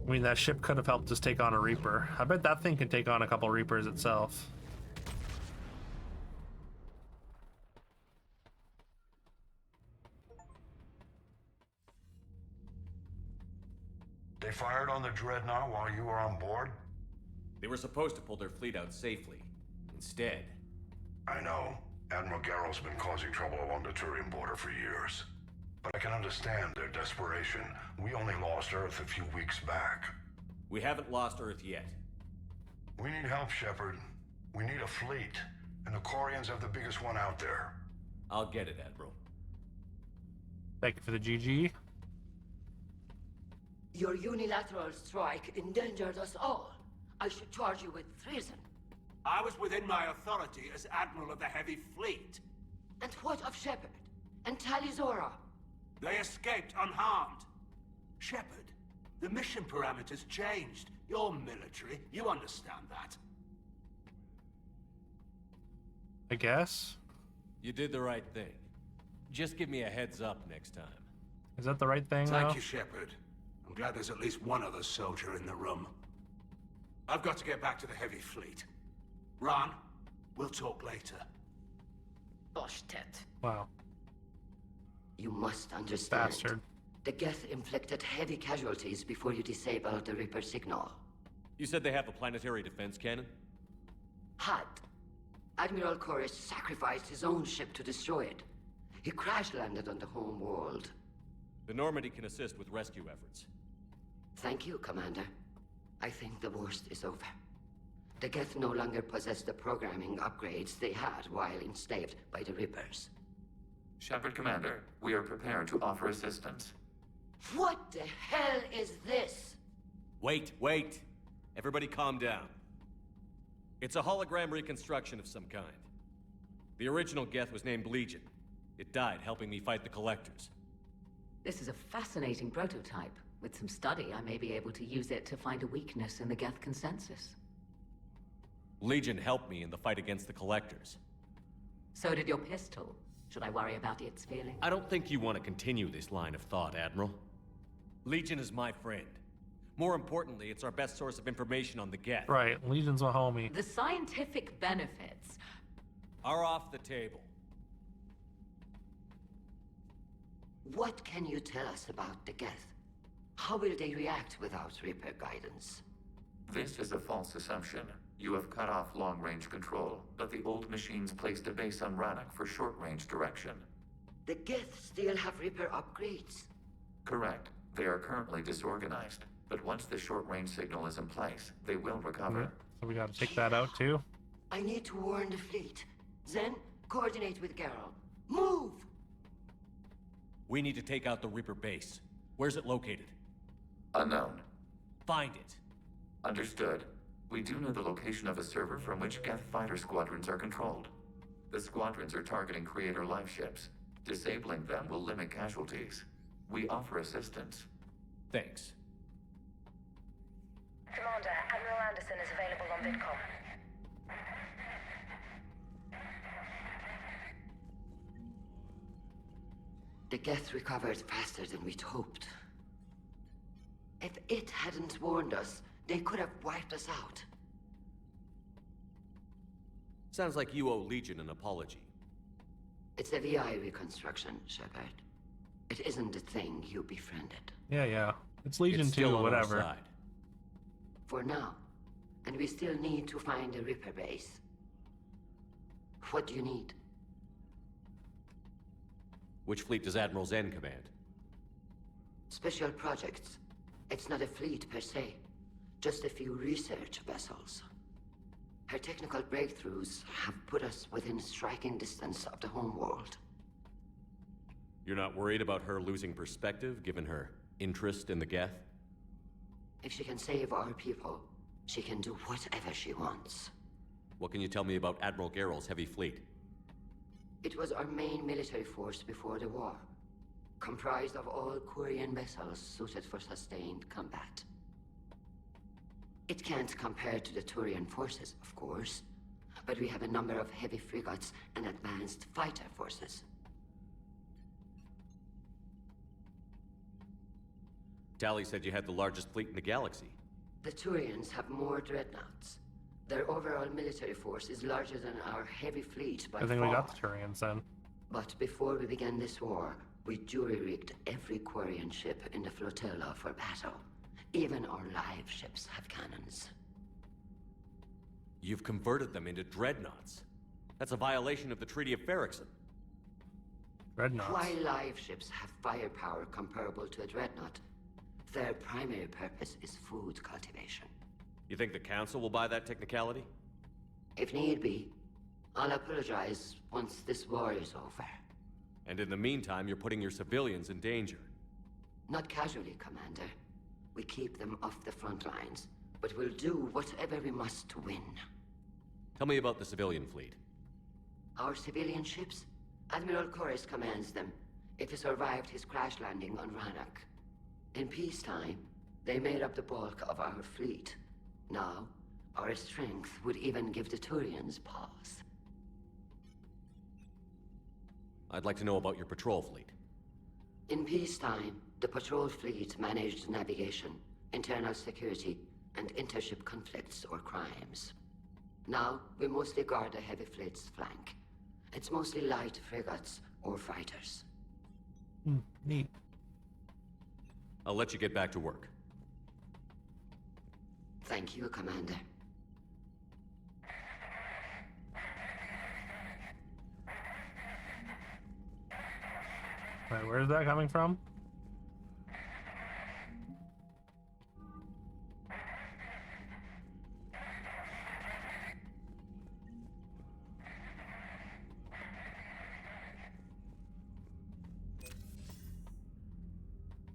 I mean, that ship could have helped us take on a Reaper. I bet that thing can take on a couple Reapers itself. They fired on the Dreadnought while you were on board? They were supposed to pull their fleet out safely. Instead, I know. Admiral Garrow's been causing trouble along the Turian border for years. But I can understand their desperation. We only lost Earth a few weeks back. we haven't lost Earth yet. We need help, Shepard. We need a fleet. And the Quarians have the biggest one out there. I'll get it, Admiral. Thank you for the GG. Your unilateral strike endangered us all. I should charge you with treason. I was within my authority as Admiral of the Heavy Fleet. And what of Shepard? And Talizora? They escaped unharmed. Shepard, the mission parameters changed. You're military. You understand that. I guess. You did the right thing. Just give me a heads up next time. Is that the right thing, Thank though? you, Shepard. I'm glad there's at least one other soldier in the room. I've got to get back to the Heavy Fleet. Ron, we'll talk later. Boshtet. Wow. You must understand. Bastard. The Geth inflicted heavy casualties before you disabled the Reaper signal. You said they have a planetary defense cannon? Had. Admiral Koris sacrificed his own ship to destroy it. He crash-landed on the home world. The Normandy can assist with rescue efforts. Thank you, Commander. I think the worst is over. The Geth no longer possess the programming upgrades they had while enslaved by the Reapers. Shepard Commander, we are prepared to offer assistance. What the hell is this? Wait. Everybody calm down. It's a hologram reconstruction of some kind. The original Geth was named Legion. It died helping me fight the Collectors. This is a fascinating prototype. With some study, I may be able to use it to find a weakness in the Geth consensus. Legion helped me in the fight against the Collectors. So did your pistol. Should I worry about its feeling? I don't think you want to continue this line of thought, Admiral. Legion is my friend. More importantly, it's our best source of information on the Geth. Right, Legion's a homie. The scientific benefits are off the table. What can you tell us about the Geth? How will they react without Reaper guidance? This is a false assumption. You have cut off long-range control, but the old machines placed a base on Rannoch for short-range direction. The Geth still have Reaper upgrades? Correct. They are currently disorganized, but once the short-range signal is in place, they will recover. So we gotta take that out, too? I need to warn the fleet. Then, coordinate with Garrow. Move! We need to take out the Reaper base. Where's it located? Unknown. Find it. Understood. We do know the location of a server from which Geth fighter squadrons are controlled. The squadrons are targeting Creator live ships. Disabling them will limit casualties. We offer assistance. Thanks. Commander, Admiral Anderson is available on VidCom. The Geth recovered faster than we'd hoped. If it hadn't warned us, they could have wiped us out. Sounds like you owe Legion an apology. It's a VI reconstruction, Shepard. It isn't the thing you befriended. Yeah. It's Legion It's still 2, on our whatever. side. For now. And we still need to find a Ripper base. What do you need? Which fleet does Admiral Zen command? Special projects. It's not a fleet per se. Just a few research vessels. Her technical breakthroughs have put us within striking distance of the homeworld. You're not worried about her losing perspective, given her interest in the Geth? If she can save our people, she can do whatever she wants. What can you tell me about Admiral Geralt's heavy fleet? It was our main military force before the war, comprised of all Quarian vessels suited for sustained combat. It can't compare to the Turian forces, of course, but we have a number of heavy frigates and advanced fighter forces. Tali said you had the largest fleet in the galaxy. The Turians have more dreadnoughts. Their overall military force is larger than our heavy fleet by I think far. we got the Turians then. But before we began this war, we jury-rigged every Quarian ship in the flotilla for battle. Even our live ships have cannons. You've converted them into dreadnoughts. That's a violation of the Treaty of Ferrixon. Dreadnoughts? While live ships have firepower comparable to a dreadnought, their primary purpose is food cultivation. You think the Council will buy that technicality? If need be, I'll apologize once this war is over. And in the meantime, you're putting your civilians in danger. Not casually, Commander. We keep them off the front lines, but we'll do whatever we must to win. Tell me about the civilian fleet. Our civilian ships? Admiral Corus commands them, if he survived his crash landing on Rannoch. In peacetime, they made up the bulk of our fleet. Now, our strength would even give the Turians pause. I'd like to know about your patrol fleet. In peacetime, the patrol fleet managed navigation, internal security, and intership conflicts or crimes. Now, we mostly guard the heavy fleet's flank. It's mostly light frigates or fighters. Neat. I'll let you get back to work. Thank you, Commander. Wait, where's that coming from?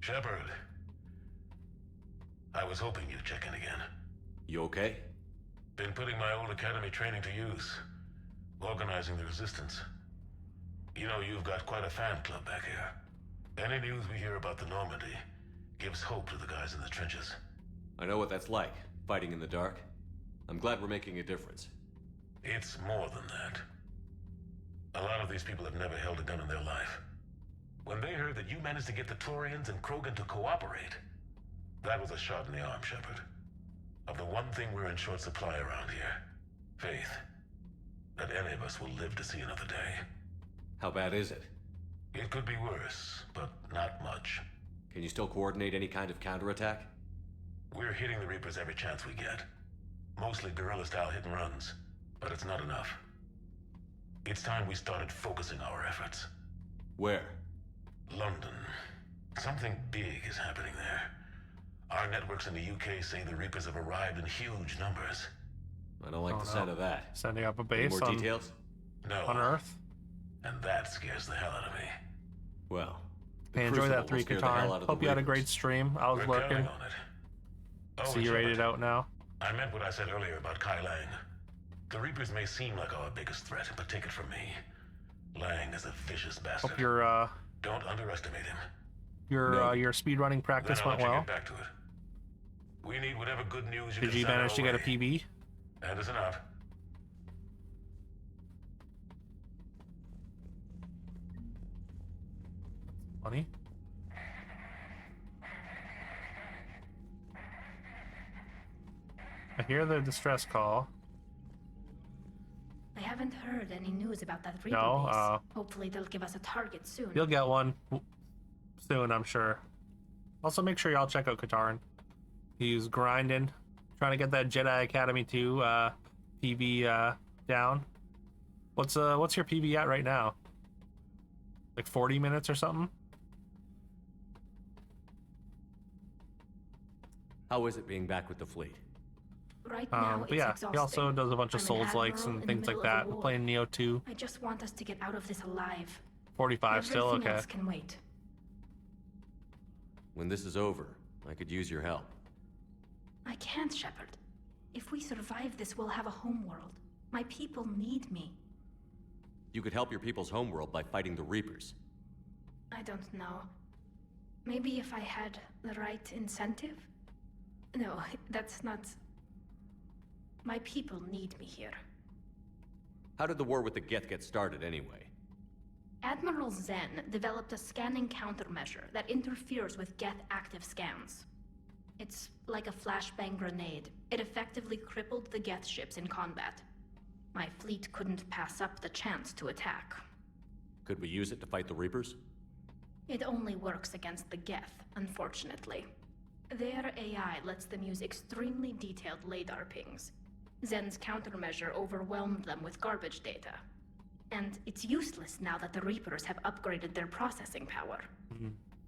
Shepard. I was hoping you'd check in again. You okay? Been putting my old academy training to use. Organizing the resistance. You know, you've got quite a fan club back here. Any news we hear about the Normandy gives hope to the guys in the trenches. I know what that's like, fighting in the dark. I'm glad we're making a difference. It's more than that. A lot of these people have never held a gun in their life. When they heard that you managed to get the Turians and Krogan to cooperate, that was a shot in the arm, Shepard. Of the one thing we're in short supply around here, faith. That any of us will live to see another day. How bad is it? It could be worse, but not much. Can you still coordinate any kind of counterattack? We're hitting the Reapers every chance we get. Mostly guerrilla-style hit-and-runs, but it's not enough. It's time we started focusing our efforts. Where? London. Something big is happening there. Our networks in the UK say the Reapers have arrived in huge numbers. I don't like the sound of that. Sending up a Any base more details? No. on Earth. And that scares the hell out of me. Well, Hey, enjoy that 3 Qatar. Hope you had a great stream. I was We're lurking. counting on it. Oh, So you rated out now? I meant what I said earlier about Kai Lang. The Reapers may seem like our biggest threat, but take it from me. Lang is a vicious bastard. Hope your Don't underestimate him. your speedrunning practice Then I'll went let you well. get back to it. We need whatever good news you Did can you send manage our to get a way. PB? Anderson out. Funny. I hear the distress call. I haven't heard any news about that Reaper No, base. Hopefully they'll give us a target soon. You'll get one soon, I'm sure. Also, make sure y'all check out Katarin. He's grinding, trying to get that Jedi Academy 2 PB down. What's your PB at right now? Like 40 minutes or something? How is it being back with the fleet? Right now, but yeah, he also does a bunch of Souls likes and things like that. We're playing Neo 2. I just want us to get out of this alive. 45 still, Everything okay. else can wait. When this is over, I could use your help. I can't, Shepard. If we survive this, we'll have a homeworld. My people need me. You could help your people's homeworld by fighting the Reapers. I don't know. Maybe if I had the right incentive? No, that's not... My people need me here. How did the war with the Geth get started anyway? Admiral Zen developed a scanning countermeasure that interferes with Geth active scans. It's like a flashbang grenade. It effectively crippled the Geth ships in combat. My fleet couldn't pass up the chance to attack. Could we use it to fight the Reapers? It only works against the Geth, unfortunately. Their AI lets them use extremely detailed LADAR pings. Zen's countermeasure overwhelmed them with garbage data. And it's useless now that the Reapers have upgraded their processing power.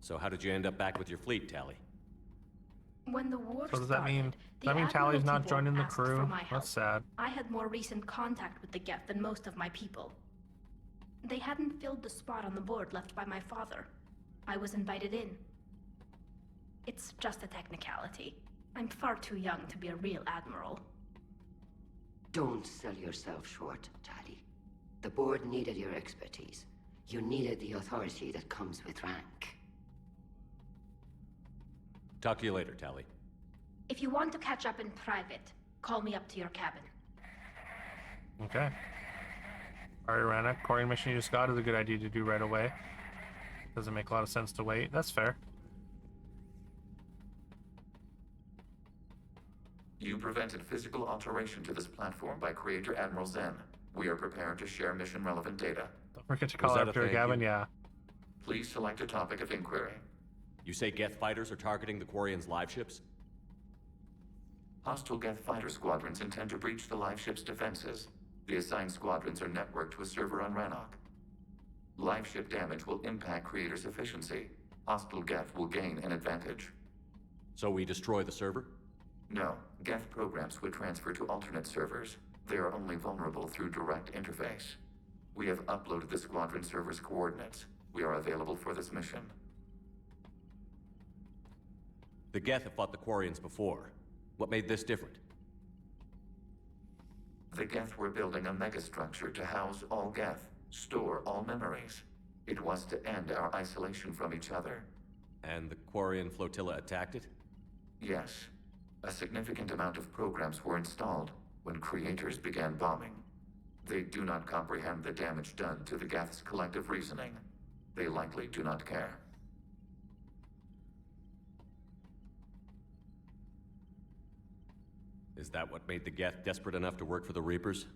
So how did you end up back with your fleet, Tally? When the war So does that mean... started, Does that mean Tally's not Admiralty joining the Board asked for crew? my help. That's sad. I had more recent contact with the Geth than most of my people. They hadn't filled the spot on the board left by my father. I was invited in. It's just a technicality. I'm far too young to be a real admiral. Don't sell yourself short, Tally. The board needed your expertise. You needed the authority that comes with rank. Talk to you later, Tally. If you want to catch up in private, call me up to your cabin. Okay. Alright, Rana. Corian mission you just got is a good idea to do right away. Doesn't make a lot of sense to wait. That's fair. You prevented physical alteration to this platform by Creator Admiral Zen. We are prepared to share mission-relevant data. Don't forget to call after Gavin, yeah. Please select a topic of inquiry. You say Geth fighters are targeting the Quarians' live ships? Hostile Geth fighter squadrons intend to breach the live ship's defenses. The assigned squadrons are networked to a server on Rannoch. Live ship damage will impact Creator's efficiency. Hostile Geth will gain an advantage. So we destroy the server? No. Geth programs would transfer to alternate servers. They are only vulnerable through direct interface. We have uploaded the squadron server's coordinates. We are available for this mission. The Geth have fought the Quarians before. What made this different? The Geth were building a megastructure to house all Geth, store all memories. It was to end our isolation from each other. And the Quarian flotilla attacked it? Yes. A significant amount of programs were installed when creators began bombing. They do not comprehend the damage done to the Geth's collective reasoning. They likely do not care. Is that what made the Geth desperate enough to work for the Reapers?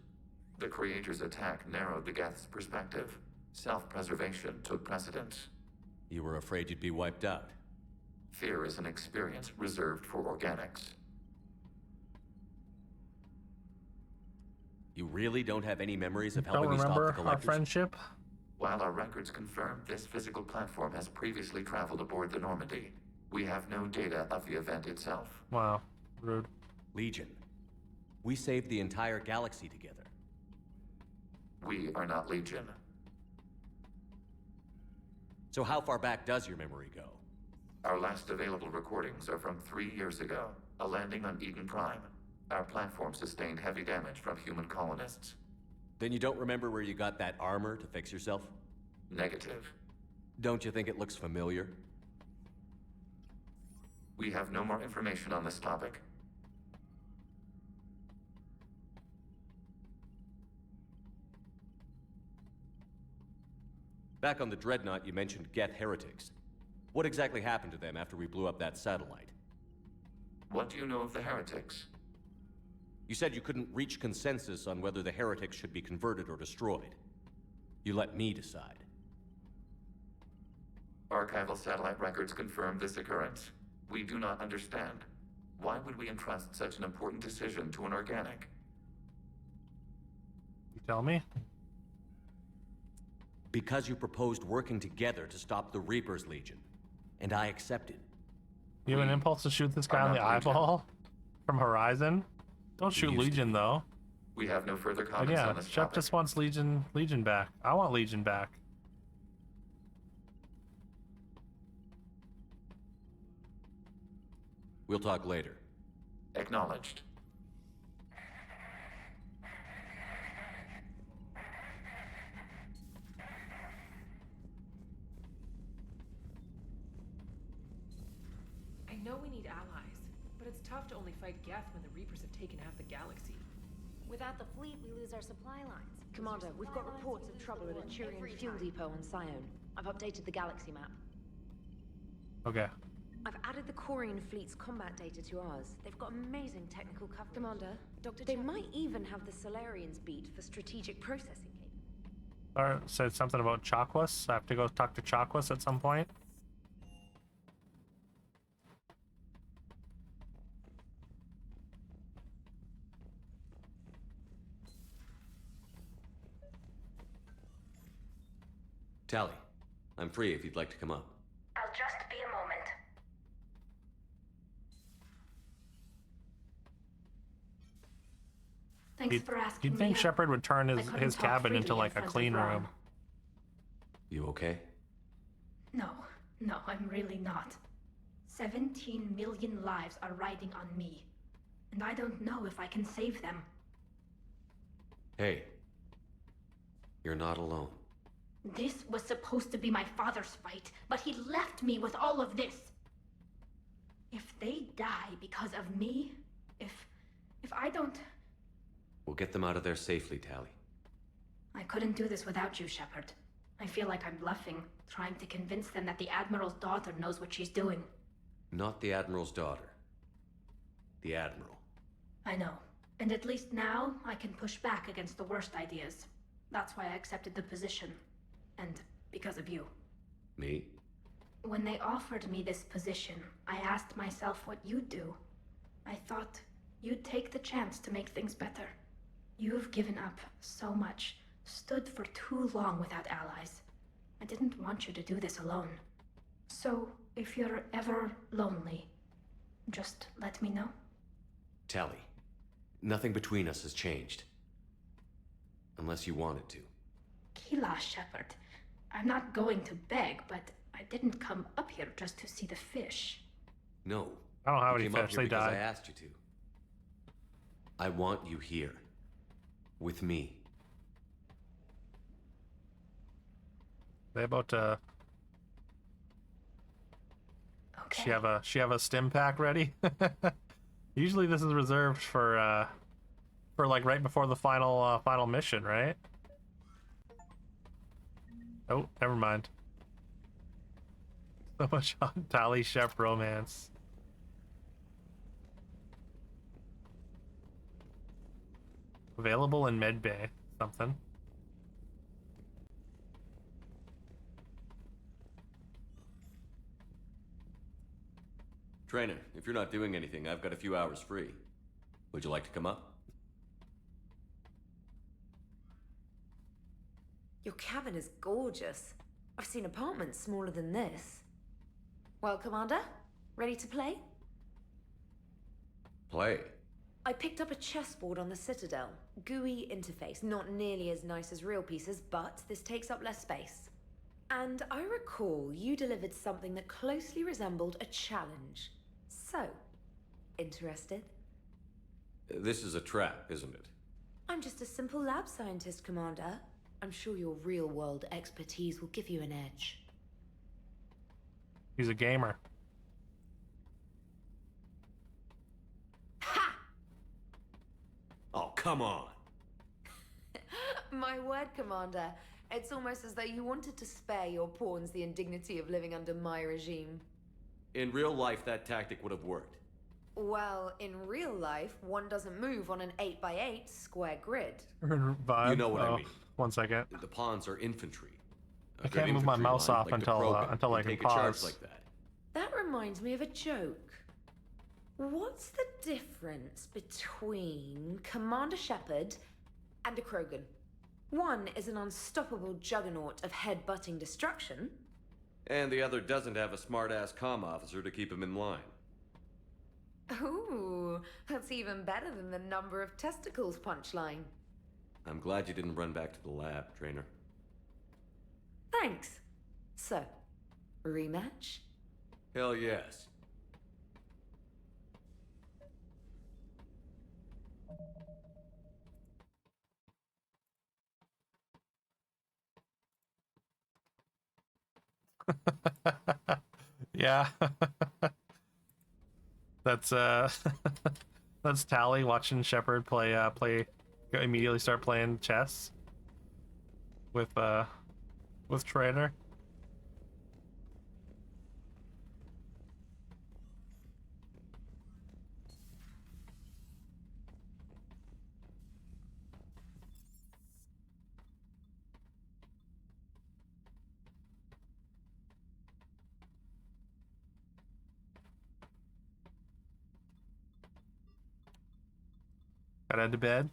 The creators' attack narrowed the Geth's perspective. Self-preservation took precedence. You were afraid you'd be wiped out. Fear is an experience reserved for organics. You really don't have any memories of Don't helping me stop the remember our Collectors? friendship? While our records confirm this physical platform has previously traveled aboard the Normandy, we have no data of the event itself. Wow. Rude. Legion. We saved the entire galaxy together. We are not Legion. So how far back does your memory go? Our last available recordings are from 3 years ago. A landing on Eden Prime. Our platform sustained heavy damage from human colonists. Then you don't remember where you got that armor to fix yourself? Negative. Don't you think it looks familiar? We have no more information on this topic. Back on the Dreadnought, you mentioned Geth heretics. What exactly happened to them after we blew up that satellite? What do you know of the heretics? You said you couldn't reach consensus on whether the heretics should be converted or destroyed. You let me decide. Archival satellite records confirm this occurrence. We do not understand. Why would we entrust such an important decision to an organic? You tell me? Because you proposed working together to stop the Reapers Legion, and I accepted. You have an impulse to shoot this guy on the eyeball from Horizon? Don't shoot Legion though. We have no further But comments yeah, on this Shep topic. just wants Legion back. I want Legion back. We'll talk later. Acknowledged. I know we need allies, but it's tough to only fight Geth when the Reapers have taken half the galaxy. Without the fleet, we lose our supply lines. Commander, we've got reports of trouble at a Turian fuel depot on Sion. I've updated the galaxy map. Okay. I've added the Corian fleet's combat data to ours. They've got amazing technical coverage. Commander, they might even have the Solarians beat for strategic processing. Or said something about Chakwas. I have to go talk to Chakwas at some point. Tally, I'm free if you'd like to come up. I'll just be a moment. Thanks for asking. You'd think me. Shepard would turn I his couldn't talk cabin into freely like in a front of clean Ron. room. You okay? No, I'm really not. 17 million lives are riding on me, and I don't know if I can save them. Hey. You're not alone. This was supposed to be my father's fight, but he left me with all of this. If they die because of me, if I don't... We'll get them out of there safely, Tally. I couldn't do this without you, Shepard. I feel like I'm bluffing, trying to convince them that the Admiral's daughter knows what she's doing. Not the Admiral's daughter. The Admiral. I know. And at least now, I can push back against the worst ideas. That's why I accepted the position. And because of you. Me? When they offered me this position, I asked myself what you'd do. I thought you'd take the chance to make things better. You've given up so much, stood for too long without allies. I didn't want you to do this alone. So, if you're ever lonely, just let me know. Tally, nothing between us has changed. Unless you wanted to. Kila, Shepard. I'm not going to beg, but I didn't come up here just to see the fish. No. I don't have You any came up fish, here they because died. I asked you to. I want you here. With me. They about to... Okay. She have a stim pack ready? Usually this is reserved for like right before the final mission, right? Oh, never mind. So much on Tally Shep romance. Available in medbay. Something. Trainer, if you're not doing anything, I've got a few hours free. Would you like to come up? Your cabin is gorgeous. I've seen apartments smaller than this. Well, Commander, ready to play? Play. I picked up a chessboard on the Citadel. GUI interface, not nearly as nice as real pieces, but this takes up less space. And I recall you delivered something that closely resembled a challenge. So, Interested? This is a trap, isn't it? I'm just a simple lab scientist, Commander. I'm sure your real-world expertise will give you an edge. He's a gamer. Ha! Oh, come on. My word, Commander. It's almost as though you wanted to spare your pawns the indignity of living under my regime. In real life, that tactic would have worked. Well, in real life, one doesn't move on an 8x8 square grid. Vibe. You know what I mean. 1 second. The pawns are infantry. I can't move my mouse off like until I can take pause. a charge like that. That reminds me of a joke. What's the difference between Commander Shepard and a Krogan? One is an unstoppable juggernaut of head-butting destruction. And the other doesn't have a smart-ass comm officer to keep him in line. Ooh, that's even better than the number of testicles punchline. I'm glad you didn't run back to the lab, Trainer. Thanks. So, rematch? Hell yes. Yeah. That's that's Tally watching Shepard immediately start playing chess with Trainer. Gotta head to bed.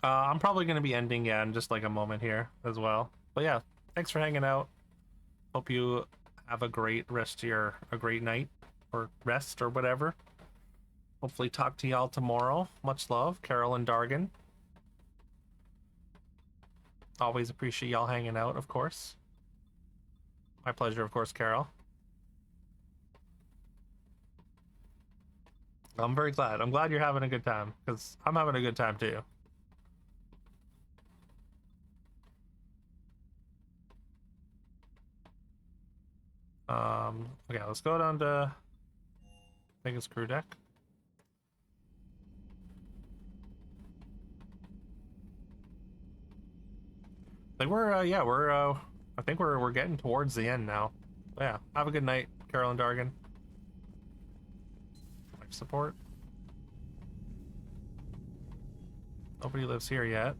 I'm probably gonna be ending in just like a moment here as well. But yeah, thanks for hanging out. Hope you have a great a great night or rest or whatever. Hopefully talk to y'all tomorrow. Much love, Carol and Dargan. Always appreciate y'all hanging out, of course. My pleasure, of course, Carol. I'm very glad. I'm glad you're having a good time, because I'm having a good time too. Okay, let's go down to Vegas crew deck. I think I think we're getting towards the end now. But yeah, have a good night, Carol and Dargan. Life support. Nobody lives here yet.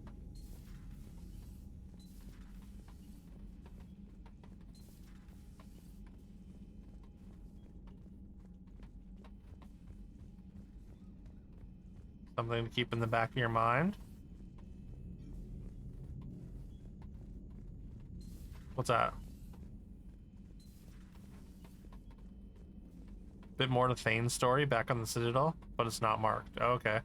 Something to keep in the back of your mind. What's that? Bit more to Thane's story back on the Citadel, but it's not marked. Oh, okay.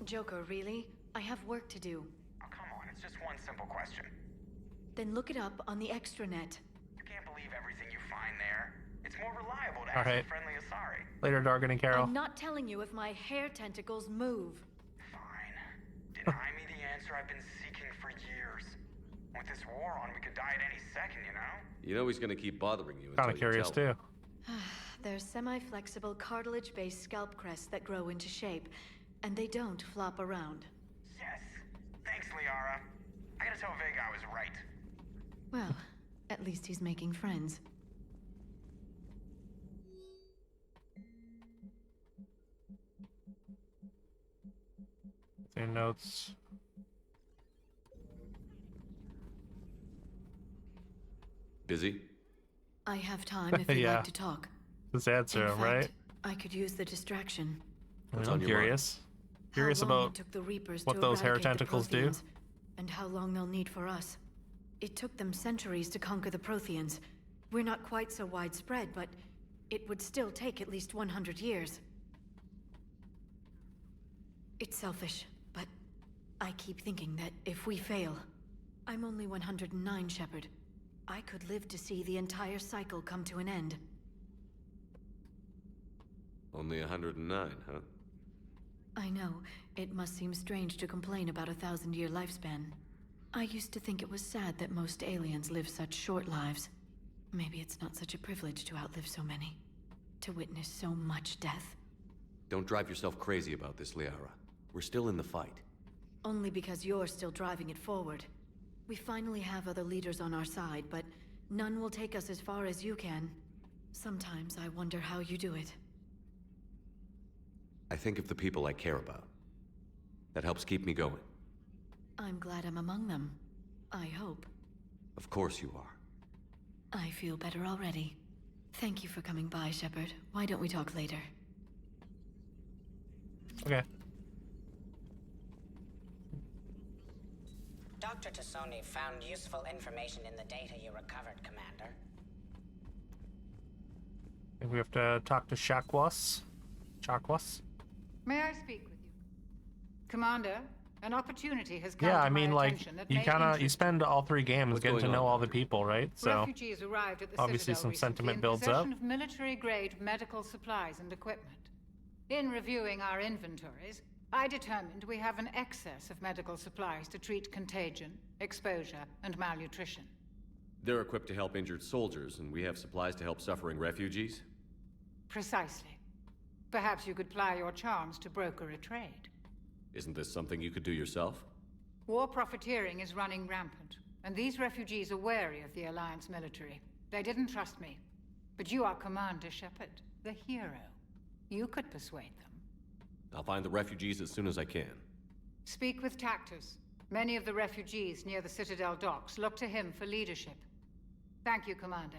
Joker, really? I have work to do. Oh, come on, it's just one simple question. Then look it up on the extranet. You can't believe everything you find there. It's more reliable to All ask right. a friendly Asari. Later, Dargan and Carol. I'm not telling you if my hair tentacles move. Fine. Deny me the answer I've been seeking for years. With this war on, we could die at any second, you know? You know he's gonna keep bothering you. Kind of curious too. They're semi-flexible cartilage-based scalp crests that grow into shape, and they don't flop around. Yes. Thanks, Liara. I gotta tell Vega I was right. Well, at least he's making friends. Same notes. Busy? I have time if you'd Yeah. like to talk. This answer, In fact, right? I could use the distraction. What's I'm on your curious. Curious How long about it took the Reapers what to those hair eradicate the tentacles do. Protheans, and how long they'll need for us. It took them centuries to conquer the Protheans. We're not quite so widespread, but it would still take at least 100 years. It's selfish, but I keep thinking that if we fail... I'm only 109, Shepard. I could live to see the entire cycle come to an end. Only 109, huh? I know. It must seem strange to complain about a 1,000-year lifespan. I used to think it was sad that most aliens live such short lives. Maybe it's not such a privilege to outlive so many. To witness so much death. Don't drive yourself crazy about this, Liara. We're still in the fight. Only because you're still driving it forward. We finally have other leaders on our side, but none will take us as far as you can. Sometimes I wonder how you do it. I think of the people I care about. That helps keep me going. I'm glad I'm among them. I hope. Of course you are. I feel better already. Thank you for coming by, Shepard. Why don't we talk later? Okay. Dr. Tassoni found useful information in the data you recovered, Commander. I think we have to talk to Shakwas. Shakwas? May I speak with you? Commander, an opportunity has come Yeah, to I mean, my like, attention that you may kind of, you interest spend all 3 games What's getting to going know on, all the people, right? So, Refugees arrived at the obviously Citadel some recently sentiment in builds possession up. of military-grade medical supplies and equipment. In reviewing our inventories, I determined we have an excess of medical supplies to treat contagion, exposure, and malnutrition. They're equipped to help injured soldiers, and we have supplies to help suffering refugees? Precisely. Perhaps you could ply your charms to broker a trade. Isn't this something you could do yourself? War profiteering is running rampant, and these refugees are wary of the Alliance military. They didn't trust me. But you are Commander Shepard, the hero. You could persuade them. I'll find the refugees as soon as I can. Speak with Tactus. Many of the refugees near the Citadel docks look to him for leadership. Thank you, Commander.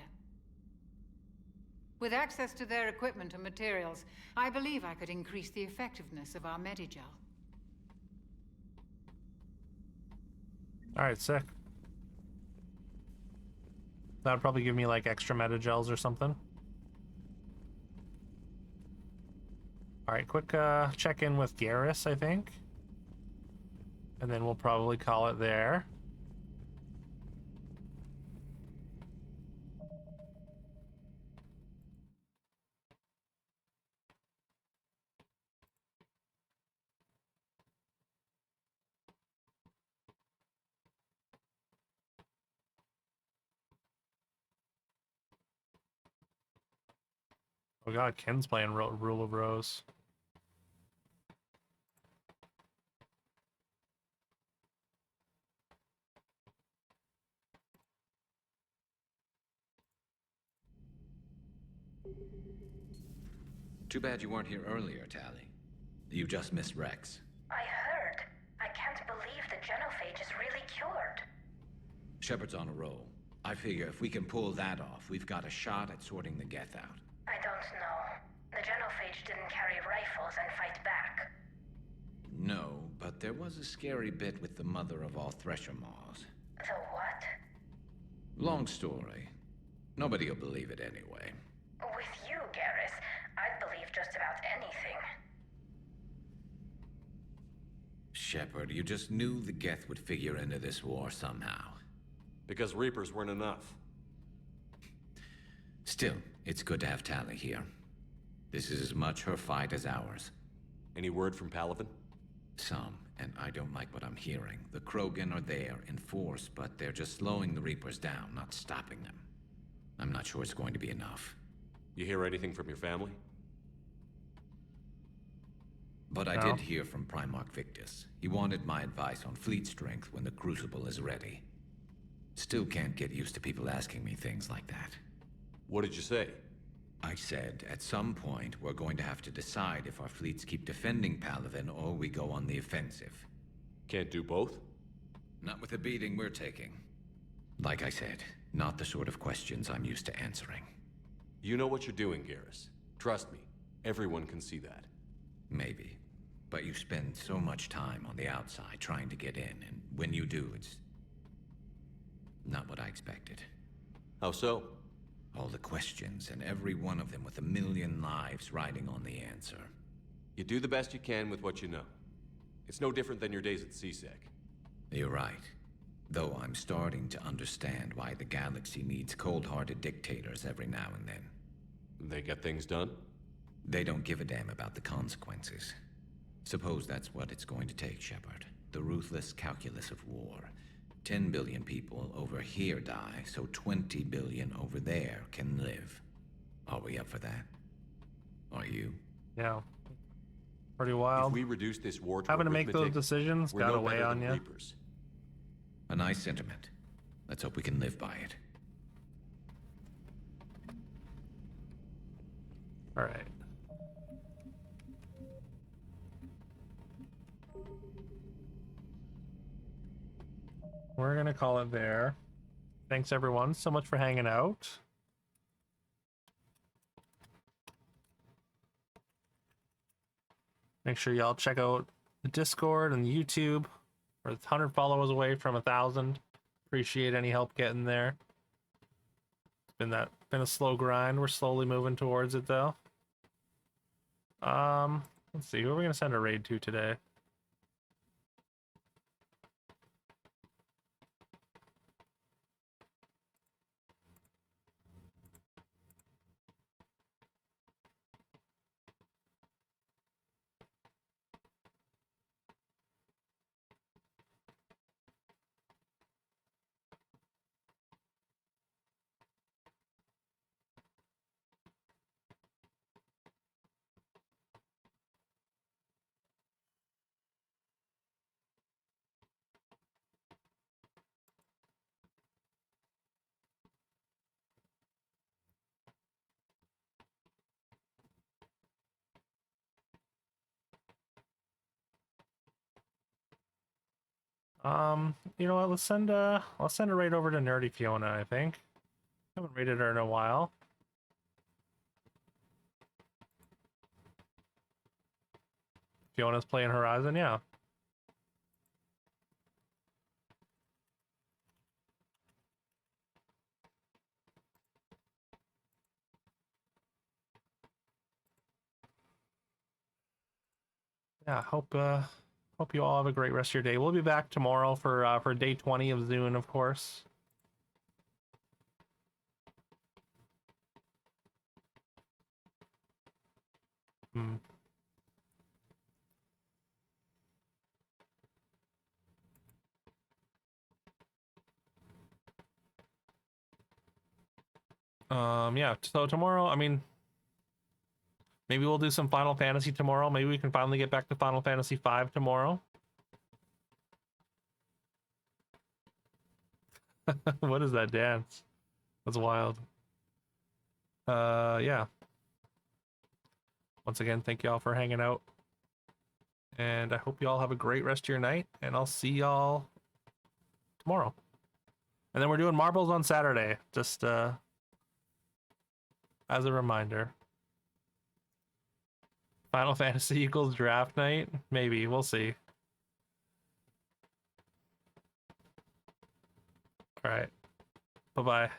With access to their equipment and materials, I believe I could increase the effectiveness of our Medigel. alright, sick. That'd probably give me, like, extra metagels or something. Alright, quick check-in with Garrus, I think. And then we'll probably call it there. Oh god, Ken's playing Rule of Rose. Too bad you weren't here earlier, Tally. You just missed Rex. I heard. I can't believe the genophage is really cured. Shepard's on a roll. I figure if we can pull that off, we've got a shot at sorting the Geth out. I don't know. The genophage didn't carry rifles and fight back. No, but there was a scary bit with the mother of all Thresher Maws. The what? Long story. Nobody'll believe it anyway. With you, Garrus, I'd believe just about anything. Shepard, you just knew the Geth would figure into this war somehow. Because Reapers weren't enough. Still, it's good to have Tally here. This is as much her fight as ours. Any word from Palaven? Some, and I don't like what I'm hearing. The Krogan are there in force, but they're just slowing the Reapers down, not stopping them. I'm not sure it's going to be enough. You hear anything from your family? But I did hear from Primarch Victus. He wanted my advice on fleet strength when the Crucible is ready. Still can't get used to people asking me things like that. What did you say? I said, at some point, we're going to have to decide if our fleets keep defending Palaven or we go on the offensive. Can't do both? Not with the beating we're taking. Like I said, not the sort of questions I'm used to answering. You know what you're doing, Garrus. Trust me, everyone can see that. Maybe. But you spend so much time on the outside trying to get in, and when you do, it's not what I expected. How so? All the questions, and every one of them with a million lives riding on the answer. You do the best you can with what you know. It's no different than your days at CSEC. You're right. Though I'm starting to understand why the galaxy needs cold-hearted dictators every now and then. They get things done? They don't give a damn about the consequences. Suppose that's what it's going to take, Shepard. The ruthless calculus of war. 10 billion people over here die, so 20 billion over there can live. Are we up for that? Are you? Yeah. Pretty wild. If we reduce this war to having to make those decisions we're gotta no weigh better on than you. Reapers. A nice sentiment. Let's hope we can live by it. All right. We're gonna call it there. Thanks everyone so much for hanging out. Make sure y'all check out the Discord and the YouTube. We're 100 followers away from 1,000. Appreciate any help getting there. It's been a slow grind. We're slowly moving towards it though. Let's see, who are we gonna send a raid to today? You know what? Let's send a raid over to Nerdy Fiona, I think. Haven't raided her in a while. Fiona's playing Horizon, yeah. Yeah, hope you all have a great rest of your day. We'll be back tomorrow for day 20 of Zune, of course. Yeah, so tomorrow, I mean, maybe we'll do some Final Fantasy tomorrow. Maybe we can finally get back to Final Fantasy V tomorrow. What is that dance? That's wild. Yeah. Once again, thank y'all for hanging out. And I hope y'all have a great rest of your night, and I'll see y'all tomorrow. And then we're doing marbles on Saturday, just as a reminder. Final Fantasy equals draft night? Maybe, we'll see. Alright. Bye-bye.